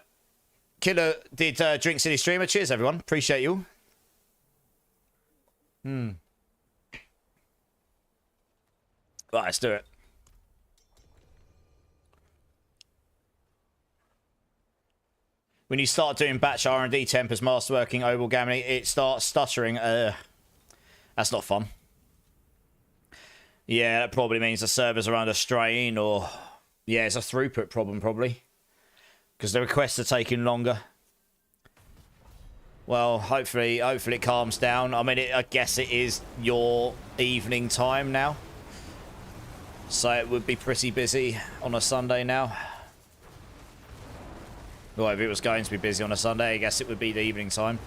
Killer did Drink City streamer. Cheers, everyone. Appreciate you. Right, let's do it. When you start doing batch R&D tempers, masterworking, obal gammony, it starts stuttering. That's not fun. Yeah, that probably means the servers are under strain, or... Yeah, it's a throughput problem, probably. Because the requests are taking longer. Well, hopefully it calms down. I mean, I guess it is your evening time now. So it would be pretty busy on a Sunday now. Well, if it was going to be busy on a Sunday, I guess it would be the evening time.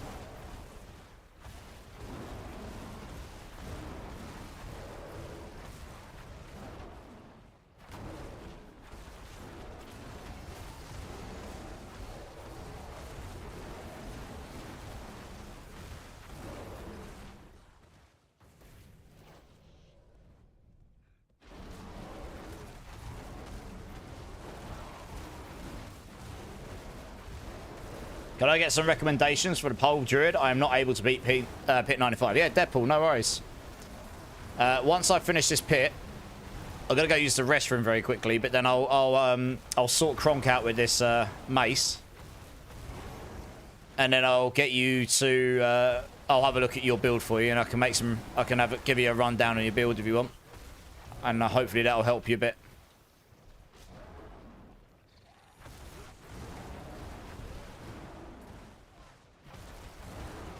Can I get some recommendations for the Pole Druid? I am not able to beat Pit 95. Yeah, Deadpool, no worries. Once I finish this pit, I'm gonna go use the restroom very quickly, but then I'll sort Kronk out with this mace, and then I'll get you to. I'll have a look at your build for you, and I can make some. I can give you a rundown on your build if you want, and hopefully that'll help you a bit.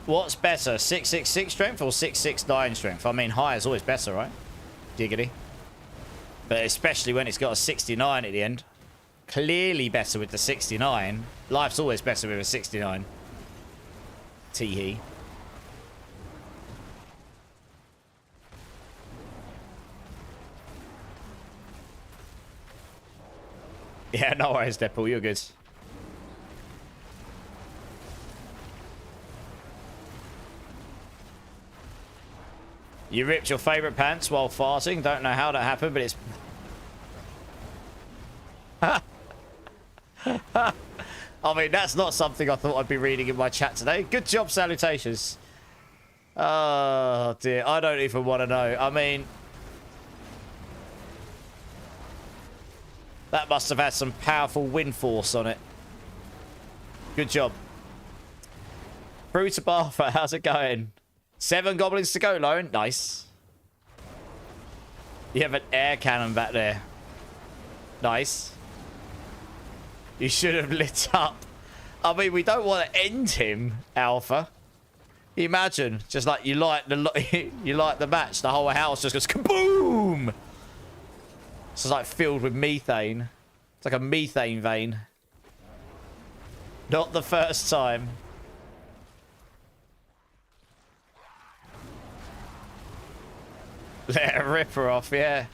What's better, 666 strength or 669 strength? I mean, high is always better, right? Giggity. But especially when it's got a 69 at the end. Clearly better with the 69. Life's always better with a 69. Tee-hee. Yeah, no worries, Deadpool. You're good. You ripped your favourite pants while farting. Don't know how that happened, but it's... I mean, that's not something I thought I'd be reading in my chat today. Good job, salutations. Oh, dear. I don't even want to know. I mean... That must have had some powerful wind force on it. Good job. Brew to Bartha, how's it going? 7 goblins to go, Lone. Nice. You have an air cannon back there. Nice. You should have lit up. I mean, we don't want to end him, Alpha. Imagine, just like you light the match, the whole house just goes kaboom. It's like filled with methane. It's like a methane vein. Not the first time. Let her rip her off, yeah.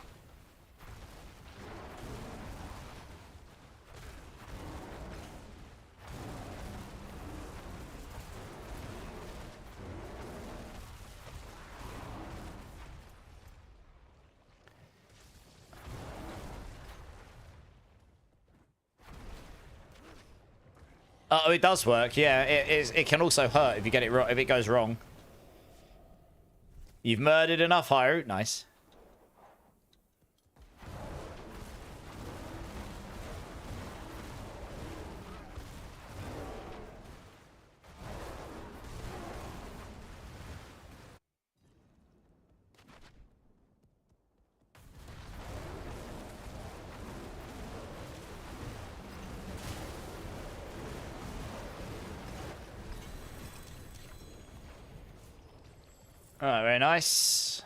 Oh, it does work, yeah. It can also hurt if you get it wrong, if it goes wrong. You've murdered enough, Haru. Nice. Alright, very nice.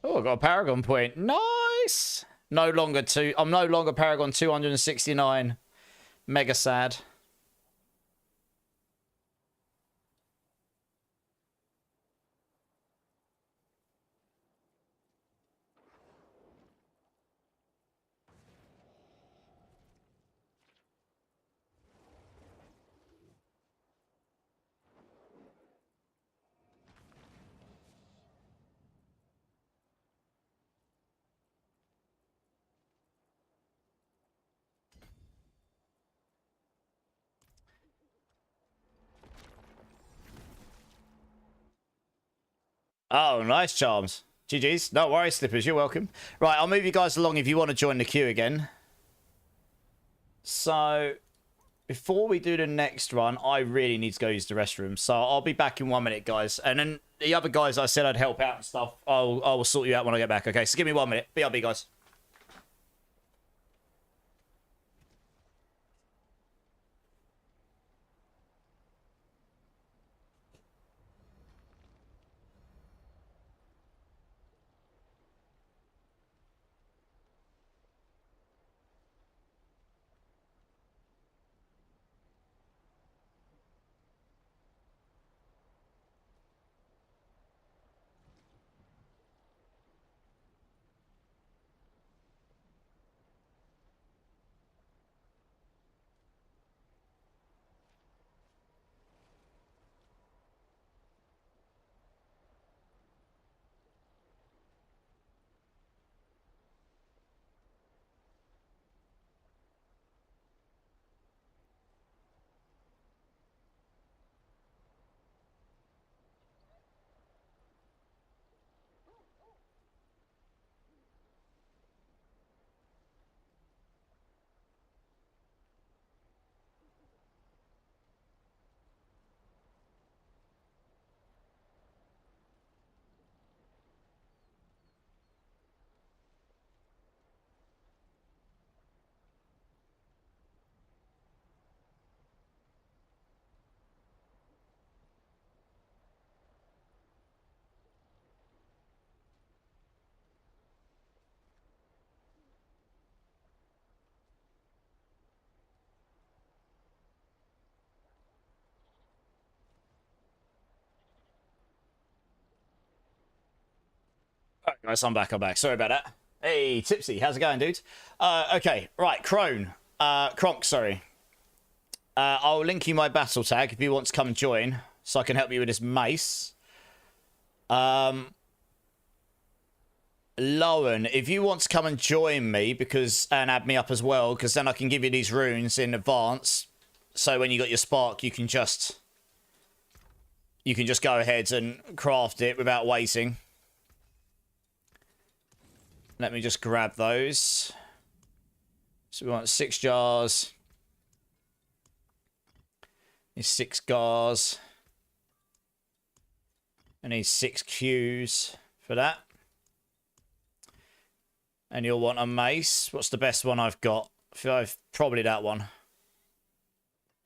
Oh, I got a Paragon point. Nice! No longer two. I'm no longer Paragon 269. Mega sad. Oh, nice charms. GG's. No worries, Slippers. You're welcome. Right, I'll move you guys along if you want to join the queue again. So, before we do the next run, I really need to go use the restroom. So, I'll be back in 1 minute, guys. And then the other guys I said I'd help out and stuff, I will sort you out when I get back. Okay, so give me 1 minute. BRB, guys. Alright, guys, I'm back. Sorry about that. Hey, Tipsy, how's it going, dude? Okay, right, Kronk, sorry. I'll link you my battle tag if you want to come and join, so I can help you with this mace. Lowen, if you want to come and join me, and add me up as well, because then I can give you these runes in advance, so when you got your spark, you can just go ahead and craft it without waiting. Let me just grab those. So we want 6 jars. Need 6 gars. I need 6 Qs for that. And you'll want a mace. What's the best one I've got? Probably that one.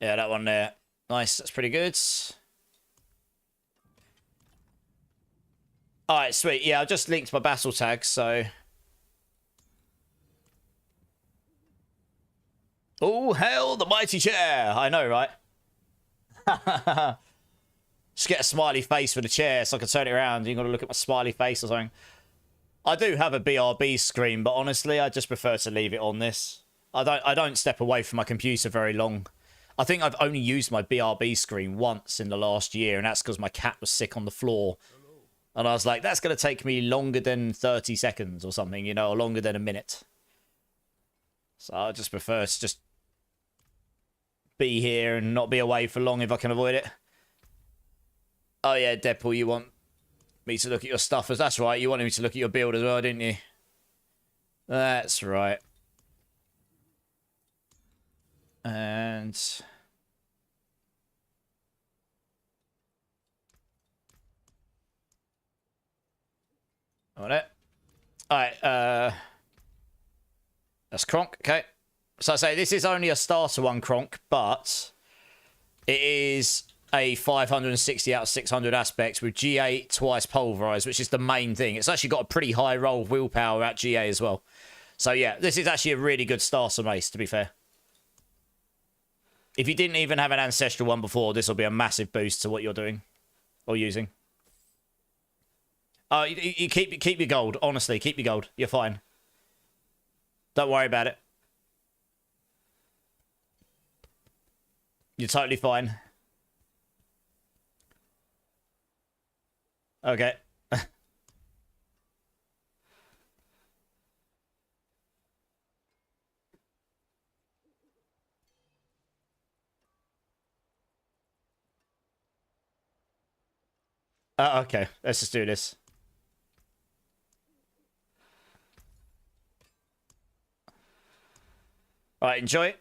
Yeah, that one there. Nice, that's pretty good. Alright, sweet. Yeah, I just linked my battle tag, so... Oh, hell, the mighty chair. I know, right? Just get a smiley face for the chair so I can turn it around. You got to look at my smiley face or something. I do have a BRB screen, but honestly, I just prefer to leave it on this. I don't step away from my computer very long. I think I've only used my BRB screen once in the last year, and that's because my cat was sick on the floor. And I was like, that's going to take me longer than 30 seconds or something, you know, or longer than a minute. So I just prefer to just be here and not be away for long if I can avoid it. Oh yeah, Deadpool, you want me to look at your stuff? That's right, you wanted me to look at your build as well, didn't you? That's right. And... on it. Alright, that's Kronk, okay. So I say this is only a starter one, Kronk, but it is a 560 out of 600 aspects with G8 twice pulverized, which is the main thing. It's actually got a pretty high roll of willpower at GA as well. So yeah, this is actually a really good starter mace, to be fair. If you didn't even have an ancestral one before, this will be a massive boost to what you're doing or using. You keep your gold. Honestly, keep your gold. You're fine. Don't worry about it. You're totally fine. Okay. Okay, let's just do this. Alright, enjoy it.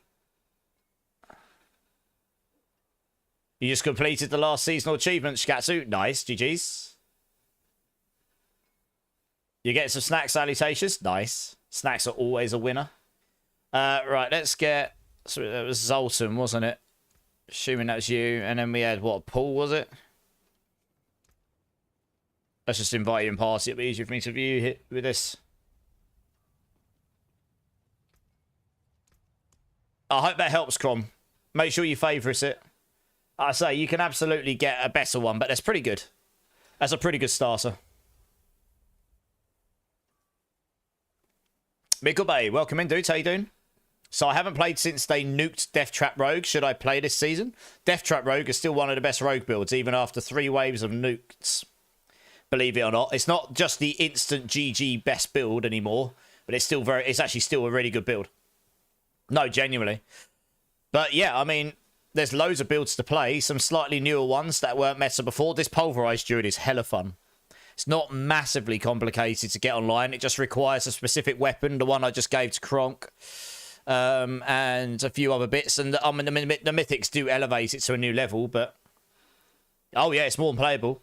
You just completed the last seasonal achievement, Shikatsu. Nice, GG's. You get some snack salutations. Nice. Snacks are always a winner. Right, let's get... So that was Zoltan, wasn't it? Assuming that was you. And then we had, what, Paul, was it? Let's just invite you in party. It'll be easier for me to view it with this. I hope that helps, Crom. Make sure you favourite it. I say, you can absolutely get a better one, but that's pretty good. That's a pretty good starter. Mickle Bay, welcome in, dudes. How you doing? So I haven't played since they nuked Death Trap Rogue. Should I play this season? Death Trap Rogue is still one of the best rogue builds, even after 3 waves of nukes. Believe it or not. It's not just the instant GG best build anymore, but it's still it's actually still a really good build. No, genuinely. But yeah, I mean, there's loads of builds to play. Some slightly newer ones that weren't meta before. This Pulverise Druid is hella fun. It's not massively complicated to get online. It just requires a specific weapon. The one I just gave to Kronk. And a few other bits. And I mean, the mythics do elevate it to a new level, but... Oh yeah, it's more than playable.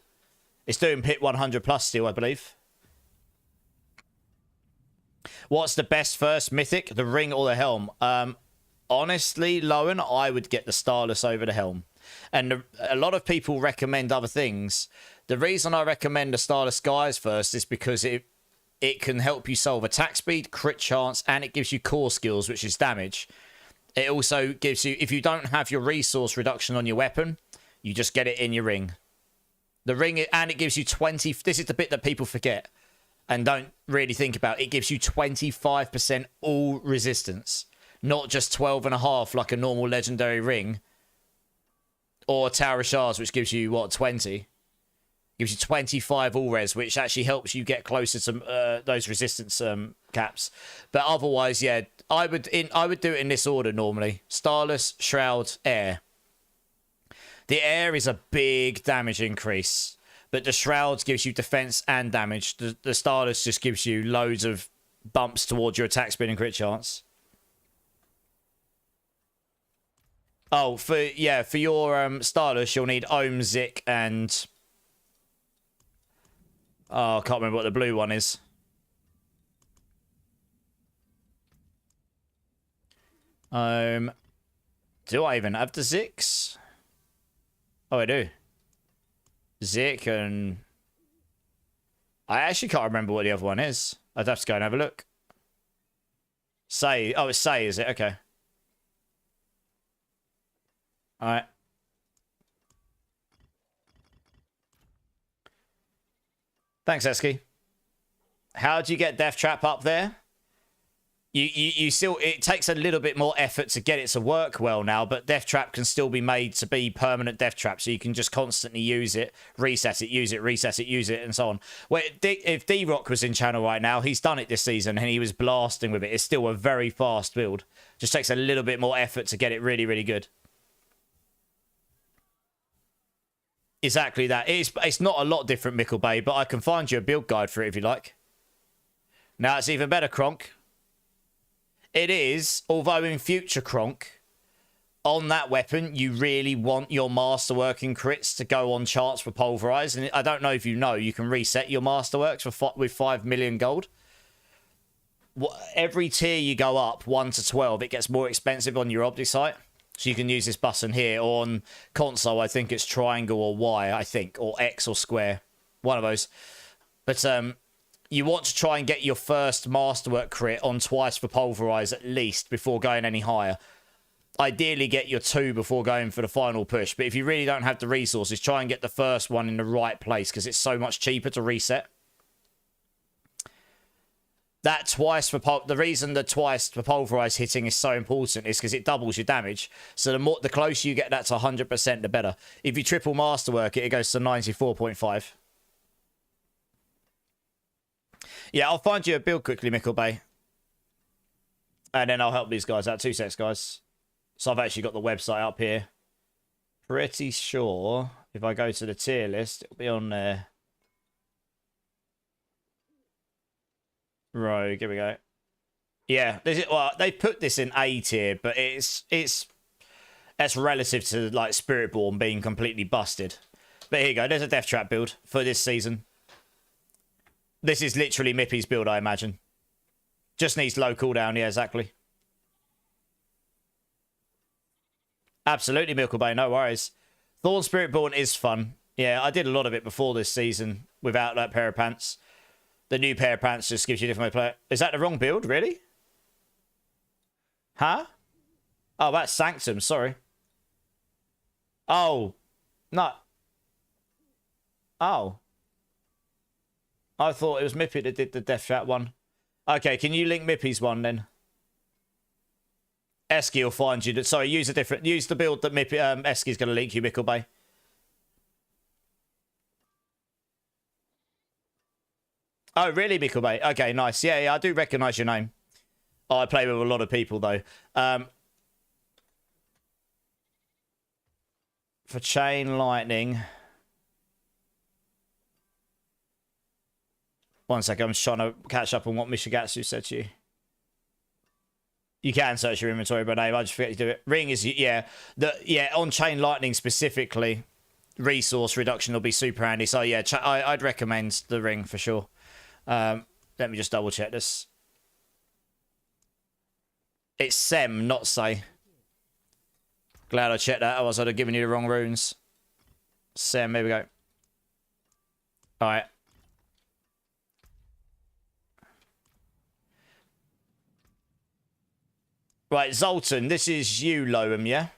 It's doing pit 100 plus still, I believe. What's the best first mythic? The ring or the helm? Honestly, Lowen, I would get the Starless over the helm. And a lot of people recommend other things. The reason I recommend the Starless Skies first is because it can help you solve attack speed, crit chance, and it gives you core skills, which is damage. It also gives you, if you don't have your resource reduction on your weapon, you just get it in your ring. The ring, and it gives you 20... This is the bit that people forget and don't really think about. It gives you 25% all resistance. Not just 12.5 like a normal legendary ring. Or Tower of Shards, which gives you, what, 20? Gives you 25 all res, which actually helps you get closer to those resistance caps. But otherwise, yeah, I would do it in this order normally. Starless, Shroud, Air. The Air is a big damage increase, but the Shrouds gives you defense and damage. The Starless just gives you loads of bumps towards your attack speed and crit chance. Oh, for your Starless, you'll need Ohm, Zik, and... Oh, I can't remember what the blue one is. Do I even have the Ziks? Oh, I do. Zik and... I actually can't remember what the other one is. I'd have to go and have a look. Say. Oh, it's Say, is it? Okay. Alright. Thanks, Eski. How do you get Death Trap up there? You still... It takes a little bit more effort to get it to work well now, but Death Trap can still be made to be permanent Death Trap, so you can just constantly use it, reset it, use it, reset it, use it, and so on. Well, if D-Rock was in channel right now, he's done it this season, and he was blasting with it. It's still a very fast build. Just takes a little bit more effort to get it really, really good. Exactly that. It's not a lot different, Mickle Bay, but I can find you a build guide for it if you like. Now it's even better, Kronk. It is, although in future, Kronk, on that weapon, you really want your masterwork and crits to go on charts for Pulverize. And I don't know if you know, you can reset your masterworks with 5 million gold. every tier you go up 1 to 12, it gets more expensive on your object site. So you can use this button here. Or on console, I think it's triangle or Y, I think, or X or square. One of those. But you want to try and get your first Masterwork crit on twice for Pulverize at least before going any higher. Ideally, get your 2 before going for the final push. But if you really don't have the resources, try and get the first one in the right place because it's so much cheaper to reset. That twice for the reason the twice for Pulverize hitting is so important is because it doubles your damage. So the closer you get that to 100%, the better. If you triple Masterwork it, it goes to 94.5. Yeah, I'll find you a build quickly, Mickle Bay. And then I'll help these guys out. 2 secs, guys. So I've actually got the website up here. Pretty sure if I go to the tier list, it'll be on there. Rogue, here we go. Yeah, well, they put this in A tier, but that's relative to like Spiritborn being completely busted. But here you go. There's a Death Trap build for this season. This is literally Mippy's build, I imagine. Just needs low cooldown. Yeah, exactly. Absolutely, Milkbay. No worries. Thorn Spiritborn is fun. Yeah, I did a lot of it before this season without that pair of pants. The new pair of pants just gives you a different way to play it. Is that the wrong build? Really? Huh? Oh, that's Sanctum. Sorry. Oh. No. Oh. I thought it was Mippy that did the Death Trap one. Okay, can you link Mippy's one then? Esky will find you. Sorry, use the build that Mippy, Esky's going to link you, Micklebay. Oh, really, Micklebay? Okay, nice. Yeah, I do recognise your name. Oh, I play with a lot of people, though. For Chain Lightning... One second, I'm just trying to catch up on what Mishigatsu said to you. You can search your inventory by name. I just forget to do it. Ring is, yeah. On Chain Lightning specifically, resource reduction will be super handy. So, yeah, I'd recommend the ring for sure. Let me just double check this. It's Sem, not Say. Glad I checked that, otherwise I'd have given you the wrong runes. Sem, here we go. Alright. Right, Zoltan, this is you, Loam, yeah?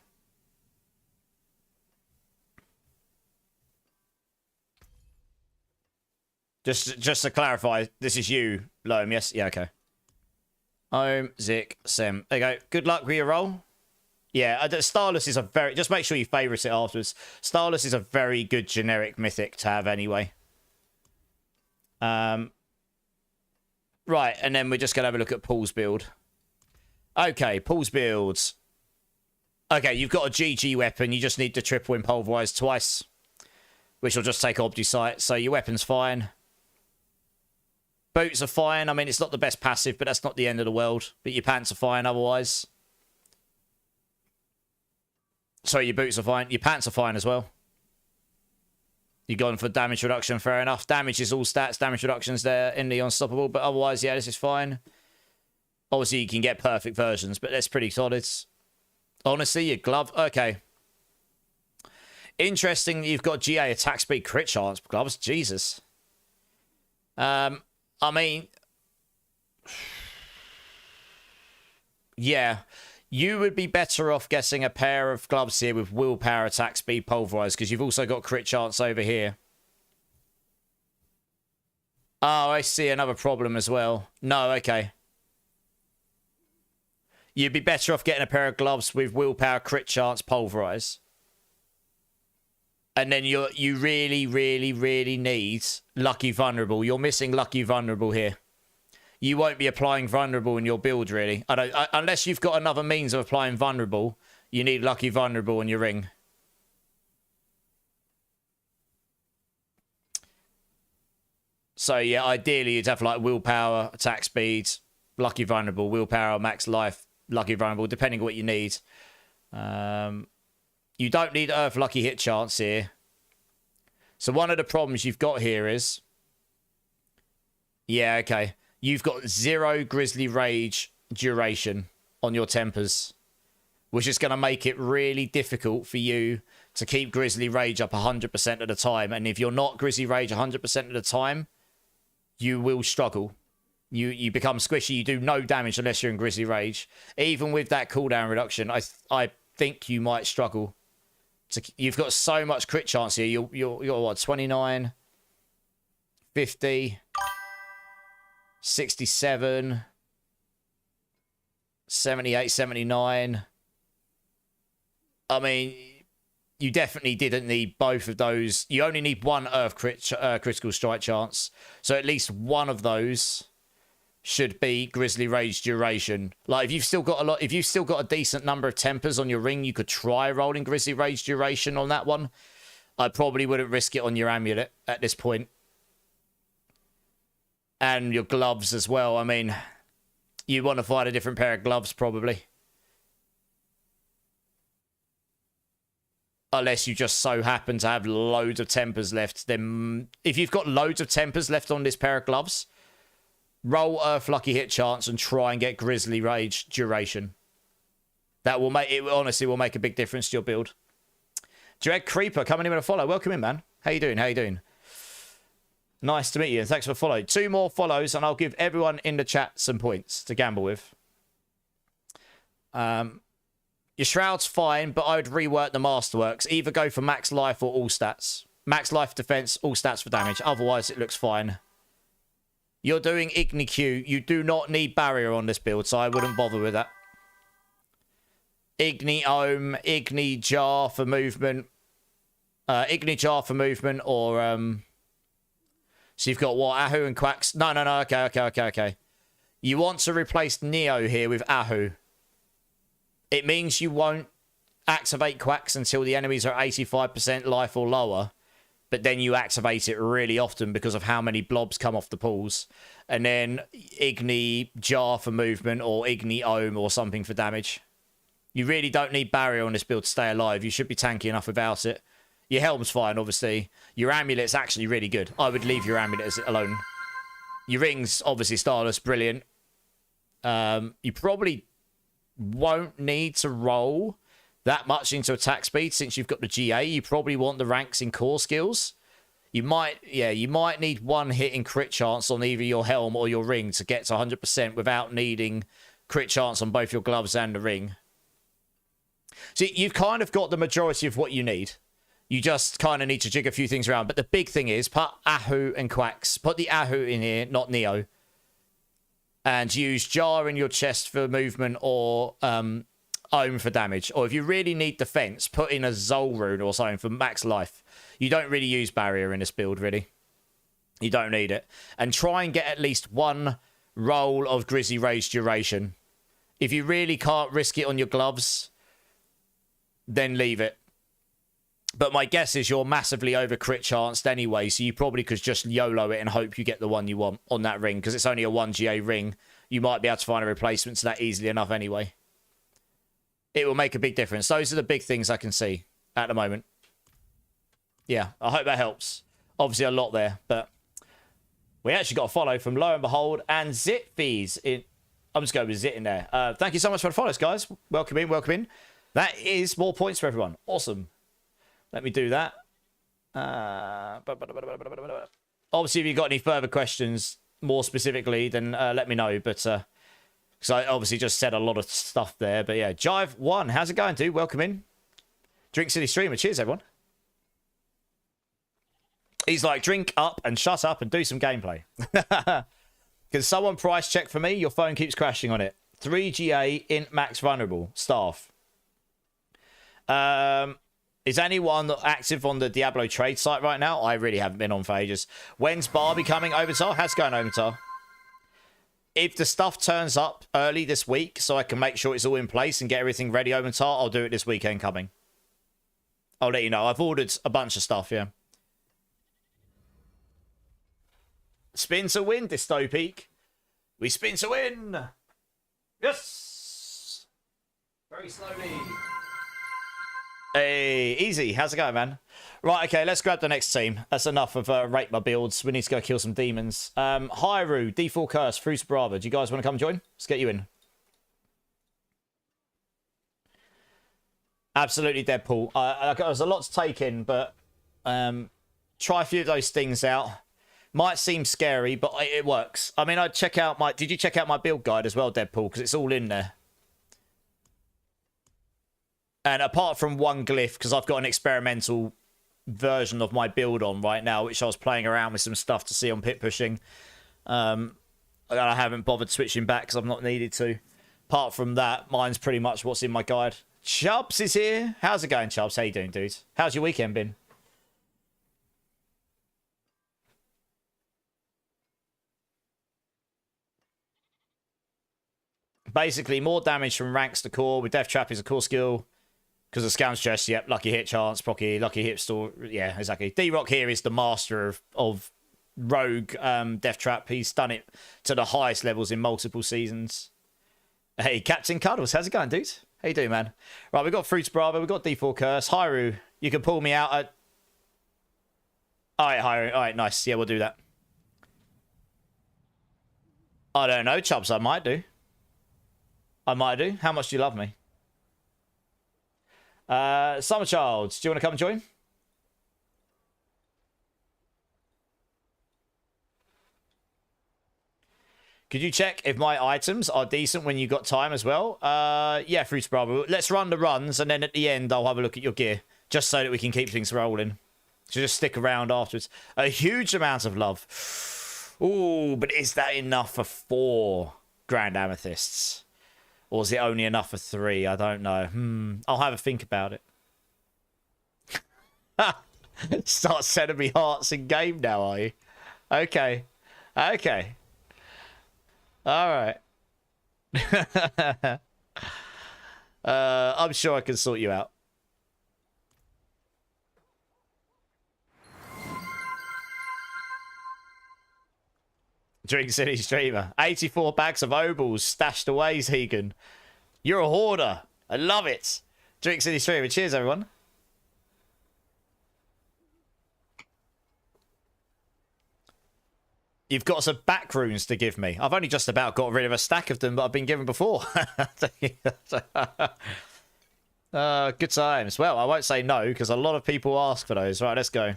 Just to clarify, this is you, Loam, yes? Yeah, okay. Zik, Sem. There you go. Good luck with your roll. Yeah, Starless is a very... Just make sure you favourite it afterwards. Starless is a very good generic mythic to have anyway. Right, and then we're just going to have a look at Paul's build. Okay, Paul's builds. Okay, you've got a GG weapon. You just need to triple in Pulverize twice, which will just take Obdusite. So your weapon's fine. Boots are fine. I mean, it's not the best passive, but that's not the end of the world. But your pants are fine otherwise. Sorry, your boots are fine. Your pants are fine as well. You've gone for damage reduction, fair enough. Damage is all stats. Damage reduction's there in the Unstoppable. But otherwise, yeah, this is fine. Obviously, you can get perfect versions, but that's pretty solid. Honestly, your glove... Okay. Interesting, you've got GA attack speed crit chance gloves. Jesus. I mean... Yeah. You would be better off getting a pair of gloves here with willpower attack speed pulverized, because you've also got crit chance over here. Oh, I see another problem as well. No, okay. You'd be better off getting a pair of gloves with willpower, crit chance, pulverize. And then you really, really, really need Lucky Vulnerable. You're missing Lucky Vulnerable here. You won't be applying Vulnerable in your build, really. Unless you've got another means of applying Vulnerable, you need Lucky Vulnerable in your ring. So, yeah, ideally, you'd have, like, willpower, attack speed, Lucky Vulnerable, willpower, max life, Lucky Vulnerable, depending on what you need. You don't need Earth Lucky Hit Chance here. So one of the problems you've got here is... Yeah, okay. you've got 0 Grizzly Rage duration on your tempers, which is going to make it really difficult for you to keep Grizzly Rage up 100% of the time. And if you're not Grizzly Rage 100% of the time, you will struggle. You become squishy. You do no damage unless you're in Grizzly Rage. Even with that cooldown reduction, I think you might struggle. You've got so much crit chance here. You're what, 29, 50, 67, 78, 79. I mean, you definitely didn't need both of those. You only need one Earth critical strike chance. So at least one of those should be Grizzly Rage duration. Like, if you've still got a decent number of tempers on your ring, you could try rolling Grizzly Rage duration on that one. I probably wouldn't risk it on your amulet at this point. And your gloves as well. I mean, you want to find a different pair of gloves probably. Unless you just so happen to have loads of tempers left. Then if you've got loads of tempers left on this pair of gloves, roll Earth Lucky hit chance and try and get Grizzly Rage duration. That will make it, honestly will make a big difference to your build. Dread Creeper coming in with a follow. Welcome in, man. How you doing? How you doing? Nice to meet you. Thanks for following. 2 more follows and I'll give everyone in the chat some points to gamble with. Your Shroud's fine, but I would rework the Masterworks. Either go for max life or all stats. Max life defense, all stats for damage. Otherwise, it looks fine. You're doing Igni Q. You do not need barrier on this build, so I wouldn't bother with that. Igni Ohm, Igni Jar for movement. Igni Jar for movement, or... So you've got what? Ahu and Quacks? No. Okay. You want to replace Neo here with Ahu. It means you won't activate Quacks until the enemies are 85% life or lower. But then you activate it really often because of how many blobs come off the pools. And then Igni Jar for movement or Igni Ohm or something for damage. You really don't need barrier on this build to stay alive. You should be tanky enough without it. Your helm's fine, obviously. Your amulet's actually really good. I would leave your amulet alone. Your ring's obviously starless, brilliant. You probably won't need to roll that much into attack speed since you've got the GA. You probably want the ranks in core skills. You might need one hit in crit chance on either your helm or your ring to get to 100% without needing crit chance on both your gloves and the ring. So you've kind of got the majority of what you need. You just kind of need to jig a few things around. But the big thing is put Ahu and Quacks. Put the Ahu in here, not Neo. And use Jar in your chest for movement or Ohm for damage. Or if you really need defense, put in a Zol rune or something for max life. You don't really use barrier in this build, really. You don't need it. And try and get at least one roll of Grizzly Rage duration. If you really can't risk it on your gloves, then leave it. But my guess is you're massively over crit chanced anyway, so you probably could just YOLO it and hope you get the one you want on that ring, because it's only a 1GA ring. You might be able to find a replacement to that easily enough anyway. It will make a big difference. Those are the big things I can see at the moment. Yeah, I hope that helps. Obviously a lot there, but we actually got a follow from Lo and Behold and Zitfies in. I'm just going with Zit in there. Thank you so much for the follows, guys. Welcome in, welcome in. That is more points for everyone. Awesome. Let me do that. Obviously, if you've got any further questions, more specifically, then let me know. But because I obviously just said a lot of stuff there. But yeah, Jive1, how's it going, dude? Welcome in. Drink City Streamer. Cheers, everyone. He's like, drink up and shut up and do some gameplay. Can someone price check for me? Your phone keeps crashing on it. 3GA int max vulnerable staff. Is anyone active on the Diablo trade site right now? I really haven't been on for ages. When's Barbie coming, Ovatar? How's it going, Ovatar? If the stuff turns up early this week so I can make sure it's all in place and get everything ready, Ovatar, I'll do it this weekend coming. I'll let you know. I've ordered a bunch of stuff, yeah. Spin to win, Dystopic. We spin to win. Yes. Very slowly. Hey, easy. How's it going, man? Right, okay, let's grab the next team. That's enough of rate my builds. We need to go kill some demons. Hyrule, D4 Curse, Fruits Brava. Do you guys want to come join? Let's get you in. Absolutely, Deadpool. There's a lot to take in, but try a few of those things out. Might seem scary, but it works. I mean, I'd check out my... Did you check out my build guide as well, Deadpool? Because it's all in there. And apart from one glyph, because I've got an experimental version of my build on right now, which I was playing around with some stuff to see on pit pushing. I haven't bothered switching back because I've not needed to. Apart from that, mine's pretty much what's in my guide. Chubbs is here. How's it going, Chubbs? How you doing, dude? How's your weekend been? Basically, more damage from ranks to core. With Death Trap is a core skill. Because of Scout's Chest, yep. Lucky Hit Chance, Procky, Lucky Hit Store. Yeah, exactly. D-Rock here is the master of Rogue Death Trap. He's done it to the highest levels in multiple seasons. Hey, Captain Cuddles. How's it going, dude? How you doing, man? Right, we've got Fruits Bravo. We've got D4 Curse. Hyrule, you can pull me out at... All right, Hyrule. All right, nice. Yeah, we'll do that. I don't know, Chubbs. I might do. I might do. How much do you love me? Summer Child, do you want to come join? Could you check if my items are decent when you got time as well? Yeah, Fruits Bravo. Let's run the runs, and then at the end, I'll have a look at your gear, just so that we can keep things rolling. So just stick around afterwards. A huge amount of love. Ooh, but is that enough for 4 Grand Amethysts? Or is it only enough for 3? I don't know. I'll have a think about it. Start sending me hearts in game now, are you? Okay. Okay. All right. I'm sure I can sort you out. Drink City streamer. 84 bags of Obels stashed away, Zegan. You're a hoarder. I love it. Drink City streamer. Cheers, everyone. You've got some back runes to give me. I've only just about got rid of a stack of them, but I've been given before. Good times. Well, I won't say no, because a lot of people ask for those. Right, let's go.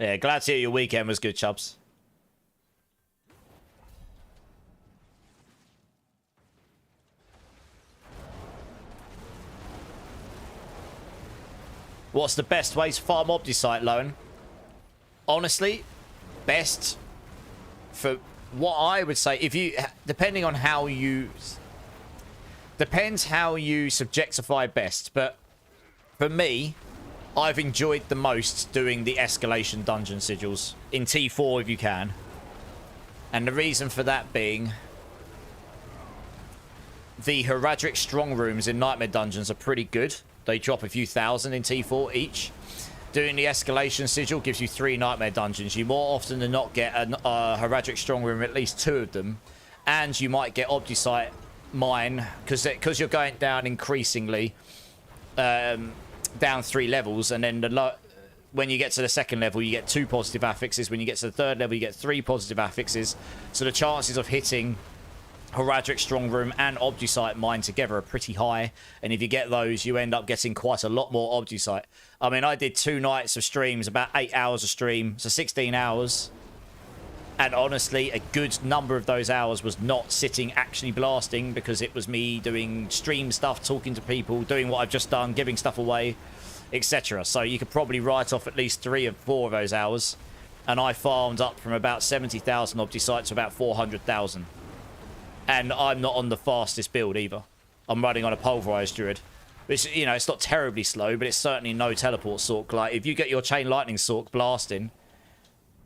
Yeah, glad to hear your weekend was good, Chubbs. What's the best way to farm Obdicite, Loan? Honestly, best for what I would say, if you, depending on how you, depends how you subjectify best, but for me, I've enjoyed the most doing the escalation dungeon sigils in T4 if you can. And the reason for that being the Heradric strong rooms in Nightmare dungeons are pretty good. They drop a few thousand in T4 each. Doing the escalation sigil gives you 3 Nightmare dungeons. You more often than not get a Heradric strong room, at least 2 of them. And you might get Obdicite mine, because you're going down increasingly, down 3 levels, and then when you get to the 2nd level, you get 2 positive affixes. When you get to the 3rd level, you get 3 positive affixes. So the chances of hitting Heradric strong room and Obdicite mine together are pretty high, and if you get those, you end up getting quite a lot more Obdicite. I mean, I did 2 nights of streams, about 8 hours a stream, so 16 hours. And honestly, a good number of those hours was not sitting actually blasting, because it was me doing stream stuff, talking to people, doing what I've just done, giving stuff away, etc. So you could probably write off at least 3 or 4 of those hours. And I farmed up from about 70,000 Obdicite to about 400,000. And I'm not on the fastest build either. I'm running on a Pulverise Druid. Which, you know, it's not terribly slow, but it's certainly no teleport Sork. Like, if you get your Chain Lightning Sork blasting,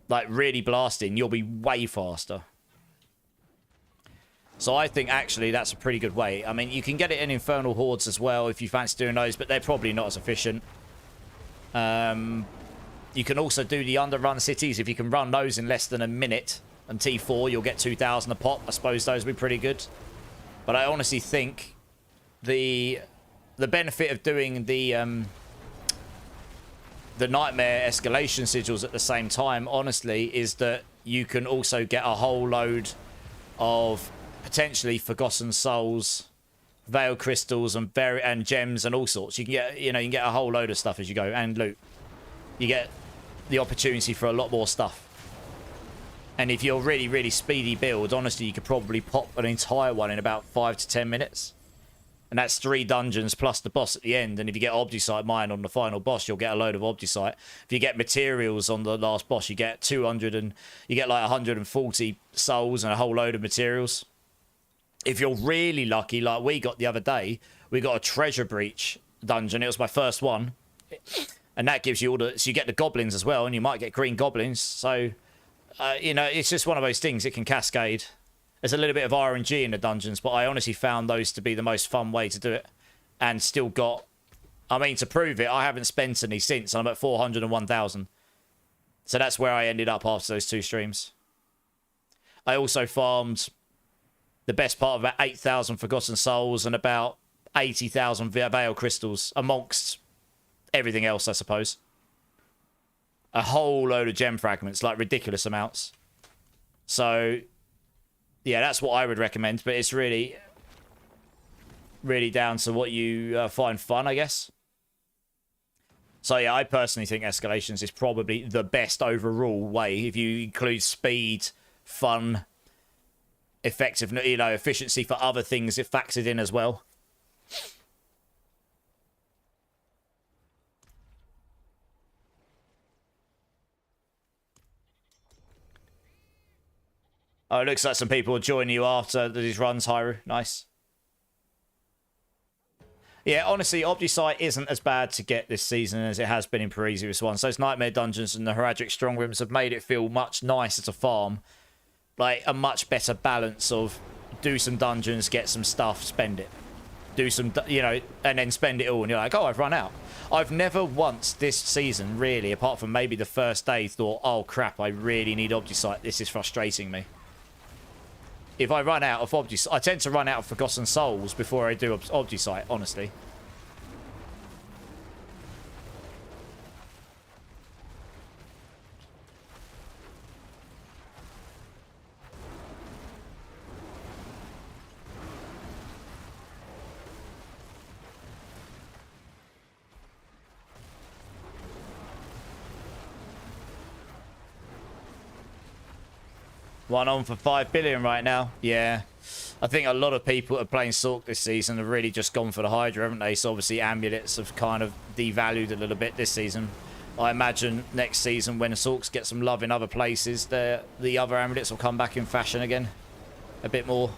like really blasting, you'll be way faster. So I think actually that's a pretty good way. I mean, you can get it in Infernal Hordes as well if you fancy doing those, but they're probably not as efficient. You can also do the underrun cities if you can run those in less than a minute and T4, you'll get 2,000 a pop. I suppose those would be pretty good. But I honestly think the benefit of doing the Nightmare escalation sigils at the same time, honestly, is that you can also get a whole load of potentially Forgotten Souls, Veil Crystals, and gems and all sorts. You can get, you can get a whole load of stuff as you go, and loot. You get the opportunity for a lot more stuff. And if you're really, really speedy build, honestly, you could probably pop an entire one in about 5 to 10 minutes. And that's 3 dungeons plus the boss at the end. And if you get Obdusite Mine on the final boss, you'll get a load of Obdusite. If you get materials on the last boss, you get 200 and you get like 140 souls and a whole load of materials. If you're really lucky, like we got the other day, we got a treasure breach dungeon. It was my first one. And that gives you all the... So you get the goblins as well, and you might get green goblins. So, it's just one of those things. It can cascade. There's a little bit of RNG in the dungeons, but I honestly found those to be the most fun way to do it. And still got... I mean, to prove it, I haven't spent any since. I'm at 401,000. So that's where I ended up after those 2 streams. I also farmed the best part of about 8,000 Forgotten Souls and about 80,000 Veil Crystals amongst everything else, I suppose. A whole load of gem fragments, like ridiculous amounts. So... yeah, that's what I would recommend, but it's really, really down to what you find fun, I guess. So yeah, I personally think Escalations is probably the best overall way if you include speed, fun, effectiveness, efficiency for other things it factored in as well. Oh, it looks like some people will join you after these runs, Hyru. Nice. Yeah, honestly, Obdusite isn't as bad to get this season as it has been in previous ones. Those Nightmare Dungeons and the Heradic Strong Rooms have made it feel much nicer to farm. Like, a much better balance of do some dungeons, get some stuff, spend it. Do some, and then spend it all. And you're like, oh, I've run out. I've never once this season, really, apart from maybe the first day, thought, oh, crap, I really need Obdusite. This is frustrating me. If I run out of Obdusite, I tend to run out of Forgotten Souls before I do Obdusite, honestly. One on for 5 billion right now. Yeah. I think a lot of people that are playing Sork this season have really just gone for the Hydra, haven't they? So obviously amulets have kind of devalued a little bit this season. I imagine next season when the Sorks get some love in other places, the other amulets will come back in fashion again. A bit more.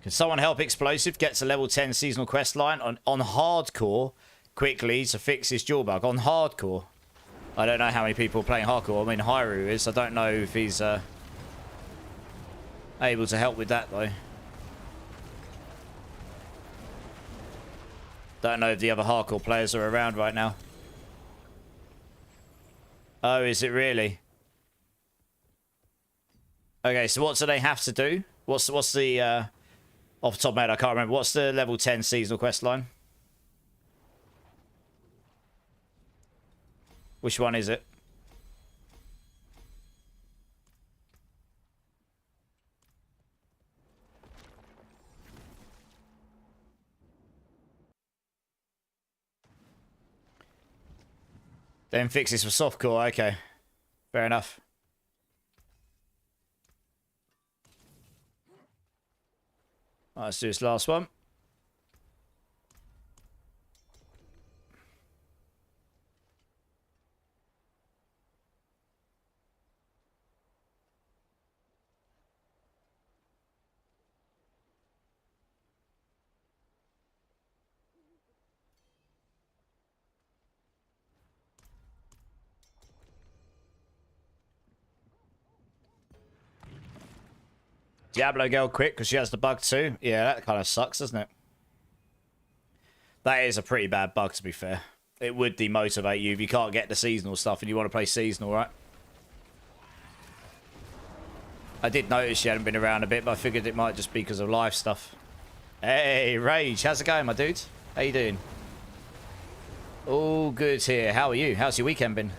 Can someone help Explosive gets a level 10 seasonal quest line on hardcore quickly to fix his dual bug? On hardcore? I don't know how many people are playing hardcore. I mean, Hyru is. I don't know if he's able to help with that, though. Don't know if the other hardcore players are around right now. Oh, is it really? Okay, so what do they have to do? What's the... off the top of my head, I can't remember. What's the level 10 seasonal quest line? Which one is it? Then fix this for softcore. Okay. Fair enough. Right, let's do this last one. Diablo girl quick because she has the bug too. Yeah, that kind of sucks, doesn't it? That is a pretty bad bug, to be fair. It would demotivate you if you can't get the seasonal stuff and you want to play seasonal, right? I did notice she hadn't been around a bit, but I figured it might just be because of live stuff. Hey, Rage, how's it going, my dude? How you doing? All good here. How are you? How's your weekend been?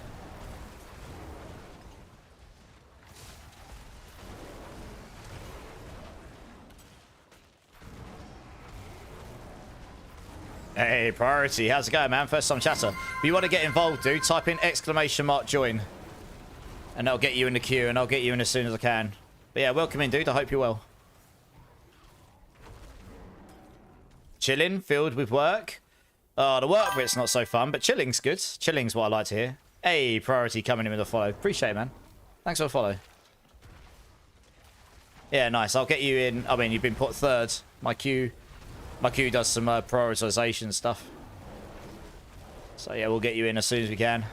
Hey, Priority, how's it going, man? First time chatter. If you want to get involved, dude, type in !join. And that'll get you in the queue, and I'll get you in as soon as I can. But yeah, welcome in, dude. I hope you're well. Chilling, filled with work. Oh, the work bit's not so fun, but chilling's good. Chilling's what I like to hear. Hey, Priority coming in with a follow. Appreciate it, man. Thanks for the follow. Yeah, nice. I'll get you in. I mean, you've been put third. My queue does some prioritization stuff. So yeah, we'll get you in as soon as we can.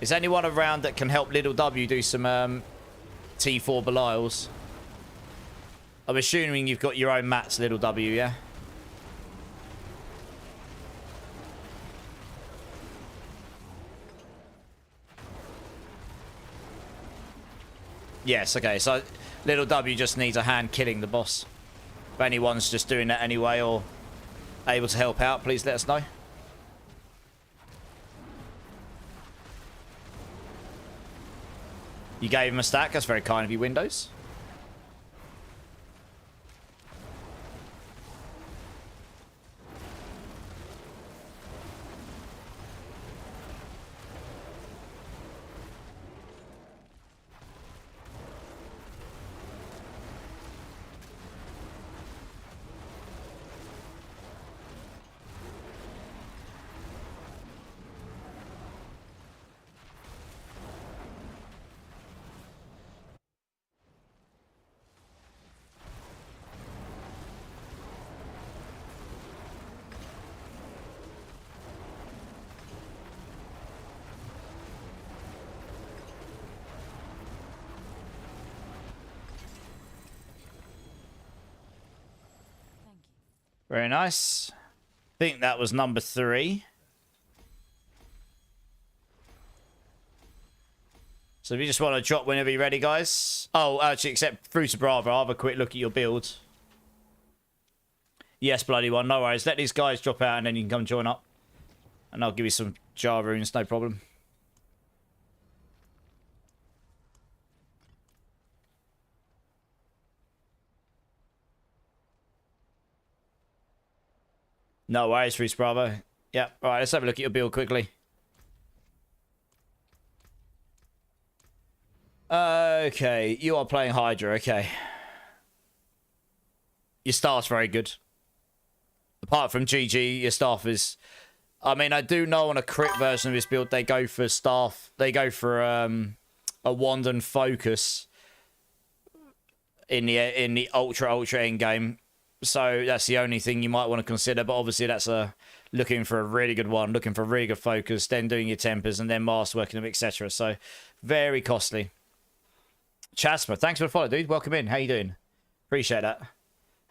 Is anyone around that can help Little W do some T4 Belials? I'm assuming you've got your own mats, Little W, yeah? Yes, okay, so Little W just needs a hand killing the boss. If anyone's just doing that anyway or able to help out, please let us know. You gave him a stack. That's very kind of you, Windows. Very nice. I think that was number 3. So if you just want to drop whenever you're ready, guys. Oh, actually, except Fruit of Brava, I'll have a quick look at your build. Yes, bloody one. No worries. Let these guys drop out and then you can come join up. And I'll give you some jar runes, no problem. No worries, Fruit of Brava. Yeah, alright, let's have a look at your build quickly. Okay, you are playing Hydra, okay. Your staff's very good. Apart from GG, your staff is... I mean, I do know on a crit version of this build, they go for staff. They go for a wand and focus in the ultra end game. So that's the only thing you might want to consider. But obviously, that's looking for a really good one, looking for a really good focus, then doing your tempers, and then master working them, etc. So very costly. Chasper, thanks for the follow, dude. Welcome in. How you doing? Appreciate that.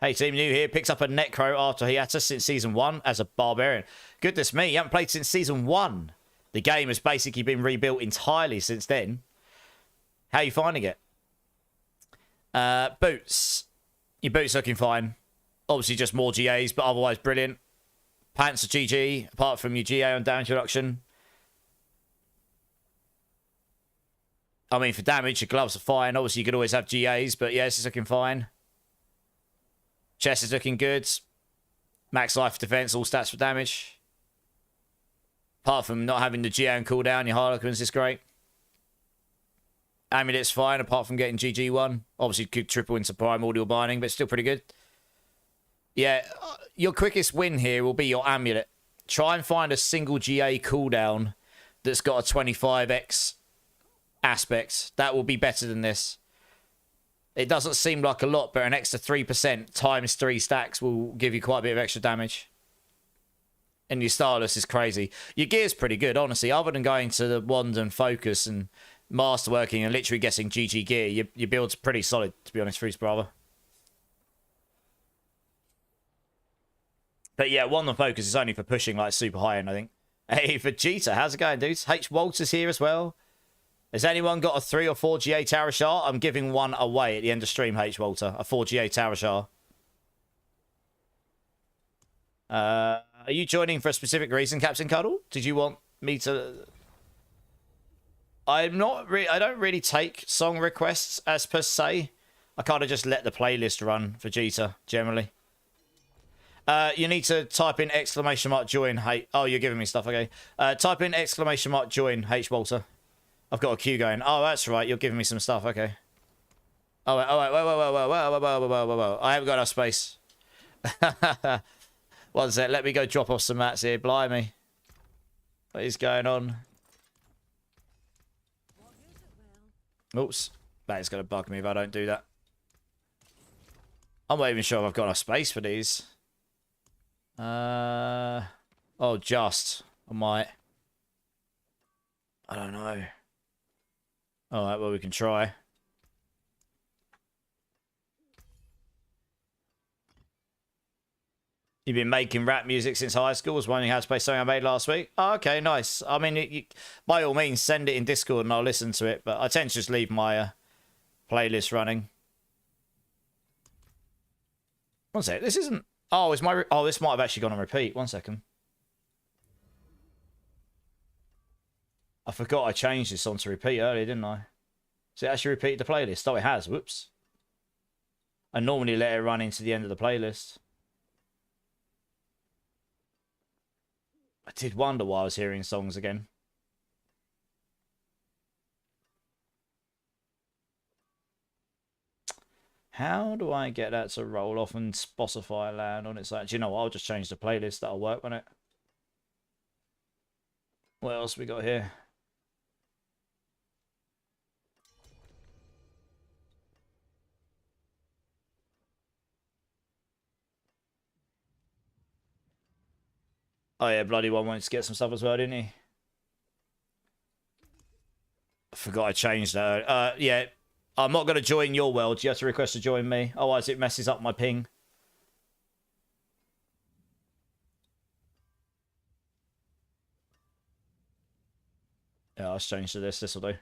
Hey, team new here. Picks up a Necro after hiatus since Season 1 as a Barbarian. Goodness me, you haven't played since Season 1. The game has basically been rebuilt entirely since then. How are you finding it? Boots. Your boots looking fine. Obviously just more GAs, but otherwise brilliant. Pants are GG, apart from your GA on damage reduction. I mean, for damage, your gloves are fine. Obviously, you could always have GAs, but yes, it's looking fine. Chest is looking good. Max life defense, all stats for damage. Apart from not having the GA and cooldown, your Harlequins is great. Amulet's fine, apart from getting GG1. Obviously, could triple into Primordial Binding, but still pretty good. Yeah, your quickest win here will be your Amulet. Try and find a single GA cooldown that's got a 25x aspect. That will be better than this. It doesn't seem like a lot, but an extra 3% times 3 stacks will give you quite a bit of extra damage. And your Starless is crazy. Your gear's pretty good, honestly. Other than going to the Wand and Focus and Masterworking and literally getting GG gear, your build's pretty solid, to be honest, Fruits Brava. But yeah, Wand and Focus is only for pushing like super high end, I think. Hey, Vegeta, how's it going, dudes? H. Walters here as well. Has anyone got a 3 or 4 GA Tower Shard? I'm giving one away at the end of stream, H. Walter. A 4 GA Tower Shard. Are you joining for a specific reason, Captain Cuddle? Did you want me to... I don't really take song requests as per se. I kind of just let the playlist run for Vegeta, generally. You need to type in !join. Hey, oh, you're giving me stuff, okay. Type in !join, H. Walter. I've got a queue going. Oh, that's right, you're giving me some stuff, okay. Oh, wait, whoa. I haven't got enough space. One sec, let me go drop off some mats here. Blimey. What is going on? Oops. That is going to bug me if I don't do that. I'm not even sure if I've got enough space for these. Oh, just. I might. I don't know. Alright, well, we can try. You've been making rap music since high school. Was wondering how to play something I made last week. Oh, okay, nice. I mean, by all means, send it in Discord and I'll listen to it. But I tend to just leave my playlist running. One sec. This isn't... Oh, it's my... Oh, this might have actually gone on repeat. One second. I forgot I changed this on to repeat earlier, didn't I? So it actually repeated the playlist. Oh, it has. Whoops. I normally let it run into the end of the playlist. I did wonder why I was hearing songs again. How do I get that to roll off and Spotify land on its own? Do you know what? I'll just change the playlist. That'll work on it. What else we got here? Oh yeah, Bloody One wanted to get some stuff as well, didn't he? I forgot I changed that. Yeah, I'm not going to join your world. You have to request to join me. Otherwise it messes up my ping. Yeah, I'll change to this. This'll do.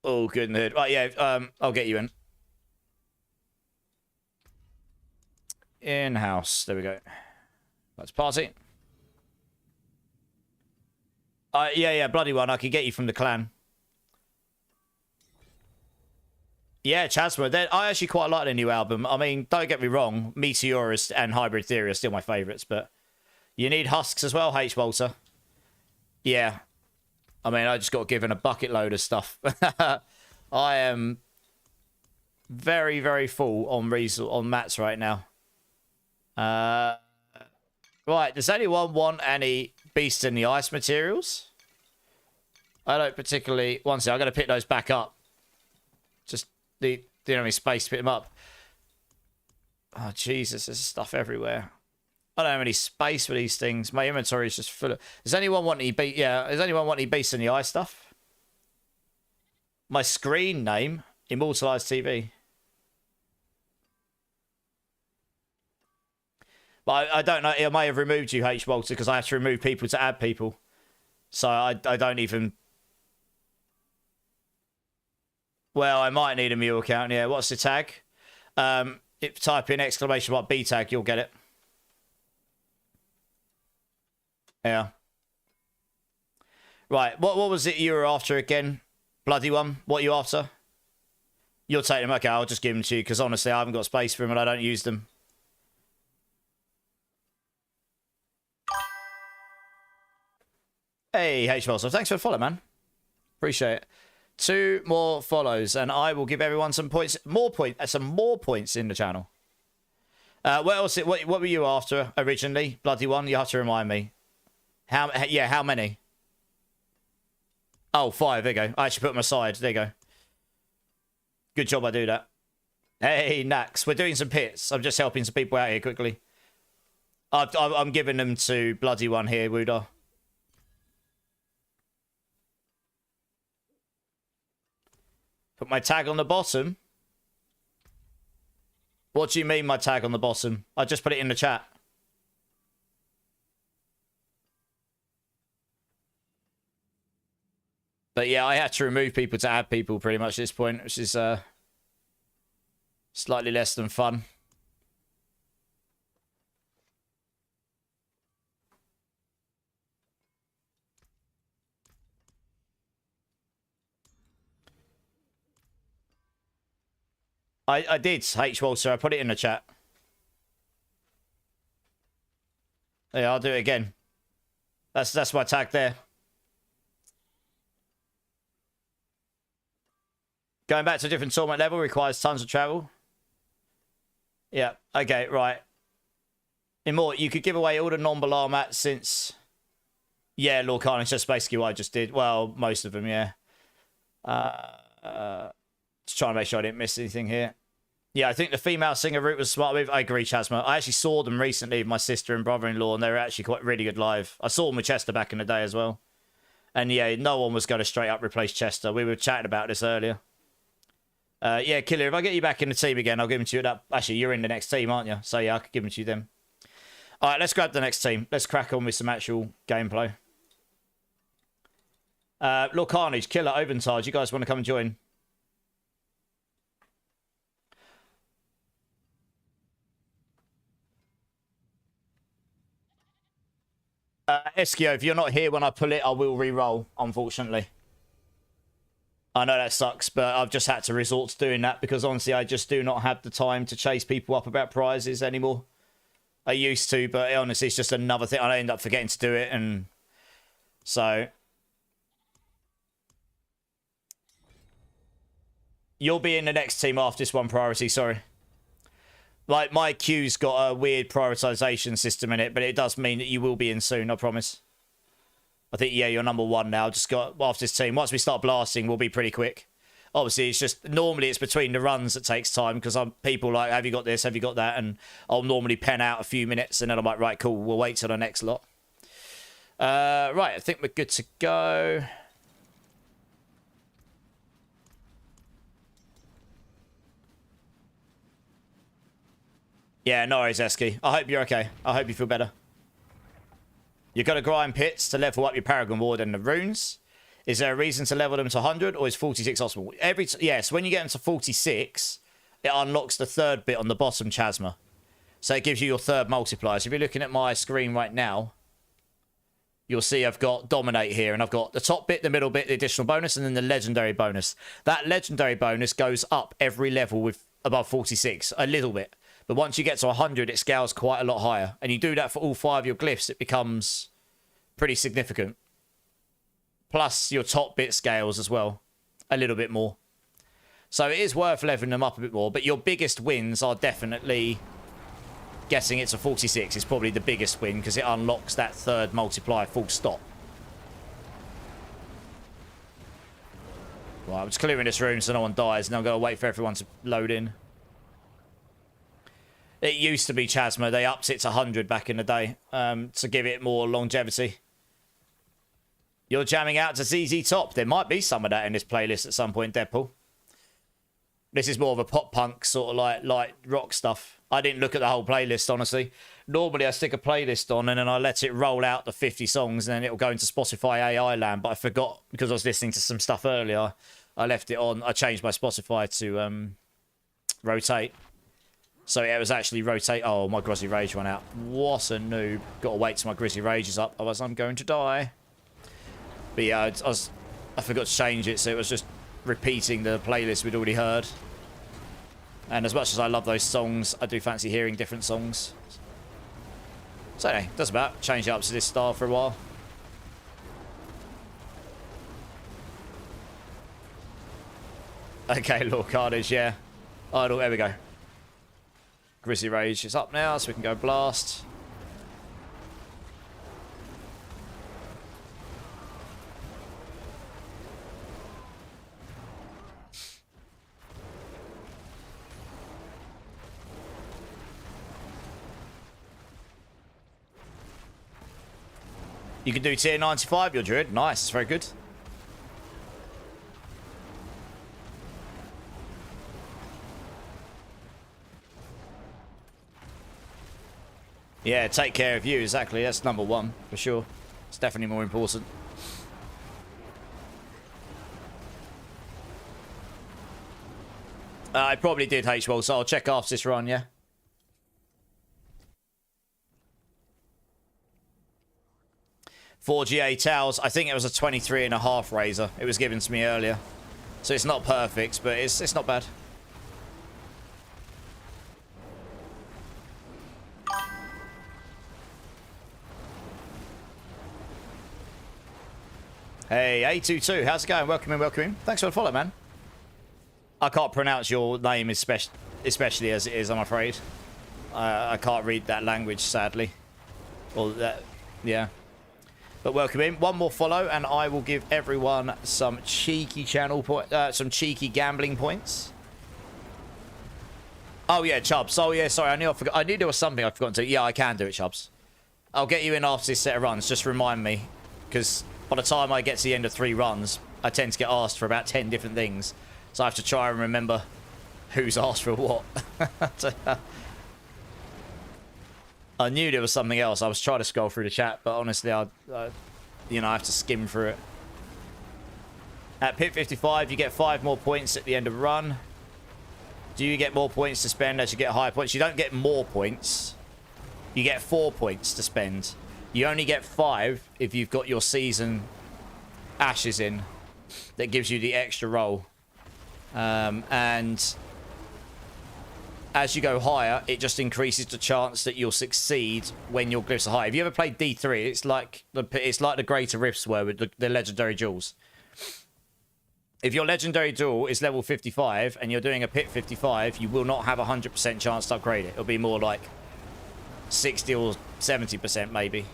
Oh, good in the hood. Right, yeah, I'll get you in. In-house. There we go. Let's party. Yeah, Bloody One. I could get you from the clan. Yeah, Chasma. I actually quite like the new album. I mean, don't get me wrong. Meteorist and Hybrid Theory are still my favourites, but you need Husks as well, H. Walter. Yeah. I mean, I just got given a bucket load of stuff. I am very, very full on mats right now. Right, does anyone want any Beast in the Ice materials? I don't particularly... One second, I'm going to pick those back up. Just, don't have any space to pick them up. Oh, Jesus, there's stuff everywhere. I don't have any space for these things. My inventory is just full of... Does anyone want any does anyone want any Beast in the Ice stuff? My screen name, Immortalized TV. But I don't know, I may have removed you, H. Walter, because I have to remove people to add people. So I don't even... Well, I might need a mule account, yeah. What's the tag? If type in !B tag, you'll get it. Yeah. Right, what was it you were after again? Bloody One, what are you after? You'll take them, okay, I'll just give them to you, because honestly, I haven't got space for them and I don't use them. Hey, H. Wilson, thanks for the follow, man. Appreciate it. 2 more follows, and I will give everyone some points, some more points in the channel. What else? What were you after originally? Bloody one. You have to remind me. How many? Oh, 5. There you go. I actually put them aside. There you go. Good job I do that. Hey, Nax. We're doing some pits. I'm just helping some people out here quickly. I'm giving them to bloody one here, Woodar. Put my tag on the bottom. What do you mean, my tag on the bottom? I just put it in the chat. But yeah, I had to remove people to add people pretty much at this point, which is slightly less than fun. I did, H. Walter. I put it in the chat. Yeah, I'll do it again. That's my tag there. Going back to a different tournament level requires tons of travel. Yeah, okay, right. Immort, you could give away all the non-Balar mats since... Yeah, Lord Carnage, that's basically what I just did. Well, most of them, yeah. Just trying to make sure I didn't miss anything here. Yeah, I think the female singer route was smart move. I agree, Chasma. I actually saw them recently with my sister and brother-in-law, and they were actually quite really good live. I saw them with Chester back in the day as well. And yeah, no one was going to straight up replace Chester. We were chatting about this earlier. Yeah, Killer, if I get you back in the team again, I'll give them to you. Actually, you're in the next team, aren't you? So yeah, I could give them to you then. All right, let's grab the next team. Let's crack on with some actual gameplay. Lord Carnage, Killer, Oventide, you guys want to come and join? Eskio, if you're not here when I pull it, I will re-roll, unfortunately. I know that sucks, but I've just had to resort to doing that because honestly, I just do not have the time to chase people up about prizes anymore. I used to, but honestly, it's just another thing. I end up forgetting to do it, and so... You'll be in the next team after this one, priority, sorry. Like, my queue's got a weird prioritization system in it, but it does mean that you will be in soon, I promise. I think, yeah, you're number 1 now. Just got after this team. Once we start blasting, we'll be pretty quick. Obviously, it's just, normally it's between the runs that takes time, because I'm people like, have you got this, have you got that? And I'll normally pen out a few minutes, and then I'm like, right, cool, we'll wait till the next lot. Right, I think we're good to go. Yeah, no worries, Eski. I hope you're okay. I hope you feel better. You've got to grind pits to level up your Paragon Ward and the runes. Is there a reason to level them to 100, or is 46 optimal? Yes, when you get into 46, it unlocks the 3rd bit on the bottom, Chasma. So it gives you your 3rd multiplier. So if you're looking at my screen right now, you'll see I've got Dominate here, and I've got the top bit, the middle bit, the additional bonus, and then the legendary bonus. That legendary bonus goes up every level with above 46, a little bit. But once you get to 100, it scales quite a lot higher. And you do that for all 5 of your glyphs, it becomes pretty significant. Plus, your top bit scales as well. A little bit more. So it is worth leveling them up a bit more. But your biggest wins are definitely getting it to 46. Is probably the biggest win, because it unlocks that 3rd multiplier full stop. Right, I'm just clearing this room so no one dies. And I'm going to wait for everyone to load in. It used to be Chasma. They upped it to 100 back in the day to give it more longevity. You're jamming out to ZZ Top. There might be some of that in this playlist at some point, Deadpool. This is more of a pop punk sort of like light rock stuff. I didn't look at the whole playlist, honestly. Normally I stick a playlist on and then I let it roll out the 50 songs and then it'll go into Spotify AI land. But I forgot because I was listening to some stuff earlier. I left it on. I changed my Spotify to rotate. So yeah, it was actually rotate. Oh, my Grizzly Rage went out. What a noob. Got to wait till my Grizzly Rage is up, otherwise I'm going to die. But yeah, I forgot to change it, so it was just repeating the playlist we'd already heard. And as much as I love those songs, I do fancy hearing different songs. So anyway, that's about change it up to this style for a while. Okay, Lord Carnage, yeah. Idle, there we go. Grizzly Rage is up now, so we can go blast. You can do tier 95, your druid. Nice, it's very good. Yeah, take care of you, exactly. That's number one, for sure. It's definitely more important. I probably did H-Wall, so I'll check after this run, yeah? Four GA Towels. I think it was a 23.5 razor. It was given to me earlier. So it's not perfect, but it's not bad. Hey, A22, how's it going? Welcome in, welcome in. Thanks for the follow, man. I can't pronounce your name especially as it is, I'm afraid. I can't read that language, sadly. Well, that, yeah. But welcome in. One more follow, and I will give everyone some cheeky some cheeky gambling points. Oh yeah, Chubbs. Oh yeah, sorry. I knew there was something I'd forgotten to. Yeah, I can do it, Chubbs. I'll get you in after this set of runs. Just remind me, because by the time I get to the end of 3 runs, I tend to get asked for about 10 different things. So I have to try and remember who's asked for what. I knew there was something else. I was trying to scroll through the chat, but honestly, you know, I have to skim through it. At pit 55, you get 5 more points at the end of a run. Do you get more points to spend as you get higher points? You don't get more points. You get 4 points to spend. You only get 5 if you've got your season ashes in. That gives you the extra roll. And as you go higher, it just increases the chance that you'll succeed when your glyphs are high. Have you ever played D3? It's like the Greater Rifts were with the legendary jewels. If your legendary jewel is level 55 and you're doing a pit 55, you will not have a 100% chance to upgrade it. It'll be more like 60 or 70% maybe.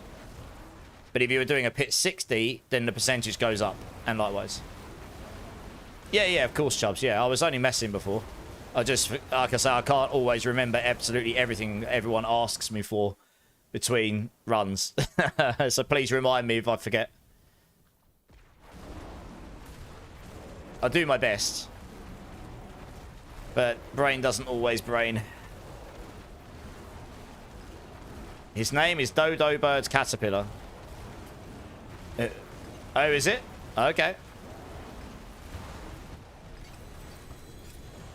But if you were doing a pit 60, then the percentage goes up, and likewise. Yeah, of course, Chubbs. Yeah, I was only messing before. I just, like I say, I can't always remember absolutely everything everyone asks me for between runs. So please remind me if I forget. I do my best. But brain doesn't always brain. His name is Dodo Bird's Caterpillar. Oh, is it? Okay.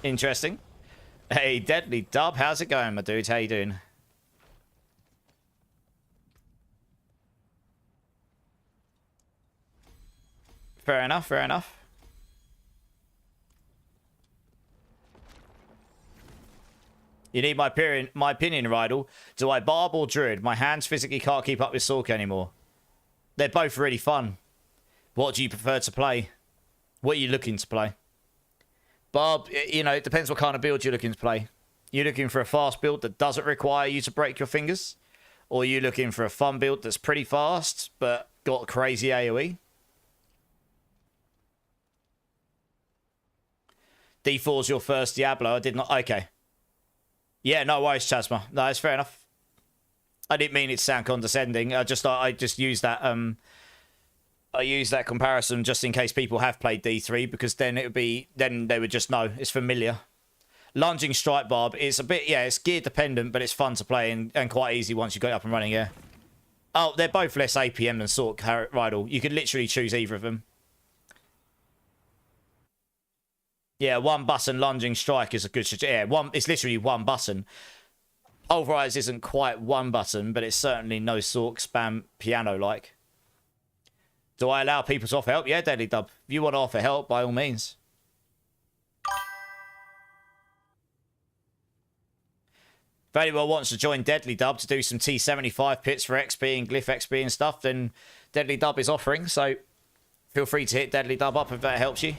Interesting. Hey, Deadly Dub, how's it going, my dude? How you doing? Fair enough, fair enough. You need my opinion, Rydell. Do I barb or druid? My hands physically can't keep up with Sork anymore. They're both really fun. What do you prefer to play? What are you looking to play? Barb, you know, it depends what kind of build you're looking to play. You're looking for a fast build that doesn't require you to break your fingers? Or are you looking for a fun build that's pretty fast, but got crazy AoE? D4's your first Diablo. I did not... Okay. Yeah, no worries, Chasma. No, it's fair enough. I didn't mean it to sound condescending. I just used that... I use that comparison just in case people have played D3, because then they would just know it's familiar. Lunging Strike Barb is a bit, yeah, it's gear dependent, but it's fun to play and quite easy once you got it up and running, yeah. Oh, they're both less APM than Sork, Rydell. You could literally choose either of them. Yeah, one button Lunging Strike is a good, yeah, it's literally one button. Pulverise isn't quite one button, but it's certainly no Sork spam piano-like. Do I allow people to offer help? Yeah, Deadly Dub. If you want to offer help, by all means. If anyone wants to join Deadly Dub to do some T75 pits for XP and Glyph XP and stuff, then Deadly Dub is offering, so feel free to hit Deadly Dub up if that helps you.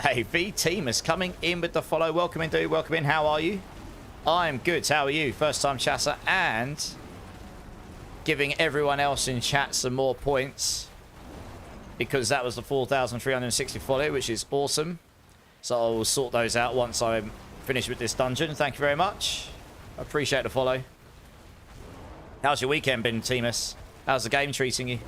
Hey, V Team is coming in with the follow. Welcome in, dude. Welcome in. How are you? I'm good. How are you? First time chatter and giving everyone else in chat some more points because that was the 4,360 follow, which is awesome. So I will sort those out once I'm finished with this dungeon. Thank you very much. I appreciate the follow. How's your weekend been, Teamus? How's the game treating you?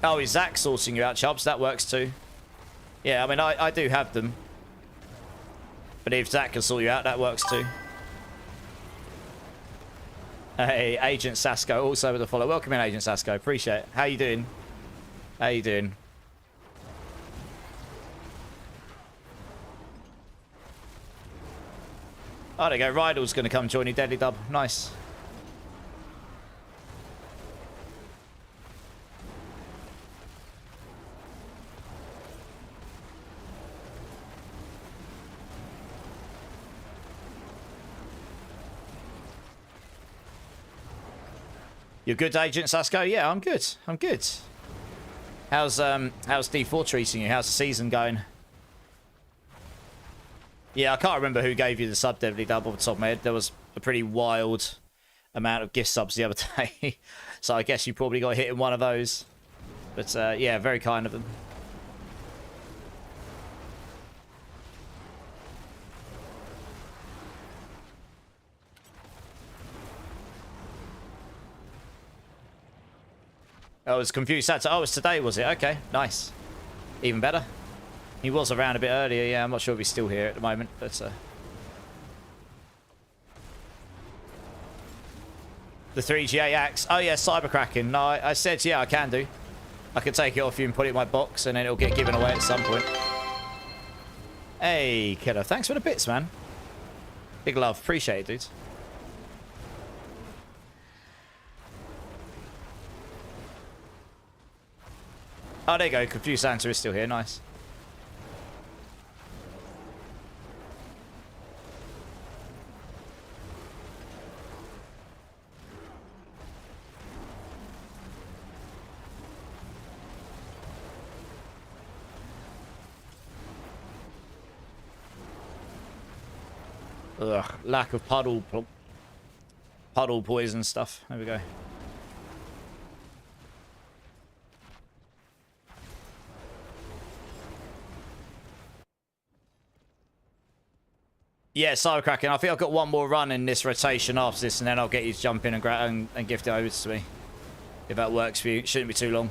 Oh, is Zach sourcing you out, Chubbs? That works too. Yeah, I mean, I do have them. But if Zach can sort you out, that works too. Hey, Agent Sasko, also with a follow. Welcome in, Agent Sasko. Appreciate it. How you doing? How you doing? Oh, there you go. Rydell's going to come join you, Deadly Dub. Nice. You're good, Agent Sasko? Yeah, I'm good. I'm good. How's D4 treating you? How's the season going? Yeah, I can't remember who gave you the sub, Deadly Dub, off the top of my head. There was a pretty wild amount of gift subs the other day. So I guess you probably got hit in one of those. But yeah, very kind of them. I was confused. Oh, it's today, was it? Okay, nice. Even better. He was around a bit earlier. Yeah, I'm not sure if he's still here at the moment, but the 3GA axe. Oh yeah, cybercracking. No, I said yeah, I can do. I can take it off you and put it in my box, and then it'll get given away at some point. Hey, killer. Thanks for the bits, man. Big love. Appreciate it, dude. Oh, there you go. Confused Santa is still here. Nice. Ugh, lack of puddle poison stuff. There we go. Yeah, cybercracking. I think I've got one more run in this rotation after this, and then I'll get you to jump in and gift it over to me. If that works for you. It shouldn't be too long.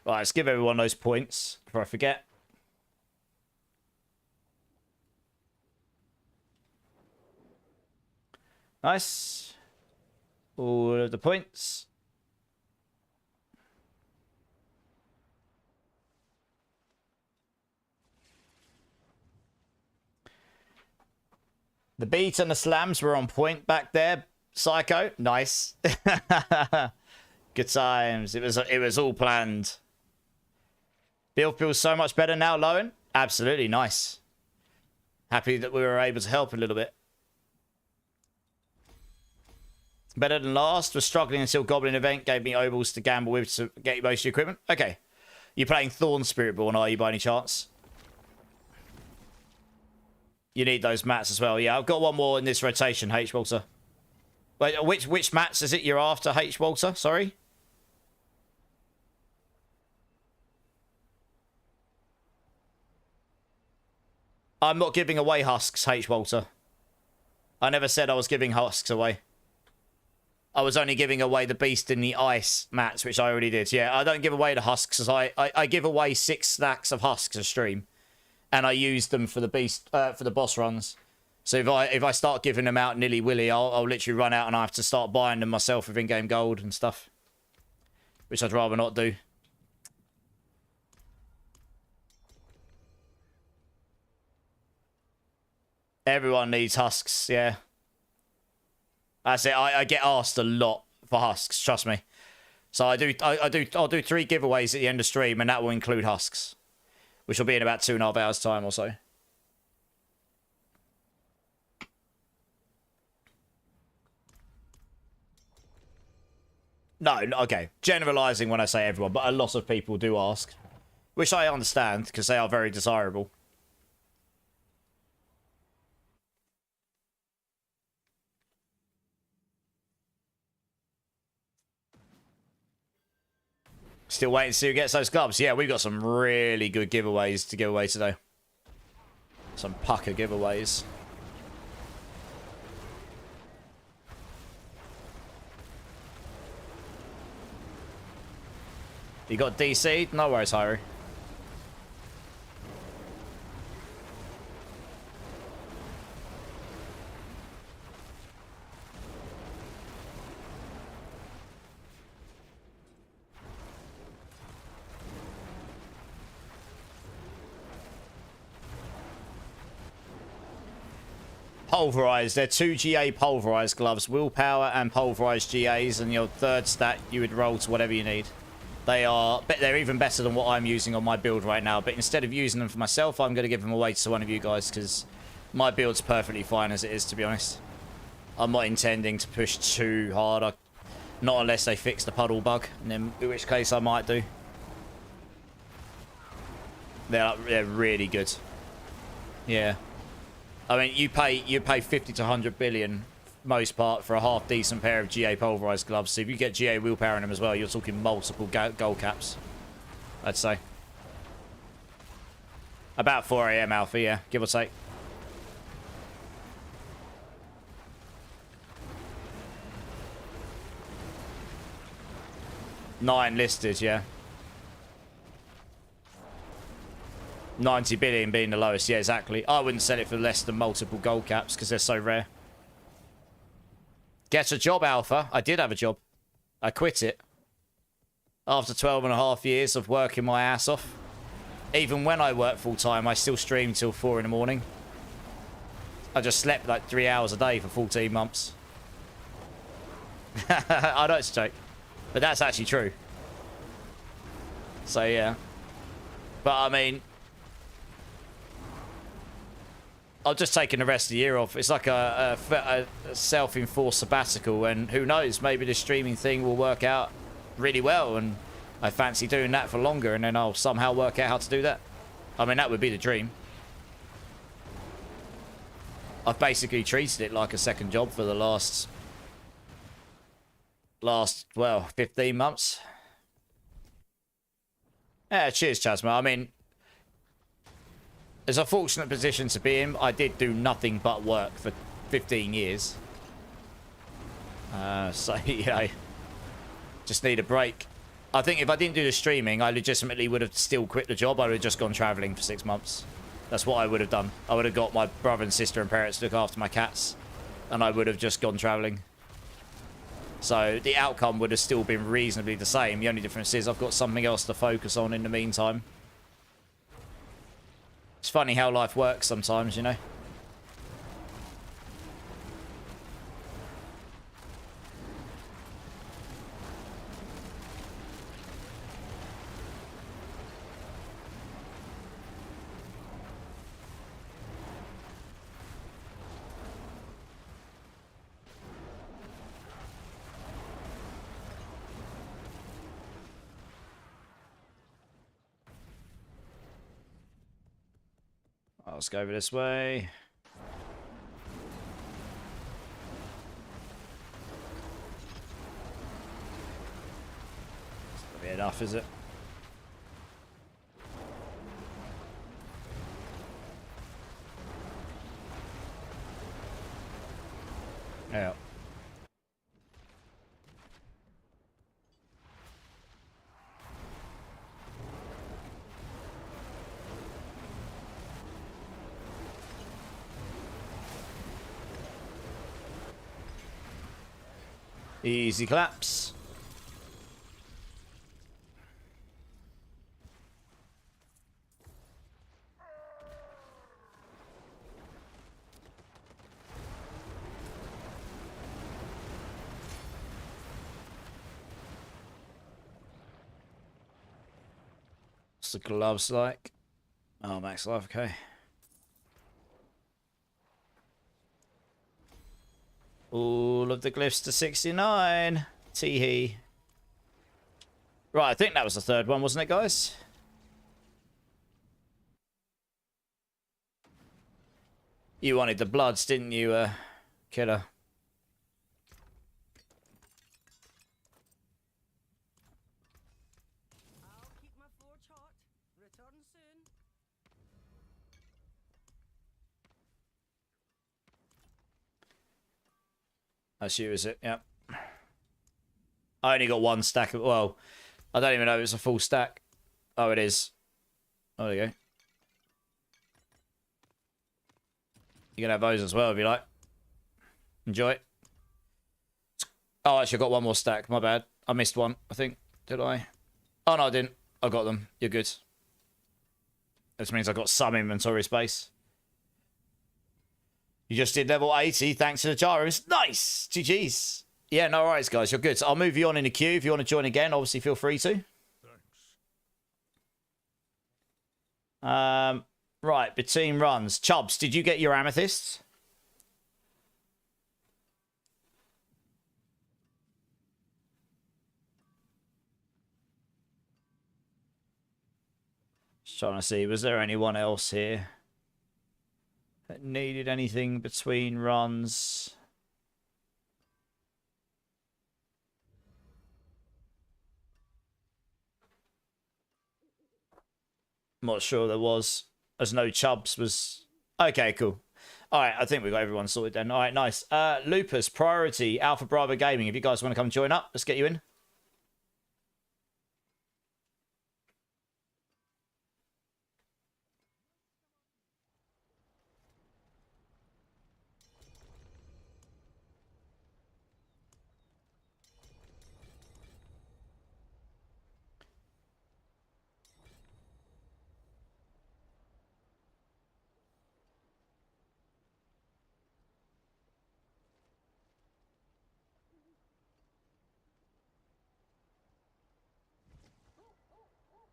Right, let's give everyone those points before I forget. Nice. All of the points. The beat and the slams were on point back there. Psycho. Nice. Good times. It was all planned. Build feels so much better now, Lowen. Absolutely nice. Happy that we were able to help a little bit. Better than last. Was struggling until Goblin event gave me obols to gamble with to get most of the equipment. Okay. You're playing Thorn Spiritborn, are you, by any chance? You need those mats as well. Yeah, I've got one more in this rotation, H. Walter. Wait, which mats is it you're after, H. Walter? Sorry? I'm not giving away husks, H. Walter. I never said I was giving husks away. I was only giving away the beast in the ice mats, which I already did. Yeah, I don't give away the husks. As I give away 6 stacks of husks a stream. And I use them for the beast, for the boss runs. So if I start giving them out nilly-willy, I'll literally run out and I have to start buying them myself with in-game gold and stuff. Which I'd rather not do. Everyone needs husks, yeah. That's it. I get asked a lot for husks, trust me. So I'll do 3 giveaways at the end of stream, and that will include husks. which will be in about 2.5 hours time or so. No, okay. Generalizing when I say everyone, but a lot of people do ask. Which I understand, because they are very desirable. Still waiting to see who gets those gloves. Yeah, we've got some really good giveaways to give away today. Some pucker giveaways. You got DC'd? No worries, Hyrie. Pulverized. They're 2 GA pulverized gloves. Willpower and pulverized GAs, and your third stat you would roll to whatever you need. They're even better than what I'm using on my build right now, but instead of using them for myself, I'm going to give them away to one of you guys, because my build's perfectly fine as it is, to be honest. I'm not intending to push too hard, not unless they fix the puddle bug, and then, in which case I might do. They're really good. Yeah. I mean, you pay 50 to 100 billion, most part, for a half decent pair of GA pulverized gloves. So if you get GA willpower in them as well, you're talking multiple gold caps, I'd say. About 4 AM alpha, yeah, give or take. Nine listed, yeah. 90 billion being the lowest, yeah, exactly. I wouldn't sell it for less than multiple gold caps because they're so rare. Get a job, Alpha. I did have a job. I quit it. After 12.5 years of working my ass off. Even when I worked full time, I still streamed till 4 in the morning. I just slept like 3 hours a day for 14 months. I know it's a joke. But that's actually true. So, yeah. But, I mean, I've just taken the rest of the year off. It's like a self-enforced sabbatical, and who knows, maybe the streaming thing will work out really well, and I fancy doing that for longer, and then I'll somehow work out how to do that. I mean, that would be the dream. I've basically treated it like a second job for the last, well, 15 months. Yeah, cheers, Chasma. I mean, it's a fortunate position to be in. I did do nothing but work for 15 years. So, you know, just need a break. I think if I didn't do the streaming, I legitimately would have still quit the job. I would have just gone travelling for 6 months. That's what I would have done. I would have got my brother and sister and parents to look after my cats, and I would have just gone travelling. So the outcome would have still been reasonably the same. The only difference is I've got something else to focus on in the meantime. It's funny how life works sometimes, you know. Let's go over this way. It's not be enough, is it? Yeah. Easy claps. What's the gloves like? Oh, max life, okay. All of the glyphs to 69. Tee-hee. Right, I think that was the third one, wasn't it, guys? You wanted the bloods, didn't you, killer? I'll keep my forge hot. Return soon. That's you, is it? Yep. I only got one stack of... Well, I don't even know if it's a full stack. Oh, it is. Oh, there you go. You can have those as well if you like. Enjoy it. Oh, actually, I got one more stack. My bad. I missed one, I think. Did I? Oh, no, I didn't. I got them. You're good. This means I got some inventory space. You just did level 80 thanks to the gyros. Nice! GG's. Yeah, no worries, guys. You're good. So I'll move you on in the queue. If you want to join again, obviously feel free to. Thanks. Right, between runs. Chubbs, did you get your amethysts? Just trying to see, was there anyone else here that needed anything between runs? I'm not sure there was, as no Chubbs was... Okay, cool. All right, I think we got everyone sorted then. All right, nice. Lupus, Priority, Alpha Bravo Gaming. If you guys want to come join up, let's get you in.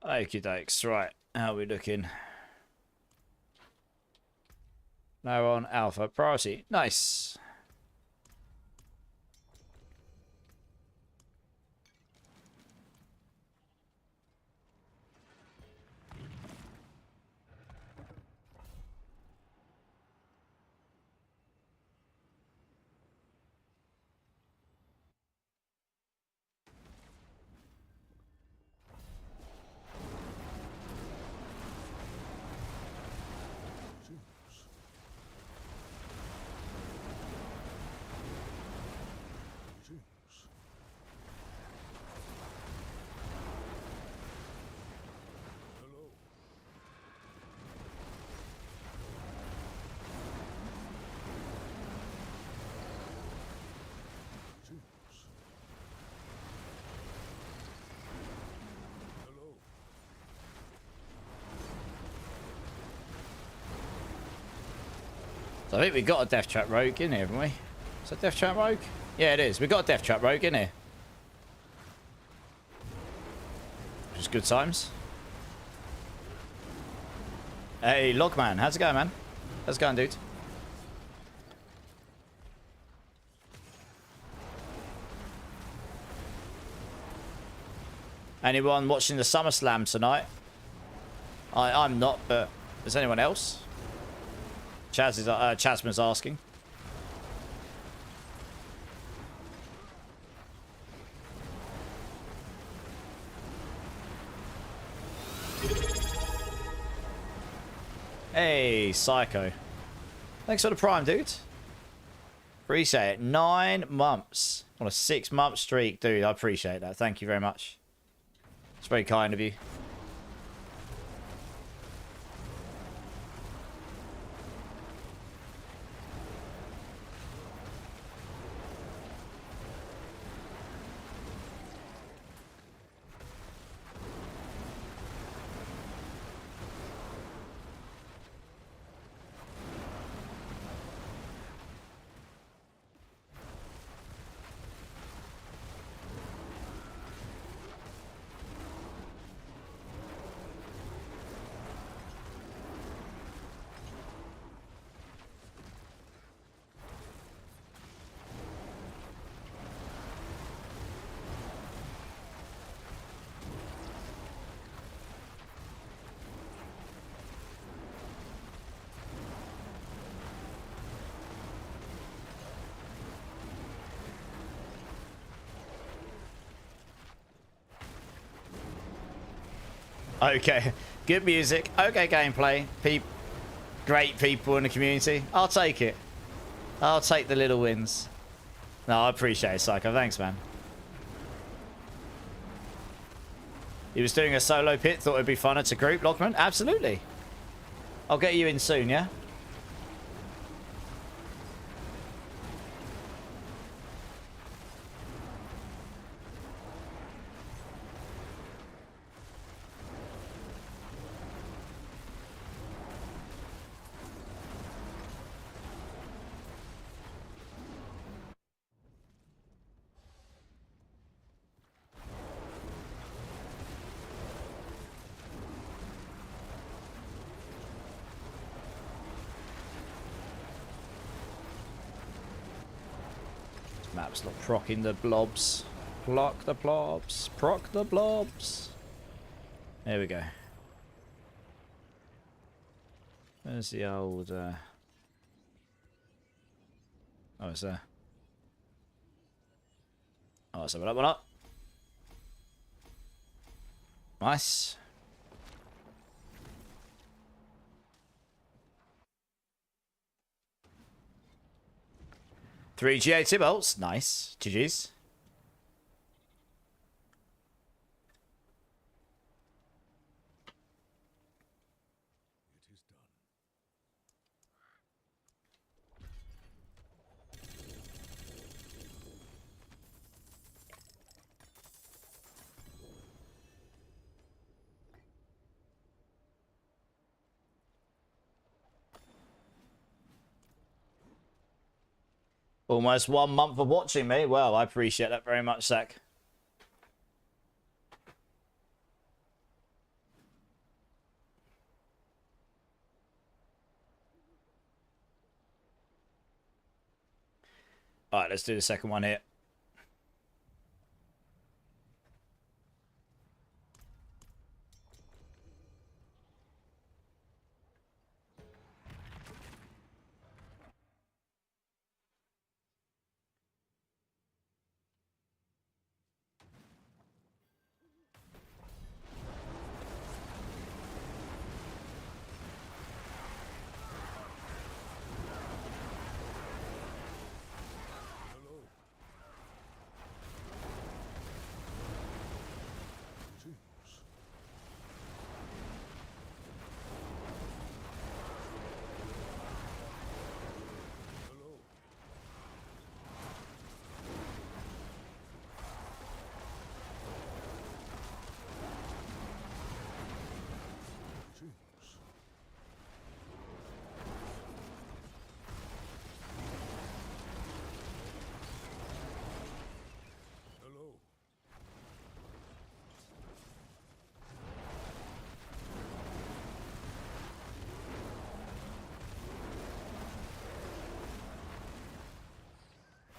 Okie dokes. Right, how are we looking? Now we're on Alpha Priority. Nice. So I think we got a Death Trap Rogue in here, haven't we? Is that Death Trap Rogue? Yeah, it is. We got a Death Trap Rogue in here. Which is good times. Hey, Logman. How's it going, man? How's it going, dude? Anyone watching the SummerSlam tonight? I'm not, but is anyone else? Chasman's asking. Hey, Psycho. Thanks for the prime, dude. Appreciate it. 9 months. On a 6-month streak, dude. I appreciate that. Thank you very much. It's very kind of you. Okay. Good music. Okay, gameplay. Great people in the community. I'll take it. I'll take the little wins. No, I appreciate it, Psycho. Thanks, man. He was doing a solo pit. Thought it'd be funner to group. Lockman? Absolutely. I'll get you in soon, yeah? Map's not procking the blobs. Block the blobs. Proc the blobs. There we go. There's the old... Oh, it's there. Oh, let's have it up, one up. Nice. Three GA 2 bolts. Nice. GG's. Almost 1 month of watching me. Well, I appreciate that very much, Zach. All right, let's do the second one here.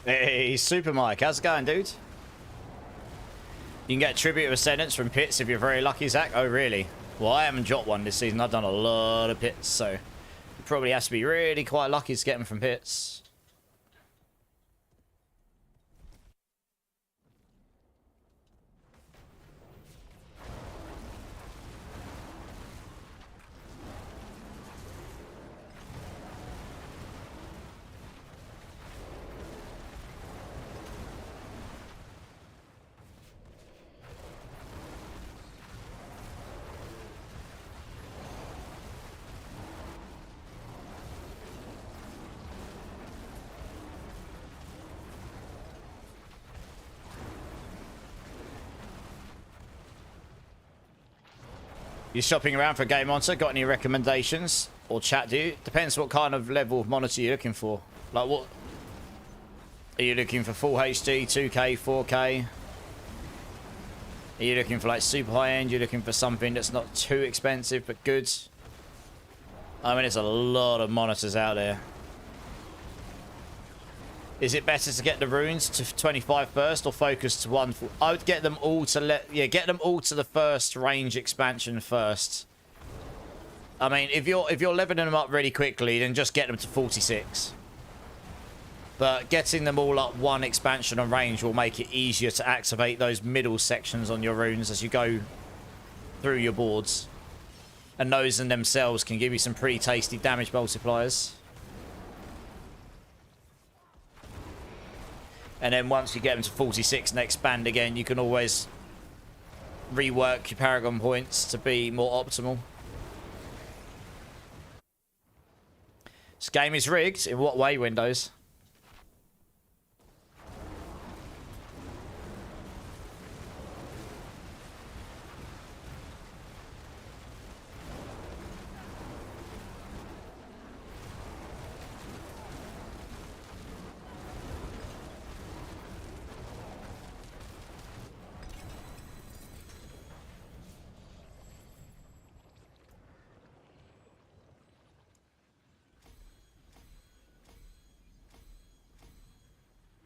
Hey, Super Mike, how's it going, dude? You can get Tribute of Ascendance from pits if you're very lucky, Zach. Oh, really? Well, I haven't dropped one this season. I've done a lot of pits, so you probably have to be really quite lucky to get them from pits. You're shopping around for a game monitor? Got any recommendations? Or chat, do you? Depends what kind of level of monitor you're looking for. Like what? Are you looking for full HD, 2K, 4K? Are you looking for like super high end? You're looking for something that's not too expensive but good? I mean, there's a lot of monitors out there. Is it better to get the runes to 25 first or focus to one? I would get them all to get them all to the first range expansion first. I mean, if you're leveling them up really quickly, then just get them to 46. But getting them all up one expansion on range will make it easier to activate those middle sections on your runes as you go through your boards. And those in themselves can give you some pretty tasty damage multipliers. And then once you get them to 46 and expand again, you can always rework your Paragon points to be more optimal. This game is rigged. In what way, Windows?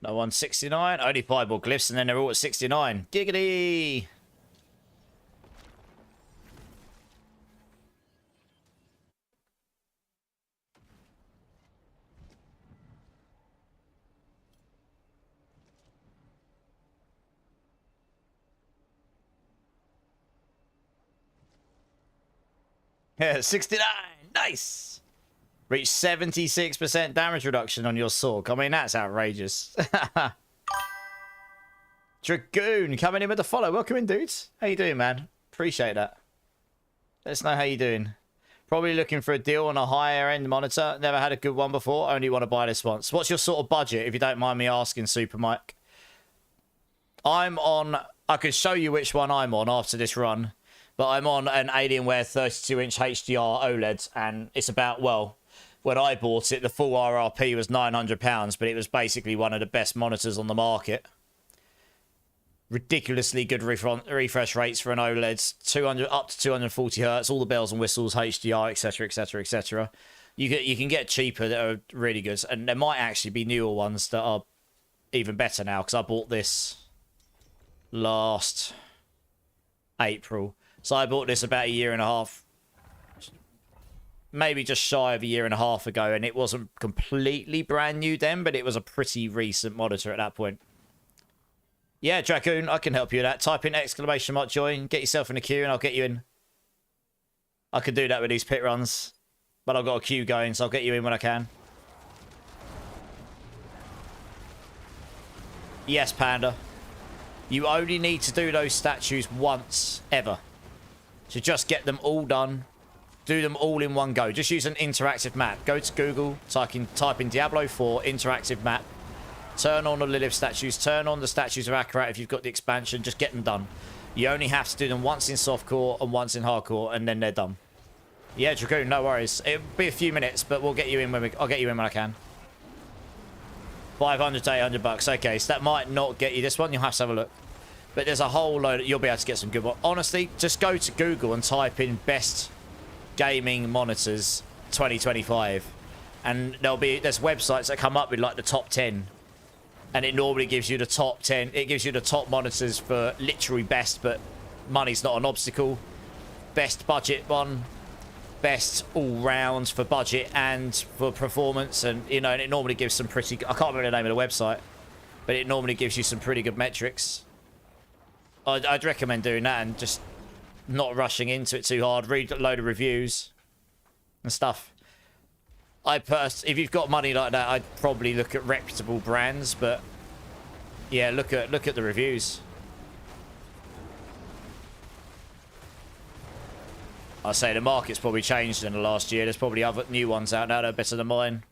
No one 69. Only 5 more glyphs and then they're all at 69. Giggity! Yeah, 69. Nice. Reach 76% damage reduction on your sword. I mean, that's outrageous. Dragoon coming in with the follow. Welcome in, dudes. How you doing, man? Appreciate that. Let us know how you doing. Probably looking for a deal on a higher end monitor. Never had a good one before. Only want to buy this once. What's your sort of budget, if you don't mind me asking, Super Mike? I'm on... I can show you which one I'm on after this run. But I'm on an Alienware 32-inch HDR OLED. And it's about, well... When I bought it, the full RRP was £900, but it was basically one of the best monitors on the market. Ridiculously good refresh rates for an OLED, 200 up to 240 hertz, all the bells and whistles, HDR, etc., etc., etc. You can get cheaper that are really good, and there might actually be newer ones that are even better now because I bought this last April, so I bought this about a year and a half. Maybe just shy of a year and a half ago, and it wasn't completely brand new then, but it was a pretty recent monitor at that point. Yeah, Dragoon, I can help you with that. Type in exclamation mark join, get yourself in a queue, and I'll get you in. I can do that with these pit runs, but I've got a queue going, so I'll get you in when I can. Yes, Panda. You only need to do those statues once, ever. So just get them all done. Do them all in one go. Just use an interactive map. Go to Google, type in Diablo 4 interactive map. Turn on the Lilith statues. Turn on the statues of Akarat if you've got the expansion. Just get them done. You only have to do them once in softcore and once in hardcore, and then they're done. Yeah, Dragoon, no worries. It'll be a few minutes, but we'll get you in when I'll get you in when I can. 500 to 800 bucks. Okay, so that might not get you this one. You'll have to have a look. But there's a whole load. You'll be able to get some good ones. Honestly, just go to Google and type in best gaming monitors 2025, and there's websites that come up with like the top 10, and it normally gives you the top 10. It gives you the top monitors for literally best, but money's not an obstacle. Best budget one, best all round for budget and for performance, and you know, and it normally gives some pretty, I can't remember the name of the website, but it normally gives you some pretty good metrics. I'd recommend doing that and just not rushing into it too hard. Read a load of reviews and stuff. If you've got money like that, I'd probably look at reputable brands, but yeah, look at the reviews. I say the market's probably changed in the last year. There's probably other new ones out now that are better than mine.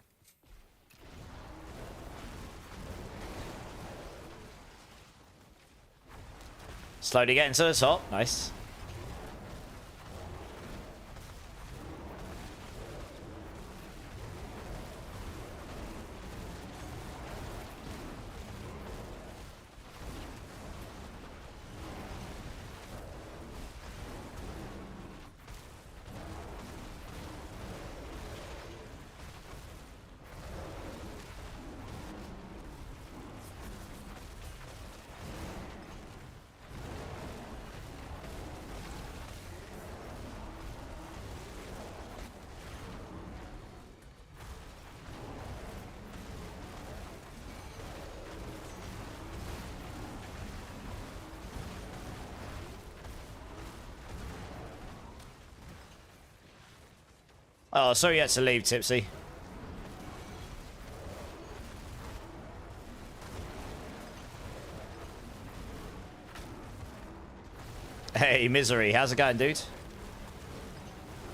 Slowly getting to the top. Nice. Oh, sorry you had to leave, Tipsy. Hey, Misery. How's it going, dude?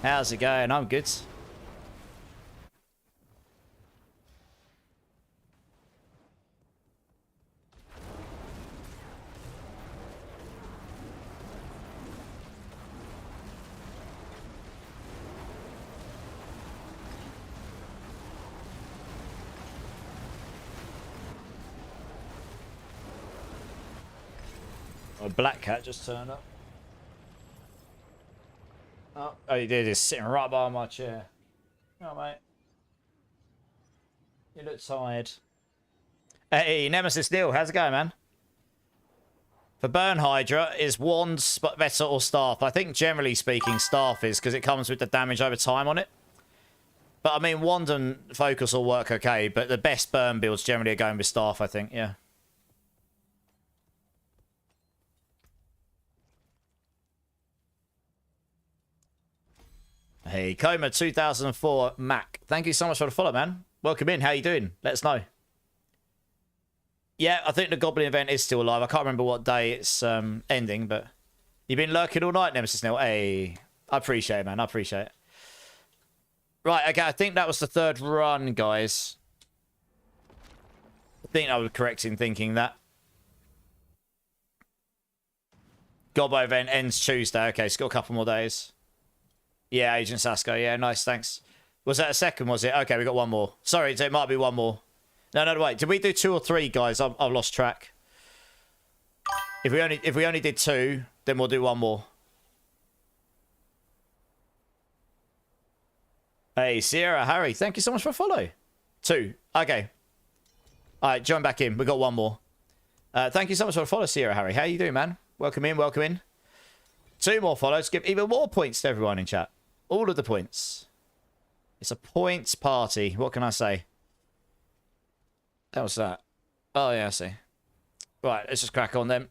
How's it going? I'm good. A black cat just turned up. Oh, he did. He's sitting right behind my chair. Oh, mate. You look tired. Hey, Nemesis Neil, how's it going, man? For Burn Hydra, is Wand better or Staff? I think generally speaking, Staff is, because it comes with the damage over time on it. But I mean, Wand and Focus will work okay, but the best burn builds generally are going with Staff, I think, yeah. Hey, Coma 2004 Mac. Thank you so much for the follow, man. Welcome in. How you doing? Let us know. Yeah, I think the Goblin event is still alive. I can't remember what day it's ending, but you've been lurking all night, Nemesis Neil. Hey, I appreciate it, man. I appreciate it. Right, okay, I think that was the third run, guys. I think I was correct in thinking that. Gobbo event ends Tuesday. Okay, it's got a couple more days. Yeah, Agent Sasko. Yeah, nice, thanks. Was that a second, was it? Okay, we got one more. Sorry, it might be one more. No, wait. Did we do 2 or 3, guys? I've lost track. If we only did 2, then we'll do one more. Hey, Sierra Harry, thank you so much for a follow. 2. Okay. All right, join back in. We got one more. Thank you so much for a follow, Sierra Harry. How you doing, man? Welcome in, welcome in. 2 more follows. Give even more points to everyone in chat. All of the points. It's a points party. What can I say? That was that. Oh, yeah, I see. Right, let's just crack on then.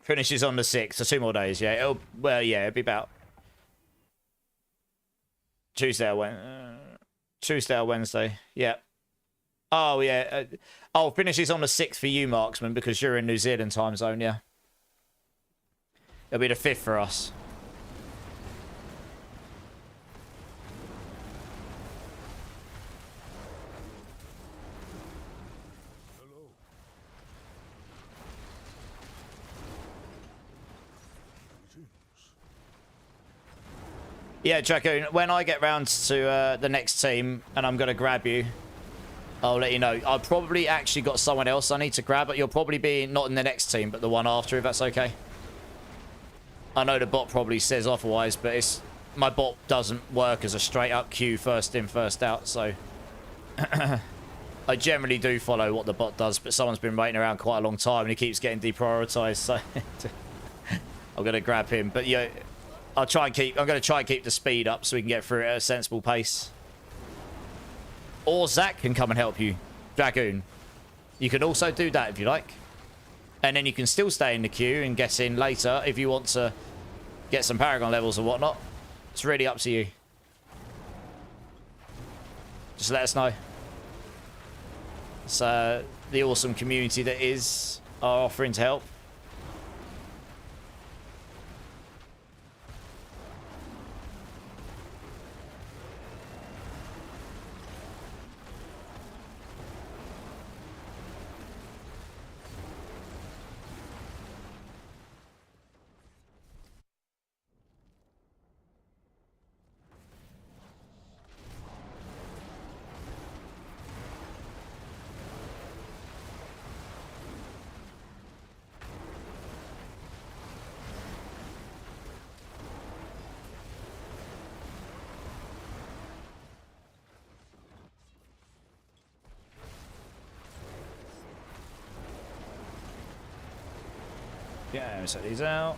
Finishes on the 6th, so 2 more days, yeah. It'll be about Tuesday or Wednesday. Yeah. Oh, yeah. Finishes on the 6th for you, Marksman, because you're in New Zealand time zone, yeah. It'll be the 5th for us. Yeah, Draco, when I get round to the next team and I'm going to grab you, I'll let you know. I've probably actually got someone else I need to grab, but you'll probably be not in the next team, but the one after, if that's okay. I know the bot probably says otherwise, but my bot doesn't work as a straight up queue, first in, first out, so I generally do follow what the bot does, but someone's been waiting around quite a long time and he keeps getting deprioritized, so I'm going to grab him. But yeah, I'm going to try and keep the speed up so we can get through it at a sensible pace. Or Zach can come and help you, Dragoon. You can also do that if you like. And then you can still stay in the queue and get in later if you want to get some Paragon levels or whatnot. It's really up to you. Just let us know. It's the awesome community that is offering to help. Yeah, let me set these out.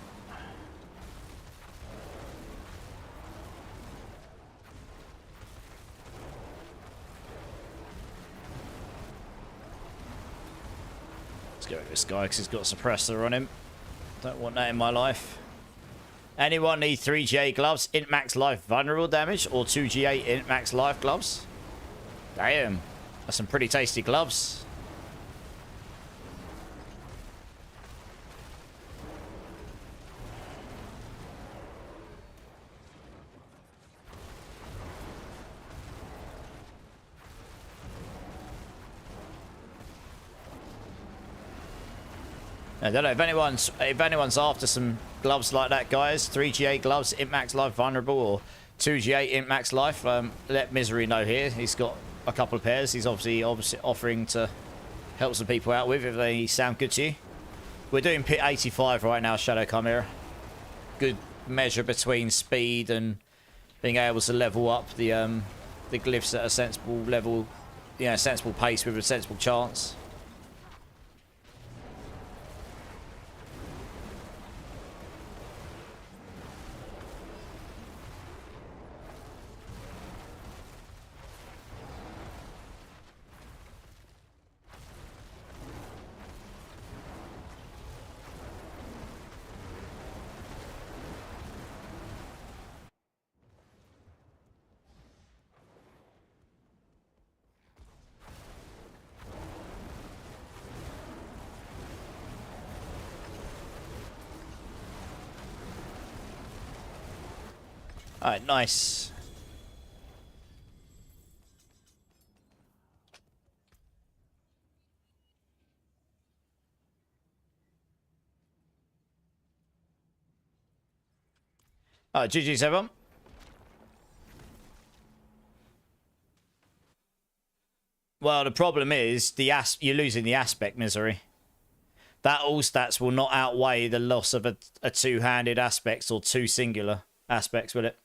Let's get rid of this guy because he's got a suppressor on him. Don't want that in my life. Anyone need 3GA gloves, int max life vulnerable damage, or 2GA int max life gloves? Damn. That's some pretty tasty gloves. I don't know if anyone's after some gloves like that, guys. 3GA gloves, int max life vulnerable, or 2GA int max life. Let Misery know here. He's got a couple of pairs. He's obviously offering to help some people out with if they sound good to you. We're doing pit 85 right now, Shadow Chimera. Good measure between speed and being able to level up the glyphs at a sensible level, sensible pace with a sensible chance. Alright, nice. Alright, GG's everyone. Well, the problem is you're losing the aspect, Misery. That all stats will not outweigh the loss of a two-handed aspects or two singular aspects, will it?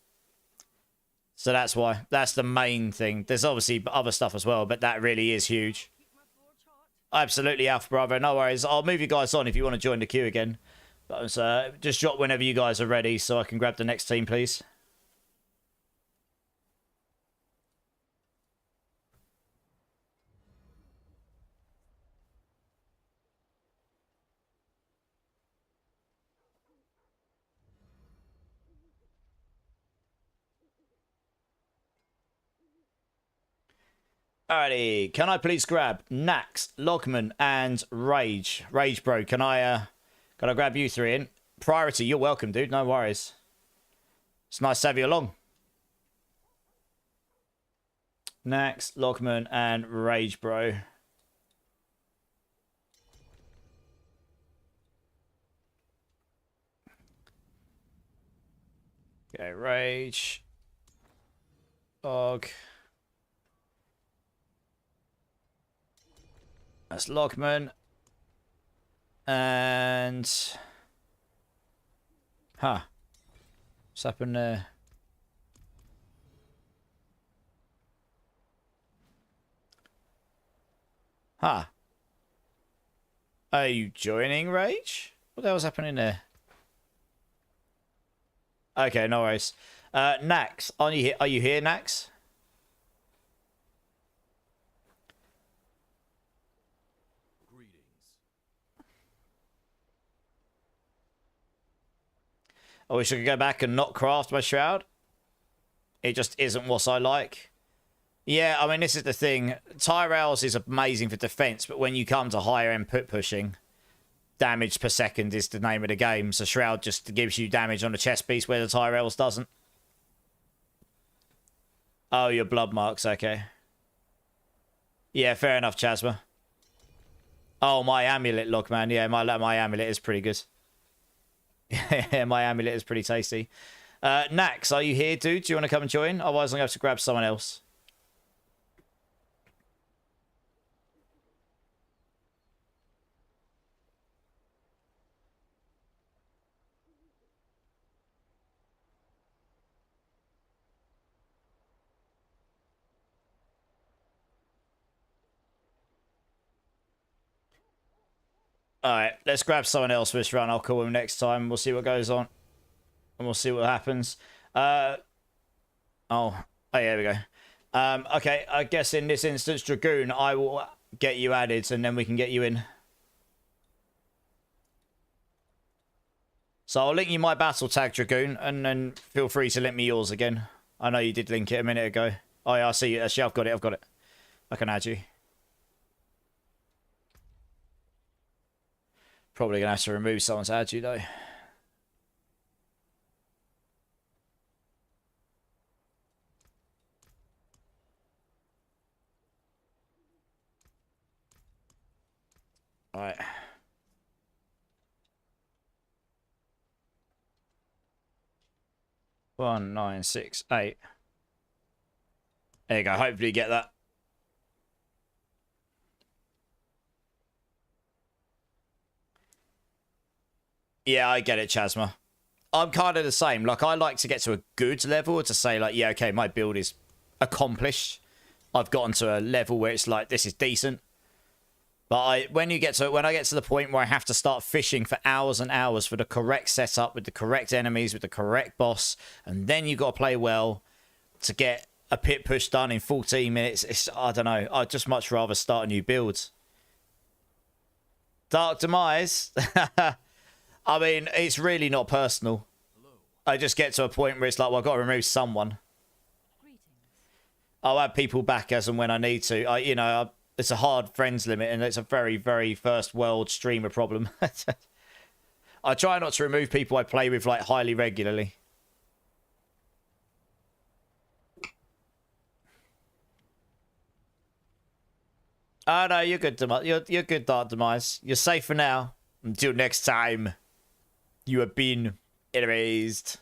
So that's why. That's the main thing. There's obviously other stuff as well, but that really is huge. Absolutely, Alpha Bravo. No worries. I'll move you guys on if you want to join the queue again. But just drop whenever you guys are ready so I can grab the next team, please. Alrighty, can I please grab Nax, Logman, and Rage? Rage, bro, can I grab you three in? Priority, you're welcome, dude, no worries. It's nice to have you along. Nax, Logman, and Rage, bro. Okay, Rage. Og. That's Logman. And... Huh. What's happened there? Huh. Are you joining Rage? What the hell's happening there? Okay, no worries. Nax, are you here, Nax? I wish I could go back and not craft my shroud. It just isn't what I like. Yeah, I mean, this is the thing. Tyrells is amazing for defense, but when you come to higher end put pushing, damage per second is the name of the game. So Shroud just gives you damage on the chest piece where the Tyrells doesn't. Oh, your blood marks, okay. Yeah, fair enough, Chasma. Oh, my amulet, look, man. Yeah, my amulet is pretty good. Yeah, my amulet is pretty tasty. Nax, are you here, dude? Do you want to come and join? Otherwise, I'm going to have to grab someone else. Alright, let's grab someone else for this run. I'll call him next time. We'll see what goes on. And we'll see what happens. Oh, yeah, there we go. Okay, I guess in this instance, Dragoon, I will get you added and then we can get you in. So So I'll link you my battle tag, Dragoon, and then feel free to link me yours again. I know you did link it a minute ago. Oh yeah, I see you. Actually, I've got it. I've got it. I can add you. Probably gonna have to remove someone to add you though. All right. One, 9, 6, 8. There you go. Hopefully you get that. Yeah, I get it, Chasma. I'm kind of the same. Like, I like to get to a good level to say, like, yeah, okay, my build is accomplished. I've gotten to a level where it's like, this is decent. But when I get to the point where I have to start fishing for hours and hours for the correct setup with the correct enemies, with the correct boss, and then you got to play well to get a pit push done in 14 minutes. I don't know. I'd just much rather start a new build. Dark Demise. I mean, it's really not personal. I just get to a point where it's like, well, I've got to remove someone. I'll add people back as and when I need to. It's a hard friends limit, and it's a very, very first world streamer problem. I try not to remove people I play with like highly regularly. Oh no, you're good, you're good, Dark Demise. You're safe for now. Until next time, you have been erased.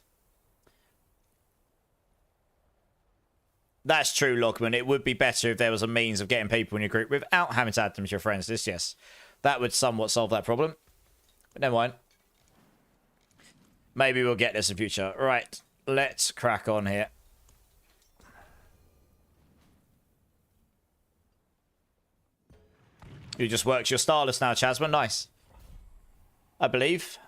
That's true, Logman. It would be better if there was a means of getting people in your group without having to add them to your friends list, yes. That would somewhat solve that problem. But never mind. Maybe we'll get this in future. Right, let's crack on here. You just worked your starless now, Chasma. Nice. I believe.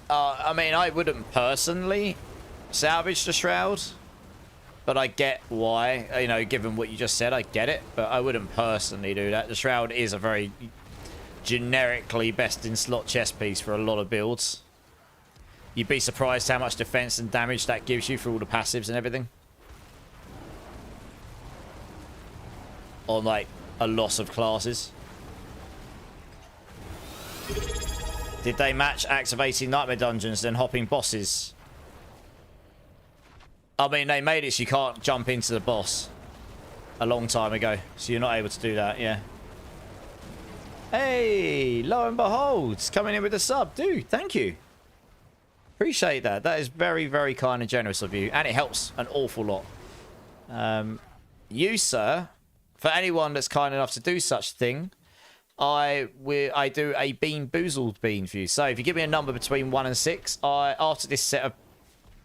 I mean, I wouldn't personally salvage the Shroud, but I get why. You know, given what you just said, I get it, but I wouldn't personally do that. The Shroud is a very generically best in slot chess piece for a lot of builds. You'd be surprised how much defense and damage that gives you for all the passives and everything. On, like, a loss of classes. Did they match activating nightmare dungeons then hopping bosses? I mean, they made it so you can't jump into the boss a long time ago. So you're not able to do that, yeah. Hey, lo and behold, it's coming in with a sub. Dude, thank you. Appreciate that. That is very, very kind and generous of you. And it helps an awful lot. You, sir, for anyone that's kind enough to do such a thing, I do a Bean Boozled bean for you. So if you give me a number between 1 and 6, after this set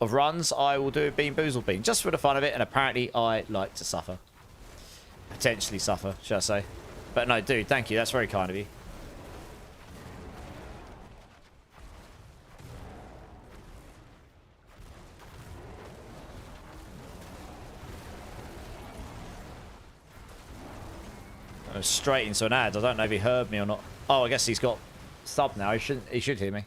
of runs, I will do a Bean Boozled bean. Just for the fun of it, and apparently I like to suffer. Potentially suffer, shall I say. But no, dude, thank you. That's very kind of you. Straight into an ad. I don't know if he heard me or not. Oh, I guess he's got sub now. He should hear me.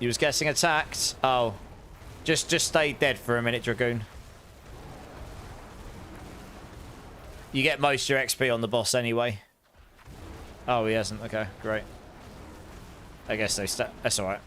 He was getting attacked. Oh. Just stay dead for a minute, Dragoon. You get most of your XP on the boss anyway. Oh, he hasn't. Okay, great. I guess that's alright.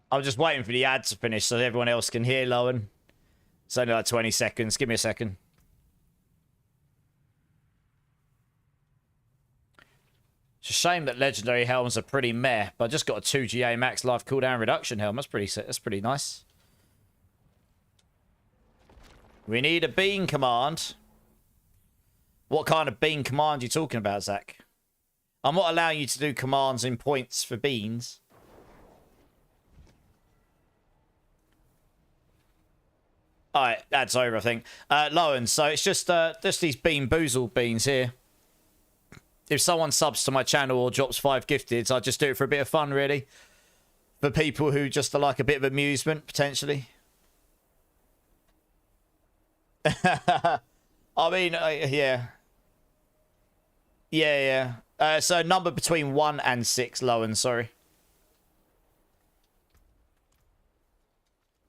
I'm just waiting for the ad to finish so everyone else can hear Lowen. It's only like 20 seconds. Give me a second. It's a shame that legendary helms are pretty meh, but I just got a 2GA max life cooldown reduction helm. That's pretty nice. We need a bean command. What kind of bean command are you talking about, Zach? I'm not allowing you to do commands in points for beans. Alright, that's over, I think. Lowen, so it's just these Bean Boozled beans here. If someone subs to my channel or drops 5 gifteds, I just do it for a bit of fun, really. For people who just like a bit of amusement, potentially. I mean, yeah. Yeah. So number between 1 and 6, Lowen, sorry.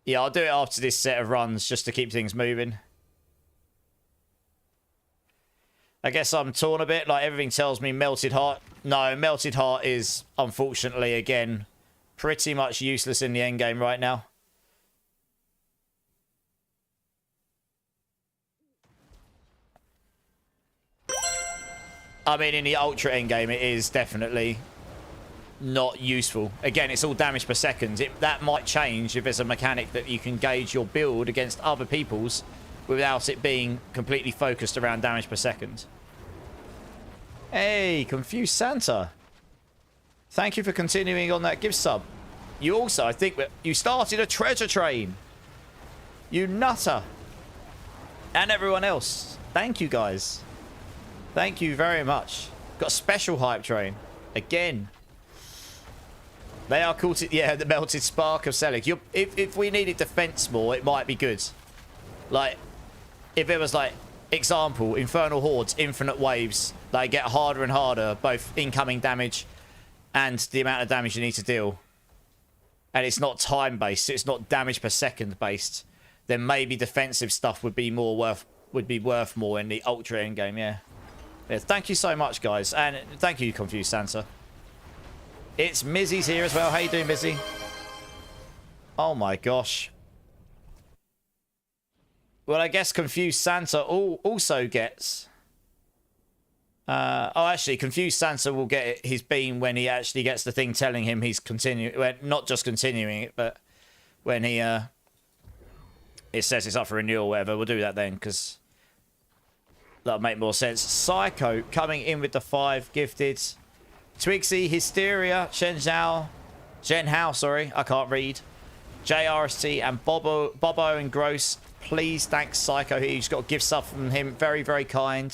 Yeah, I'll do it after this set of runs just to keep things moving. I guess I'm torn a bit. Like, everything tells me Melted Heart. No, Melted Heart is, unfortunately, again, pretty much useless in the endgame right now. I mean, in the Ultra endgame, it is definitely not useful. Again, it's all damage per second. That might change if there's a mechanic that you can gauge your build against other people's without it being completely focused around damage per second. Hey, Confused Santa. Thank you for continuing on that gift sub. You also, I think, you started a treasure train. You nutter. And everyone else. Thank you, guys. Thank you very much. Got a special hype train. Again. They are called it, yeah, the Melted Spark of Selig. If we needed defense more, it might be good. Like, if it was like, example, Infernal Hordes, infinite waves. They get harder and harder, both incoming damage and the amount of damage you need to deal. And it's not time-based, it's not damage per second based. Then maybe defensive stuff would be worth more in the Ultra endgame, yeah. Yeah, thank you so much, guys. And thank you, Confused Santa. It's Mizzy's here as well. How you doing, Mizzy? Oh my gosh. Well, I guess Confused Santa also gets... oh, actually, Confused Santa will get his beam when he actually gets the thing telling him he's continuing... Well, not just continuing it, but when he... it says it's up for renewal or whatever. We'll do that then, because... that'll make more sense. Psycho coming in with the 5 gifted... Twigsy, Hysteria, Shenhao, sorry, I can't read. JRST and Bobo and Gross. Please, thanks, Psycho. He just got a gift sub from him. Very, very kind.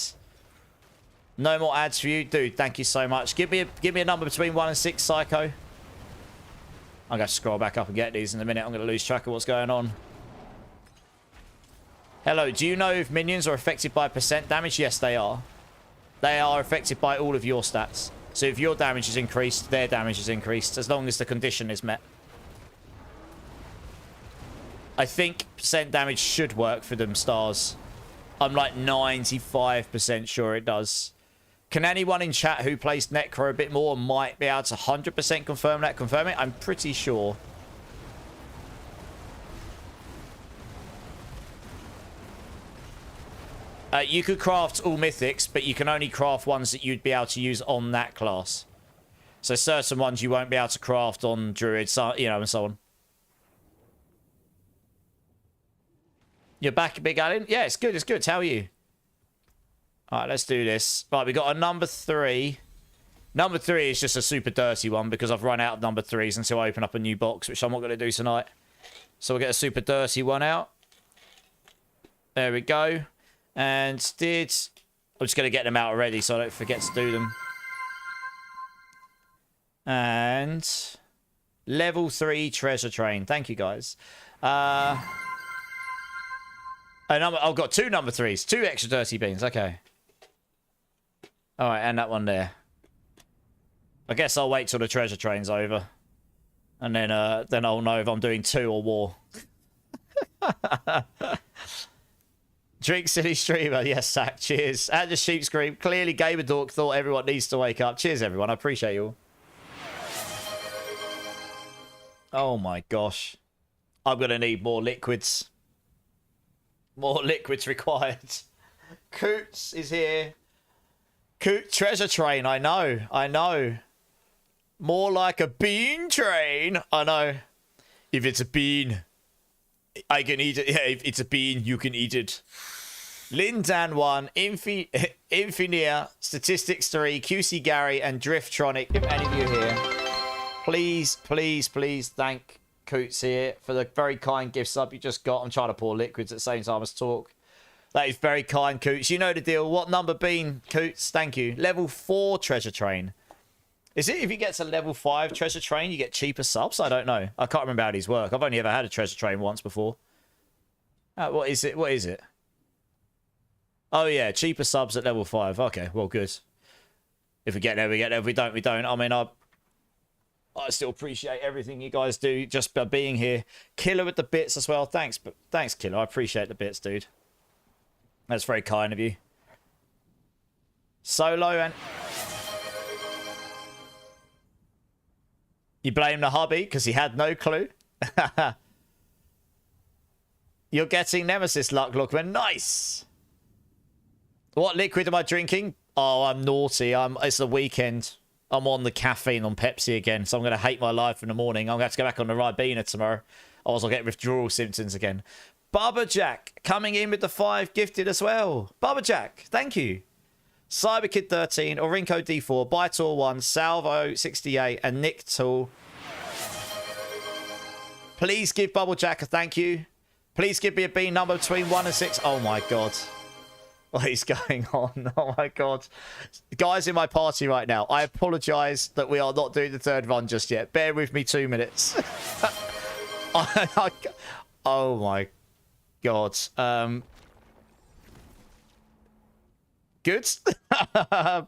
No more ads for you, dude. Thank you so much. Give me a number between 1 and 6, Psycho. I'm gonna scroll back up and get these in a minute. I'm gonna lose track of what's going on. Hello. Do you know if minions are affected by percent damage? Yes, they are. They are affected by all of your stats. So if your damage is increased, their damage is increased, as long as the condition is met. I think percent damage should work for them stars. I'm like 95% sure it does. Can anyone in chat who plays Necro a bit more might be able to 100% confirm that? Confirm it? I'm pretty sure. You could craft all mythics, but you can only craft ones that you'd be able to use on that class. So certain ones you won't be able to craft on druids, so, you know, and so on. You're back, Big Allen? Yeah, it's good, it's good. How are you? Alright, let's do this. Right, we got a number 3. Number 3 is just a super dirty one because I've run out of number 3s until I open up a new box, which I'm not going to do tonight. So we'll get a super dirty one out. There we go. And I'm just going to get them out already so I don't forget to do them. And level 3 treasure train. Thank you, guys. I've got 2 number 3s. 2 extra dirty beans. Okay. All right, and that one there. I guess I'll wait till the treasure train's over. And then I'll know if I'm doing 2 or more. Drink City Streamer. Yes, Zach. Cheers. And the sheep scream. Clearly, Gamer Dork thought everyone needs to wake up. Cheers, everyone. I appreciate you all. Oh, my gosh. I'm going to need more liquids. More liquids required. Coots is here. Treasure train, I know. I know. More like a bean train. I know. If it's a bean, I can eat it. Yeah, if it's a bean, you can eat it. Lindan 1, Infineer, Statistics 3, QC Gary, and Driftronic. If any of you here, please, please, please thank Coots here for the very kind gift sub you just got. I'm trying to pour liquids at the same time as talk. That is very kind, Coots. You know the deal. What number bean, Coots? Thank you. Level 4 treasure train. Is it if you get to level 5 treasure train, you get cheaper subs? I don't know. I can't remember how these work. I've only ever had a treasure train once before. What is it? What is it? Oh, yeah. Cheaper subs at level 5. Okay, well, good. If we get there, we get there. If we don't, we don't. I mean, I still appreciate everything you guys do just by being here. Killer with the bits as well. Thanks, Killer. I appreciate the bits, dude. That's very kind of you. Solo and... You blame the hubby because he had no clue. You're getting Nemesis luck, Lookman. Nice. What liquid am I drinking? Oh, I'm naughty. It's the weekend. I'm on the caffeine on Pepsi again, so I'm going to hate my life in the morning. I'm going to have to go back on the Ribena tomorrow. Otherwise, I'll get withdrawal symptoms again. Bubba Jack coming in with the 5 gifted as well. Bubba Jack, thank you. Cyberkid 13, Orinko D4, Bytor 1, Salvo 68, and Nick Tool. Please give Bubble Jack a thank you. Please give me a B number between 1 and 6. Oh my god. What is going on? Oh my god. Guys in my party right now, I apologise that we are not doing the 3rd run just yet. Bear with me 2 minutes. Oh my god. Good.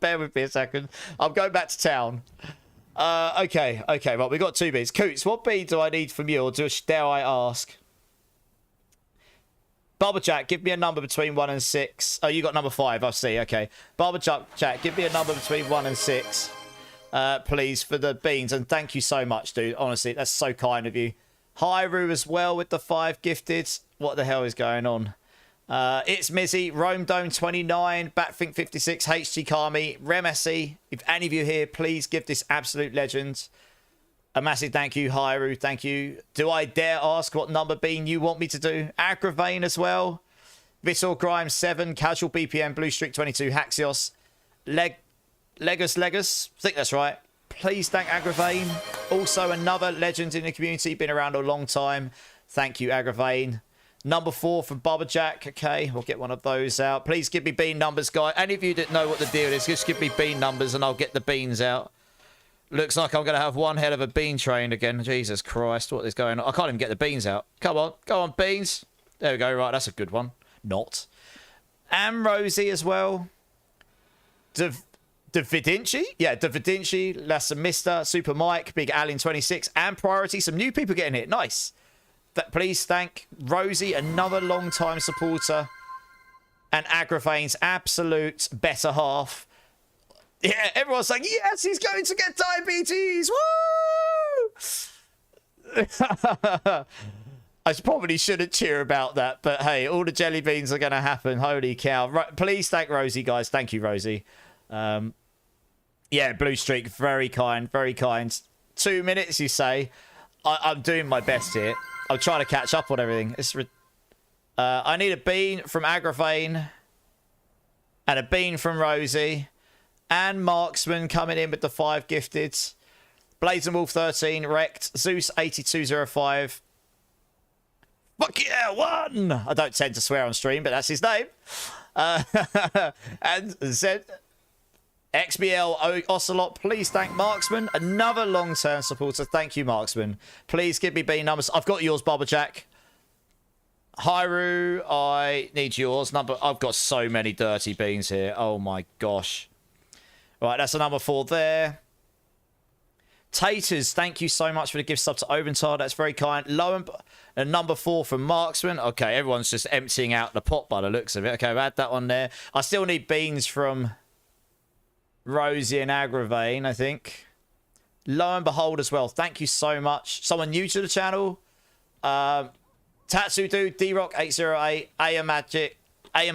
Bear with me a second. I'm going back to town. Okay. Right, we got 2 beads. Coots, what bead do I need from you, or dare I ask? Bubba Jack, give me a number between 1 and 6. Oh, you got number 5. I see. Okay. Bubba Jack, give me a number between 1 and 6, please, for the beans. And thank you so much, dude. Honestly, that's so kind of you. Hyru as well with the 5 gifted. What the hell is going on? It's Mizzy, Rome Dome 29, Batfink 56, HG Kami, Remessy. If any of you here, please give this absolute legend a massive thank you. Hyru, thank you. Do I dare ask what number bean you want me to do? Agravane as well. Vissel Grimes 7, Casual BPM, Blue Streak 22, Haxios, Legus. I think that's right. Please thank Agravane. Also another legend in the community, been around a long time. Thank you, Agravane. Number 4 from Bubba Jack. Okay, we'll get one of those out. Please give me bean numbers, guys. Any of you that know what the deal is, just give me bean numbers and I'll get the beans out. Looks like I'm going to have one hell of a bean train again. Jesus Christ, what is going on? I can't even get the beans out. Come on, go on, beans. There we go. Right, that's a good one. Not. And Rosie as well. Da Vinci? Yeah, Da Vinci, Lassa Mister, Super Mike, Big Alien 26, and Priority. Some new people getting hit. Nice. Please thank Rosie, another long-time supporter, and Agravane's absolute better half. Yeah, everyone's saying, yes, he's going to get diabetes. Woo! I probably shouldn't cheer about that, but hey, all the jelly beans are going to happen. Holy cow. Right, please thank Rosie, guys. Thank you, Rosie. Yeah, Blue Streak, very kind, very kind. 2 minutes, you say. I'm doing my best here. I'm trying to catch up on everything. I need a bean from Agravane and a bean from Rosie and Marksman coming in with the 5 gifted. Blades and Wolf 13, Wrecked, Zeus 8205. Fuck yeah, 1! I don't tend to swear on stream, but that's his name. And Zed XBL Ocelot, please thank Marksman, another long-term supporter. Thank you, Marksman. Please give me bean numbers. I've got yours, Bubba Jack. Hyru, I need yours. I've got so many dirty beans here. Oh my gosh. Right, that's a number 4 there. Taters, thank you so much for the gift sub to Oventar. That's very kind. Low and number 4 from Marksman. Okay, everyone's just emptying out the pot by the looks of it. Okay, I'll add that one there. I still need beans from Rosie and Agravane, I think. Lo and behold as well. Thank you so much. Someone new to the channel. Tatsu Dude, D-Rock 808, Aya Magic, I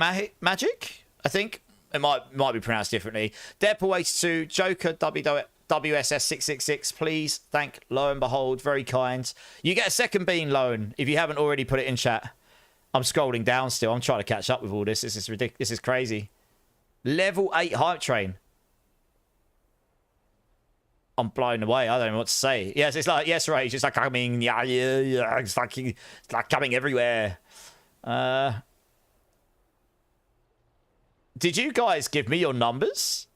think. It might be pronounced differently. Deadpool82, Joker WSS666, please thank Lo and Behold. Very kind. You get a second bean, Loan, if you haven't already put it in chat. I'm scrolling down still. I'm trying to catch up with all this. This is ridiculous. This is crazy. Level 8 hype train. I'm blown away. I don't know what to say. Yes, it's like, yes, right. It's just like coming. Yeah. It's like coming everywhere. Did you guys give me your numbers?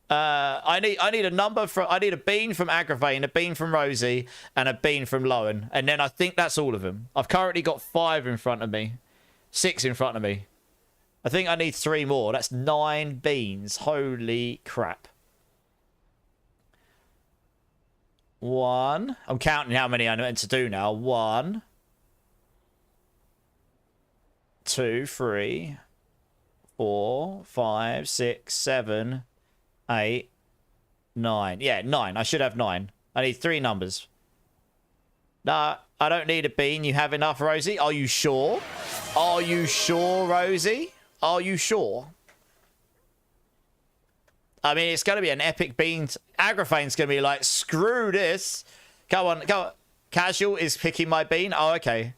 I need a number from. I need a bean from Agravain, a bean from Rosie, and a bean from Lowen, and then I think that's all of them. I've currently got 5 in front of me, 6 in front of me. I think I need 3 more. That's 9 beans. Holy crap! 1. I'm counting how many I meant to do now. 1, 2, 3, 4, 5, 6, 7, 8, 9. Yeah, 9. I should have 9. I need 3 numbers. Nah, I don't need a bean. You have enough, Rosie? Are you sure? Are you sure, Rosie? Are you sure? I mean, it's going to be an epic bean. Agravain's going to be like, screw this. Go on, go on. Casual is picking my bean. Oh, okay.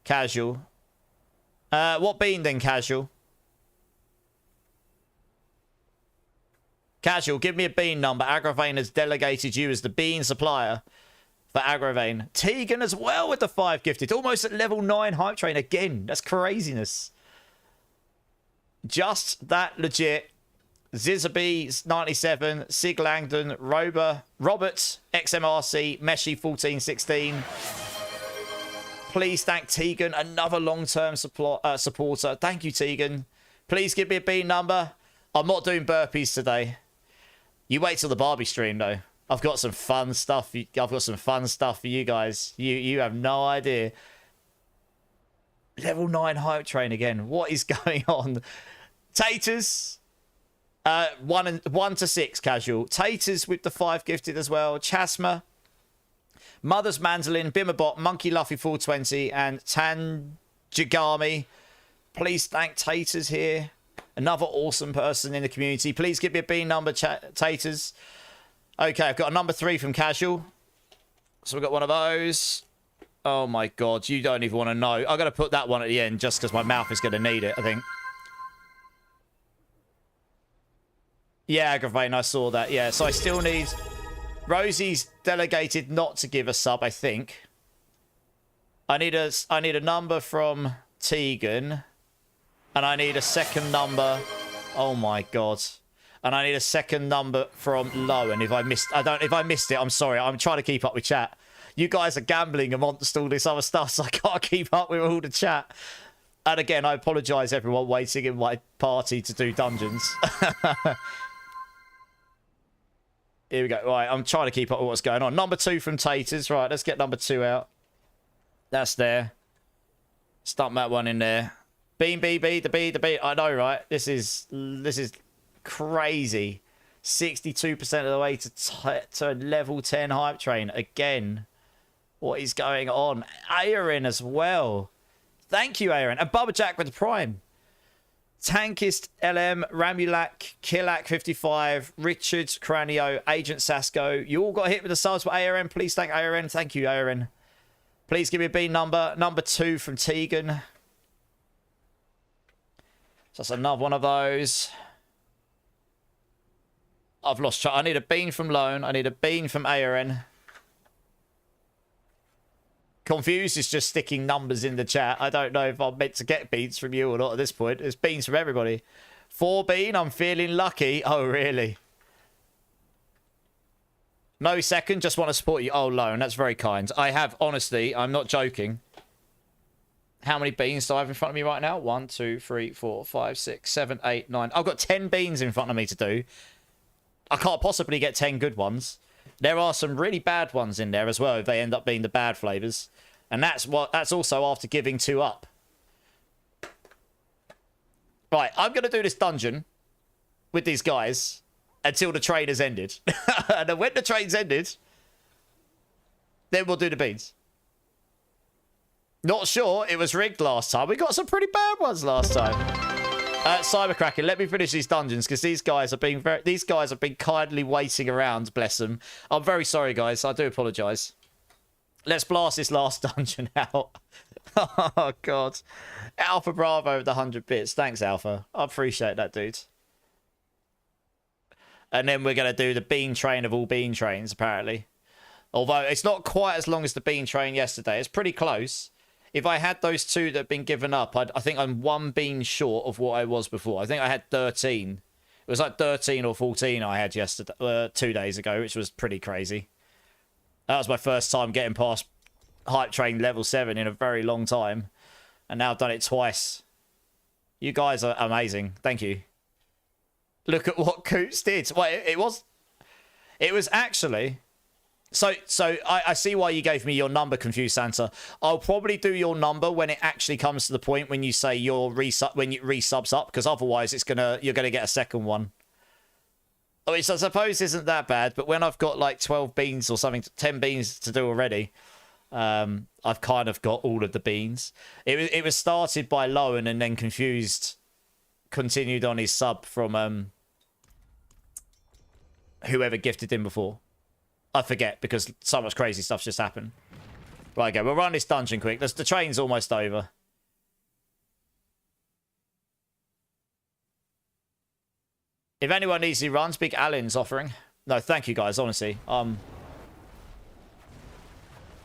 Casual. What bean then, Casual? Casual, give me a bean number. Agravain has delegated you as the bean supplier for Agravain. Tegan as well with the 5 gifted. Almost at level 9 hype train again. That's craziness. Just that legit. Zizzaby 97, Sig Langdon, Robert, XMRC, Meshi 1416. Please thank Tegan, another long-term supporter. Thank you, Tegan. Please give me a bean number. I'm not doing burpees today. You wait till the Barbie stream, though. I've got some fun stuff. I've got some fun stuff for you guys. You have no idea. Level 9 hype train again. What is going on? Taters. 1 to 6 casual. Taters with the 5 gifted as well. Chasma. Mother's Mandolin, Bimmerbot, Monkey Luffy 420, and Tanjigami. Please thank Taters here. Another awesome person in the community. Please give me a bean number, Taters. Okay, I've got a number 3 from Casual. So we've got one of those. Oh my god, you don't even want to know. I'm going to put that one at the end just because my mouth is going to need it, I think. Yeah, Agravain, I saw that. Yeah, so I still need... Rosie's delegated not to give a sub, I think. I need a number from Tegan. And I need a second number. Oh my god. And I need a second number from Lowen. If I missed it, I'm sorry. I'm trying to keep up with chat. You guys are gambling amongst all this other stuff, so I can't keep up with all the chat. And again, I apologise everyone waiting in my party to do dungeons. Here we go. Right, I'm trying to keep up with what's going on. Number 2 from Taters. Right, let's get number 2 out. That's there. Stump that one in there. Bean, the B. I know, right? This is crazy. 62% of the way to level 10 hype train. Again, what is going on? Aaron as well. Thank you, Aaron. And Bubba Jack with the Prime. Tankist LM, Ramulak, Killak 55, Richard, Cranio, Agent Sasko. You all got hit with the subs for ARN. Please thank ARN. Thank you, ARN. Please give me a bean number. Number 2 from Tegan. So that's another one of those. I've lost track. I need a bean from Lone. I need a bean from ARN. Confused is just sticking numbers in the chat. I don't know if I'm meant to get beans from you or not at this point. There's beans from everybody. 4 bean, I'm feeling lucky. Oh, really? No second, just want to support you. Oh, Lone, that's very kind. I have, honestly, I'm not joking. How many beans do I have in front of me right now? 1, 2, 3, 4, 5, 6, 7, 8, 9. I've got 10 beans in front of me to do. I can't possibly get 10 good ones. There are some really bad ones in there as well if they end up being the bad flavors. And that's also after giving 2 up. Right, I'm going to do this dungeon with these guys until the trade has ended. And then when the trade's ended, then we'll do the beans. Not sure. It was rigged last time. We got some pretty bad ones last time. Cybercracker, let me finish these dungeons because these guys have been kindly waiting around. Bless them. I'm very sorry, guys. I do apologise. Let's blast this last dungeon out. Oh God, Alpha Bravo with the 100 bits. Thanks, Alpha. I appreciate that, dude. And then we're gonna do the bean train of all bean trains, apparently. Although it's not quite as long as the bean train yesterday. It's pretty close. If I had those two that have been given up, I think I'm one bean short of what I was before. I think I had 13. It was like 13 or 14 I had yesterday, 2 days ago, which was pretty crazy. That was my first time getting past Hype Train level 7 in a very long time. And now I've done it twice. You guys are amazing. Thank you. Look at what Coots did. Well, it was actually... So I see why you gave me your number, confused Santa. I'll probably do your number when it actually comes to the point when you say your resubs up, because otherwise you're gonna get a second one. Which I suppose isn't that bad, but when I've got like 12 beans or something, 10 beans to do already, I've kind of got all of the beans. It was started by Lowen and then confused continued on his sub from whoever gifted him before. I forget because so much crazy stuff's just happened. Right, okay, we'll run this dungeon quick. The train's almost over. If anyone needs any runs, Big Alan's offering. No, thank you guys, honestly. I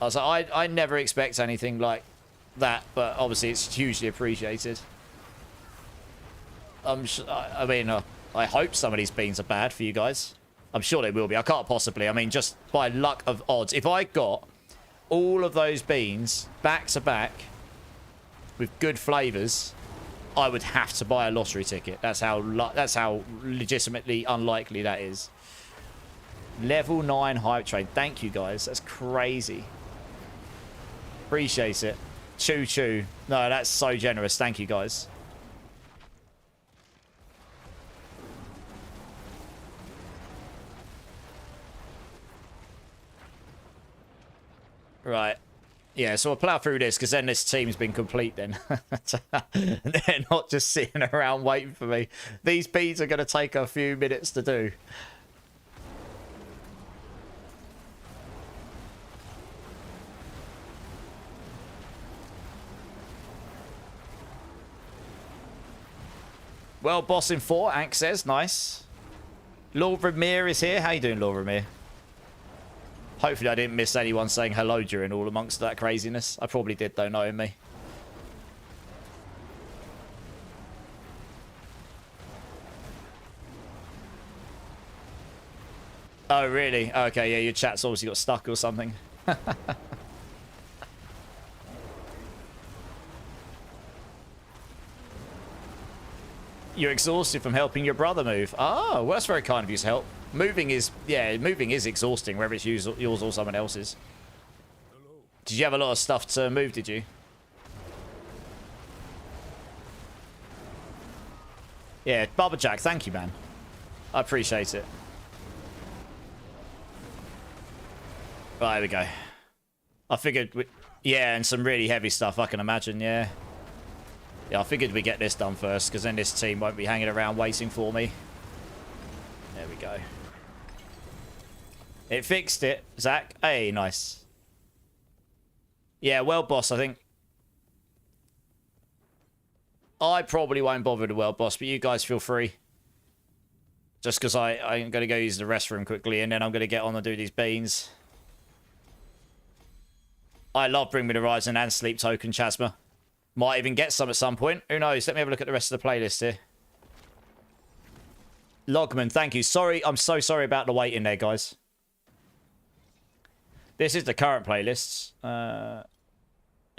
was like, I never expect anything like that, but obviously it's hugely appreciated. I mean, I hope some of these beans are bad for you guys. I'm sure they will be. I can't possibly. I mean, just by luck of odds. If I got all of those beans back to back with good flavours, I would have to buy a lottery ticket. That's how legitimately unlikely that is. Level 9 Hype Train. Thank you, guys. That's crazy. Appreciate it. Choo choo. No, that's so generous. Thank you, guys. Right. Yeah, so we'll plough through this, because then this team's been complete then. They're not just sitting around waiting for me. These beads are going to take a few minutes to do. Well, boss in 4, Ank says. Nice. Lord Ramir is here. How you doing, Lord Ramir? Hopefully I didn't miss anyone saying hello during all amongst that craziness. I probably did, though, knowing me. Oh, really? Okay, yeah, your chat's obviously got stuck or something. You're exhausted from helping your brother move. Oh, well, that's very kind of you to help. Moving is exhausting, whether it's yours or someone else's. Did you have a lot of stuff to move, did you? Yeah, Bubba Jack, thank you, man. I appreciate it. Right, there we go. I figured... Yeah, and some really heavy stuff, I can imagine, yeah. Yeah, I figured we'd get this done first, because then this team won't be hanging around waiting for me. There we go. It fixed it, Zach. Hey, nice. Yeah, well, boss, I think... I probably won't bother with the world boss, but you guys feel free. Just because I'm going to go use the restroom quickly, and then I'm going to get on and do these beans. I love Bring Me the Horizon and Sleep Token, Chasma. Might even get some at some point. Who knows? Let me have a look at the rest of the playlist here. Logman, thank you. Sorry, I'm so sorry about the wait in there, guys. This is the current playlists. And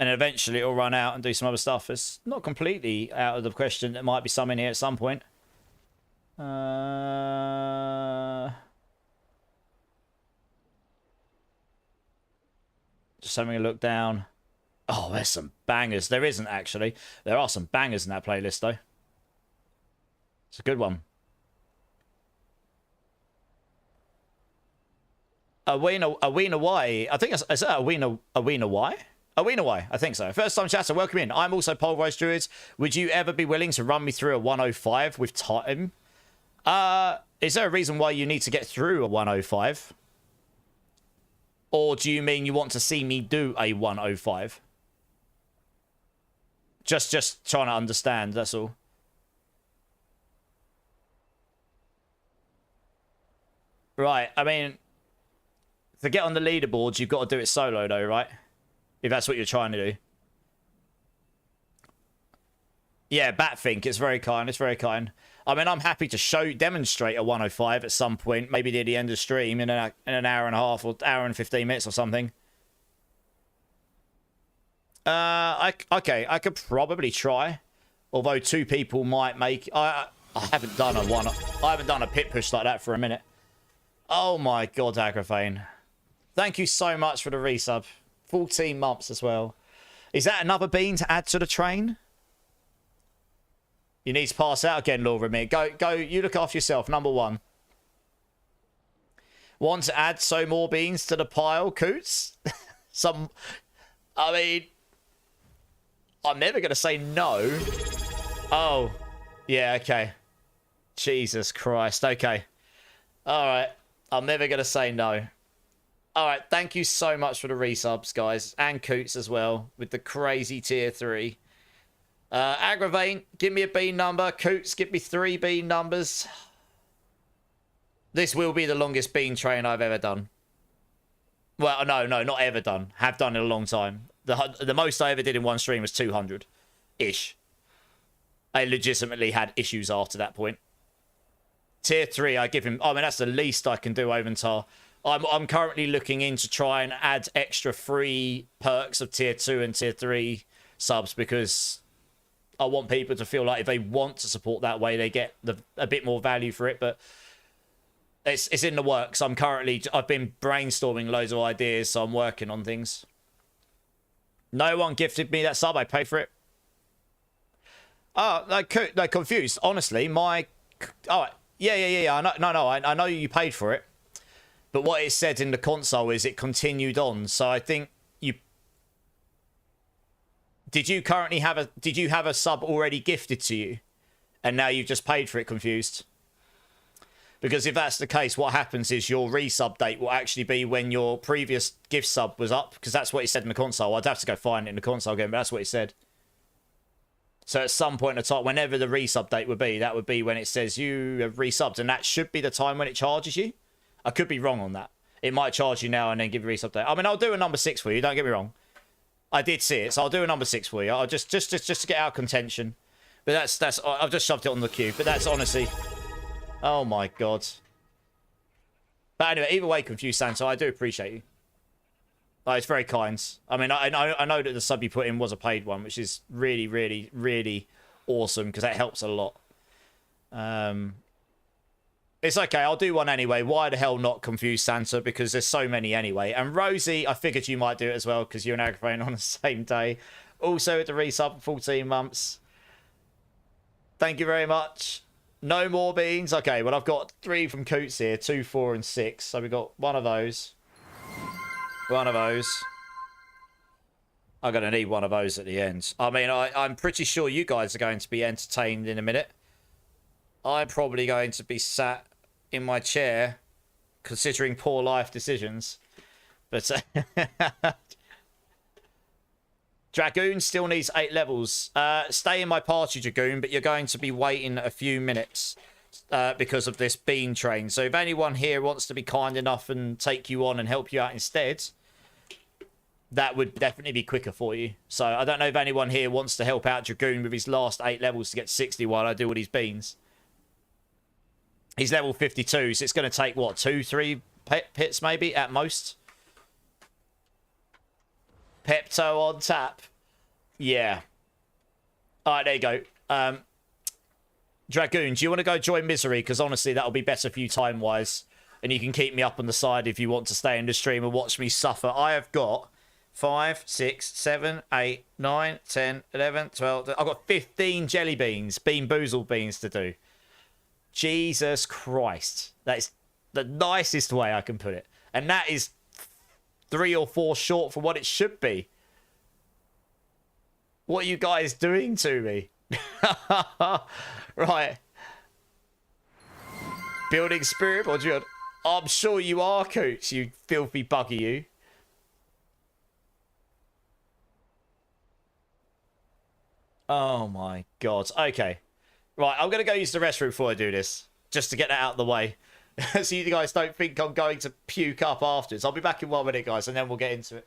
eventually it'll run out and do some other stuff. It's not completely out of the question. There might be some in here at some point. Just having a look down. Oh, there's some bangers. There isn't, actually. There are some bangers in that playlist, though. It's a good one. Awena Y. I think is that Awena Y? A win away, I think so. First time chatter, welcome in. I'm also Pulverise Druid. Would you ever be willing to run me through a 105 with time? Is there a reason why you need to get through a 105? Or do you mean you want to see me do a 105? Just trying to understand, that's all. Right, I mean, to get on the leaderboards, you've got to do it solo though, right? If that's what you're trying to do. Yeah, Batfink, it's very kind, it's very kind. I mean, I'm happy to demonstrate a 105 at some point, maybe near the end of the stream in an hour and a half or hour and 15 minutes or something. Okay, I could probably try. Although 2 people might make... I haven't done a pit push like that for a minute. Oh my god, Agrafane. Thank you so much for the resub. 14 months as well. Is that another bean to add to the train? You need to pass out again, Laura. Go, you look after yourself, number 1. Want to add some more beans to the pile, Coots? I mean... I'm never going to say no. Oh. Yeah, okay. Jesus Christ. Okay. Alright. I'm never going to say no. Alright, thank you so much for the resubs, guys. And Coots as well, with the crazy tier 3. Aggravate, give me a bean number. Coots, give me 3 bean numbers. This will be the longest bean train I've ever done. Well, no, not ever done. Have done in a long time. The most I ever did in one stream was 200-ish. I legitimately had issues after that point. Tier 3, I give him... I mean, that's the least I can do, Oventar. I'm currently looking in to try and add extra free perks of tier 2 and tier 3 subs because I want people to feel like if they want to support that way, they get a bit more value for it. But it's in the works. I've been brainstorming loads of ideas, so I'm working on things. No one gifted me that sub. I paid for it. Oh, no, confused. Honestly, oh, yeah. I know you paid for it. But what it said in the console is it continued on. So I think you... Did you have a sub already gifted to you? And now you've just paid for it, confused? Because if that's the case, what happens is your resub date will actually be when your previous gift sub was up. Because that's what it said in the console. I'd have to go find it in the console again, but that's what it said. So at some point in time, whenever the resub date would be, that would be when it says you have resubbed. And that should be the time when it charges you. I could be wrong on that. It might charge you now and then give you a resub date. I mean, I'll do a number 6 for you. Don't get me wrong. I did see it, so I'll do a number 6 for you. I'll just to get out of contention. But that's I've just shoved it on the queue. But that's honestly, oh my god. But anyway, either way, confused Santo, I do appreciate you. It's very kind. I mean, I know that the sub you put in was a paid one, which is really, really, really awesome because that helps a lot. It's okay, I'll do one anyway. Why the hell not confuse Santa? Because there's so many anyway. And Rosie, I figured you might do it as well because you're an Agrafane on the same day. Also at the resub for 14 months. Thank you very much. No more beans. Okay, well, I've got 3 from Coots here. 2, 4, and 6. So we've got one of those. One of those. I'm going to need one of those at the end. I mean, I'm pretty sure you guys are going to be entertained in a minute. I'm probably going to be sat in my chair considering poor life decisions. But Dragoon still needs 8 levels. Stay in my party, Dragoon, but you're going to be waiting a few minutes because of this bean train. So if anyone here wants to be kind enough and take you on and help you out instead, that would definitely be quicker for you. So I don't know if anyone here wants to help out Dragoon with his last 8 levels to get 60 while I do all these beans. He's level 52, so it's going to take, what, 2, 3 pits maybe, at most? Pepto on tap. Yeah. Alright, there you go. Dragoon, do you want to go join Misery? Because honestly, that'll be better for you time-wise. And you can keep me up on the side if you want to stay in the stream and watch me suffer. I have got 5, 6, 7, 8, 9, 10, 11, 12... I've got 15 jelly beans, Bean Boozled beans to do. Jesus Christ. That is the nicest way I can put it. And that is 3 or 4 short for what it should be. What are you guys doing to me? Right. Building spirit or Druid? I'm sure you are, Coots, you filthy bugger, you. Oh my god. Okay. Right, I'm going to go use the restroom before I do this. Just to get that out of the way. So you guys don't think I'm going to puke up afterwards. I'll be back in 1 minute, guys, and then we'll get into it.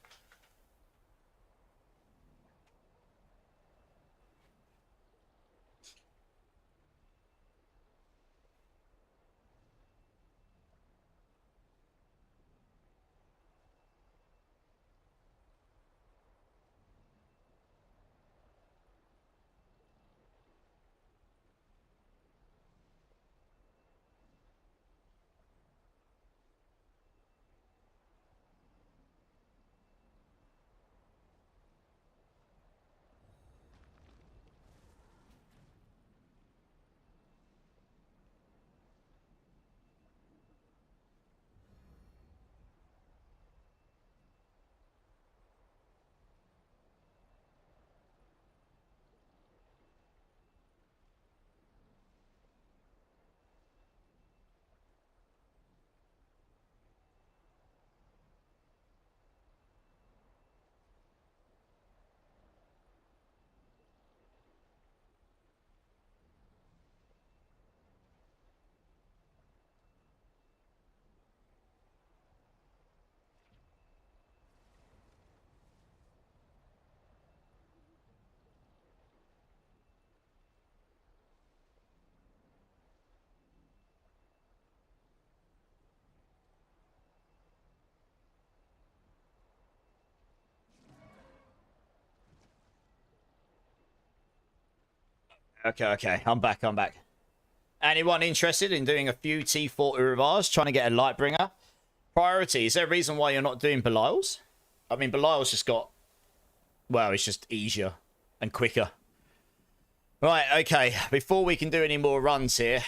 Okay. I'm back. Anyone interested in doing a few T40 revars, trying to get a Lightbringer? Priority, is there a reason why you're not doing Belial's? I mean, Belial's just got... Well, it's just easier and quicker. Right, okay. Before we can do any more runs here,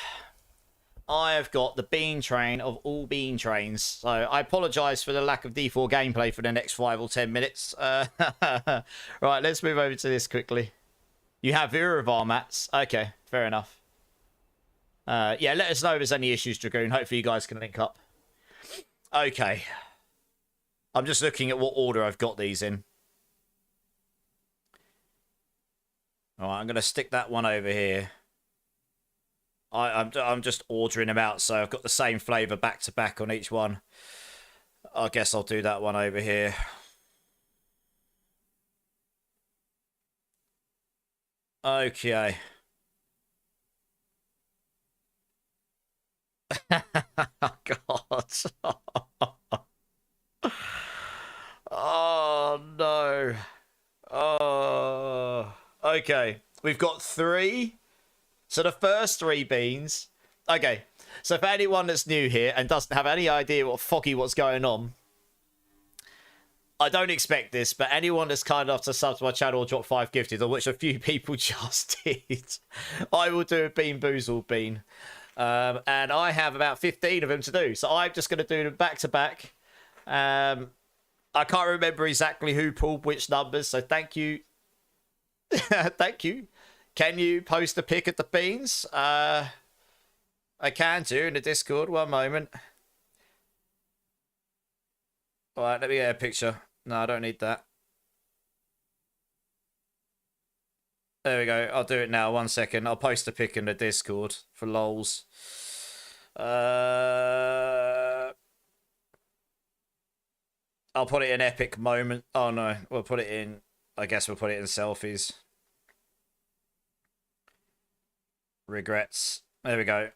I have got the bean train of all bean trains. So I apologise for the lack of D4 gameplay for the next 5 or 10 minutes. Right, let's move over to this quickly. You have Uravar mats. Okay, fair enough. Yeah, let us know if there's any issues, Dragoon. Hopefully you guys can link up. Okay. I'm just looking at what order I've got these in. Alright, I'm going to stick that one over here. I'm just ordering them out, so I've got the same flavour back to back on each one. I guess I'll do that one over here. Okay. God. Oh, no. Oh. Okay. We've got 3. So the first 3 beans. Okay. So for anyone that's new here and doesn't have any idea what's going on, I don't expect this, but anyone that's kind enough to sub to my channel or drop 5 gifted, of which a few people just did, I will do a Bean Boozled bean. And I have about 15 of them to do. So I'm just going to do them back to back. I can't remember exactly who pulled which numbers, so thank you. Thank you. Can you post a pic of the beans? I can do in the Discord. 1 moment. All right, let me get a picture. No, I don't need that. There we go. I'll do it now. 1 second. I'll post a pic in the Discord for lols. I'll put it in epic moment. Oh no, we'll put it in. I guess we'll put it in selfies. Regrets. There we go.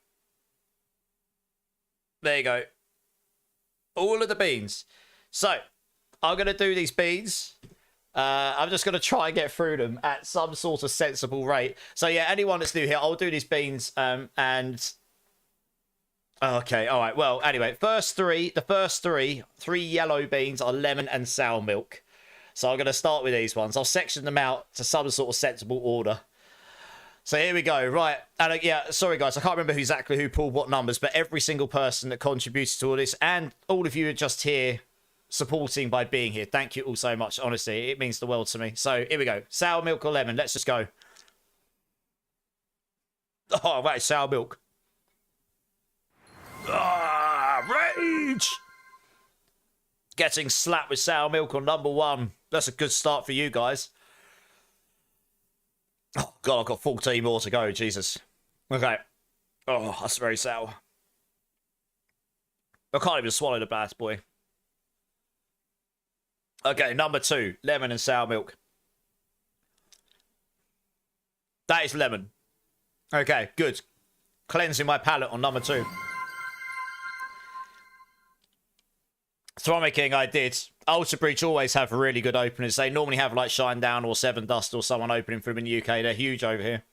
There you go. All of the beans. So, I'm going to do these beans. I'm just going to try and get through them at some sort of sensible rate. So, yeah, anyone that's new here, I'll do these beans. And... Okay, all right. Well, anyway, the first three yellow beans are lemon and sour milk. So I'm going to start with these ones. I'll section them out to some sort of sensible order. So here we go. Right. And yeah, sorry guys, I can't remember exactly who pulled what numbers, but every single person that contributed to all this, and all of you are just here supporting by being here. Thank you all so much. Honestly, it means the world to me. So here we go. Sour milk or lemon? Let's just go. Oh, right, sour milk. Ah, rage! Getting slapped with sour milk on number 1. That's a good start for you guys. Oh, God, I've got 14 more to go. Jesus. Okay. Oh, that's very sour. I can't even swallow the bad boy. Okay, number 2. Lemon and sour milk. That is lemon. Okay, good. Cleansing my palate on number 2. Thromicking, I did. Ultra Breach always have really good openers. They normally have like Shine Down or Seven Dust or someone opening for them in the UK. They're huge over here.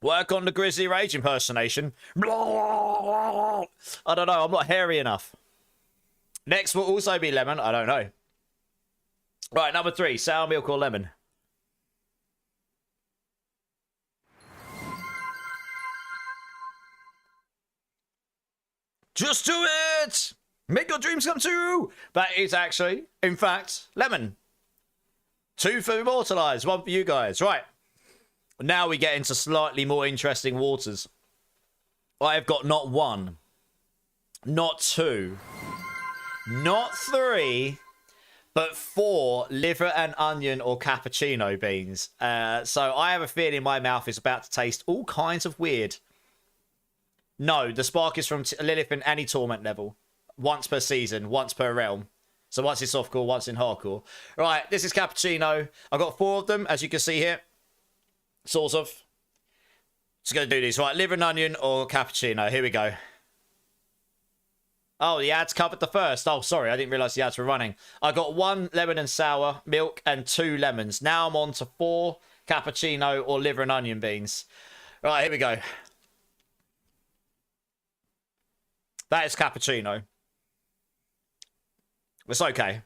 Work on the Grizzly Rage impersonation. I don't know. I'm not hairy enough. Next will also be lemon. I don't know. Right, number 3. Sour milk or lemon? Just do it! Make your dreams come true! That is actually, in fact, lemon. 2 for Immortalized, 1 for you guys. Right. Now we get into slightly more interesting waters. I have got not 1, not 2, not 3, but 4 liver and onion or cappuccino beans. So I have a feeling my mouth is about to taste all kinds of weird. No, the spark is from Lilith in any torment level. Once per season, once per realm. So once in softcore, once in hardcore. Right, this is cappuccino. I've got 4 of them, as you can see here. Sort of. Just going to do these. Right, liver and onion or cappuccino. Here we go. Oh, the ads covered the first. Oh, sorry, I didn't realise the ads were running. I got 1 lemon and sour milk and 2 lemons. Now I'm on to 4 cappuccino or liver and onion beans. Right, here we go. That is cappuccino. It's okay.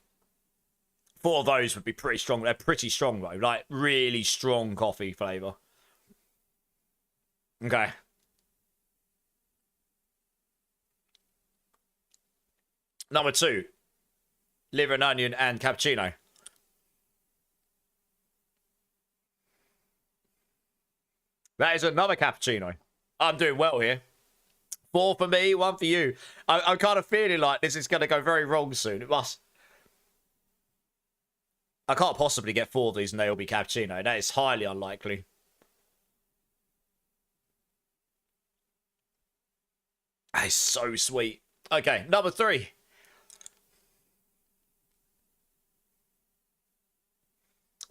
4 of those would be pretty strong. They're pretty strong, though. Like, really strong coffee flavour. Okay. Number 2. Liver and onion and cappuccino. That is another cappuccino. I'm doing well here. 4 for me, 1 for you. I'm kind of feeling like this is going to go very wrong soon. It must. I can't possibly get 4 of these and they'll be cappuccino. That is highly unlikely. That is so sweet. Okay, number 3.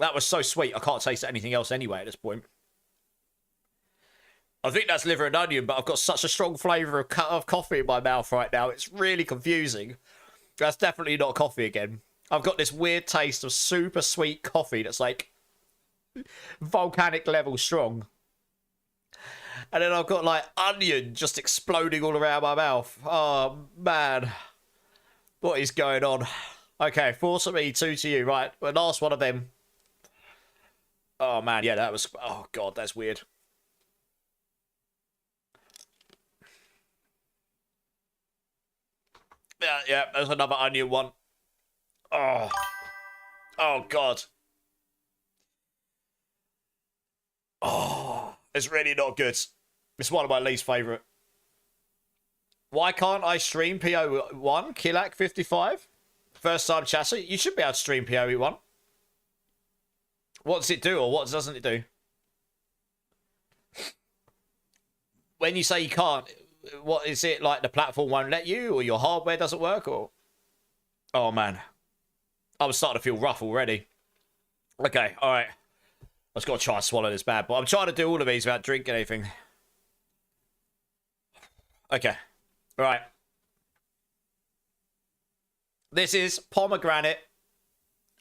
That was so sweet. I can't taste anything else anyway at this point. I think that's liver and onion, but I've got such a strong flavour of coffee in my mouth right now. It's really confusing. That's definitely not coffee again. I've got this weird taste of super sweet coffee that's like volcanic level strong. And then I've got like onion just exploding all around my mouth. Oh, man. What is going on? Okay, 4 to me, 2 to you. Right, the last one of them. Oh, man. Yeah, that was... Oh, God, that's weird. Yeah, there's another onion one. Oh. Oh, God. Oh, it's really not good. It's one of my least favourite. Why can't I stream PO1? Kilak55? First time chatter? You should be able to stream POE1. What does it do or what doesn't it do? When you say you can't, what is it like the platform won't let you or your hardware doesn't work or... Oh, man. I was starting to feel rough already. Okay, alright. I've just got to try and swallow this bad, but I'm trying to do all of these without drinking anything. Okay. Right. This is pomegranate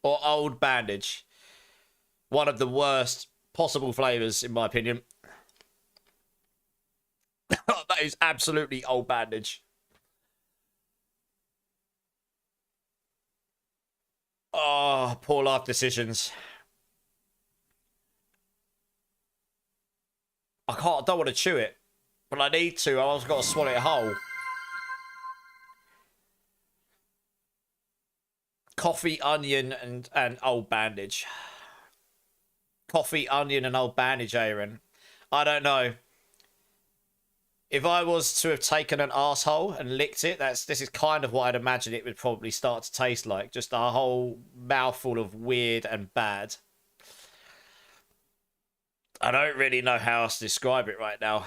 or old bandage. One of the worst possible flavours, in my opinion. That is absolutely old bandage. Oh, poor life decisions. I don't want to chew it. But I need to. I've got to swallow it whole. Coffee, onion, and old bandage. Coffee, onion, and old bandage, Aaron. I don't know. If I was to have taken an asshole and licked it, this is kind of what I'd imagine it would probably start to taste like. Just a whole mouthful of weird and bad. I don't really know how else to describe it right now.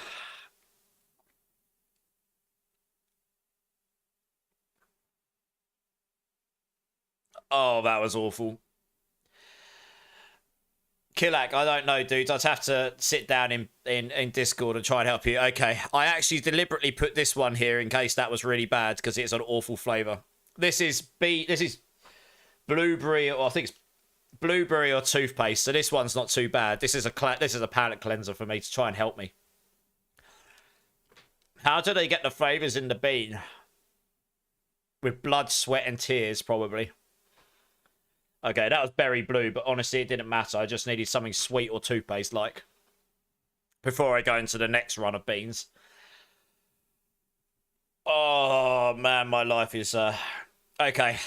Oh, that was awful. Killak, I don't know, dudes. I'd have to sit down in Discord and try and help you. Okay, I actually deliberately put this one here in case that was really bad because it's an awful flavour. This is blueberry, or I think it's blueberry or toothpaste. So this one's not too bad. This is a palate cleanser for me to try and help me. How do they get the flavours in the bean? With blood, sweat, and tears, probably. Okay, that was berry blue, but honestly, it didn't matter. I just needed something sweet or toothpaste-like before I go into the next run of beans. Oh, man, my life is... Okay.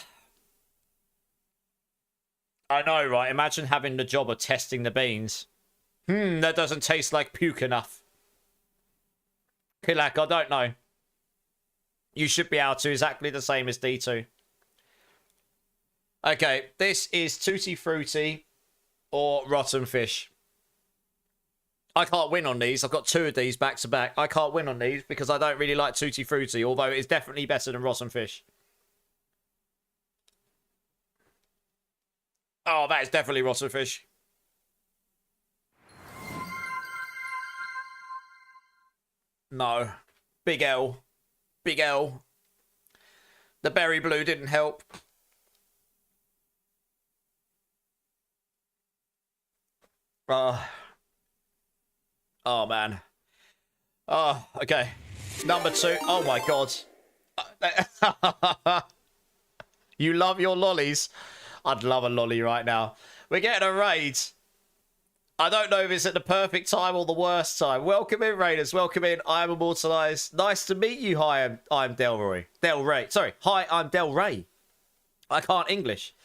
I know, right? Imagine having the job of testing the beans. That doesn't taste like puke enough. Kilak, I don't know. You should be able to, exactly the same as D2. Okay, this is Tutti Frutti or Rotten Fish. I can't win on these. I've got two of these back to back. I can't win on these because I don't really like Tutti Frutti, although it's definitely better than Rotten Fish. Oh, that is definitely Rotten Fish. No. Big L. Big L. The berry blue didn't help. Oh, man. Oh, okay. Number 2. Oh, my God. You love your lollies. I'd love a lolly right now. We're getting a raid. I don't know if it's at the perfect time or the worst time. Welcome in, Raiders. Welcome in. I am Immortalized. Nice to meet you. Hi, I'm Delroy. Del Rey. Sorry. Hi, I'm Del Rey. I can't English.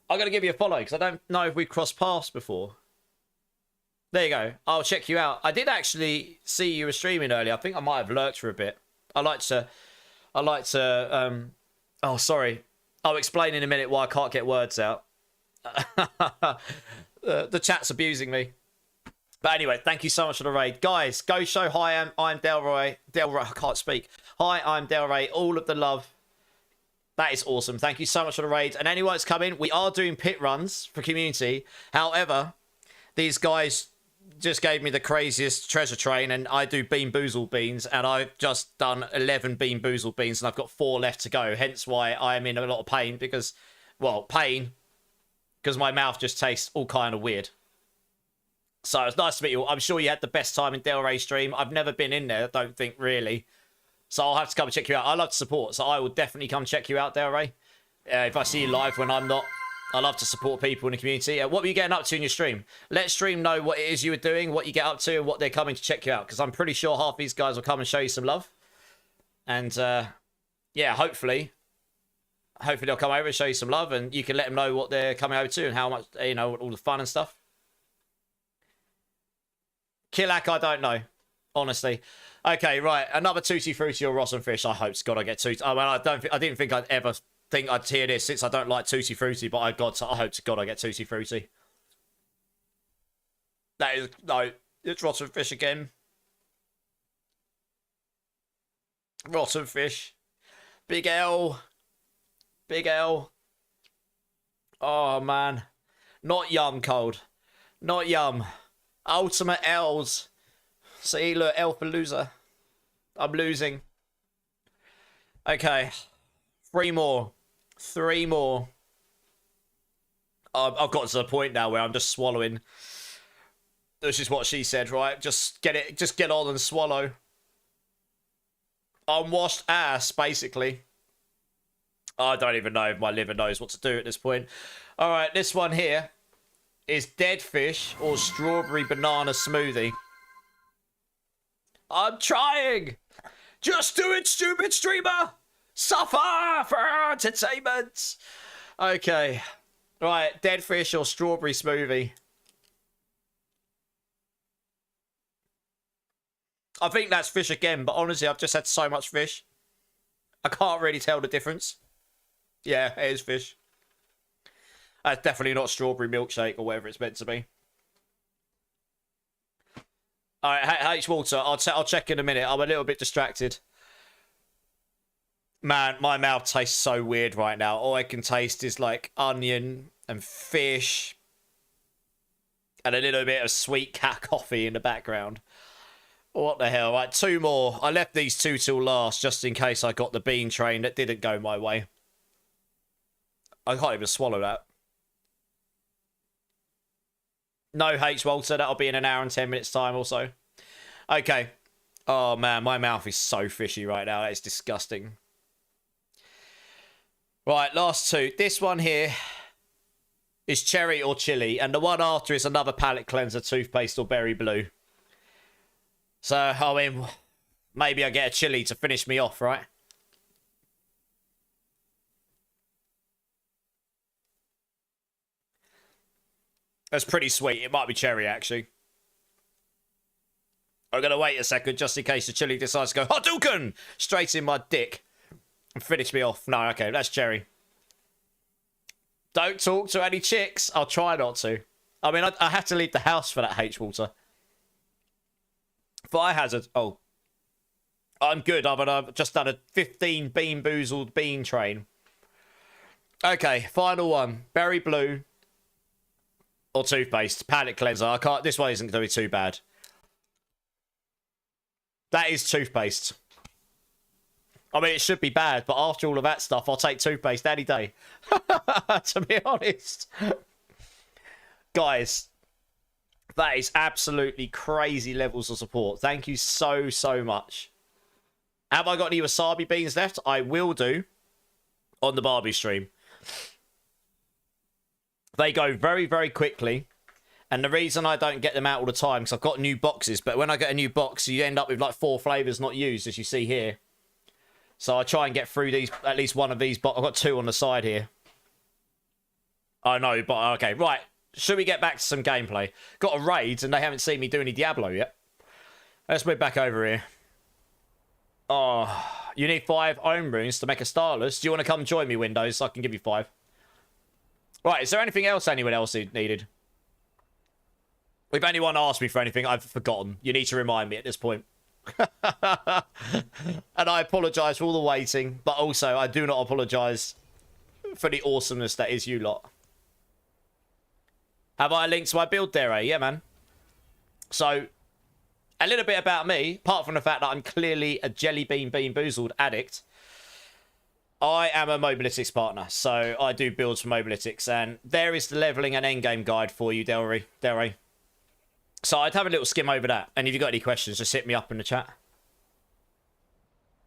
I'm going to give you a follow because I don't know if we've crossed paths before. There you go. I'll check you out. I did actually see you were streaming earlier. I think I might have lurked for a bit. I like to, oh, sorry. I'll explain in a minute why I can't get words out. The chat's abusing me. But anyway, thank you so much for the raid. Guys, go show hi, I'm Delroy. Delroy, I can't speak. Hi, I'm Delroy. All of the love. That is awesome. Thank you so much for the raid. And anyone that's coming, we are doing pit runs for community. However, these guys just gave me the craziest treasure train, and I do Bean Boozled beans, and I've just done 11 Bean Boozled beans, and I've got 4 left to go. Hence why I am in a lot of pain because, well, because my mouth just tastes all kind of weird. So it's nice to meet you all. I'm sure you had the best time in Del Rey stream. I've never been in there, I don't think, really. So I'll have to come and check you out. I love to support, so I will definitely come check you out, Del Rey. If I see you live when I'm not. I love to support people in the community. What were you getting up to in your stream? Let stream know what it is you were doing, what you get up to, and what they're coming to check you out. Because I'm pretty sure half these guys will come and show you some love. And, yeah, hopefully they'll come over and show you some love, and you can let them know what they're coming over to and how much, you know, all the fun and stuff. Killak, I don't know, honestly. Okay, right, another Tutti Frutti or Rotten Fish. I hope to God I get Tutti. I mean, I didn't think I'd ever think I'd hear this since I don't like Tutti Frutti, but I hope to God I get Tutti Frutti. That is, no, it's Rotten Fish again. Rotten Fish. Big L. Big L. Oh, man. Not yum, Cold. Not yum. Ultimate L's. See, look, L for loser. I'm losing. Okay. 3 more. 3 more. I've got to the point now where I'm just swallowing. This is what she said, right? Just get on and swallow. Unwashed ass, basically. I don't even know if my liver knows what to do at this point. All right, this one here is dead fish or strawberry banana smoothie. I'm trying. Just do it, stupid streamer. Suffer for entertainment. Okay. Right, dead fish or strawberry smoothie? I think that's fish again, but honestly, I've just had so much fish. I can't really tell the difference. Yeah, it is fish. That's definitely not strawberry milkshake or whatever it's meant to be. All right, H Walter, I'll check in a minute. I'm a little bit distracted. Man, my mouth tastes so weird right now. All I can taste is like onion and fish and a little bit of sweet cat coffee in the background. What the hell? Right, 2 more. I left these 2 till last just in case I got the bean train that didn't go my way. I can't even swallow that. No, H. Walter, that'll be in an hour and 10 minutes time or so. Okay. Oh, man, my mouth is so fishy right now. That is disgusting. Right, last 2. This one here is cherry or chili, and the one after is another palate cleanser, toothpaste or berry blue. So, I mean, maybe I get a chili to finish me off, right? That's pretty sweet. It might be cherry, actually. I'm going to wait a second just in case the chili decides to go Hadouken! Straight in my dick and finish me off. No, okay, that's cherry. Don't talk to any chicks. I'll try not to. I mean, I have to leave the house for that, H. Walter. Fire hazard. Oh. I'm good. I've just done a 15 bean boozled bean train. Okay, final one. Berry blue or toothpaste. Palate cleanser. I can't. This one isn't going to be too bad. That is toothpaste. I mean, it should be bad, but after all of that stuff, I'll take toothpaste any day. To be honest. Guys, that is absolutely crazy levels of support. Thank you so, so much. Have I got any wasabi beans left? I will do on the Barbie stream. They go very, very quickly. And the reason I don't get them out all the time is I've got new boxes. But when I get a new box, you end up with like 4 flavours not used, as you see here. So I try and get through these, at least one of these. But I've got 2 on the side here. I know, but okay. Right. Should we get back to some gameplay? Got a raid, and they haven't seen me do any Diablo yet. Let's move back over here. Oh, you need 5 own runes to make a starless. Do you want to come join me, Windows? I can give you 5. Right, is there anything else anyone else needed? If anyone asked me for anything, I've forgotten. You need to remind me at this point. And I apologise for all the waiting, but also I do not apologise for the awesomeness that is you lot. Have I linked to my build there, eh? Yeah, man. So, a little bit about me, apart from the fact that I'm clearly a jelly bean boozled addict. I am a Mobalytics partner, so I do builds for Mobalytics, and there is the leveling and endgame guide for you, Delray. So I'd have a little skim over that, and if you've got any questions, just hit me up in the chat.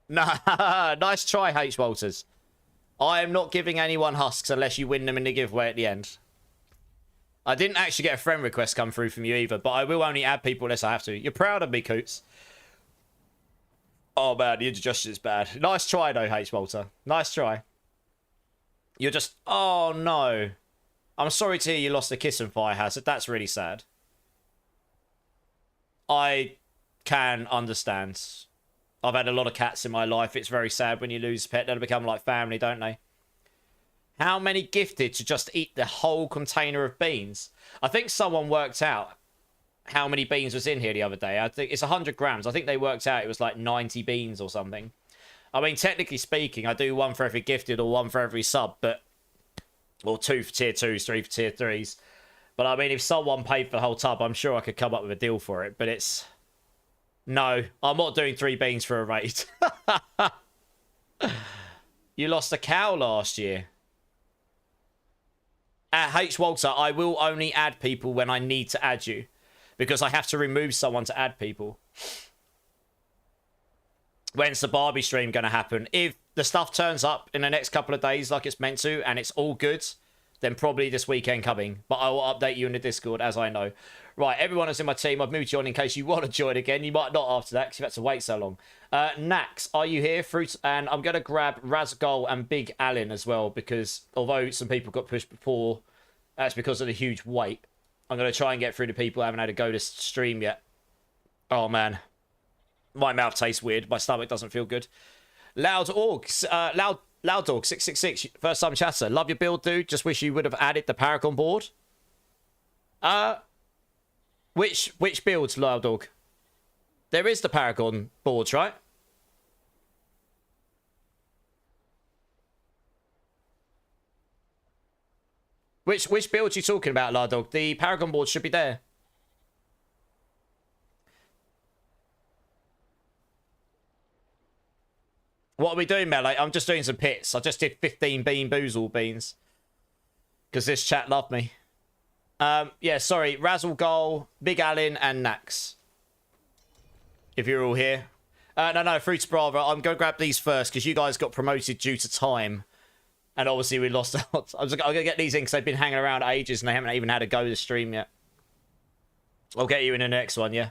Nah, nice try, H. Walters. I am not giving anyone husks unless you win them in the giveaway at the end. I didn't actually get a friend request come through from you either, but I will only add people unless I have to. You're proud of me, Coots. Oh, man, the indigestion is bad. Nice try, though, H. Walter. Nice try. You're just... Oh, no. I'm sorry to hear you lost a kiss and fire hazard. That's really sad. I can understand. I've had a lot of cats in my life. It's very sad when you lose a pet. They become like family, don't they? How many gifted to just eat the whole container of beans? I think someone worked out how many beans was in here the other day. I think it's 100 grams. I think they worked out it was like 90 beans or something. I mean, technically speaking, I do 1 for every gifted or 1 for every sub, but... Or 2 for tier 2s, 3 for tier 3s. But I mean, if someone paid for the whole tub, I'm sure I could come up with a deal for it. But it's... No, I'm not doing 3 beans for a raid. You lost a cow last year. H. Walter, I will only add people when I need to add you. Because I have to remove someone to add people. When's the Barbie stream going to happen? If the stuff turns up in the next couple of days like it's meant to, and it's all good, then probably this weekend coming. But I will update you in the Discord as I know. Right, everyone that's in my team, I've moved you on in case you want to join again. You might not after that because you've had to wait so long. Nax, are you here? Fruit, and I'm going to grab Razgol and Big Allen as well because although some people got pushed before, that's because of the huge wait. I'm going to try and get through the people who haven't had a go to stream yet. Oh, man. My mouth tastes weird. My stomach doesn't feel good. Loud Orgs, Loud Dog 666, first time chatter. Love your build, dude. Just wish you would have added the Paragon board. Which builds, Loud Dog? There is the Paragon boards, right? Which build you talking about, Loud Dog? The Paragon board should be there. What are we doing, Melee? I'm just doing some pits. I just did 15 Bean Boozle beans. Because this chat loved me. Yeah, sorry. Razzle Goal, Big Allen, and Nax. If you're all here. No, Fruits Brava. I'm going to grab these first because you guys got promoted due to time. And obviously we lost out. I'm going to get these in because they've been hanging around ages and they haven't even had a go to stream yet. I'll get you in the next one, yeah?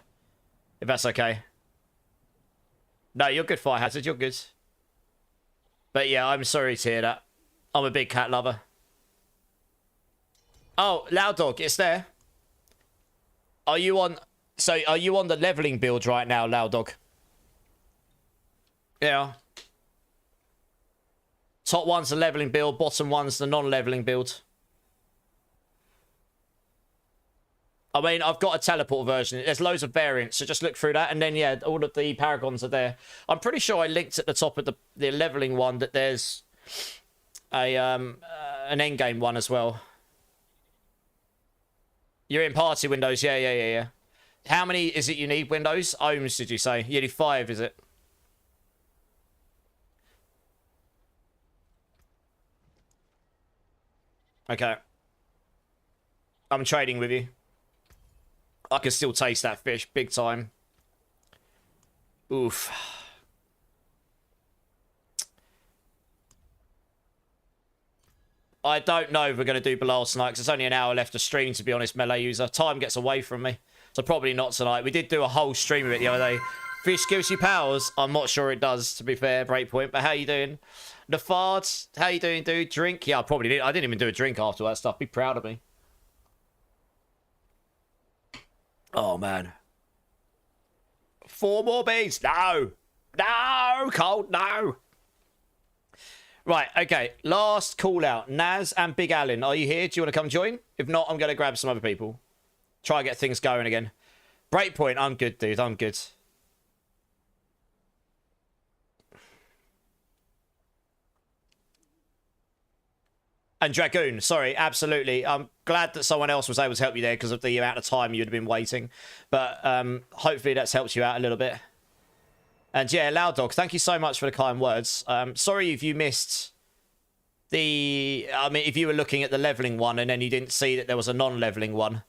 If that's okay. No, you're good, Fire Hazard. You're good. But yeah, I'm sorry to hear that. I'm a big cat lover. Oh, Loud Dog, it's there. Are you on... So, are you on the leveling build right now, Loud Dog? Yeah. Top one's the leveling build, bottom one's the non-leveling build. I mean, I've got a teleport version. There's loads of variants, so just look through that. And then, yeah, all of the paragons are there. I'm pretty sure I linked at the top of the leveling one that there's a an endgame one as well. You're in party windows. Yeah. How many is it you need, Windows? Ohms, did you say? You need 5, is it? Okay. I'm trading with you. I can still taste that fish big time. Oof. I don't know if we're going to do Bilal tonight because there's only an hour left of stream, to be honest, Melee user. Time gets away from me. So probably not tonight. We did do a whole stream of it the other day. Fish gives you powers. I'm not sure it does, to be fair, Breakpoint. But how you doing? Nefard, how you doing, dude? Drink? Yeah, I probably did. I didn't even do a drink after all that stuff. Be proud of me. Oh, man. 4 more bees. No. No, Colt, no. Right, okay. Last call out. Naz and Big Allen, are you here? Do you want to come join? If not, I'm going to grab some other people. Try and get things going again. Breakpoint, I'm good, dude. I'm good. And Dragoon, sorry, absolutely. I'm glad that someone else was able to help you there because of the amount of time you'd have been waiting. But hopefully that's helped you out a little bit. And yeah, Loud Dog, thank you so much for the kind words. Sorry if you missed the... I mean, if you were looking at the leveling one and then you didn't see that there was a non-leveling one.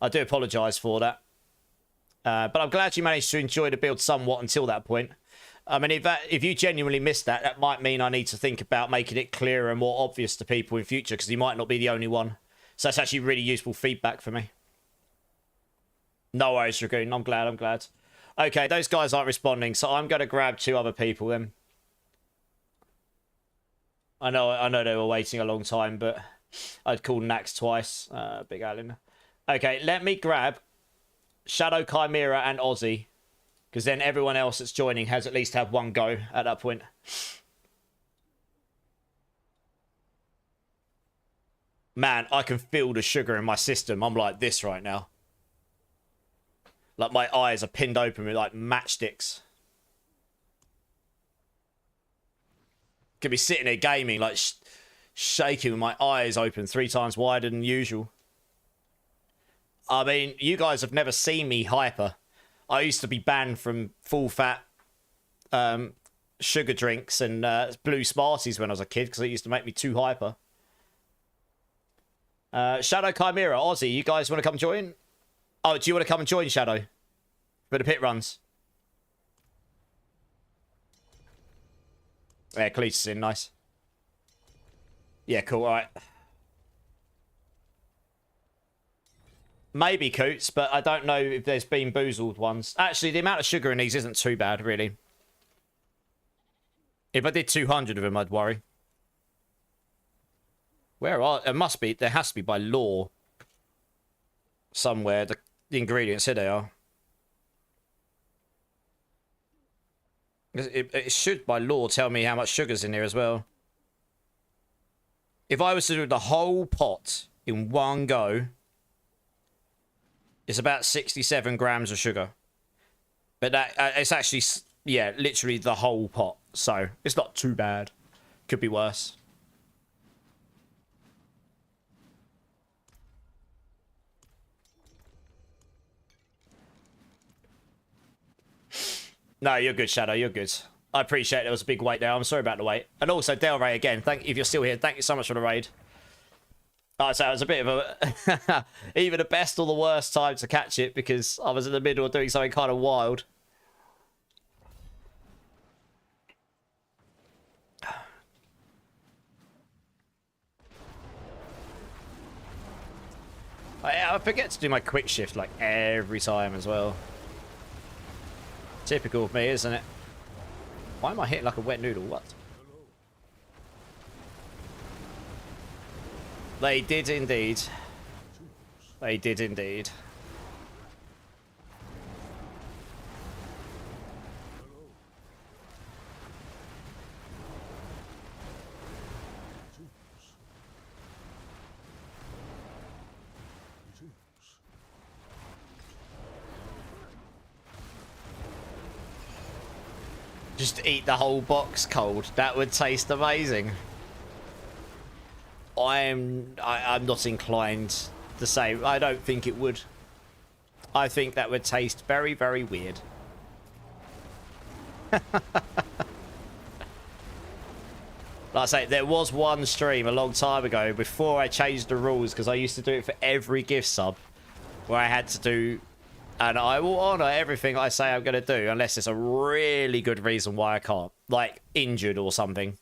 I do apologise for that. But I'm glad you managed to enjoy the build somewhat until that point. I mean, if you genuinely missed that, that might mean I need to think about making it clearer and more obvious to people in future because you might not be the only one. So that's actually really useful feedback for me. No worries, Dragoon. I'm glad. Okay, those guys aren't responding, so I'm going to grab 2 other people then. I know they were waiting a long time, but I'd called Nax twice. Big Allen. Okay, let me grab Shadow Chimera and Aussie. Because then everyone else that's joining has at least had one go at that point. Man, I can feel the sugar in my system. I'm like this right now. Like my eyes are pinned open with like matchsticks. Could be sitting there gaming like shaking with my eyes open 3 times wider than usual. I mean, you guys have never seen me hyper. I used to be banned from full fat sugar drinks and blue Smarties when I was a kid because it used to make me too hyper. Shadow Chimera, Aussie, you guys want to come join? Oh, do you want to come and join, Shadow? For the pit runs. Yeah, Cleese is in, nice. Yeah, cool, alright. Maybe Coots, but I don't know if there's been boozled ones. Actually, the amount of sugar in these isn't too bad, really. If I did 200 of them, I'd worry. Where are... It must be... There has to be by law. Somewhere. The ingredients, here they are. It should, by law, tell me how much sugar's in here as well. If I was to do the whole pot in one go, it's about 67 grams of sugar. But that it's actually, yeah, literally the whole pot. So it's not too bad. Could be worse. No, you're good, Shadow. You're good. I appreciate there was a big wait there. I'm sorry about the wait. And also, Del Rey, again, if you're still here, thank you so much for the raid. So it was a bit of a... either the best or the worst time to catch it because I was in the middle of doing something kind of wild. I forget to do my quick shift like every time as well. Typical of me, isn't it? Why am I hitting like a wet noodle? What? They did indeed. They did indeed. Just eat the whole box cold. That would taste amazing. I'm not inclined to say. I don't think it would. I think that would taste very, very weird. Like I say, there was one stream a long time ago before I changed the rules because I used to do it for every gift sub where I had to do, and I will honour everything I say I'm going to do unless it's a really good reason why I can't, like injured or something.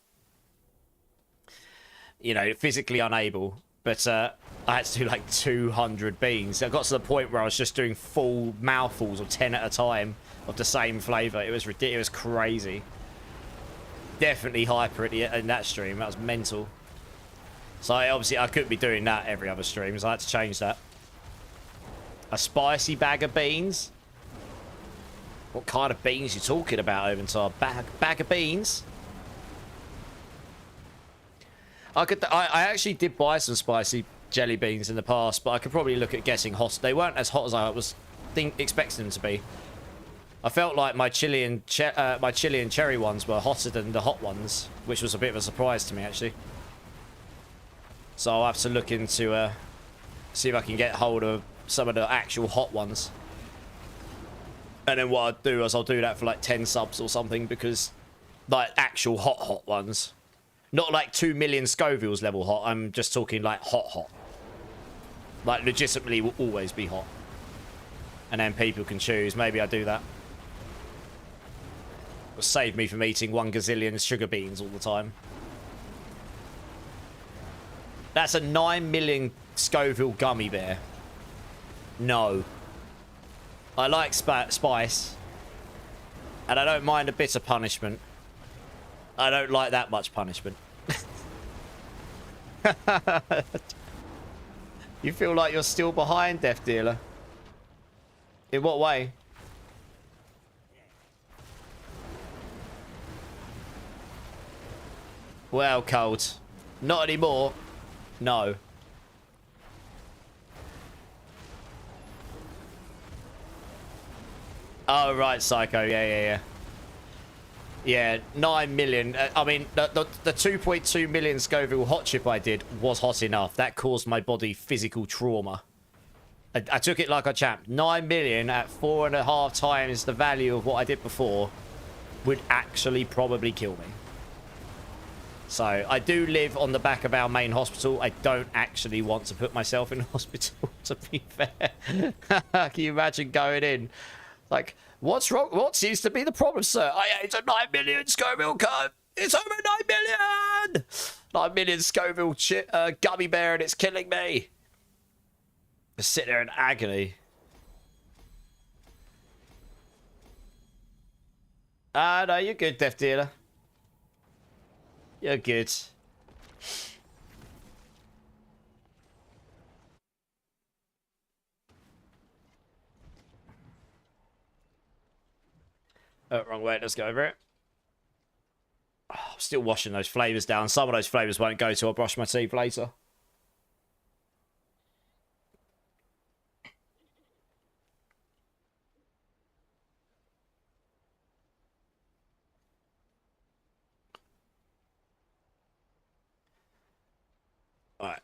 You know, physically unable. But I had to do like 200 beans. I got to the point where I was just doing full mouthfuls of 10 at a time of the same flavour. It was ridiculous. It was crazy. Definitely hyper in that stream. That was mental. So obviously I couldn't be doing that every other stream, so I had to change that. A spicy bag of beans? What kind of beans you talking about, Oventar? Bag of beans? I actually did buy some spicy jelly beans in the past, but I could probably look at getting hot. They weren't as hot as I was expecting them to be. I felt like my chili and cherry ones were hotter than the hot ones, which was a bit of a surprise to me actually. So I'll have to look into see if I can get hold of some of the actual hot ones. And then what I'll do is I'll do that for like 10 subs or something, because like actual hot ones. Not like 2 million Scovilles level hot. I'm just talking like hot. Like legitimately will always be hot. And then people can choose. Maybe I do that. It'll save me from eating 1 gazillion sugar beans all the time. That's a 9 million Scoville gummy bear. No. I like spice. And I don't mind a bit of punishment. I don't like that much punishment. You feel like you're still behind, Death Dealer? In what way? Well, Cold. Not anymore. No. Oh, right, Psycho. Yeah. Yeah, 9 million. I mean, the 2.2 million Scoville hot chip I did was hot enough. That caused my body physical trauma. I took it like a champ. 9 million at 4.5 times the value of what I did before would actually probably kill me. So, I do live on the back of our main hospital. I don't actually want to put myself in hospital, to be fair. Can you imagine going in? Like, what's wrong? What seems to be the problem, sir? I ate a 9 million Scoville cut. It's over 9 million! 9 million Scoville gummy bear and it's killing me. Just sit there in agony. Ah, no, you're good, Death Dealer. You're good. Oh, wrong way. Let's go over it. Oh, I'm still washing those flavors down. Some of those flavors won't go till I brush my teeth later. All right.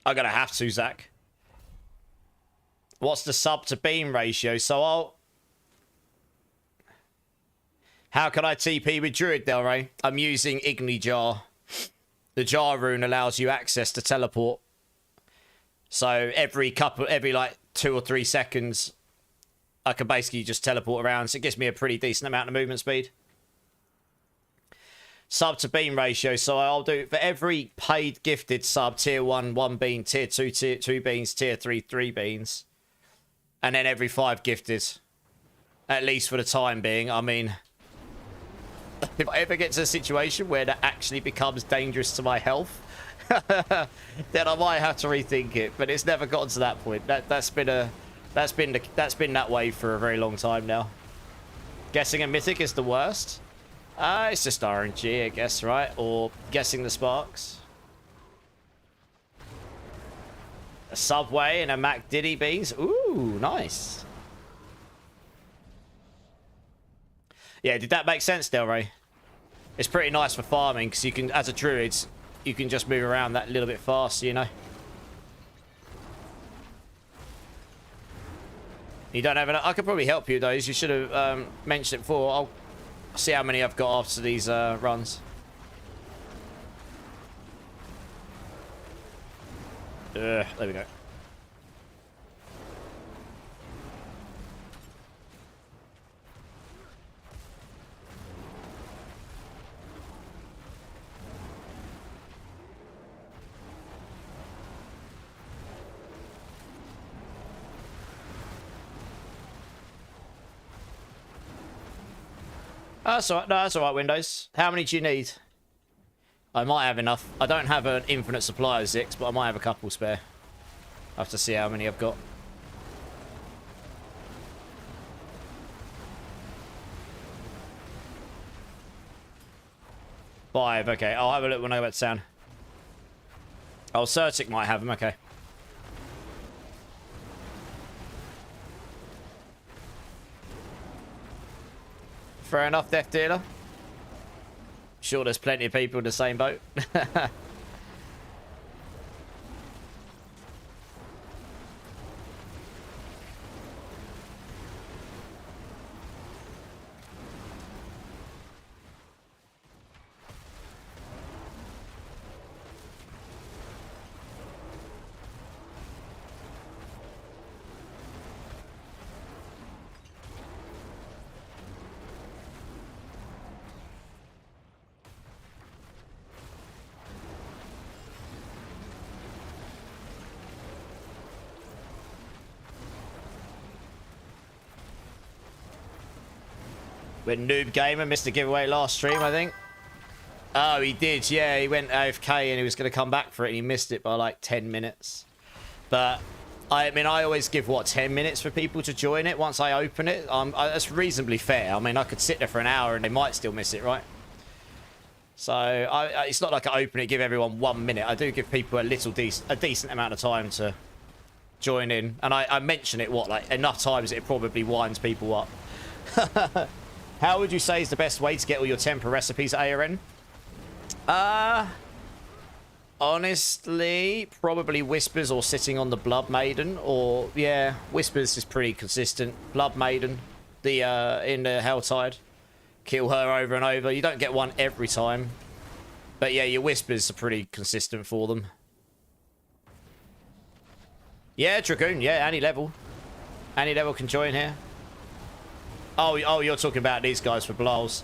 I'm gonna have to, Zach. What's the sub to beam ratio? So I'll... How can I TP with Druid, Del Rey? I'm using Igni Jar. The Jar rune allows you access to teleport. So every like 2 or 3 seconds, I can basically just teleport around. So it gives me a pretty decent amount of movement speed. Sub to beam ratio. So I'll do for every paid gifted sub, tier 1, 1 bean, tier 2, 2 beans, tier 3, 3 beans. And then every 5 gifted. At least for the time being. I mean, if I ever get to a situation where that actually becomes dangerous to my health, then I might have to rethink it. But it's never gotten to that point. That's been that way for a very long time now. Guessing a mythic is the worst. It's just RNG, I guess, right? Or guessing the sparks. A Subway and a Mac Diddy beans. Ooh, nice. Yeah, did that make sense, Del Rey? It's pretty nice for farming because you can, as a druid, you can just move around that little bit faster, you know? You don't have enough. I could probably help you, though. You should have mentioned it before. I'll see how many I've got after these runs. There we go. That's alright. No, that's alright, Windows. How many do you need? I might have enough. I don't have an infinite supply of Zix, but I might have a couple spare. I have to see how many I've got. Five, okay. I'll have a look when I go back to town. Oh, Certic might have them, okay. Fair enough, Death Dealer. Sure, there's plenty of people in the same boat. When Noob Gamer missed the giveaway last stream, I think. Oh, he did. Yeah, he went AFK and he was going to come back for it and he missed it by like 10 minutes. But, I mean, I always give, what, 10 minutes for people to join it once I open it? That's reasonably fair. I mean, I could sit there for an hour and they might still miss it, right? So, it's not like I open it, give everyone 1 minute. I do give people a decent amount of time to join in. And I mention it, what, like, enough times it probably winds people up. How would you say is the best way to get all your temper recipes at ARN? Honestly, probably Whispers or sitting on the Blood Maiden. Or, yeah, Whispers is pretty consistent. Blood Maiden, in the Helltide. Kill her over and over. You don't get one every time. But yeah, your Whispers are pretty consistent for them. Yeah, Dragoon, yeah, any level. Any level can join here. Oh, you're talking about these guys for Blows.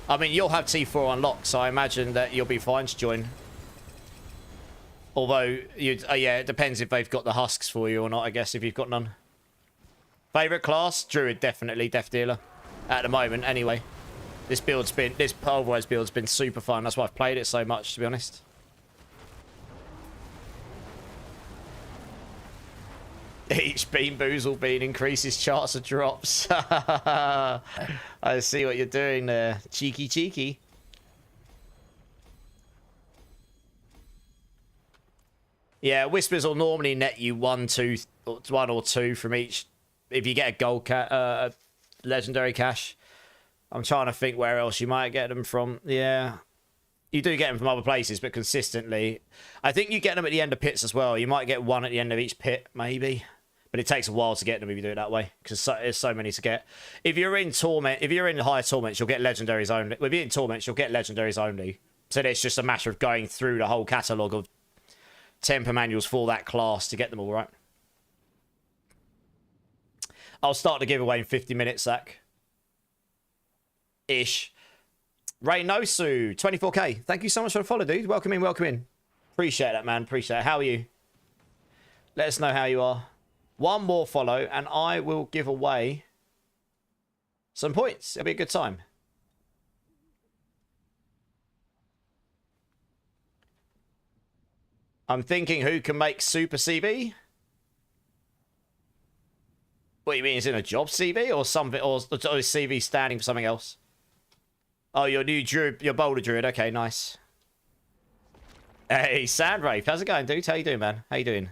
I mean, you'll have T4 unlocked, so I imagine that you'll be fine to join. Although, yeah, it depends if they've got the husks for you or not, I guess, if you've got none. Favourite class? Druid, definitely. Death Dealer. At the moment, anyway. This Pulverise build's been super fun. That's why I've played it so much, to be honest. Each Bean Boozle Bean increases charts of drops. I see what you're doing there. Cheeky, cheeky. Yeah, Whispers will normally net you one or two from each. If you get a gold legendary cache. I'm trying to think where else you might get them from. Yeah. You do get them from other places, but consistently. I think you get them at the end of pits as well. You might get one at the end of each pit, maybe. But it takes a while to get them if you do it that way. Because there's so many to get. If you're in Torment, if you're in higher Torments, you'll get legendaries only. If you're in Torments, you'll get legendaries only. So it's just a matter of going through the whole catalogue of temper manuals for that class to get them all right. I'll start the giveaway in 50 minutes, Zach. Ish. Reynosu, 24k. Thank you so much for the follow, dude. Welcome in, welcome in. Appreciate that, man. Appreciate it. How are you? Let us know how you are. One more follow, and I will give away some points. It'll be a good time. I'm thinking who can make Super CV? What do you mean? Is it a job CV or something? Or is CV standing for something else? Oh, your new druid, your boulder druid. Okay, nice. Hey, Sandwraith. How's it going, dude? How you doing, man? How you doing?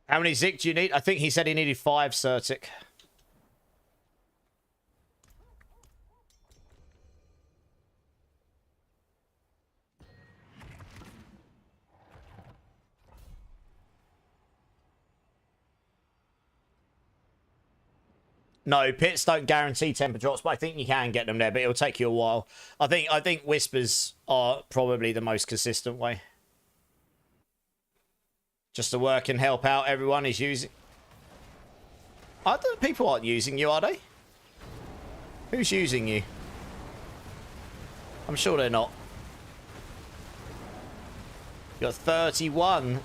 How many Zik do you need? I think he said he needed 5, Certic. No, pits don't guarantee temper drops, but I think you can get them there, but it'll take you a while. I think Whispers are probably the most consistent way. Just to work and help out everyone is using... People aren't using you, are they? Who's using you? I'm sure they're not. You got 31.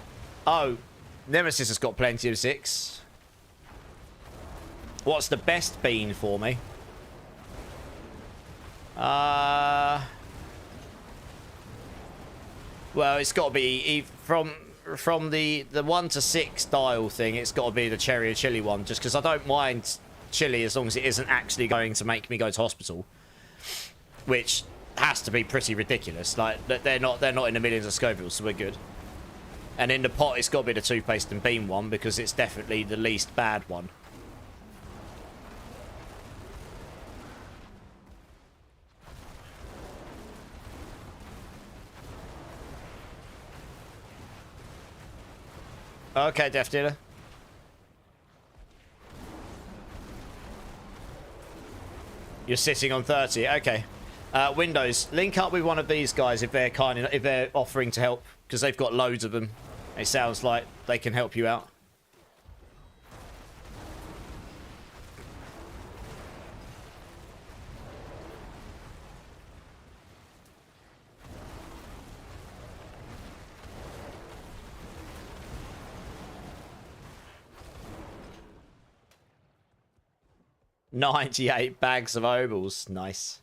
Oh, Nemesis has got plenty of 6. What's the best bean for me? Well, it's got to be from the 1 to 6 dial thing. It's got to be the cherry or chili one, just because I don't mind chili as long as it isn't actually going to make me go to hospital, which has to be pretty ridiculous. Like they're not in the millions of Scovilles, so we're good. And in the pot, it's got to be the toothpaste and bean one because it's definitely the least bad one. Okay, Death Dealer. You're sitting on 30. Okay. Windows, link up with one of these guys if they're if they're offering to help, because they've got loads of them. It sounds like they can help you out. $98 bags of ovals. Nice.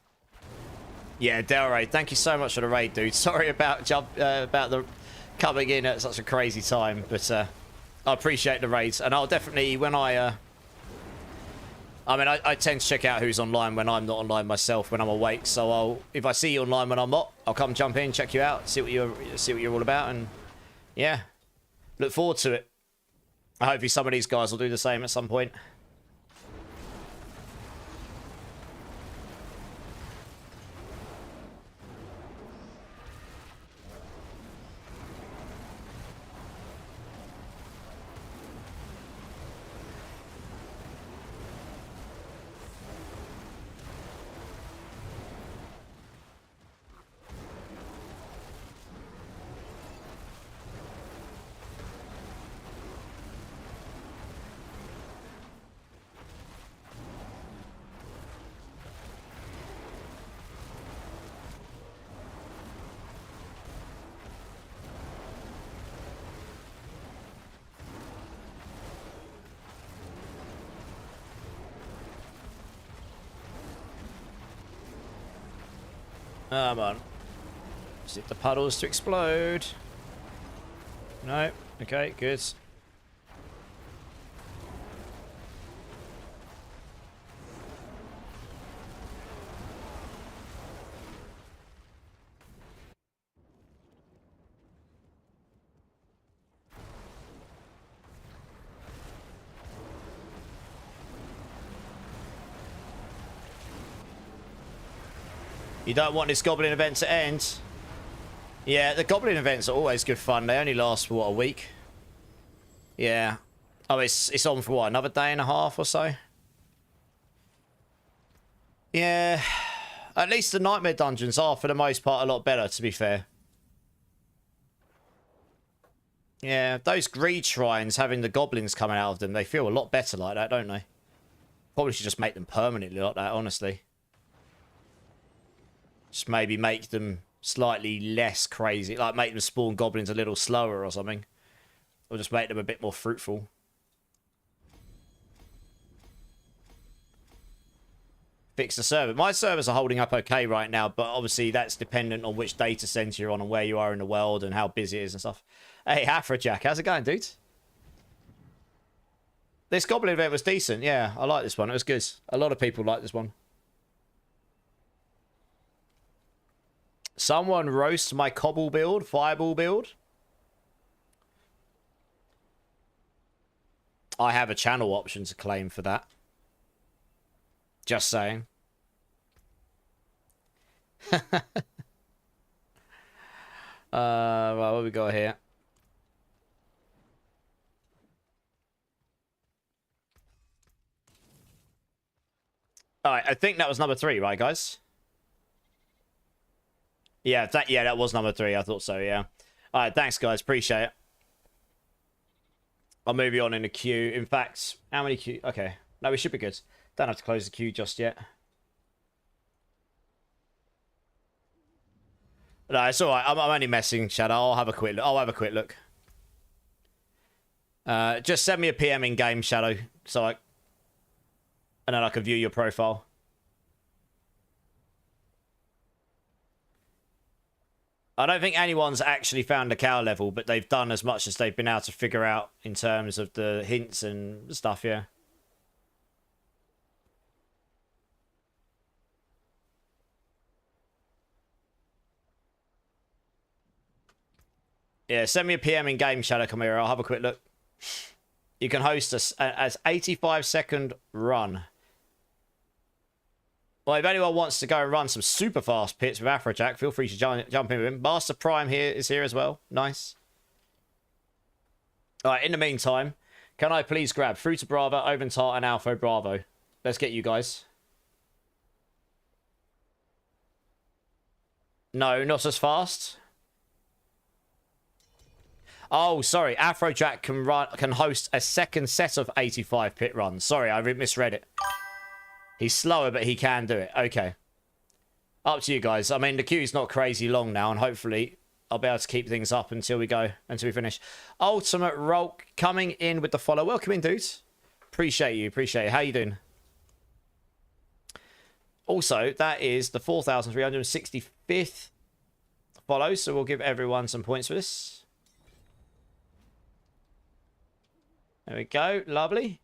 Yeah, Delray, thank you so much for the raid, dude. Sorry about the coming in at such a crazy time, but I appreciate the raids, and I'll definitely, when I tend to check out who's online when I'm not online myself, when I'm awake. So if I see you online when I'm not, I'll come jump in, check you out, see what you're all about, and yeah, look forward to it. Hopefully some of these guys will do the same at some point. Come on. Just hit the puddles to explode. No. Okay, good. You don't want this goblin event to end. Yeah, the goblin events are always good fun. They only last for, what, a week? Yeah. Oh, it's on for, what, another day and a half or so? Yeah. At least the nightmare dungeons are, for the most part, a lot better, to be fair. Yeah, those greed shrines having the goblins coming out of them, they feel a lot better like that, don't they? Probably should just make them permanently like that, honestly. Just maybe make them slightly less crazy. Like, make them spawn goblins a little slower or something. Or just make them a bit more fruitful. Fix the server. My servers are holding up okay right now, but obviously that's dependent on which data center you're on and where you are in the world and how busy it is and stuff. Hey, Afrojack, how's it going, dude? This goblin event was decent. Yeah, I like this one. It was good. A lot of people like this one. Someone roast my cobble build, fireball build. I have a channel option to claim for that. Just saying. Well, what we got here? Alright, I think that was number 3, right, guys? Yeah, that was number 3. I thought so, yeah. Alright, thanks, guys. Appreciate it. I'll move you on in the queue. In fact, how many queue? Okay. No, we should be good. Don't have to close the queue just yet. No, it's alright. I'm only messing, Shadow. I'll have a quick look. Just send me a PM in game, Shadow, and then I can view your profile. I don't think anyone's actually found a cow level, but they've done as much as they've been able to figure out in terms of the hints and stuff, yeah. Yeah, send me a PM in game, Shadow. Come here, I'll have a quick look. You can host as 85-second run. Well, if anyone wants to go and run some super fast pits with Afrojack, feel free to jump in with him. Master Prime is here as well. Nice. Alright, in the meantime, can I please grab Fruta Brava, Oventar, and Alpha Bravo? Let's get you guys. No, not as fast. Oh, sorry. Afrojack can host a second set of 85 pit runs. Sorry, I misread it. He's slower, but he can do it. Okay. Up to you guys. I mean, the queue's not crazy long now, and hopefully I'll be able to keep things up until we finish. Ultimate Rolk coming in with the follow. Welcome in, dudes. Appreciate you. How you doing? Also, that is the 4,365th follow, so we'll give everyone some points for this. There we go. Lovely.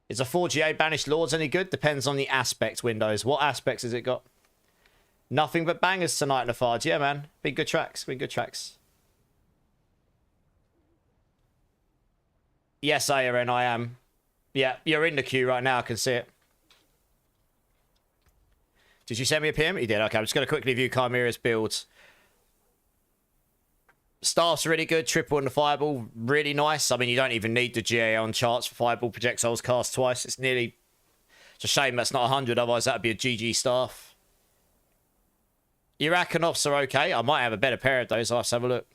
Is a 4GA Banished Lords any good? Depends on the aspect windows. What aspects has it got? Nothing but bangers tonight, Lafarge. Yeah, man. Been good tracks. Yes, ARN, I am. Yeah, you're in the queue right now. I can see it. Did you send me a PM? You did. Okay, I'm just going to quickly view Chimera's builds. Staff's really good. Triple on the Fireball. Really nice. I mean, you don't even need the GA on charts for Fireball projectiles cast twice. It's a shame that's not 100. Otherwise, that would be a GG staff. Your Akanoffs are okay. I might have a better pair of those. I'll have to have a look.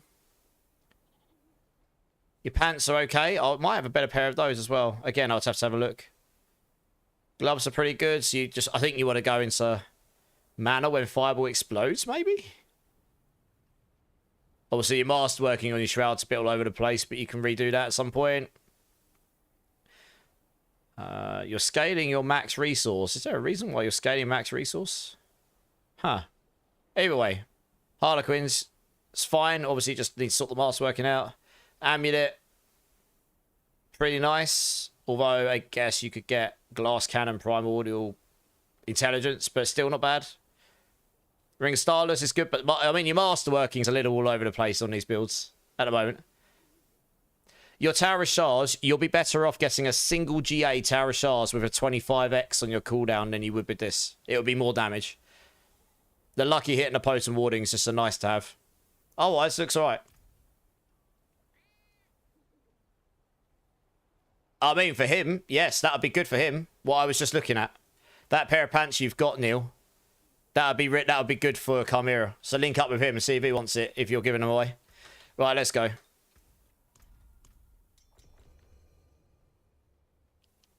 Your pants are okay. I might have a better pair of those as well. Again, I'll have to have a look. Gloves are pretty good. So you just, I think you want to go into mana when fireball explodes, maybe? Obviously, your master working on your shroud's a bit all over the place, but you can redo that at some point. You're scaling your max resource. Is there a reason why you're scaling max resource? Huh. Either way, Harlequins, it's fine. Obviously, you just need to sort the master working out. Amulet, pretty nice. Although, I guess you could get Glass Cannon Primordial Intelligence, but still not bad. Ring of Starless is good, but I mean, your master working's a little all over the place on these builds at the moment. Your Tower of Shards, you'll be better off getting a single GA Tower of Shards with a 25x on your cooldown than you would with this. It'll be more damage. The lucky hit and the potent warding is just a nice to have. Otherwise, looks alright. I mean, for him, yes, that would be good for him. What I was just looking at. That pair of pants you've got, Neil, that would be good for Chimera. So link up with him and see if he wants it, if you're giving them away. Right, let's go.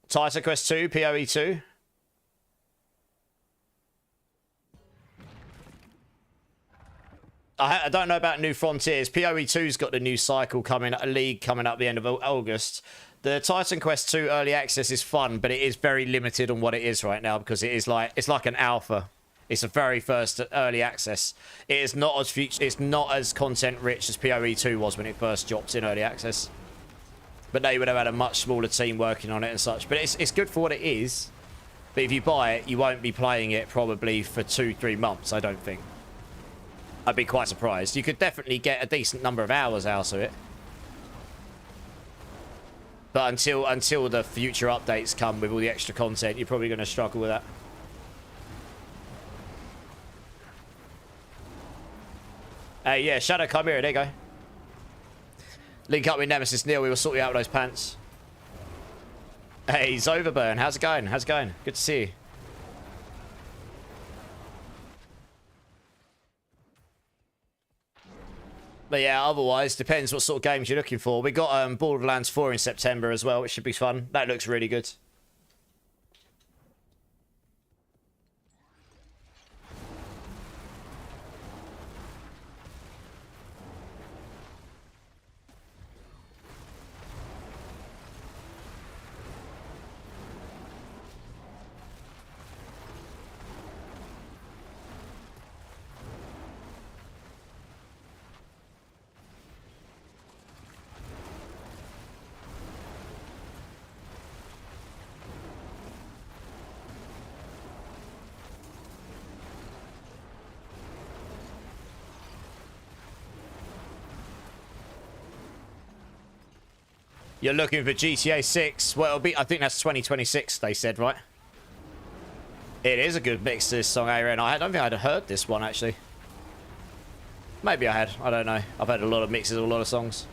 Titan Quest 2, PoE 2. I don't know about New Frontiers. PoE 2's got the new cycle coming, a league coming up the end of August. The Titan Quest 2 early access is fun, but it is very limited on what it is right now because it's like an alpha. It's a very first early access. It is not as it's not as content rich as PoE 2 was when it first dropped in early access. But they would have had a much smaller team working on it and such. But it's good for what it is. But if you buy it, you won't be playing it probably for 2-3 months, I don't think. I'd be quite surprised. You could definitely get a decent number of hours out of it. But until the future updates come with all the extra content, you're probably going to struggle with that. Hey, yeah, Shadow Chimera, there you go. Link up with Nemesis Neil, we will sort you out with those pants. Hey, Zoverburn, how's it going? How's it going? Good to see you. But yeah, otherwise, depends what sort of games you're looking for. We got Borderlands 4 in September as well, which should be fun. That looks really good. You're looking for GTA 6. Well, it'll be, I think that's 2026, they said, right? It is a good mix, this song, Aaron. I don't think I'd heard this one, actually. Maybe I had. I don't know. I've had a lot of mixes of a lot of songs.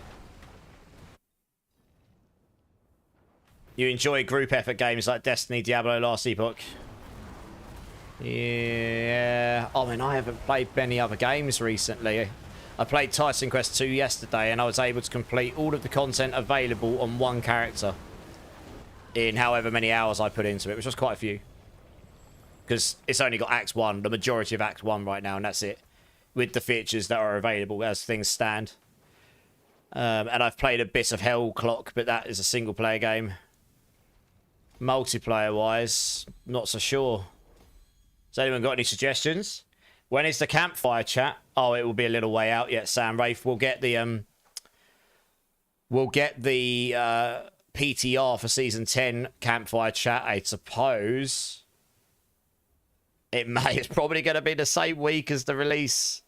You enjoy group effort games like Destiny, Diablo, Last Epoch? Yeah. I mean, I haven't played many other games recently. I played Titan Quest 2 yesterday and I was able to complete all of the content available on one character in however many hours I put into it, which was quite a few. Because it's only got Act 1, the majority of Act 1 right now, and that's it. With the features that are available as things stand. And I've played a bit of Hell Clock, but that is a single player game. Multiplayer wise, not so sure. Has anyone got any suggestions? When is the campfire chat? Oh, it will be a little way out yet, Sam Rafe. We'll get the PTR for season 10 campfire chat, I suppose. It's probably going to be the same week as the release.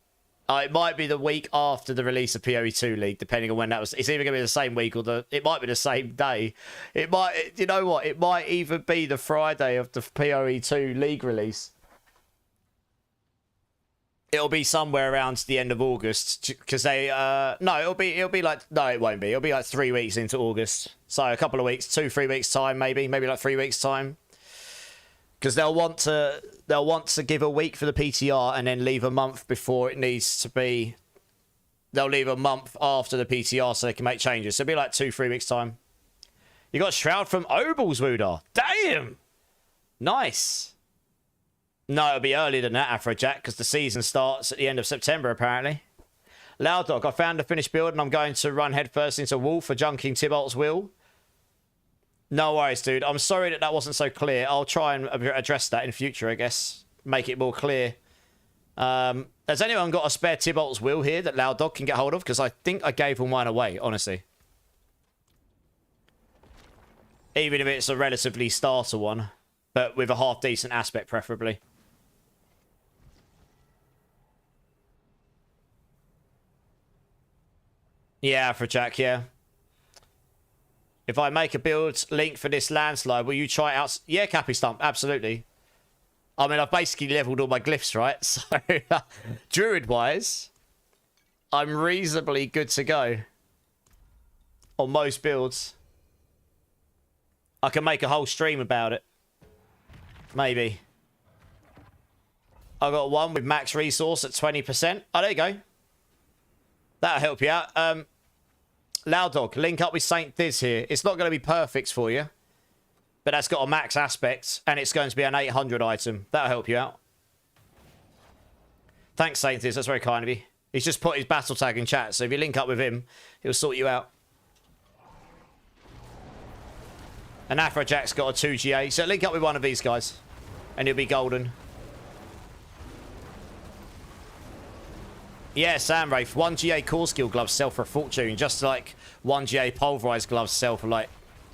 It might be the week after the release of PoE 2 League, depending on when that was. It's either going to be the same week or it might be the same day. It might, you know what? It might even be the Friday of the PoE 2 League release. It'll be somewhere around the end of August because they no, it'll be like, no, it won't be. It'll be like 3 weeks into August. So a couple of weeks, 2-3 weeks time, maybe like 3 weeks time. Because they'll want to give a week for the PTR and then leave a month before it needs to be they'll leave a month after the PTR so they can make changes. So it'll be like 2-3 weeks time. You got Shroud from Obel's Woodar. Damn! Nice. No, it'll be earlier than that, Afrojack, because the season starts at the end of September, apparently. Loud Dog, I found a finished build and I'm going to run headfirst into Wolf for junking Tybalt's will. No worries, dude. I'm sorry that wasn't so clear. I'll try and address that in future, I guess. Make it more clear. Has anyone got a spare Tybalt's will here that Loud Dog can get hold of? Because I think I gave one away, honestly. Even if it's a relatively starter one. But with a half-decent aspect, preferably. Yeah, Afrojack, yeah. If I make a build link for this landslide, will you try it out? Yeah, Cappy Stump, absolutely. I mean, I've basically leveled all my glyphs, right? So, Druid-wise, I'm reasonably good to go. On most builds. I can make a whole stream about it. Maybe. I got one with max resource at 20%. Oh, there you go. That'll help you out. Loud Dog, link up with Saint Diz here. It's not going to be perfect for you. But that's got a max aspect. And it's going to be an 800 item. That'll help you out. Thanks, Saint Diz. That's very kind of you. He's just put his battle tag in chat. So if you link up with him, he'll sort you out. And Afrojack's got a 2GA. So link up with one of these guys. And he'll be golden. Yeah, Sam Wraith. 1GA core skill gloves sell for a fortune. Just like 1GA pulverized gloves sell for like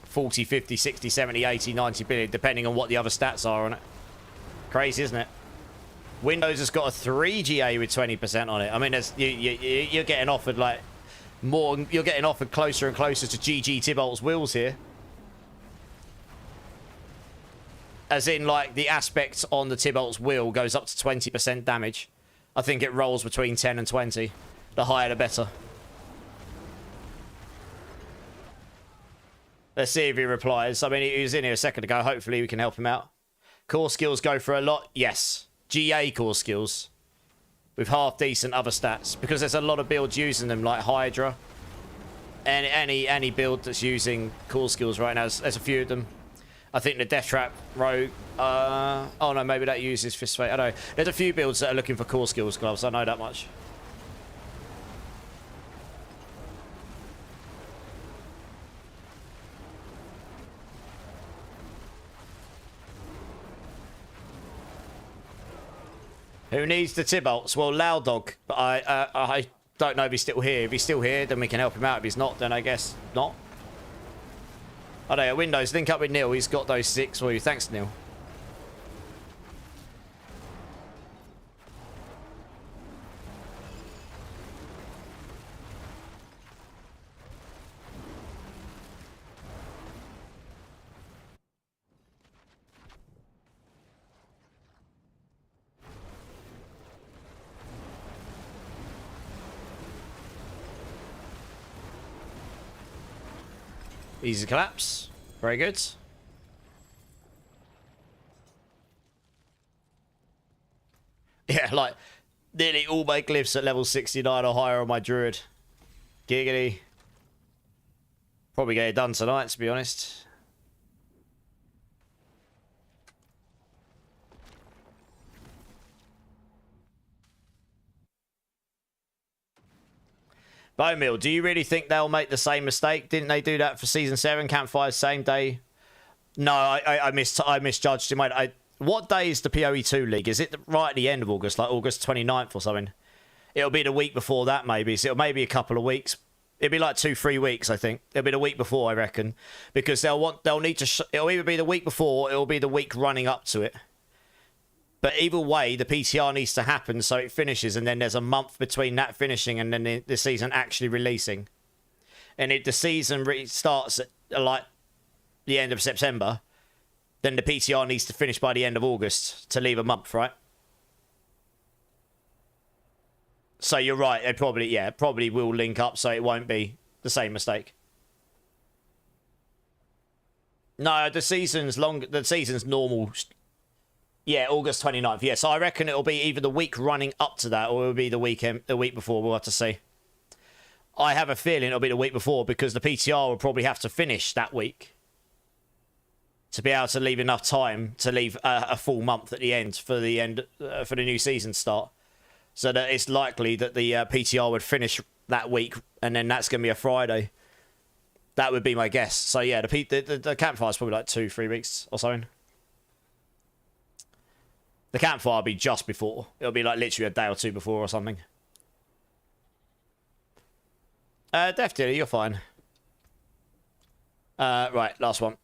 40, 50, 60, 70, 80, 90 billion. Depending on what the other stats are on it. Crazy, isn't it? Windows has got a 3GA with 20% on it. I mean, you're getting offered like more. You're getting offered closer and closer to GG Tybalt's wills here. As in, like, the aspect on the Tybalt's will goes up to 20% damage. I think it rolls between 10 and 20. The higher, the better. Let's see if he replies. I mean, he was in here a second ago. Hopefully, we can help him out. Core skills go for a lot. Yes. GA core skills. With half-decent other stats. Because there's a lot of builds using them, like Hydra. And any build that's using core skills right now, there's a few of them. I think the Death Trap Rogue... oh, no, maybe that uses Fist Fate. I don't know. There's a few builds that are looking for core skills gloves. I know that much. Who needs the Tybalts? Well, Loud Dog. But I don't know if he's still here. If he's still here, then we can help him out. If he's not, then I guess not. Oh, no, Windows, link up with Neil. He's got those 6 for you. Thanks, Neil. Easy collapse. Very good. Yeah, like, nearly all my glyphs at level 69 or higher on my druid. Giggity. Probably get it done tonight, to be honest. Bowmill, do you really think they'll make the same mistake? Didn't they do that for Season 7? Campfire, same day? No, I misjudged him. What day is the PoE2 League? Is it right at the end of August? Like August 29th or something? It'll be the week before that, maybe. So it'll maybe a couple of weeks. It'll be like 2-3 weeks, I think. It'll be the week before, I reckon. Because they'll need to... It'll either be the week before or it'll be the week running up to it. But either way, the PTR needs to happen so it finishes, and then there's a month between that finishing and then the season actually releasing. And if the season starts at like the end of September, then the PTR needs to finish by the end of August to leave a month, right? So you're right. It probably will link up, so it won't be the same mistake. No, the season's long. The season's normal. Yeah, August 29th. Yeah, so I reckon it'll be either the week running up to that or it'll be the weekend, the week before. We'll have to see. I have a feeling it'll be the week before because the PTR will probably have to finish that week to be able to leave enough time to leave a full month at the end for the new season start. So that it's likely that the PTR would finish that week, and then that's going to be a Friday. That would be my guess. So yeah, the campfire is probably like 2-3 weeks or something. The campfire will be just before. It'll be like literally a day or two before or something. Def Dealer, you're fine. Right, last one.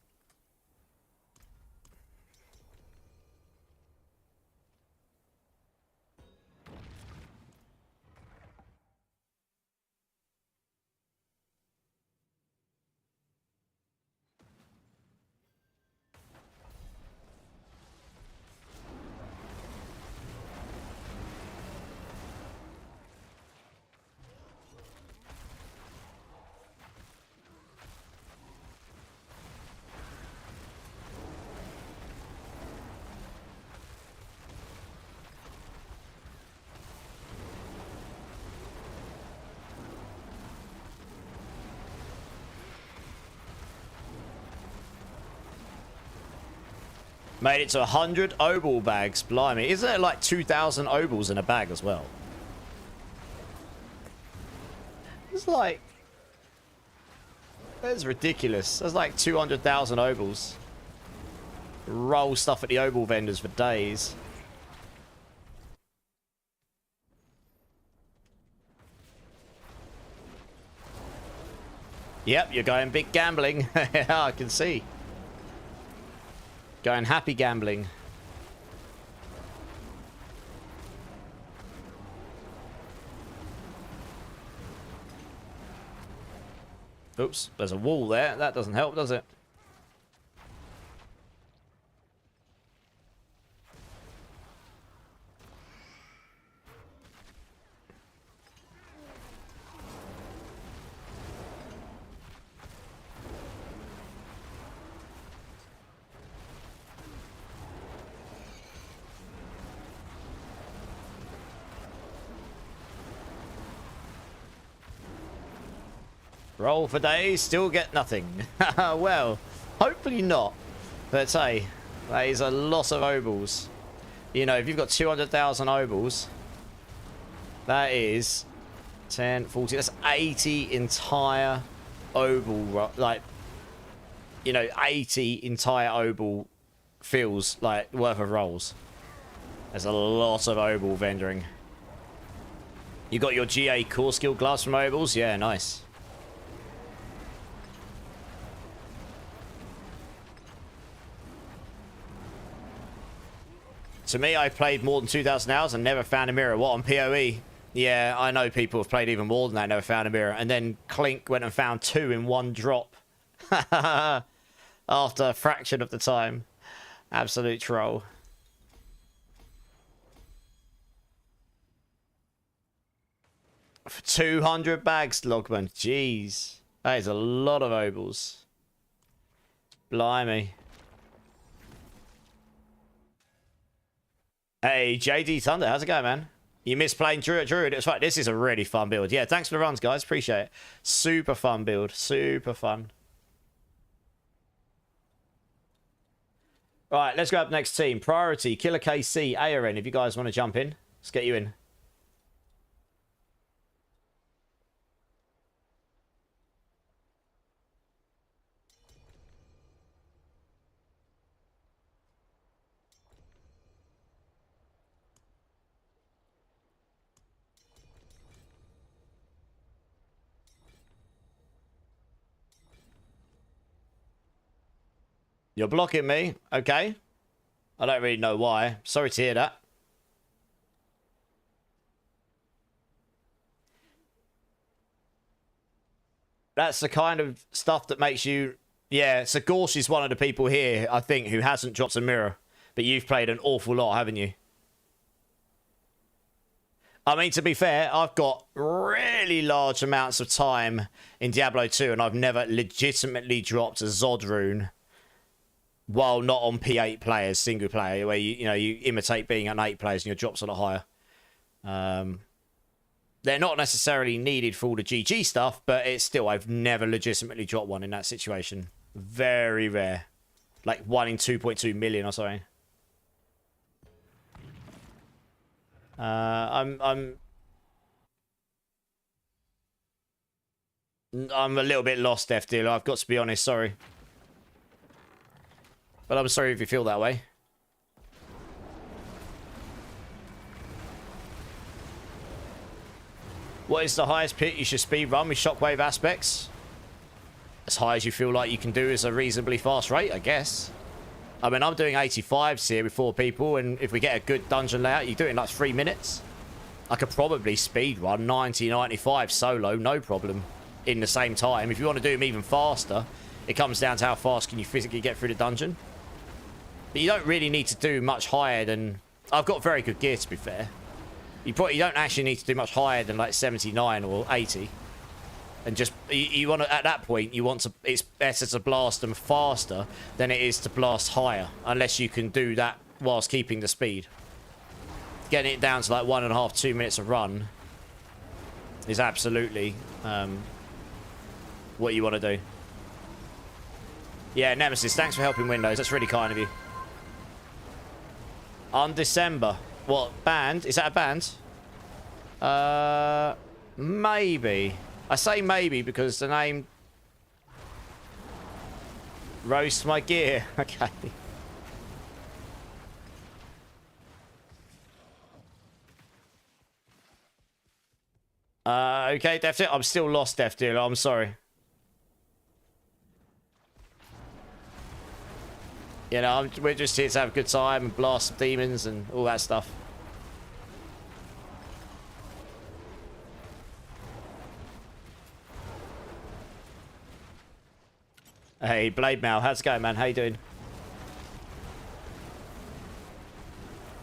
Made it to 100 obol bags. Blimey. Isn't it like 2,000 obals in a bag as well? It's like... That's ridiculous. That's like 200,000 obals. Roll stuff at the obol vendors for days. Yep, you're going big gambling. Yeah, I can see. Going happy gambling. Oops, there's a wall there. That doesn't help, does it? Roll for days, still get nothing. Well, hopefully not. But hey, that is a lot of obals. You know, if you've got 200,000 obals, that is 10, 40, that's 80 entire obal, like, you know, 80 entire obal fields, like, worth of rolls. There's a lot of obal vendoring. You got your GA core skill gloves from obals? Yeah, nice. To me, I've played more than 2,000 hours and never found a mirror. What, on PoE? Yeah, I know people have played even more than that, never found a mirror. And then Clink went and found 2 in one drop. After a fraction of the time. Absolute troll. For 200 bags, Logman. Jeez. That is a lot of obals. Blimey. Hey, JD Thunder, how's it going, man? You missed playing Druid. It was fun. This is a really fun build. Yeah, thanks for the runs, guys. Appreciate it. Super fun build. Super fun. Right, let's grab next team. Priority, Killer KC, ARN. If you guys want to jump in, let's get you in. You're blocking me. Okay. I don't really know why. Sorry to hear that. That's the kind of stuff that makes you... Yeah, so Gorsh is one of the people here, I think, who hasn't dropped a mirror. But you've played an awful lot, haven't you? I mean, to be fair, I've got really large amounts of time in Diablo 2, and I've never legitimately dropped a Zod rune while not on P8 players, single player, where you imitate being on 8 players and your drops a lot higher. They're not necessarily needed for all the GG stuff, but it's still, I've never legitimately dropped one in that situation. Very rare. Like 1 in 2.2 million or something. I'm a little bit lost, Death Dealer. I've got to be honest, sorry. But I'm sorry if you feel that way. What is the highest pit you should speed run with shockwave aspects? As high as you feel like you can do is a reasonably fast rate, I guess. I mean, I'm doing 85s here with 4 people, and if we get a good dungeon layout, you do it in like 3 minutes. I could probably speed run 90, 95 solo, no problem, in the same time. If you want to do them even faster, it comes down to how fast can you physically get through the dungeon. But you don't really need to do much higher than... I've got very good gear, to be fair. You don't actually need to do much higher than like 79 or 80. And just, you want to, at that point, you want to, it's better to blast them faster than it is to blast higher. Unless you can do that whilst keeping the speed. Getting it down to like 1.5, 2 minutes a run is absolutely what you want to do. Yeah, Nemesis, thanks for helping Windows. That's really kind of you. On December. What, band? Is that a band? Maybe. I say maybe because the name... Roast my gear. Okay. Okay, Death Dealer. I'm still lost, Death Dealer. I'm sorry. You know, we're just here to have a good time and blast some demons and all that stuff. Hey, Blade Mail, how's it going, man? How you doing?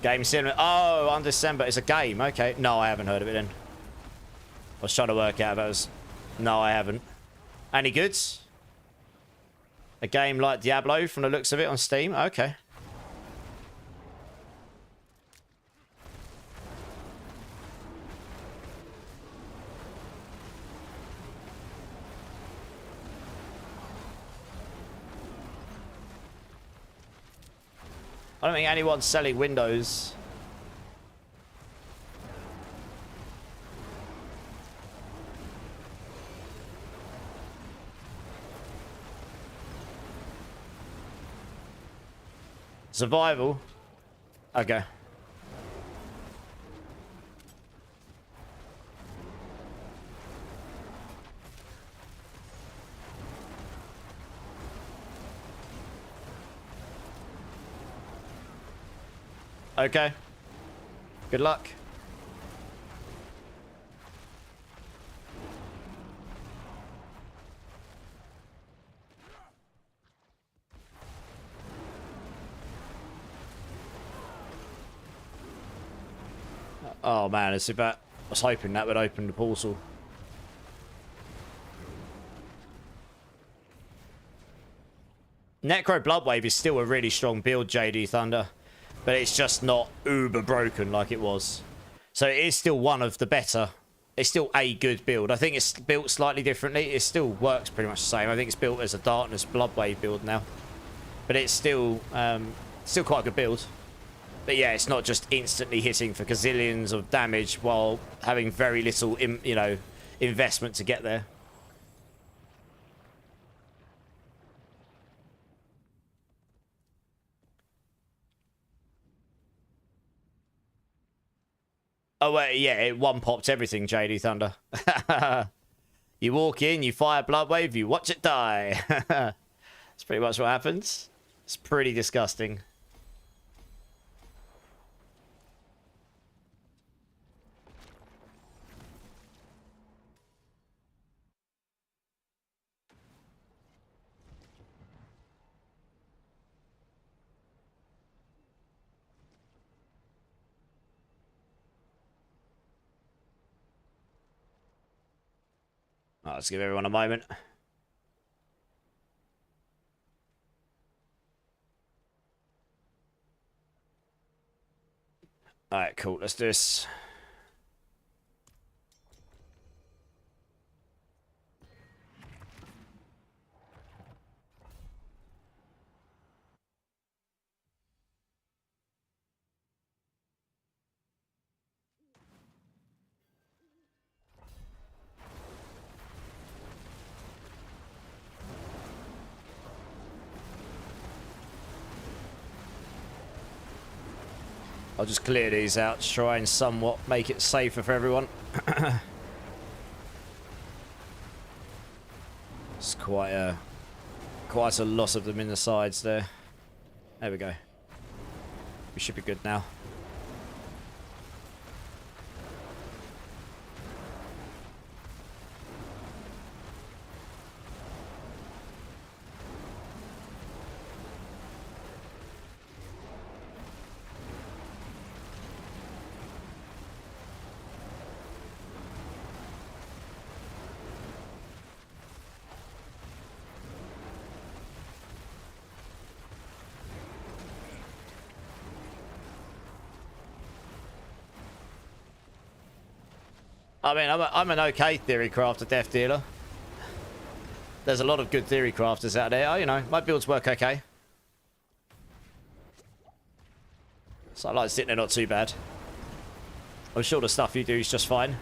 Game Cinema. Oh, on December. It's a game. Okay. No, I haven't heard of it then. I was trying to work out if it was... No, I haven't. Any goods? A game like Diablo from the looks of it on Steam? Okay. I don't think anyone's selling Windows. Survival? Okay. Okay. Good luck. Oh man, it's about... I was hoping that would open the portal. Necro Bloodwave is still a really strong build, JD Thunder. But it's just not uber broken like it was. So it is still one of the better. It's still a good build. I think it's built slightly differently. It still works pretty much the same. I think it's built as a Darkness Bloodwave build now. But it's still quite a good build. But yeah, it's not just instantly hitting for gazillions of damage while having very little, you know, investment to get there. Oh, wait, yeah, it one-popped everything, JD Thunder. You walk in, you fire Bloodwave, you watch it die. That's pretty much what happens. It's pretty disgusting. Right, let's give everyone a moment. Alright, cool. Let's do this. I'll just clear these out to try and somewhat make it safer for everyone. It's quite a lot of them in the sides there. There we go. We should be good now. I mean, I'm an okay theory crafter, Death Dealer. There's a lot of good theory crafters out there. You know, my builds work okay. So I like sitting there, not too bad. I'm sure the stuff you do is just fine.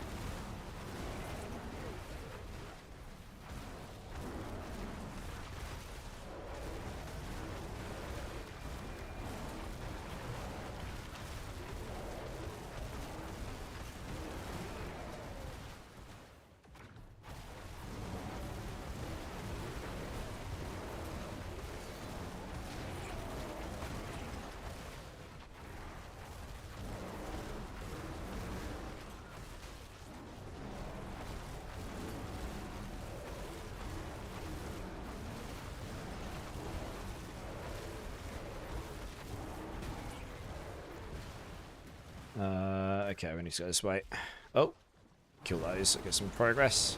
Okay, we need to go this way. Oh, kill those, get some progress.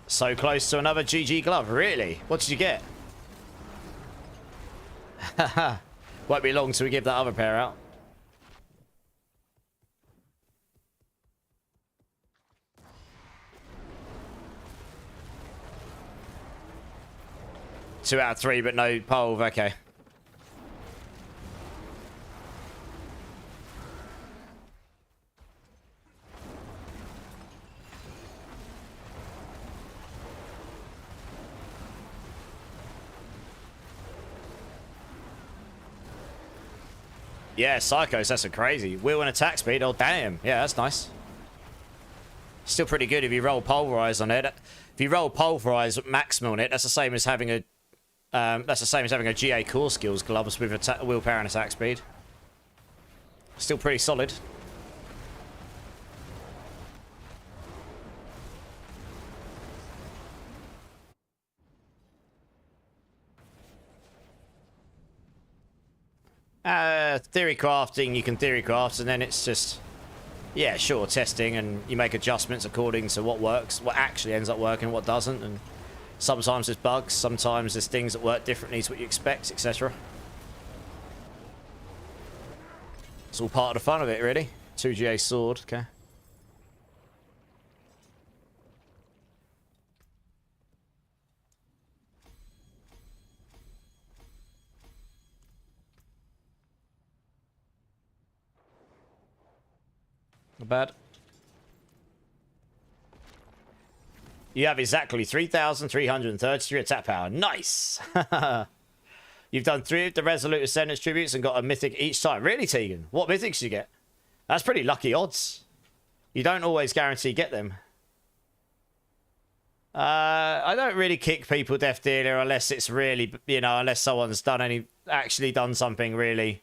So close to another GG glove, really? What did you get? Won't be long till we give that other pair out. Two out of three, but no pulve, okay. Yeah, Psychos, that's a crazy. Wheel and attack speed, oh damn. Yeah, that's nice. Still pretty good if you roll Pulverize on it. If you roll Pulverize maximal on it, that's the same as having a GA core skills gloves with willpower and attack speed. Still pretty solid. Theory crafting, you can theory craft, and then it's just, yeah, sure, testing, and you make adjustments according to what works, what actually ends up working, what doesn't, and sometimes there's bugs, sometimes there's things that work differently to what you expect, etc. It's all part of the fun of it, really. 2GA sword, okay. Not bad. You have exactly 3,333 attack power. Nice! You've done 3 of the Resolute Ascendance tributes and got a mythic each time. Really, Tegan? What mythics you get? That's pretty lucky odds. You don't always guarantee get them. I don't really kick people Death Dealer unless it's really, you know, unless someone's actually done something really,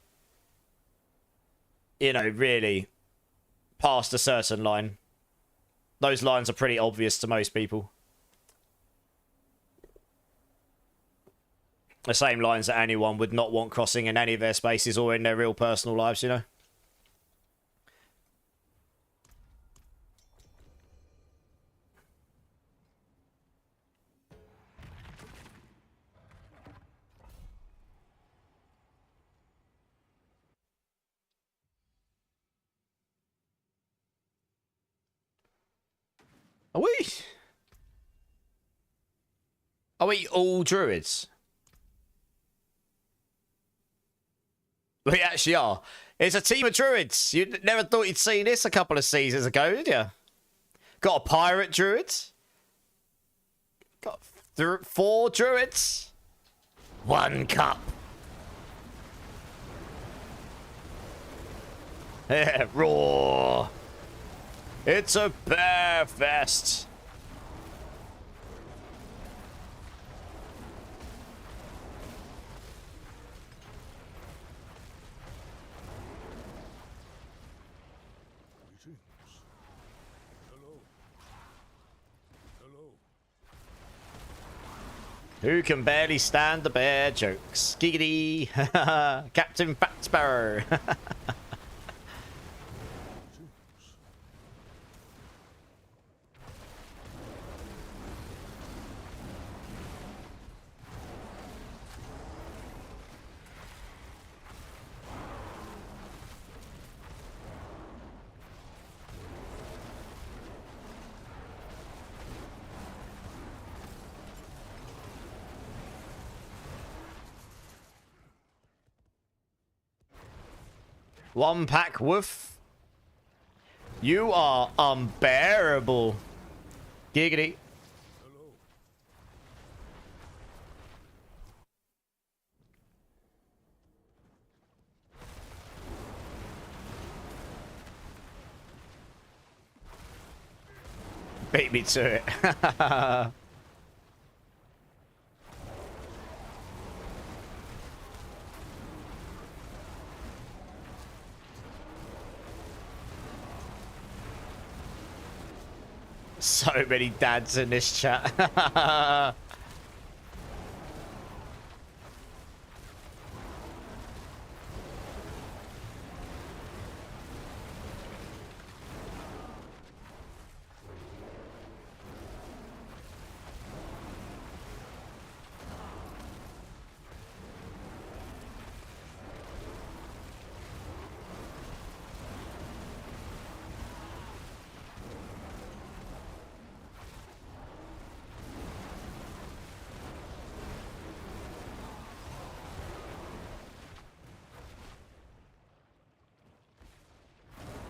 you know, really past a certain line. Those lines are pretty obvious to most people. The same lines that anyone would not want crossing in any of their spaces or in their real personal lives, you know? Are we? Are we all druids? We actually are. It's a team of druids. You never thought you'd see this a couple of seasons ago, did you? Got a pirate druid. Got 4 druids. 1 cup. Yeah, roar. It's a bear fest. Who can barely stand the bear jokes? Giggity! Captain Fat Sparrow! One pack woof. You are unbearable. Giggity. Beat me to it. So many dads in this chat.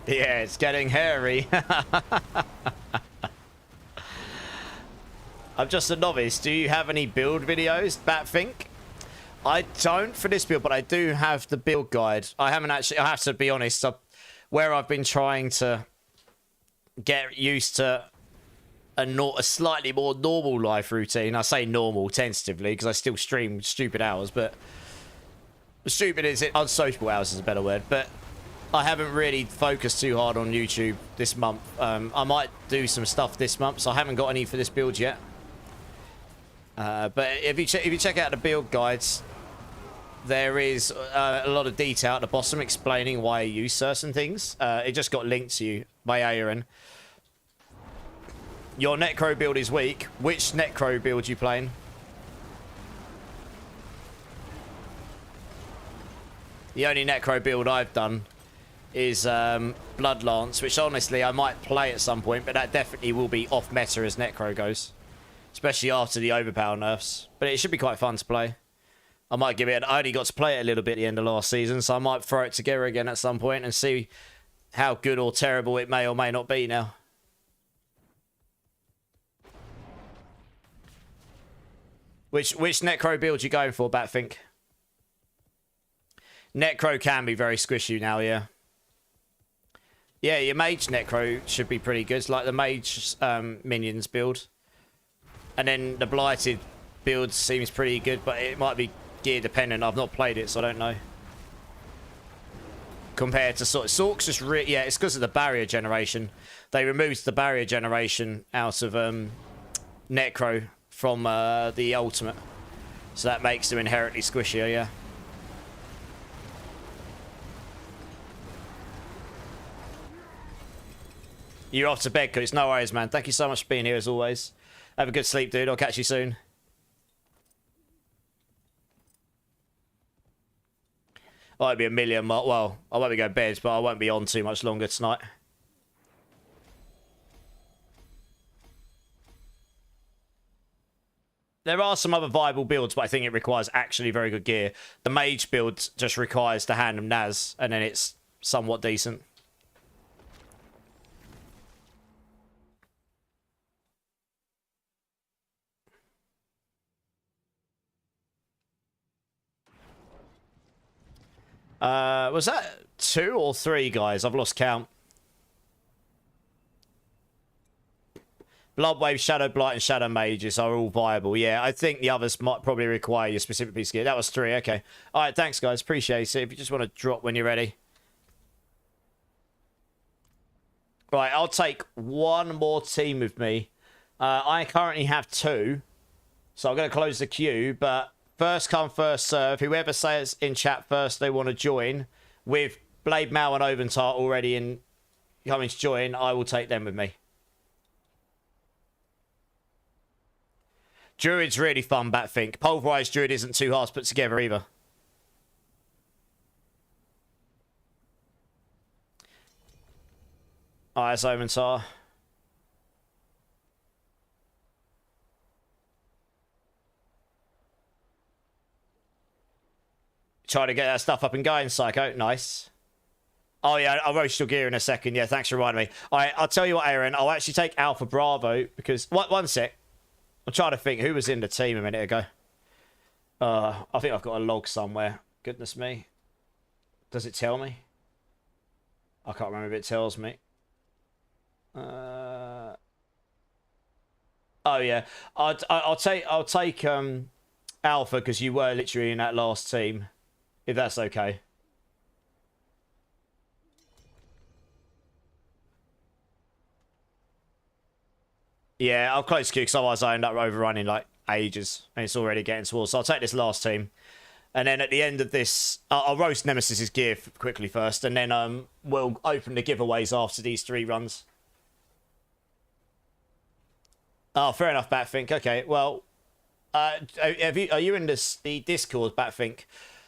Yeah, it's getting hairy. I'm just a novice. Do you have any build videos, Batfink? I don't for this build, but I do have the build guide. I haven't actually, I have to be honest, where I've been trying to get used to a slightly more normal life routine. I say normal tentatively because I still stream stupid hours, but stupid is it? Unsociable hours is a better word, but I haven't really focused too hard on YouTube this month. I might do some stuff this month, so I haven't got any for this build yet. But if you check out the build guides, there is a lot of detail at the bottom explaining why you use certain things. It just got linked to you by Aaron. Your Necro build is weak. Which Necro build you playing? The only Necro build I've done is Bloodlance, which honestly I might play at some point, but that definitely will be off meta as Necro goes. Especially after the overpower nerfs. But it should be quite fun to play. I might give it... I only got to play it a little bit at the end of last season, so I might throw it together again at some point and see how good or terrible it may or may not be now. Which Necro build you going for, Batfink? Necro can be very squishy now, yeah. Yeah, your Mage Necro should be pretty good. It's like the Mage minions build. And then the Blighted build seems pretty good, but it might be gear dependent. I've not played it, so I don't know. Compared to Sork's just yeah, it's because of the barrier generation. They removed the barrier generation out of Necro from the ultimate. So that makes them inherently squishier, yeah. You're off to bed, Chris. No worries, man. Thank you so much for being here as always. Have a good sleep, dude. I'll catch you soon. I won't be a million miles. Well, I won't be going to bed, but I won't be on too much longer tonight. There are some other viable builds, but I think it requires actually very good gear. The mage build just requires to hand them Naz, and then it's somewhat decent. Was that 2 or 3, guys? I've lost count. Bloodwave, Shadow Blight, and Shadow Mages are all viable. Yeah, I think the others might probably require your specific piece of gear. That was 3, okay. All right, thanks, guys. Appreciate it. If you just want to drop when you're ready. Right, I'll take one more team with me. I currently have 2, so I'm going to close the queue, but first come, first serve. Whoever says in chat first they want to join, with Blade Mail and Oventar already in coming to join, I will take them with me. Druid's really fun, Batfink. Pulverise Druid isn't too hard to put together either. Alright, it's Oventar. Try to get that stuff up and going, Psycho. Nice. Oh, yeah, I'll roast your gear in a second. Yeah, thanks for reminding me. All right, I'll tell you what, Aaron. I'll actually take Alpha Bravo because... One sec. I'm trying to think who was in the team a minute ago. I think I've got a log somewhere. Goodness me. Does it tell me? I can't remember if it tells me. Oh, yeah. I'll take Alpha because you were literally in that last team. If that's okay. Yeah, I'll close queue because otherwise I end up overrunning like ages. And it's already getting towards. So I'll take this last team. And then at the end of this, I'll roast Nemesis's gear quickly first. And then we'll open the giveaways after these 3 runs. Oh, fair enough, Batfink. Okay, well, are you in the Discord, Batfink?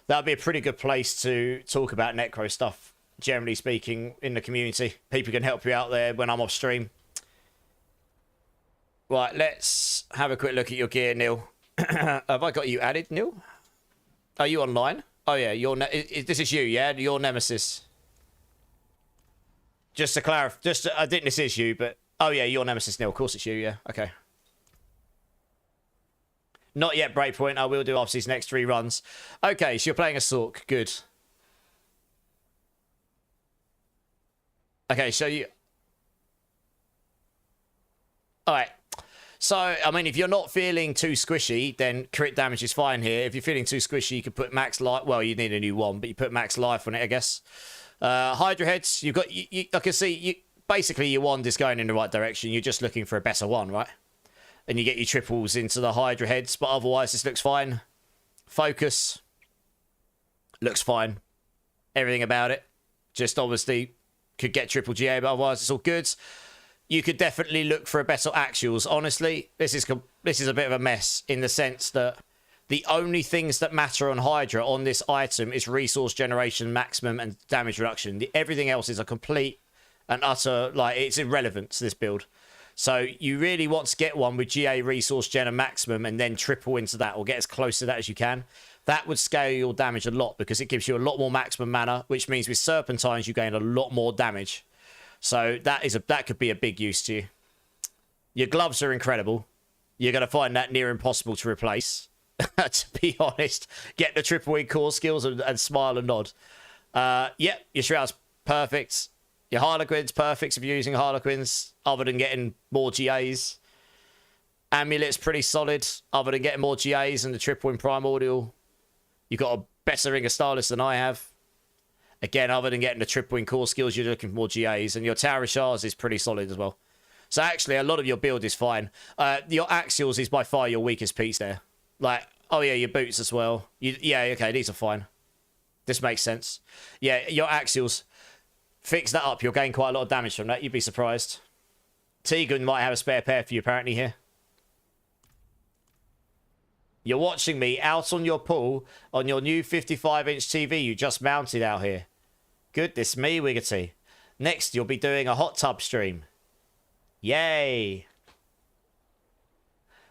That would be a pretty good place to talk about Necro stuff, generally speaking, in the community. People can help you out there when I'm off stream. Right, let's have a quick look at your gear, Neil. Have I got you added, Neil? Are you online? Oh, yeah, this is you, yeah? Your Nemesis. Just to clarify, I think this is you, but... Oh, yeah, your Nemesis, Neil. Of course it's you, yeah. Okay. Not yet, Breakpoint. I will do after these next 3 runs. Okay, so you're playing a Sork. Good. Okay, so you... Alright. So, I mean, if you're not feeling too squishy, then crit damage is fine here. If you're feeling too squishy, you could put max life... Well, you need a new one, but you put max life on it, I guess. Hydra heads, you've got... I can see... Basically, your wand is going in the right direction. You're just looking for a better one, right? And you get your triples into the Hydra heads, but otherwise this looks fine. Focus. Looks fine. Everything about it. Just obviously could get triple GA, but otherwise it's all good. You could definitely look for a better actuals. Honestly, this is a bit of a mess in the sense that the only things that matter on Hydra on this item is resource generation, maximum, and damage reduction. Everything else is a complete and utter, like, it's irrelevant to this build. So you really want to get one with GA, resource gen, and maximum, and then triple into that, or get as close to that as you can. That would scale your damage a lot, because it gives you a lot more maximum mana, which means with Serpentines, you gain a lot more damage. So that could be a big use to you. Your gloves are incredible. You're going to find that near impossible to replace, to be honest. Get the triple E core skills and smile and nod. Yep, your Shroud's perfect. Your Harlequin's perfect if you're using Harlequins, other than getting more GAs. Amulet's pretty solid, other than getting more GAs and the triple in Primordial. You've got a better Ring of Starless than I have. Again, other than getting the triple in core skills, you're looking for more GAs. And your Tower of Shards is pretty solid as well. So actually, a lot of your build is fine. Your Axials is by far your weakest piece there. Like, oh yeah, your boots as well. Yeah, okay, these are fine. This makes sense. Yeah, your Axials... Fix that up. You'll gain quite a lot of damage from that. You'd be surprised. Tegan might have a spare pair for you apparently here. You're watching me out on your pool on your new 55-inch TV you just mounted out here. Goodness me, Wiggity. Next, you'll be doing a hot tub stream. Yay.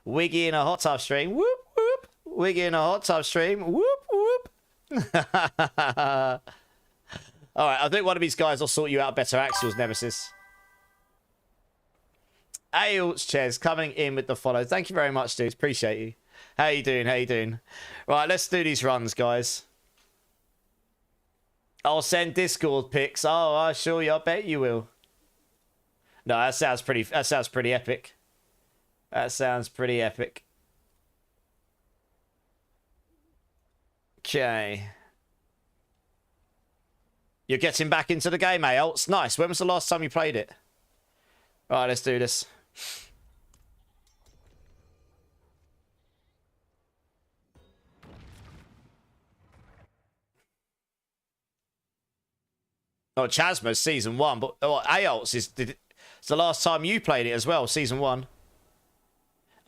Wiggy in a hot tub stream. Whoop, whoop. Wiggy in a hot tub stream. Whoop, whoop. Alright, I think one of these guys will sort you out better Axel's Nemesis. Ailts Ches coming in with the follow. Thank you very much, dudes. Appreciate you. How you doing? How you doing? Right, let's do these runs, guys. I'll send Discord pics. Oh, I sure you. I bet you will. No, that sounds pretty epic. That sounds pretty epic. Okay. You're getting back into the game, Ailts. Nice. When was the last time you played it? Right, let's do this. Oh, Chasma's season 1, but Ailts is it's the last time you played it as well, season 1.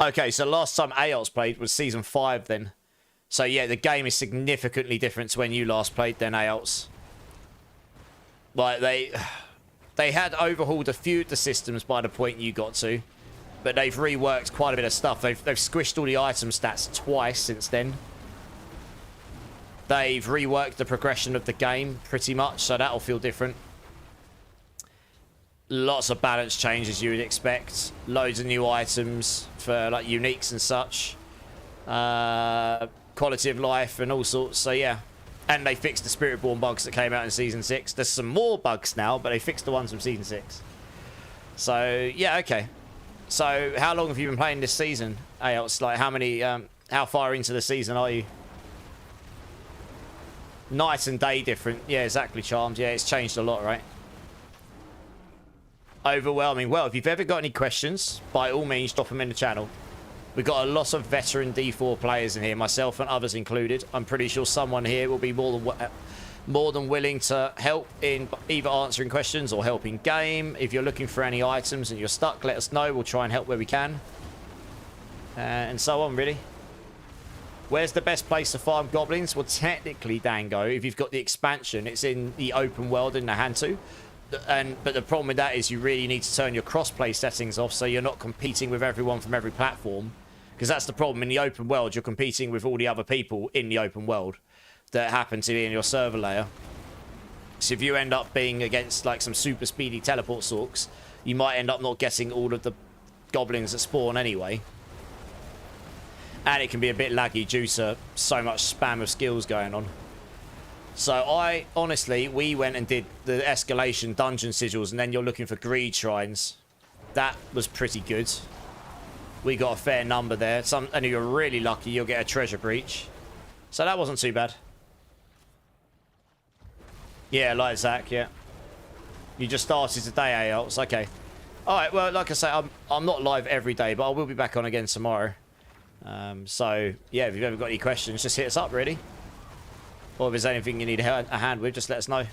Okay, so the last time Ailts played was season 5 then. So yeah, the game is significantly different to when you last played then, Ailts. Like they had overhauled a few of the systems by the point you got to, but they've reworked quite a bit of stuff. They've squished all the item stats twice since then. They've reworked the progression of the game pretty much, so that'll feel different. Lots of balance changes you would expect. Loads of new items for like uniques and such. Quality of life and all sorts, so yeah. And they fixed the Spiritborn bugs that came out in Season 6. There's some more bugs now, but they fixed the ones from Season 6. So, yeah, okay. So, how long have you been playing this season, Ailts? Like, how far into the season are you? Night and day different. Yeah, exactly, Charmed. Yeah, it's changed a lot, right? Overwhelming. Well, if you've ever got any questions, by all means, drop them in the channel. We've got a lot of veteran D4 players in here, myself and others included. I'm pretty sure someone here will be more than willing to help in either answering questions or helping game. If you're looking for any items and you're stuck, let us know. We'll try and help where we can. And so on, really. Where's the best place to farm goblins? Well, technically, Dango, if you've got the expansion, it's in the open world in Nahantu. But the problem with that is you really need to turn your crossplay settings off so you're not competing with everyone from every platform. Because that's the problem. In the open world, you're competing with all the other people in the open world that happen to be in your server layer. So if you end up being against like some super speedy teleport sorks, you might end up not getting all of the goblins that spawn anyway. And it can be a bit laggy due to so much spam of skills going on. So we went and did the escalation dungeon sigils, and then you're looking for greed shrines. That was pretty good. We got a fair number there. And if you're really lucky, you'll get a treasure breach. So that wasn't too bad. Yeah, like Zach, yeah. You just started today, Ailts. Okay. Alright, well, like I say, I'm not live every day, but I will be back on again tomorrow. So, yeah, if you've ever got any questions, just hit us up, really. Or if there's anything you need a hand with, just let us know.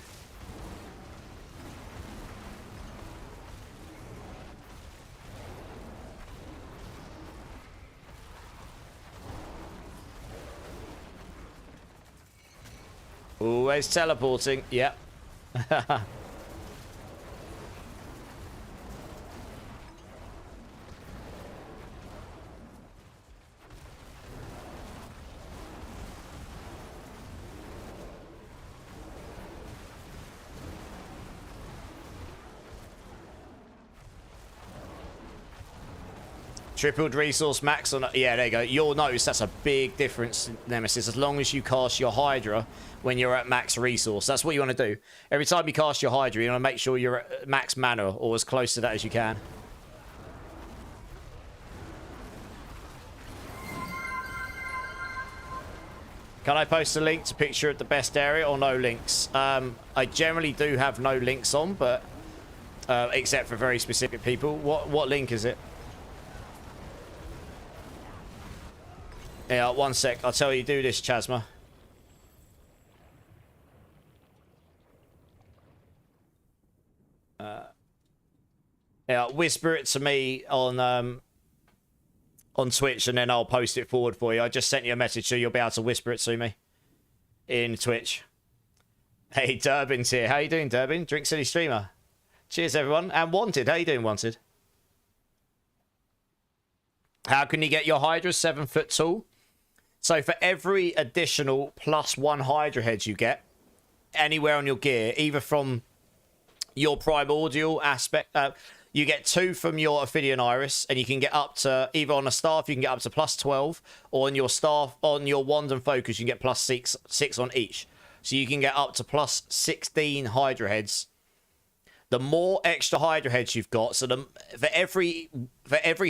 Always teleporting. Yep. Tripled resource max on... Yeah, there you go. You'll notice that's a big difference, Nemesis, as long as you cast your Hydra when you're at max resource. That's what you want to do. Every time you cast your Hydra, you want to make sure you're at max mana or as close to that as you can. Can I post a link to picture at the best area or no links? I generally do have no links on, but except for very specific people. What link is it? Yeah, one sec. I'll tell you, do this, Chasma. Yeah, whisper it to me on Twitch, and then I'll post it forward for you. I just sent you a message, so you'll be able to whisper it to me in Twitch. Hey, Durbin's here. How you doing, Durbin? Drink City Streamer. Cheers, everyone. And Wanted. How you doing, Wanted? How can you get your Hydra 7 foot tall? So for every additional +1 Hydra head you get anywhere on your gear, either from your primordial aspect, you get 2 from your Ophidian Iris, and you can get up to, either on a staff you can get up to +12, or on your staff, on your wand and focus you can get +6 on each. So you can get up to +16 Hydra heads. The more extra Hydra heads you've got, so for every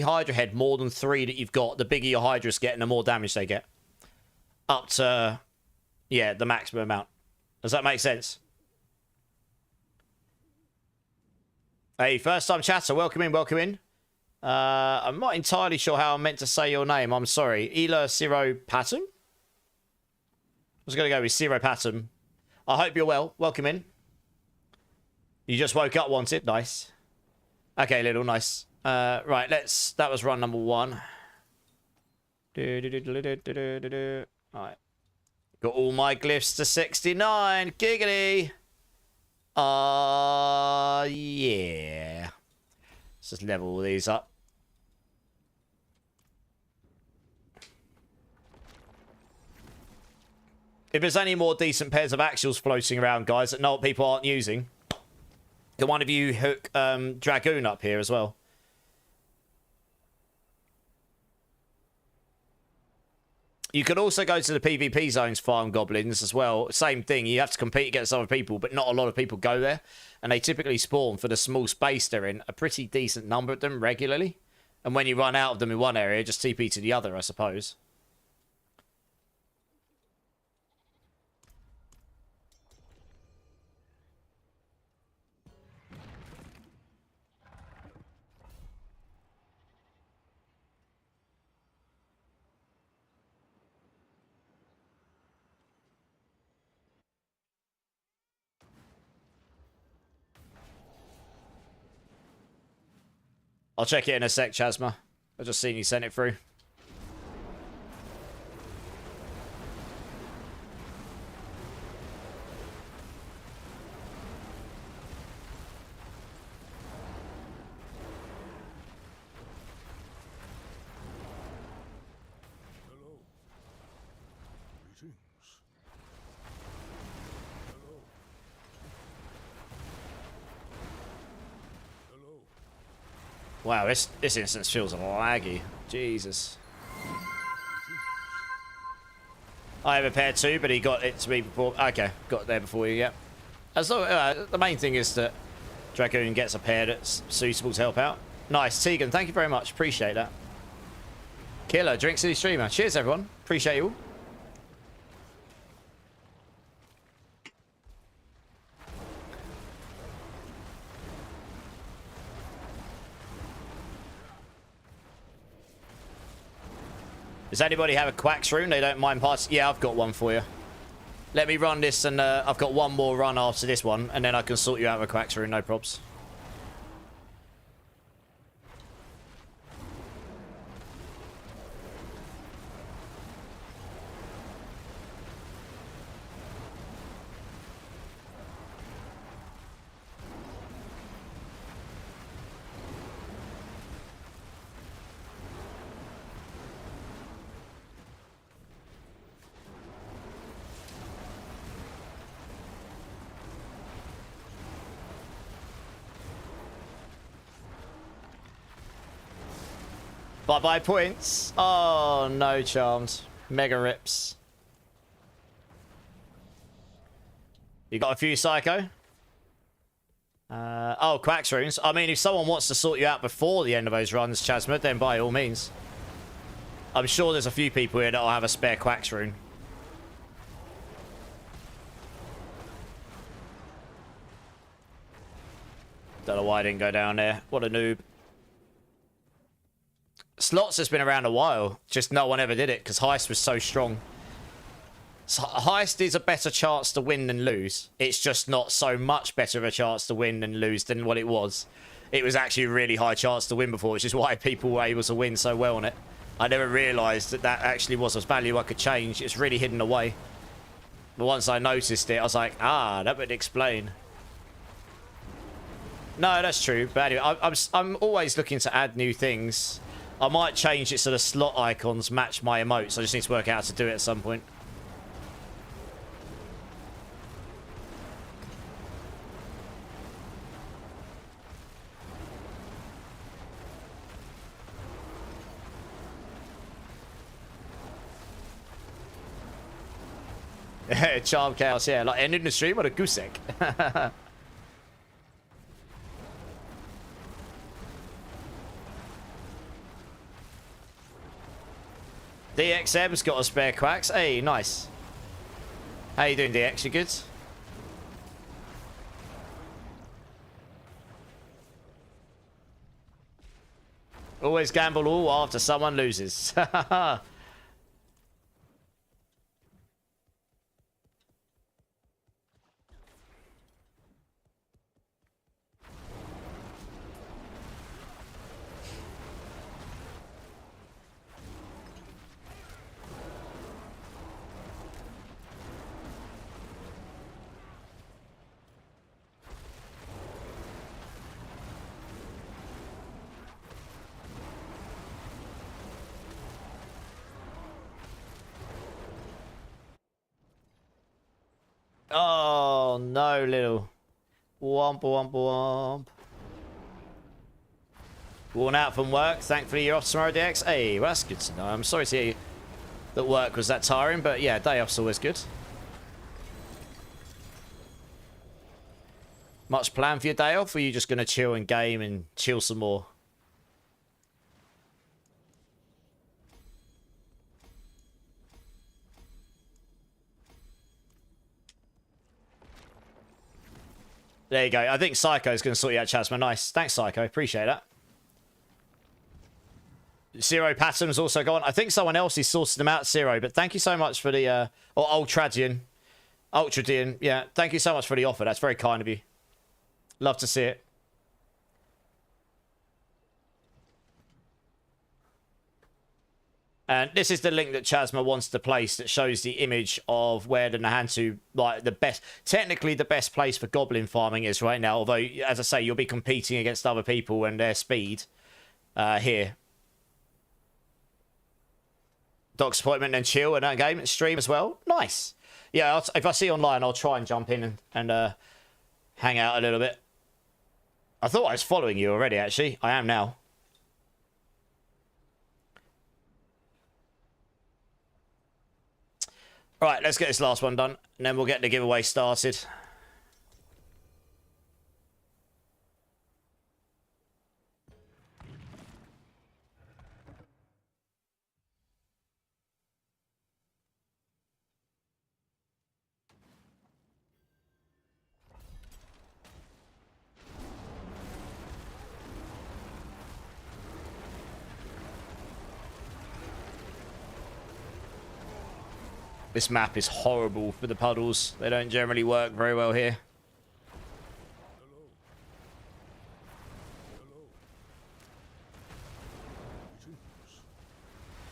Hydra head more than 3 that you've got, the bigger your Hydras get and the more damage they get. Up to, yeah, the maximum amount. Does that make sense? Hey, first time chatter, welcome in, welcome in. I'm not entirely sure how I'm meant to say your name, I'm sorry. Ela Ciro Patum? I was going to go with Ciro Patum. I hope you're well, welcome in. You just woke up, wanted. Nice. Okay, little nice. Right, that was run number 1. Alright. Got all my glyphs to 69. Giggity. Yeah. Let's just level all these up. If there's any more decent pairs of actuals floating around, guys, that not people aren't using, can one of you hook Dragoon up here as well? You can also go to the PvP zones, farm goblins as well. Same thing, you have to compete against other people, but not a lot of people go there. And they typically spawn, for the small space they're in, a pretty decent number of them regularly. And when you run out of them in one area, just TP to the other, I suppose. I'll check it in a sec, Chasma. I've just seen you sent it through. Hello. Greetings. Hello. Wow, this instance feels laggy. Jesus. I have a pair too, but he got it to me before. Okay, got it there before you, yeah. As though, the main thing is that Dragoon gets a pair that's suitable to help out. Nice, Tegan, thank you very much. Appreciate that. Killer, Drink City Streamer. Cheers, everyone. Appreciate you all. Does anybody have a Quacks rune? They don't mind parts. Yeah, I've got one for you. Let me run this, and I've got one more run after this one, and then I can sort you out with a Quacks rune, no probs. Bye-bye points. Oh, no, Charmed. Mega rips. You got a few, Psycho? Oh, Quacks runes. I mean, if someone wants to sort you out before the end of those runs, Chasma, then by all means. I'm sure there's a few people here that'll have a spare Quacks rune. Don't know why I didn't go down there. What a noob. Slots has been around a while, just no one ever did it because Heist was so strong. So Heist is a better chance to win than lose. It's just not so much better of a chance to win than lose than what it was. It was actually a really high chance to win before, which is why people were able to win so well on it. I never realised that that actually was a value I could change. It's really hidden away. But once I noticed it, I was like, ah, that would explain. No, that's true. But anyway, I'm always looking to add new things. I might change it so the slot icons match my emotes. I just need to work out how to do it at some point. Charm chaos, yeah, like ending the stream on a goose egg. DXM's got a spare quacks. Hey, nice. How you doing, DX? You good? Always gamble all after someone loses. Oh, no, little. Womp, womp, womp. Worn out from work. Thankfully, you're off tomorrow, DX. Hey, well, that's good to know. I'm sorry to hear that work was that tiring, but yeah, day off's always good. Much plan for your day off, or are you just going to chill and game and chill some more? There you go. I think Psycho's going to sort you out, Chasma. Nice. Thanks, Psycho. Appreciate that. Zero Patterns also gone. I think someone else is sorting them out, Zero. But thank you so much for the... or Ultradian. Ultradian. Yeah, thank you so much for the offer. That's very kind of you. Love to see it. And this is the link that Chasma wants to place that shows the image of where the Nahantu, like the best, technically the best place for goblin farming is right now. Although, as I say, you'll be competing against other people and their speed here. Doc's appointment and chill in that game stream as well. Nice. Yeah, if I see you online, I'll try and jump in and hang out a little bit. I thought I was following you already, actually. I am now. Right, let's get this last one done, and then we'll get the giveaway started. This map is horrible for the puddles. They don't generally work very well here.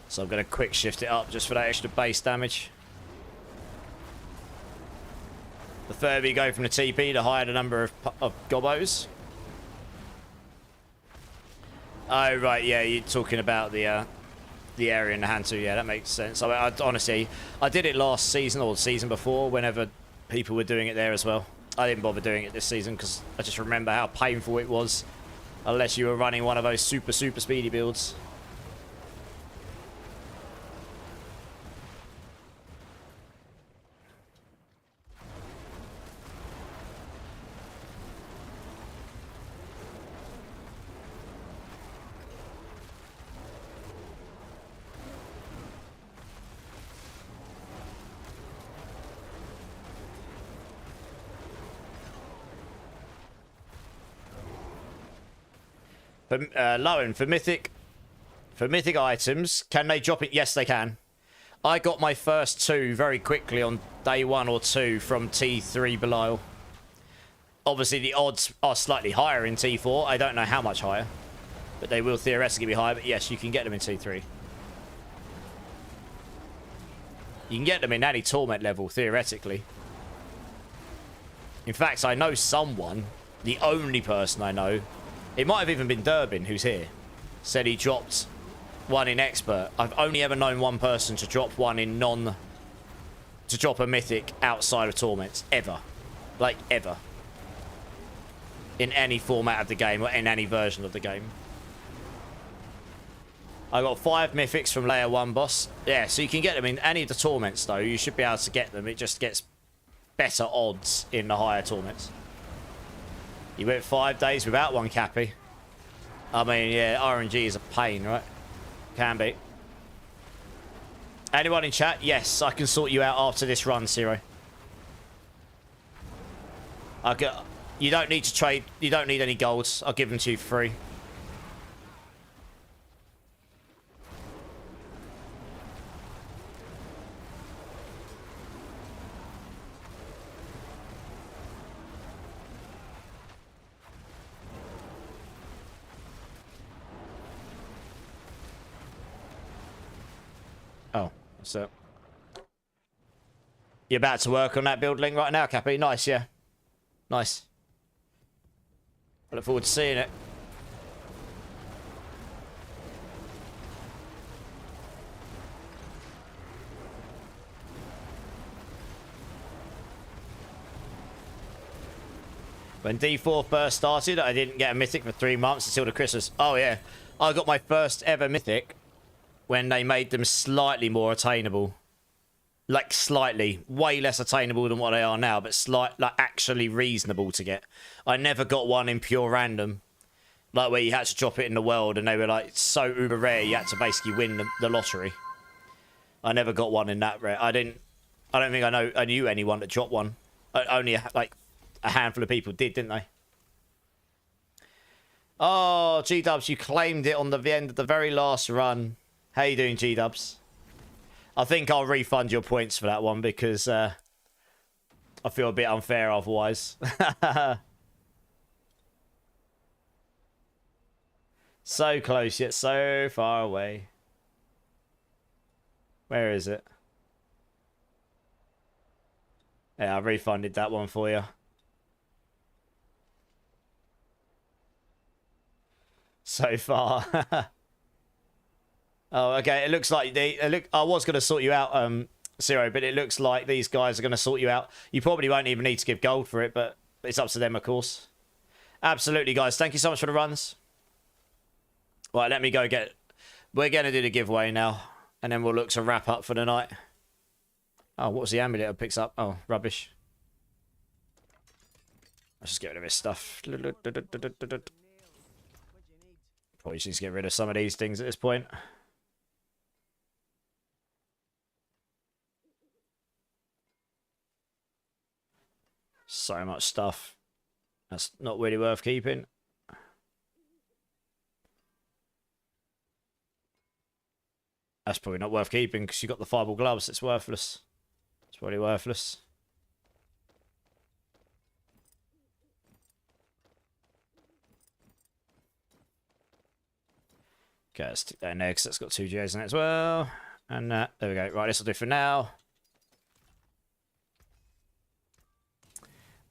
So I'm going to quick shift it up just for that extra base damage. The further you go from the TP, the higher the number of gobbos. Oh, right, yeah, you're talking about the area in the Hantu. Yeah, that makes sense. I honestly, I did it last season or the season before whenever people were doing it there as well. I didn't bother doing it this season because I just remember how painful it was unless you were running one of those super speedy builds. Lowen, for mythic items, can they drop it? Yes, they can. I got my first two very quickly on day 1 or 2 from T3 Belial. Obviously, the odds are slightly higher in T4. I don't know how much higher, but they will theoretically be higher. But yes, you can get them in T3. You can get them in any Torment level, theoretically. In fact, I know someone, the only person I know, it might have even been Durbin, who's here, said he dropped one in expert. I've only ever known one person to drop one in to drop a mythic outside of torments. Ever. Like, ever. In any format of the game, or in any version of the game. I got 5 mythics from layer 1 boss. Yeah, so you can get them in any of the torments, though. You should be able to get them. It just gets better odds in the higher torments. You went 5 days without one, Cappy. I mean, yeah, RNG is a pain, right? Can be. Anyone in chat? Yes, I can sort you out after this run, Zero. You don't need to trade. You don't need any golds. I'll give them to you for free. Oh, what's up? You're about to work on that build link right now, Cappy. Nice, yeah. Nice. I look forward to seeing it. When D4 first started, I didn't get a mythic for 3 months until the Christmas. Oh, yeah. I got my first ever mythic when they made them slightly more attainable. Like, slightly. Way less attainable than what they are now, but like, actually reasonable to get. I never got one in pure random. Like, where you had to drop it in the world, and they were, like, so uber rare, you had to basically win the lottery. I never got one in that rare. I don't think I knew anyone that dropped one. Only, like, a handful of people did, didn't they? Oh, G-Dubs, you claimed it on the end of the very last run. How you doing, G-Dubs? I think I'll refund your points for that one because I feel a bit unfair otherwise. So close yet so far away. Where is it? Yeah, I refunded that one for you. So far. Oh, okay. It looks like I was going to sort you out, Zero, but it looks like these guys are going to sort you out. You probably won't even need to give gold for it, but it's up to them, of course. Absolutely, guys. Thank you so much for the runs. Right, let me go get... We're going to do the giveaway now, and then we'll look to wrap up for the night. Oh, what was the amulet it picks up? Oh, rubbish. Let's just get rid of this stuff. Probably just need to get rid of some of these things at this point. So much stuff. That's not really worth keeping. That's probably not worth keeping because you got the fireball gloves. It's worthless. It's probably worthless. Okay, let's stick that in there because that's got 2 GAs in it as well. And there we go. Right, this will do for now.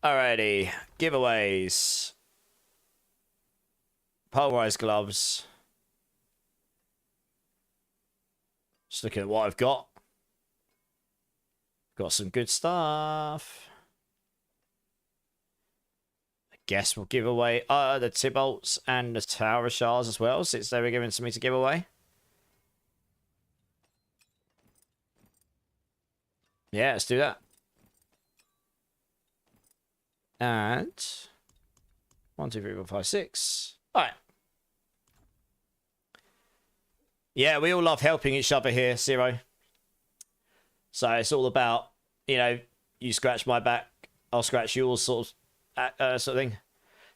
Alrighty. Giveaways. Pulverise gloves. Just looking at what I've got. Got some good stuff. I guess we'll give away the Tibolts and the Tower Shards as well, since they were given to me to give away. Yeah, let's do that. And 1, 2, 3, 4, 5, 6. All right. Yeah, we all love helping each other here, Zero. So it's all about, you know, you scratch my back, I'll scratch yours, sort of thing.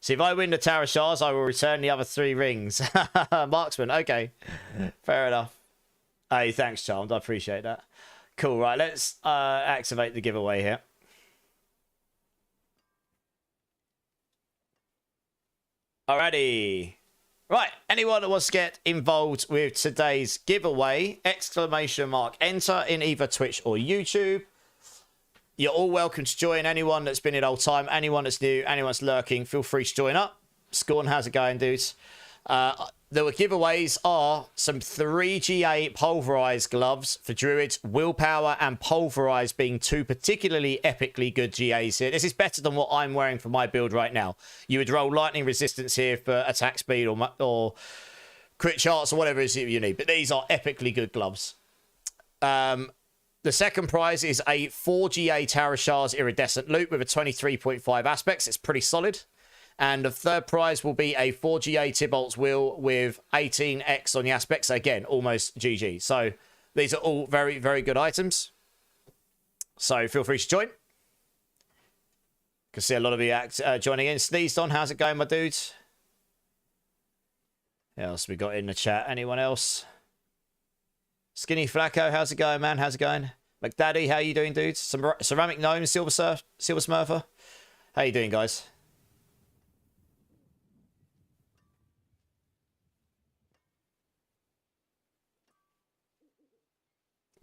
So if I win the Tower Shards, I will return the other 3 rings. Marksman, okay. Fair enough. Hey, thanks, Charmed. I appreciate that. Cool, right, let's activate the giveaway here. Alrighty. Right, anyone that wants to get involved with today's giveaway, ! Enter in either Twitch or YouTube. You're all welcome to join. Anyone that's been in old time, anyone that's new, anyone that's lurking, feel free to join up. Scorn, how's it going, dudes? The the giveaways are some 3GA Pulverise gloves for Druids, Willpower and Pulverise being two particularly epically good GAs here. This is better than what I'm wearing for my build right now. You would roll Lightning Resistance here for attack speed or crit charts or whatever it is you need. But these are epically good gloves. The second prize is a 4GA Tarashar's Iridescent Loop with a 23.5 aspects. It's pretty solid. And the third prize will be a 4GA Tybalt's Wheel with 18x on the aspects. Again, almost GG. So these are all very, very good items. So feel free to join. Can see a lot of you joining in. Sneezed on, how's it going, my dudes? What else we got in the chat? Anyone else? Skinny Flacco, how's it going, man? How's it going? McDaddy, how you doing, dudes? Ceramic Gnome, Silver Smurfer. How you doing, guys?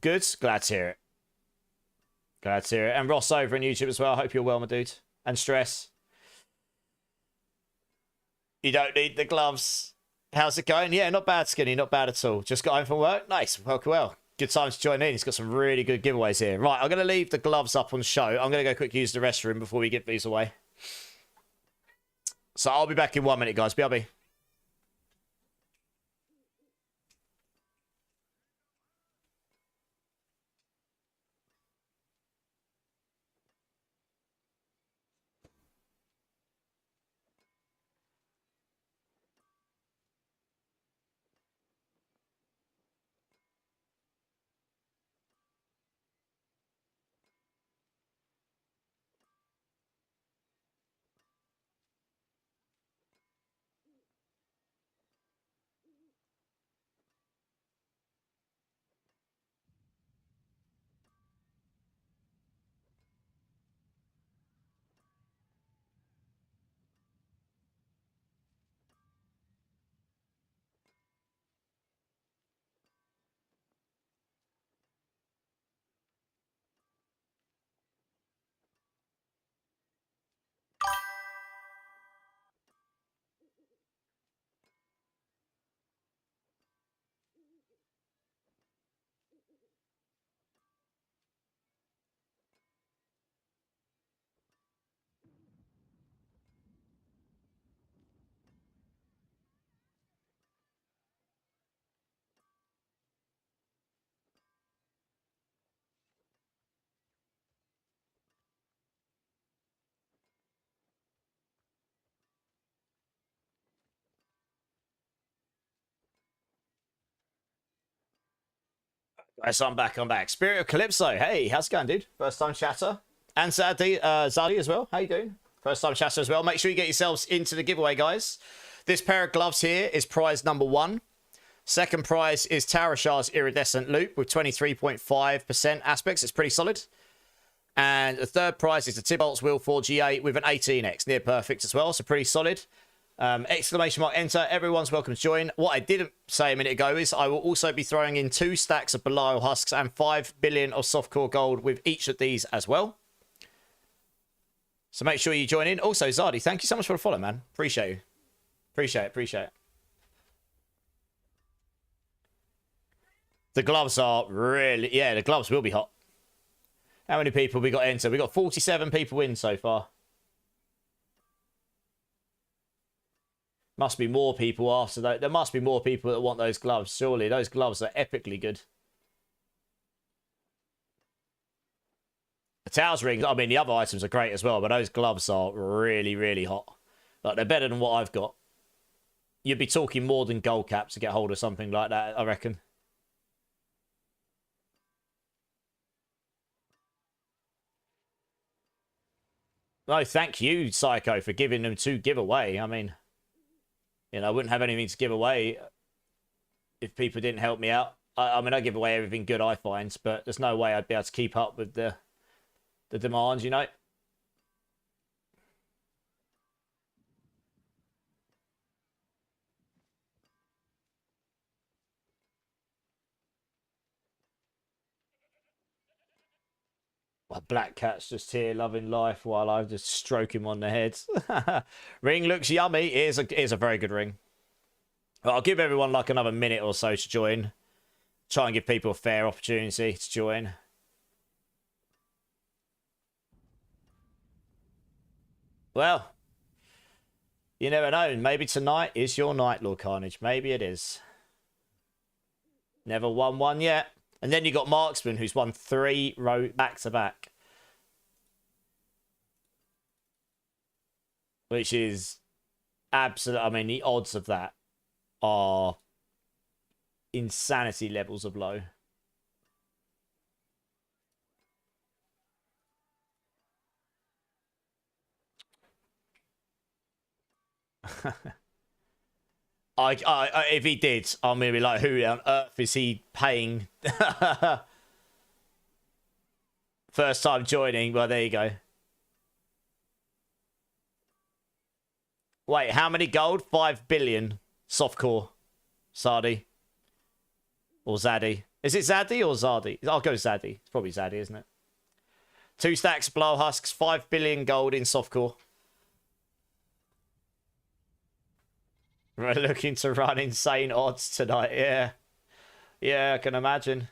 Good. Glad to hear it. Glad to hear it. And Ross over on YouTube as well. I hope you're well, my dude. And Stress. You don't need the gloves. How's it going? Yeah, not bad, Skinny. Not bad at all. Just got home from work. Nice. Well. Good time to join in. He's got some really good giveaways here. Right, I'm going to leave the gloves up on show. I'm going to go quick use the restroom before we give these away. So I'll be back in 1 minute, guys. BRB. Guys, I'm back. Spirit of Calypso. Hey, how's it going, dude? First time chatter. And Zadi as well. How you doing? First time chatter as well. Make sure you get yourselves into the giveaway, guys. This pair of gloves here is prize number 1. Second prize is Tarashar's Iridescent Loop with 23.5% aspects. It's pretty solid. And the third prize is the Tybalt's Wheel 4GA with an 18x. Near perfect as well, so pretty solid. Exclamation mark enter. Everyone's welcome to join. What I didn't say a minute ago is I will also be throwing in 2 stacks of Belial husks and 5 billion of softcore gold with each of these as well. So make sure you join in. Also, Zardi, thank you so much for the follow, man. Appreciate you. Appreciate it. The gloves are really... Yeah, the gloves will be hot. How many people we got enter? We got 47 people in so far. Must be more people after that. There must be more people that want those gloves. Surely those gloves are epically good. The towels rings, I mean, the other items are great as well, but those gloves are really, really hot. Like, they're better than what I've got. You'd be talking more than gold cap to get hold of something like that, I reckon. No, thank you, Psycho, for giving them to give away. I mean, you know, I wouldn't have anything to give away if people didn't help me out. I mean, I give away everything good I find, but there's no way I'd be able to keep up with the demands, you know? My black cat's just here loving life while I just stroke him on the head. Ring looks yummy. It is a very good ring. I'll give everyone like another minute or so to join. Try and give people a fair opportunity to join. Well, you never know. Maybe tonight is your night, Lord Carnage. Maybe it is. Never won one yet. And then you got Marksman, who's won 3 row back-to-back. Which is absolute. I mean, the odds of that are insanity levels of low. If he did, I'm gonna be like, who on earth is he paying? First time joining. Well, there you go. Wait, how many gold? 5 billion. Softcore. Sardi. Or Zaddy. Is it Zaddy or Zardi? I'll go Zaddy. It's probably Zaddy, isn't it? 2 stacks, blow husks, 5 billion gold in softcore. We're looking to run insane odds tonight, yeah. Yeah, I can imagine.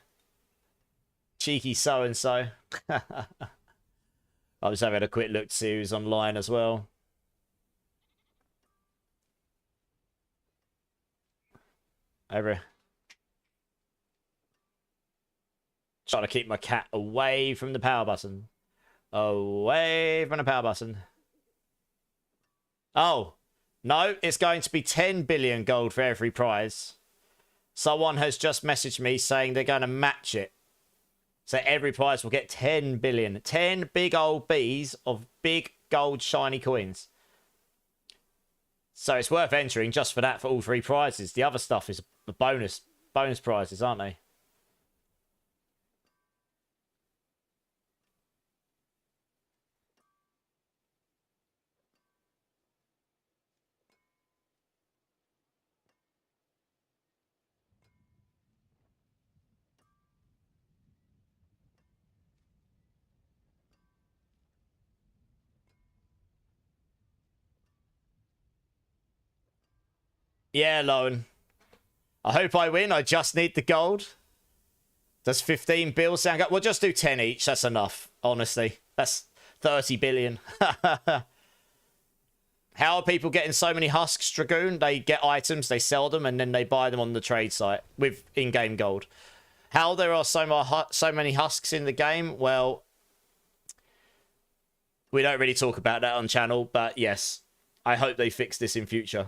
Cheeky so-and-so. I was having a quick look to see who's online as well. Trying to keep my cat away from the power button. Away from the power button. Oh. No, it's going to be 10 billion gold for every prize. Someone has just messaged me saying they're going to match it. So every prize will get 10 billion. 10 big old Bs of big gold shiny coins. So it's worth entering just for that for all 3 prizes. The other stuff is the bonus prizes, aren't they? Yeah, Loan. I hope I win. I just need the gold. Does 15 bills sound good? We'll just do 10 each. That's enough, honestly. That's 30 billion. How are people getting so many husks, Dragoon? They get items, they sell them, and then they buy them on the trade site with in-game gold. How there are so many husks in the game? Well, we don't really talk about that on channel, but yes. I hope they fix this in future.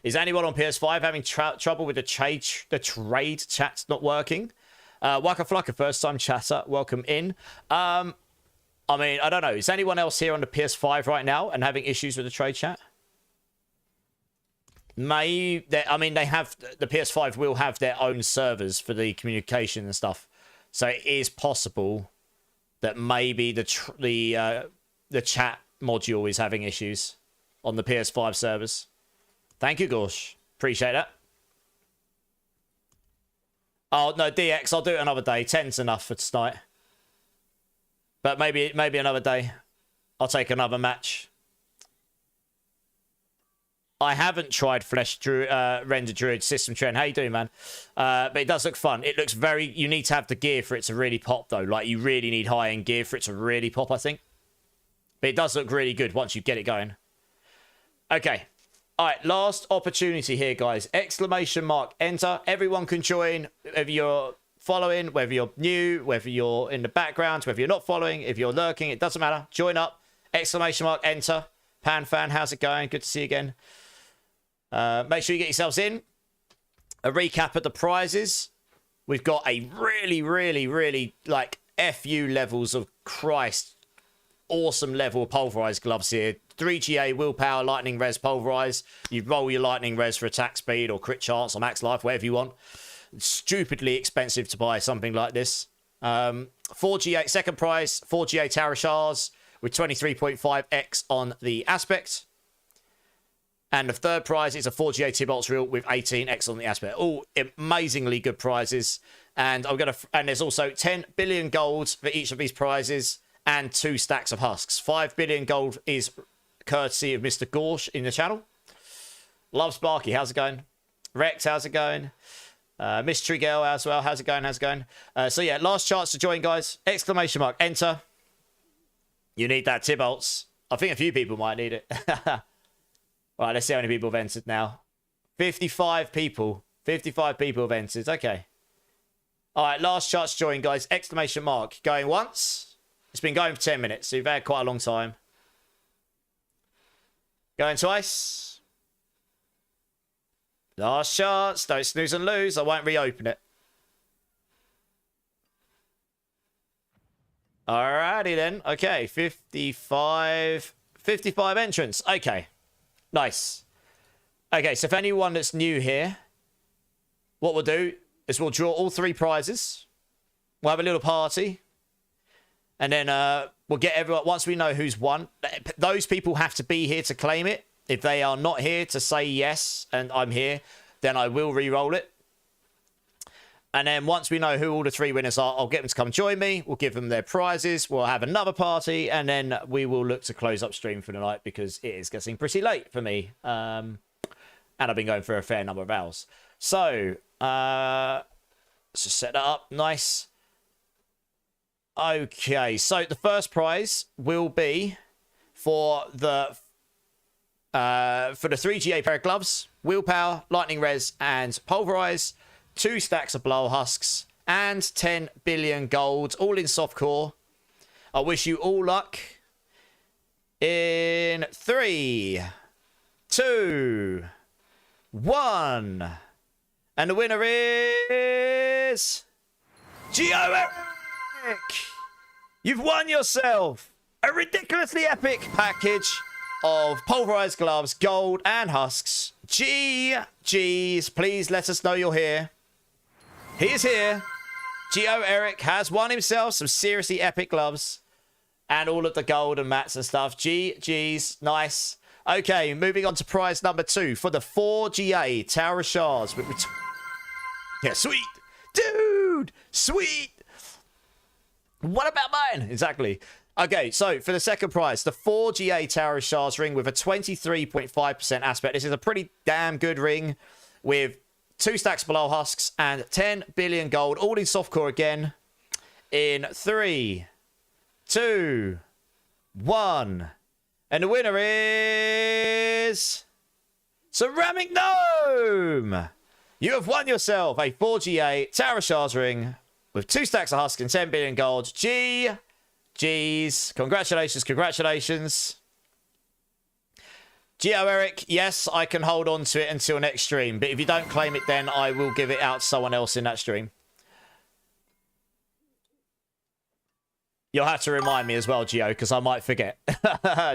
Is anyone on PS5 having trouble with the trade chat's not working? Waka Flocka, first time chatter, welcome in. I mean, I don't know. Is anyone else here on the PS5 right now and having issues with the trade chat? I mean, they have the PS5 will have their own servers for the communication and stuff, so it is possible that maybe the chat module is having issues on the PS5 servers. Thank you, Gorsh. Appreciate that. Oh, no, DX, I'll do it another day. 10's enough for tonight. But maybe another day. I'll take another match. I haven't tried Flesh Druid, Render Druid System Trend. How you doing, man? But it does look fun. It looks very... You need to have the gear for it to really pop, though. Like, you really need high-end gear for it to really pop, I think. But it does look really good once you get it going. Okay. All right, last opportunity here, guys. Exclamation mark, enter. Everyone can join, whether you're following, whether you're new, whether you're in the background, whether you're not following, if you're lurking, it doesn't matter. Join up. Exclamation mark, enter. Pan fan, how's it going? Good to see you again. Make sure you get yourselves in. A recap of the prizes. We've got a really, like, FU levels of Christ. Awesome level of pulverized gloves here. 3GA willpower lightning res pulverize. You roll your lightning res for attack speed or crit chance or max life, whatever you want. It's stupidly expensive to buy something like this. 4GA second prize, 4GA Tower Shards with 23.5x on the aspect. And the third prize is a 4GA Tibolt's Reel with 18x on the aspect. All amazingly good prizes. And there's also 10 billion gold for each of these prizes and 2 stacks of husks. 5 billion gold is courtesy of Mr. Gorsh in the channel. Love Sparky. How's it going? Rex, how's it going? Mystery Girl as well. How's it going? How's it going? So yeah, last chance to join, guys. Exclamation mark. Enter. You need that Tibolts. I think a few people might need it. Right, let's see how many people have entered now. 55 people. 55 people have entered. Okay. All right, last chance to join, guys. Exclamation mark. Going once. It's been going for 10 minutes, so you've had quite a long time. Going twice. Last chance. Don't snooze and lose. I won't reopen it. Alrighty then. Okay, 55 entrants. Okay. Nice. Okay, so for anyone that's new here, what we'll do is we'll draw all 3 prizes. We'll have a little party. And then we'll get everyone, once we know who's won, those people have to be here to claim it. If they are not here to say yes, and I'm here, then I will re-roll it. And then once we know who all the 3 winners are, I'll get them to come join me. We'll give them their prizes. We'll have another party. And then we will look to close up stream for the night because it is getting pretty late for me. And I've been going for a fair number of hours. So, let's just set that up. Nice. Okay, so the first prize will be for the 3GA pair of gloves, Willpower, Lightning Res, and Pulverize, 2 stacks of Blow Husks, and 10 billion gold, all in softcore. I wish you all luck. In 3, 2, 1. And the winner is... Geo Eric! You've won yourself a ridiculously epic package of pulverized gloves, gold, and husks. GG's, please let us know you're here. He is here. Geo Eric has won himself some seriously epic gloves and all of the gold and mats and stuff. GG's, nice. Okay, moving on to prize number 2 for the 4GA Tower of Shards. Yeah, sweet. Dude, sweet. What about mine? Exactly. Okay, so for the second prize, the 4GA Tower of Shards ring with a 23.5% aspect. This is a pretty damn good ring with 2 stacks below husks and 10 billion gold, all in softcore again. In 3, 2, 1. And the winner is... Ceramic Gnome! You have won yourself a 4GA Tower of Shards ring with 2 stacks of husk and 10 billion gold. GG's. Congratulations, congratulations. Geo Eric, yes, I can hold on to it until next stream. But if you don't claim it, then I will give it out to someone else in that stream. You'll have to remind me as well, Geo, because I might forget.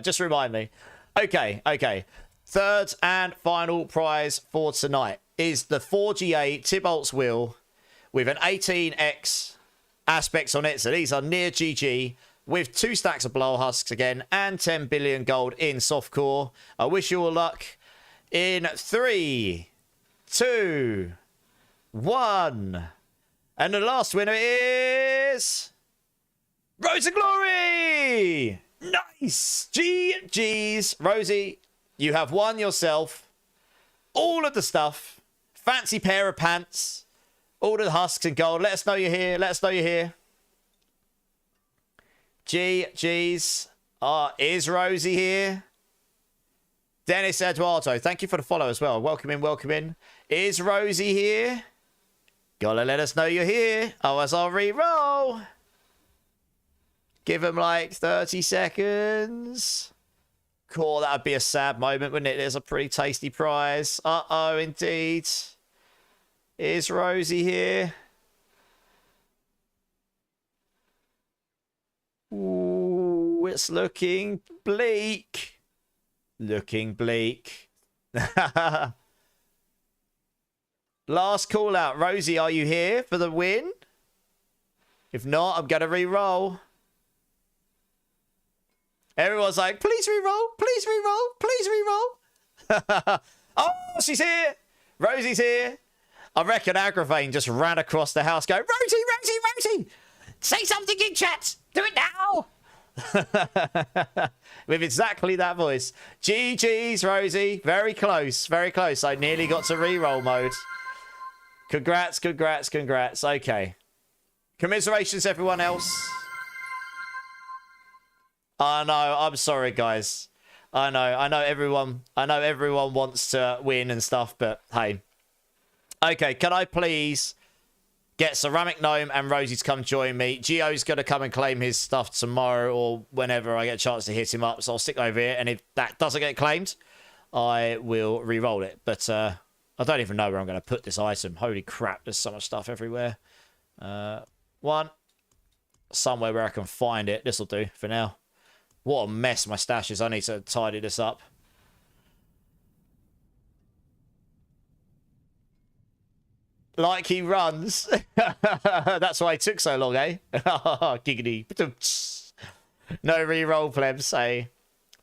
Just remind me. Okay, okay. Third and final prize for tonight is the 4GA Tibolt's Wheel with an 18x aspects on it. So these are near GG with 2 stacks of blow husks again and 10 billion gold in softcore. I wish you all luck. In 3, 2, 1. And the last winner is... Rose of Glory! Nice! GG's. Rosie, you have won yourself all of the stuff. Fancy pair of pants. All the husks and gold. Let us know you're here. Let us know you're here. GG's. Is Rosie here? Dennis Eduardo, thank you for the follow as well. Welcome in, welcome in. Is Rosie here? Gotta let us know you're here. Otherwise I'll re-roll. Give him like 30 seconds. Cool, that would be a sad moment, wouldn't it? There's a pretty tasty prize. Uh-oh, indeed. Is Rosie here? Ooh, it's looking bleak. Looking bleak. Last call out. Rosie, are you here for the win? If not, I'm going to re-roll. Everyone's like, please re-roll, please re-roll, please re-roll. Oh, she's here. Rosie's here. I reckon Agravane just ran across the house going, Rosie, Rosie, Rosie, say something in chat. Do it now. With exactly that voice. GG's, Rosie. Very close. Very close. I nearly got to reroll mode. Congrats, congrats, congrats. Okay. Commiserations, everyone else. I know. I'm sorry, guys. I know everyone wants to win and stuff, but hey. Okay, can I please get Ceramic Gnome and Rosie to come join me? Gio's going to come and claim his stuff tomorrow or whenever I get a chance to hit him up, so I'll stick over here, and if that doesn't get claimed, I will re-roll it. But I don't even know where I'm going to put this item. Holy crap, there's so much stuff everywhere. One. Somewhere where I can find it. This'll do for now. What a mess my stash is. I need to tidy this up. Like he runs. That's why it took so long, eh? Giggity. No re-roll, plebs, eh?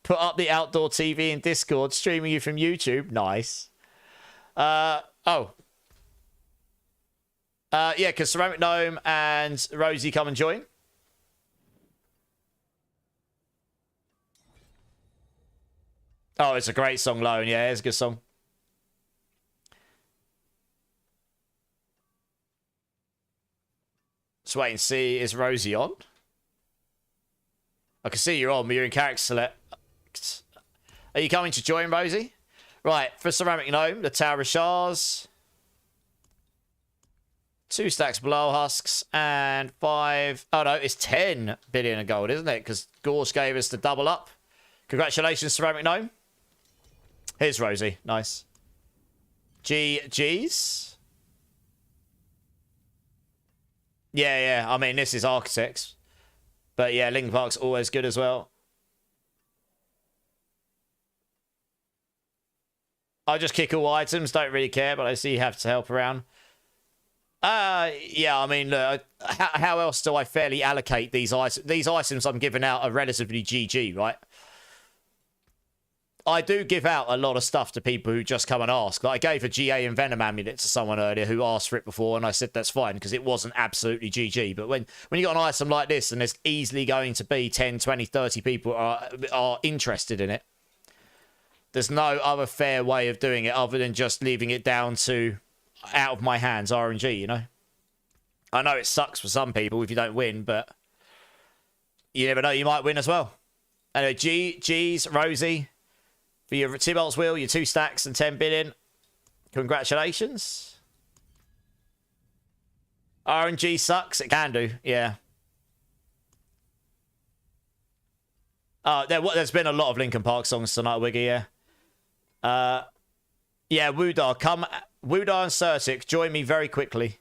Put up the outdoor TV in Discord, streaming you from YouTube. Nice. Yeah, because Ceramic Gnome and Rosie come and join. Oh, it's a great song, Lone. Yeah, it's a good song. Let's wait and see. Is Rosie on? I can see you're on, but you're in character select. Are you coming to join, Rosie? Right, for Ceramic Gnome, the Tower of Shards. 2 stacks below husks and 5. Oh no, it's 10 billion of gold, isn't it? Because Gorge gave us the double up. Congratulations, Ceramic Gnome. Here's Rosie. Nice. GG's. Yeah. I mean, this is Architects. But yeah, Linkin Park's always good as well. I just kick all items. Don't really care, but I see you have to help around. Yeah, I mean, how else do I fairly allocate these items? These items I'm giving out are relatively GG, right? I do give out a lot of stuff to people who just come and ask. Like, I gave a GA and Venom amulet to someone earlier who asked for it before, and I said that's fine because it wasn't absolutely GG. But when you got an item like this and there's easily going to be 10, 20, 30 people are interested in it, there's no other fair way of doing it other than just leaving it down to out of my hands RNG, you know? I know it sucks for some people if you don't win, but you never know, you might win as well. Anyway, G's, Rosie, for your Tibalt's Wheel, your 2 stacks and 10 billion. Congratulations. RNG sucks. It can do, yeah. There's been a lot of Linkin Park songs tonight, Wiggy, yeah. Yeah, Woodar, come. Woodar and Certic, join me very quickly.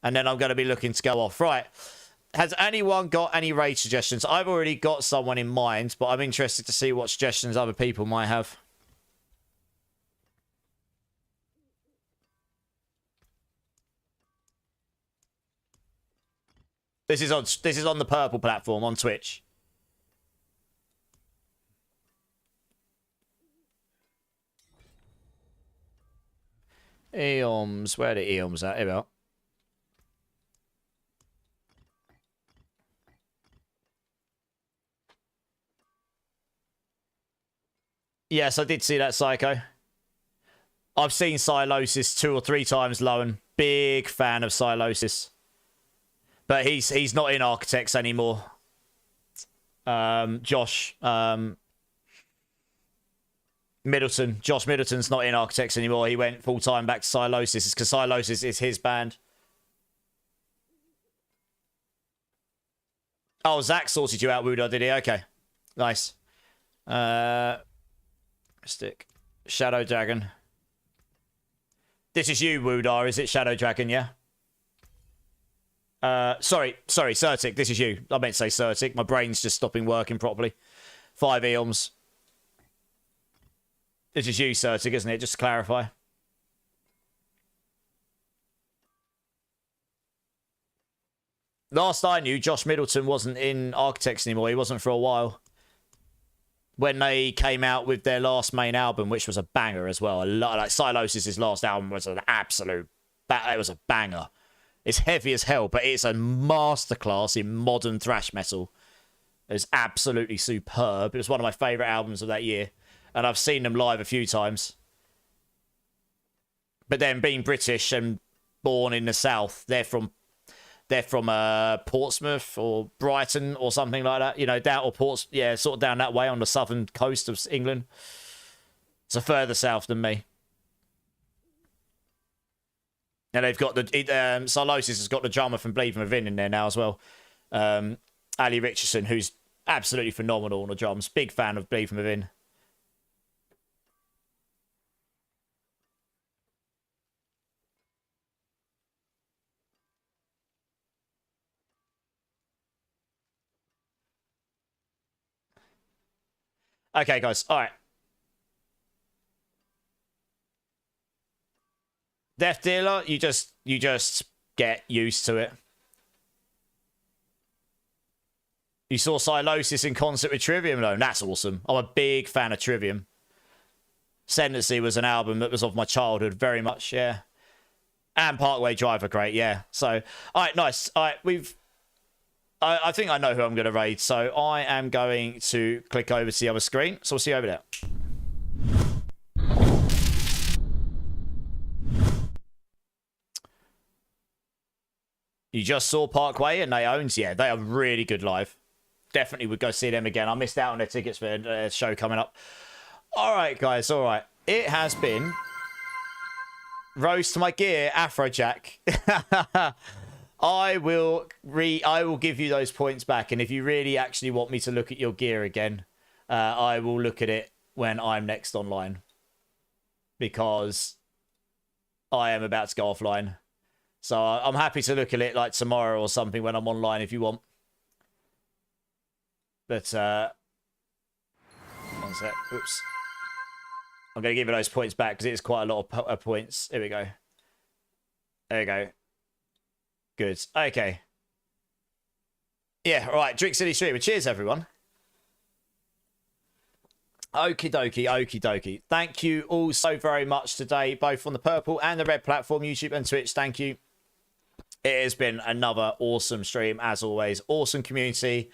And then I'm going to be looking to go off. Right. Has anyone got any raid suggestions? I've already got someone in mind, but I'm interested to see what suggestions other people might have. This is on the purple platform on Twitch. Eoms, where are the Eoms at? Here we are. Yes, I did see that, Psycho. I've seen Silosis 2 or 3 times, Lowen. Big fan of Silosis. But he's not in Architects anymore. Josh Middleton. Josh Middleton's not in Architects anymore. He went full-time back to Silosis. It's because Silosis is his band. Oh, Zach sorted you out, Woodo, did he? Okay. Nice. Stick. Shadow Dragon. This is you, Woodar, is it? Shadow Dragon, yeah? Sorry, Certic, this is you. I meant to say Certic. My brain's just stopping working properly. 5 eons. This is you, Certic, isn't it? Just to clarify. Last I knew, Josh Middleton wasn't in Architects anymore. He wasn't for a while. When they came out with their last main album, which was a banger as well. Like Silosis' last album was an absolute... It was a banger. It's heavy as hell, but it's a masterclass in modern thrash metal. It was absolutely superb. It was one of my favourite albums of that year. And I've seen them live a few times. But then being British and born in the south, they're from Portsmouth or Brighton or something like that. You know, down or yeah, sort of down that way on the southern coast of England. So further south than me. And they've got Silosis has got the drummer from Bleed From Within in there now as well. Ali Richardson, who's absolutely phenomenal on the drums. Big fan of Bleed From Within. Okay, guys. All right. Death Dealer, you just get used to it. You saw Silosis in concert with Trivium, though. That's awesome. I'm a big fan of Trivium. Ascendancy was an album that was of my childhood, very much, yeah. And Parkway Drive are great, yeah. So, all right, nice. All right, I think I know who I'm going to raid, so I am going to click over to the other screen. So we'll see you over there. You just saw Parkway and they owns, yeah, they are really good live. Definitely would go see them again. I missed out on their tickets for a show coming up. All right, guys, all right. It has been Rose to my gear, Afrojack. I will give you those points back, and if you really actually want me to look at your gear again, I will look at it when I'm next online, because I am about to go offline. So I'm happy to look at it like tomorrow or something when I'm online if you want. But one sec. Oops. I'm going to give you those points back because it is quite a lot of points. Here we go. There we go. Good. Okay. Yeah, all right. Drink City Streamer. Cheers, everyone. Okie dokie, okie dokie. Thank you all so very much today, both on the purple and the red platform, YouTube and Twitch. Thank you. It has been another awesome stream, as always. Awesome community.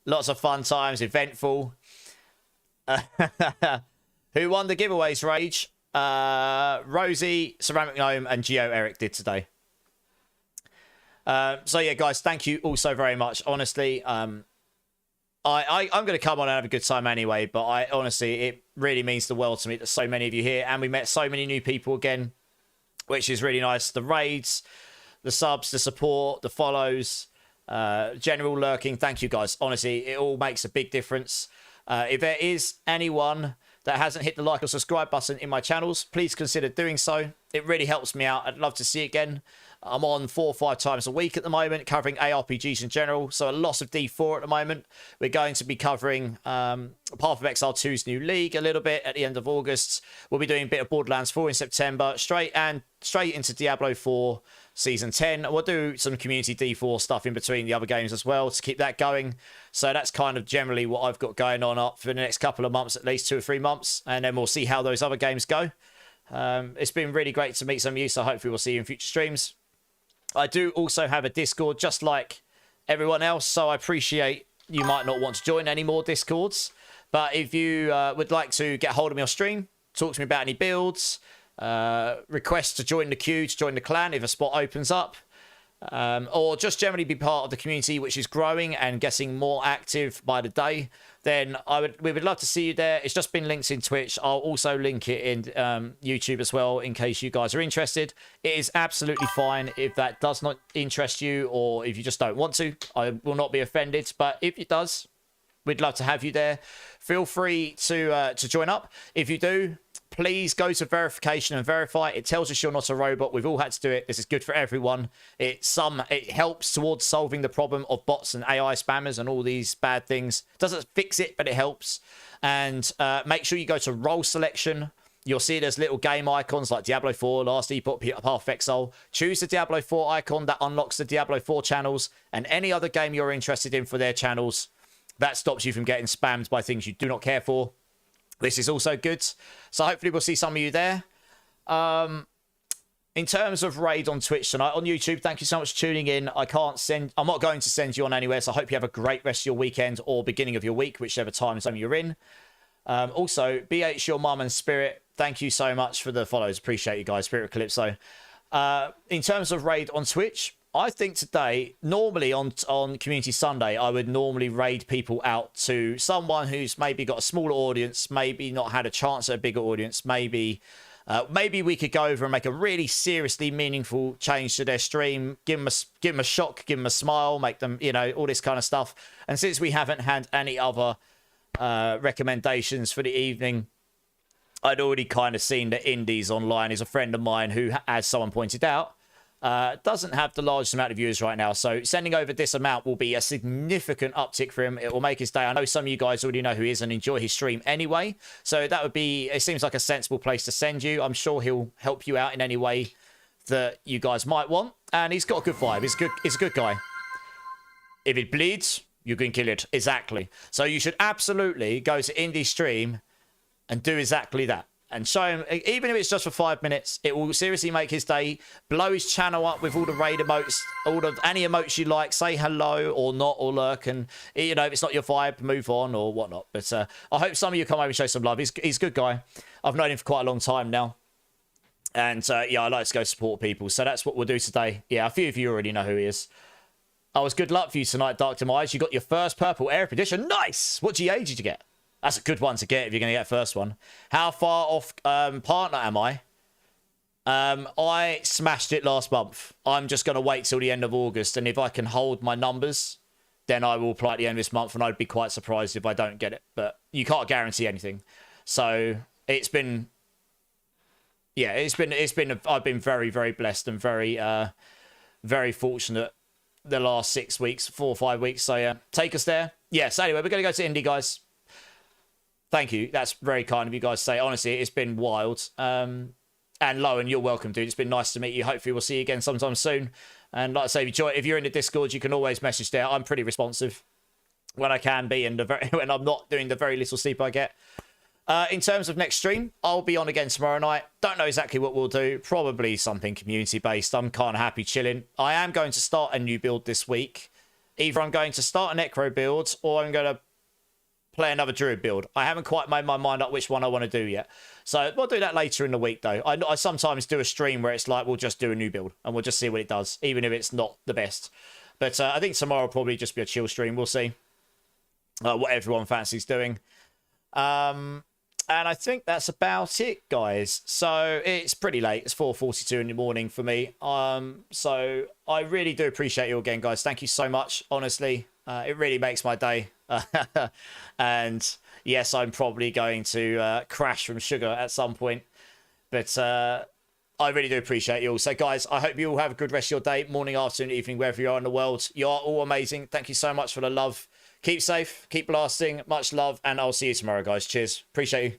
Lots of fun times. Eventful. Who won the giveaways, Rage? Rosie, Ceramic Gnome, and Geo Eric did today. So yeah, guys, thank you all so very much. Honestly, I'm going to come on and have a good time anyway, but honestly, it really means the world to me that so many of you here, and we met so many new people again, which is really nice. The raids, the subs, the support, the follows, general lurking. Thank you, guys. Honestly, it all makes a big difference. If there is anyone that hasn't hit the like or subscribe button in my channels, please consider doing so. It really helps me out. I'd love to see it again. I'm on 4 or 5 times a week at the moment, covering ARPGs in general. So a lot of D4 at the moment. We're going to be covering Path of Exile 2's new league a little bit at the end of August. We'll be doing a bit of Borderlands 4 in September, straight into Diablo 4 Season 10. We'll do some community D4 stuff in between the other games as well to keep that going. So that's kind of generally what I've got going on up for the next couple of months, at least 2 or 3 months. And then we'll see how those other games go. It's been really great to meet some of you, so hopefully we'll see you in future streams. I do also have a Discord, just like everyone else, so I appreciate you might not want to join any more Discords. But if you would like to get hold of me on stream, talk to me about any builds, request to join the queue, to join the clan if a spot opens up, or just generally be part of the community, which is growing and getting more active by the day, then we would love to see you there. It's just been linked in Twitch. I'll also link it in YouTube as well in case you guys are interested. It is absolutely fine if that does not interest you, or if you just don't want to. I will not be offended, but if it does, we'd love to have you there. Feel free to join up. If you do, please go to verification and verify. It tells us you're not a robot. We've all had to do it. This is good for everyone. It helps towards solving the problem of bots and AI spammers and all these bad things. Doesn't fix it, but it helps. And make sure you go to role selection. You'll see there's little game icons like Diablo 4, Last Epoch, Path of Exile. Choose the Diablo 4 icon. That unlocks the Diablo 4 channels and any other game you're interested in for their channels. That stops you from getting spammed by things you do not care for. This is also good. So hopefully we'll see some of you there. in terms of raid on Twitch tonight, on YouTube, thank you so much for tuning in. I'm not going to send you on anywhere, so I hope you have a great rest of your weekend or beginning of your week, whichever time zone you're in. Also, BH, your mum and Spirit, thank you so much for the follows. Appreciate you guys, Spirit Calypso. In terms of raid on Twitch, I think today, normally on Community Sunday, I would normally raid people out to someone who's maybe got a smaller audience, maybe not had a chance at a bigger audience, maybe we could go over and make a really seriously meaningful change to their stream, give them a shock, give them a smile, make them, you know, all this kind of stuff. And since we haven't had any other recommendations for the evening, I'd already kind of seen that Indies Online is a friend of mine who, as someone pointed out, doesn't have the largest amount of viewers right now. So sending over this amount will be a significant uptick for him. It will make his day. I know some of you guys already know who he is and enjoy his stream anyway. So that would be, it seems like a sensible place to send you. I'm sure he'll help you out in any way that you guys might want. And he's got a good vibe. He's a good guy. If it bleeds, you can kill it. Exactly. So you should absolutely go to Indie's stream and do exactly that. And show him, even if it's just for 5 minutes, it will seriously make his day. Blow his channel up with all the raid emotes, any emotes you like. Say hello or not or lurk. And, you know, if it's not your vibe, move on or whatnot. But I hope some of you come over and show some love. He's a good guy. I've known him for quite a long time now. And, yeah, I like to go support people. So that's what we'll do today. Yeah, a few of you already know who he is. Oh, it's good luck for you tonight, Dark Demise. You got your first purple Air edition. Nice! What GA did you get? That's a good one to get if you're going to get first one. How far off partner am I? I smashed it last month. I'm just going to wait till the end of August. And if I can hold my numbers, then I will apply at the end of this month. And I'd be quite surprised if I don't get it. But you can't guarantee anything. So it's been... Yeah, it's been... I've been very, very blessed and very, very fortunate the last 6 weeks, 4 or 5 weeks. So yeah, take us there. Yeah, so anyway, we're going to go to Indy, guys. Thank you. That's very kind of you guys to say. Honestly, it's been wild. And Lowen, you're welcome, dude. It's been nice to meet you. Hopefully we'll see you again sometime soon. And like I say, if you're in the Discord, you can always message there. I'm pretty responsive when I can be and when I'm not doing the very little sleep I get. In terms of next stream, I'll be on again tomorrow night. Don't know exactly what we'll do. Probably something community-based. I'm kind of happy chilling. I am going to start a new build this week. Either I'm going to start a Necro build or I'm going to play another Druid build. I haven't quite made my mind up which one I want to do yet. So we'll do that later in the week, though. I sometimes do a stream where it's like, we'll just do a new build and we'll just see what it does, even if it's not the best. But I think tomorrow will probably just be a chill stream. We'll see what everyone fancies doing. And I think that's about it, guys. So it's pretty late. It's 4:42 in the morning for me. So I really do appreciate you again, guys. Thank you so much. Honestly, it really makes my day. And yes, I'm probably going to crash from sugar at some point. But I really do appreciate you all. So, guys, I hope you all have a good rest of your day, morning, afternoon, evening, wherever you are in the world. You are all amazing. Thank you so much for the love. Keep safe, keep blasting, much love, and I'll see you tomorrow, guys. Cheers. Appreciate you.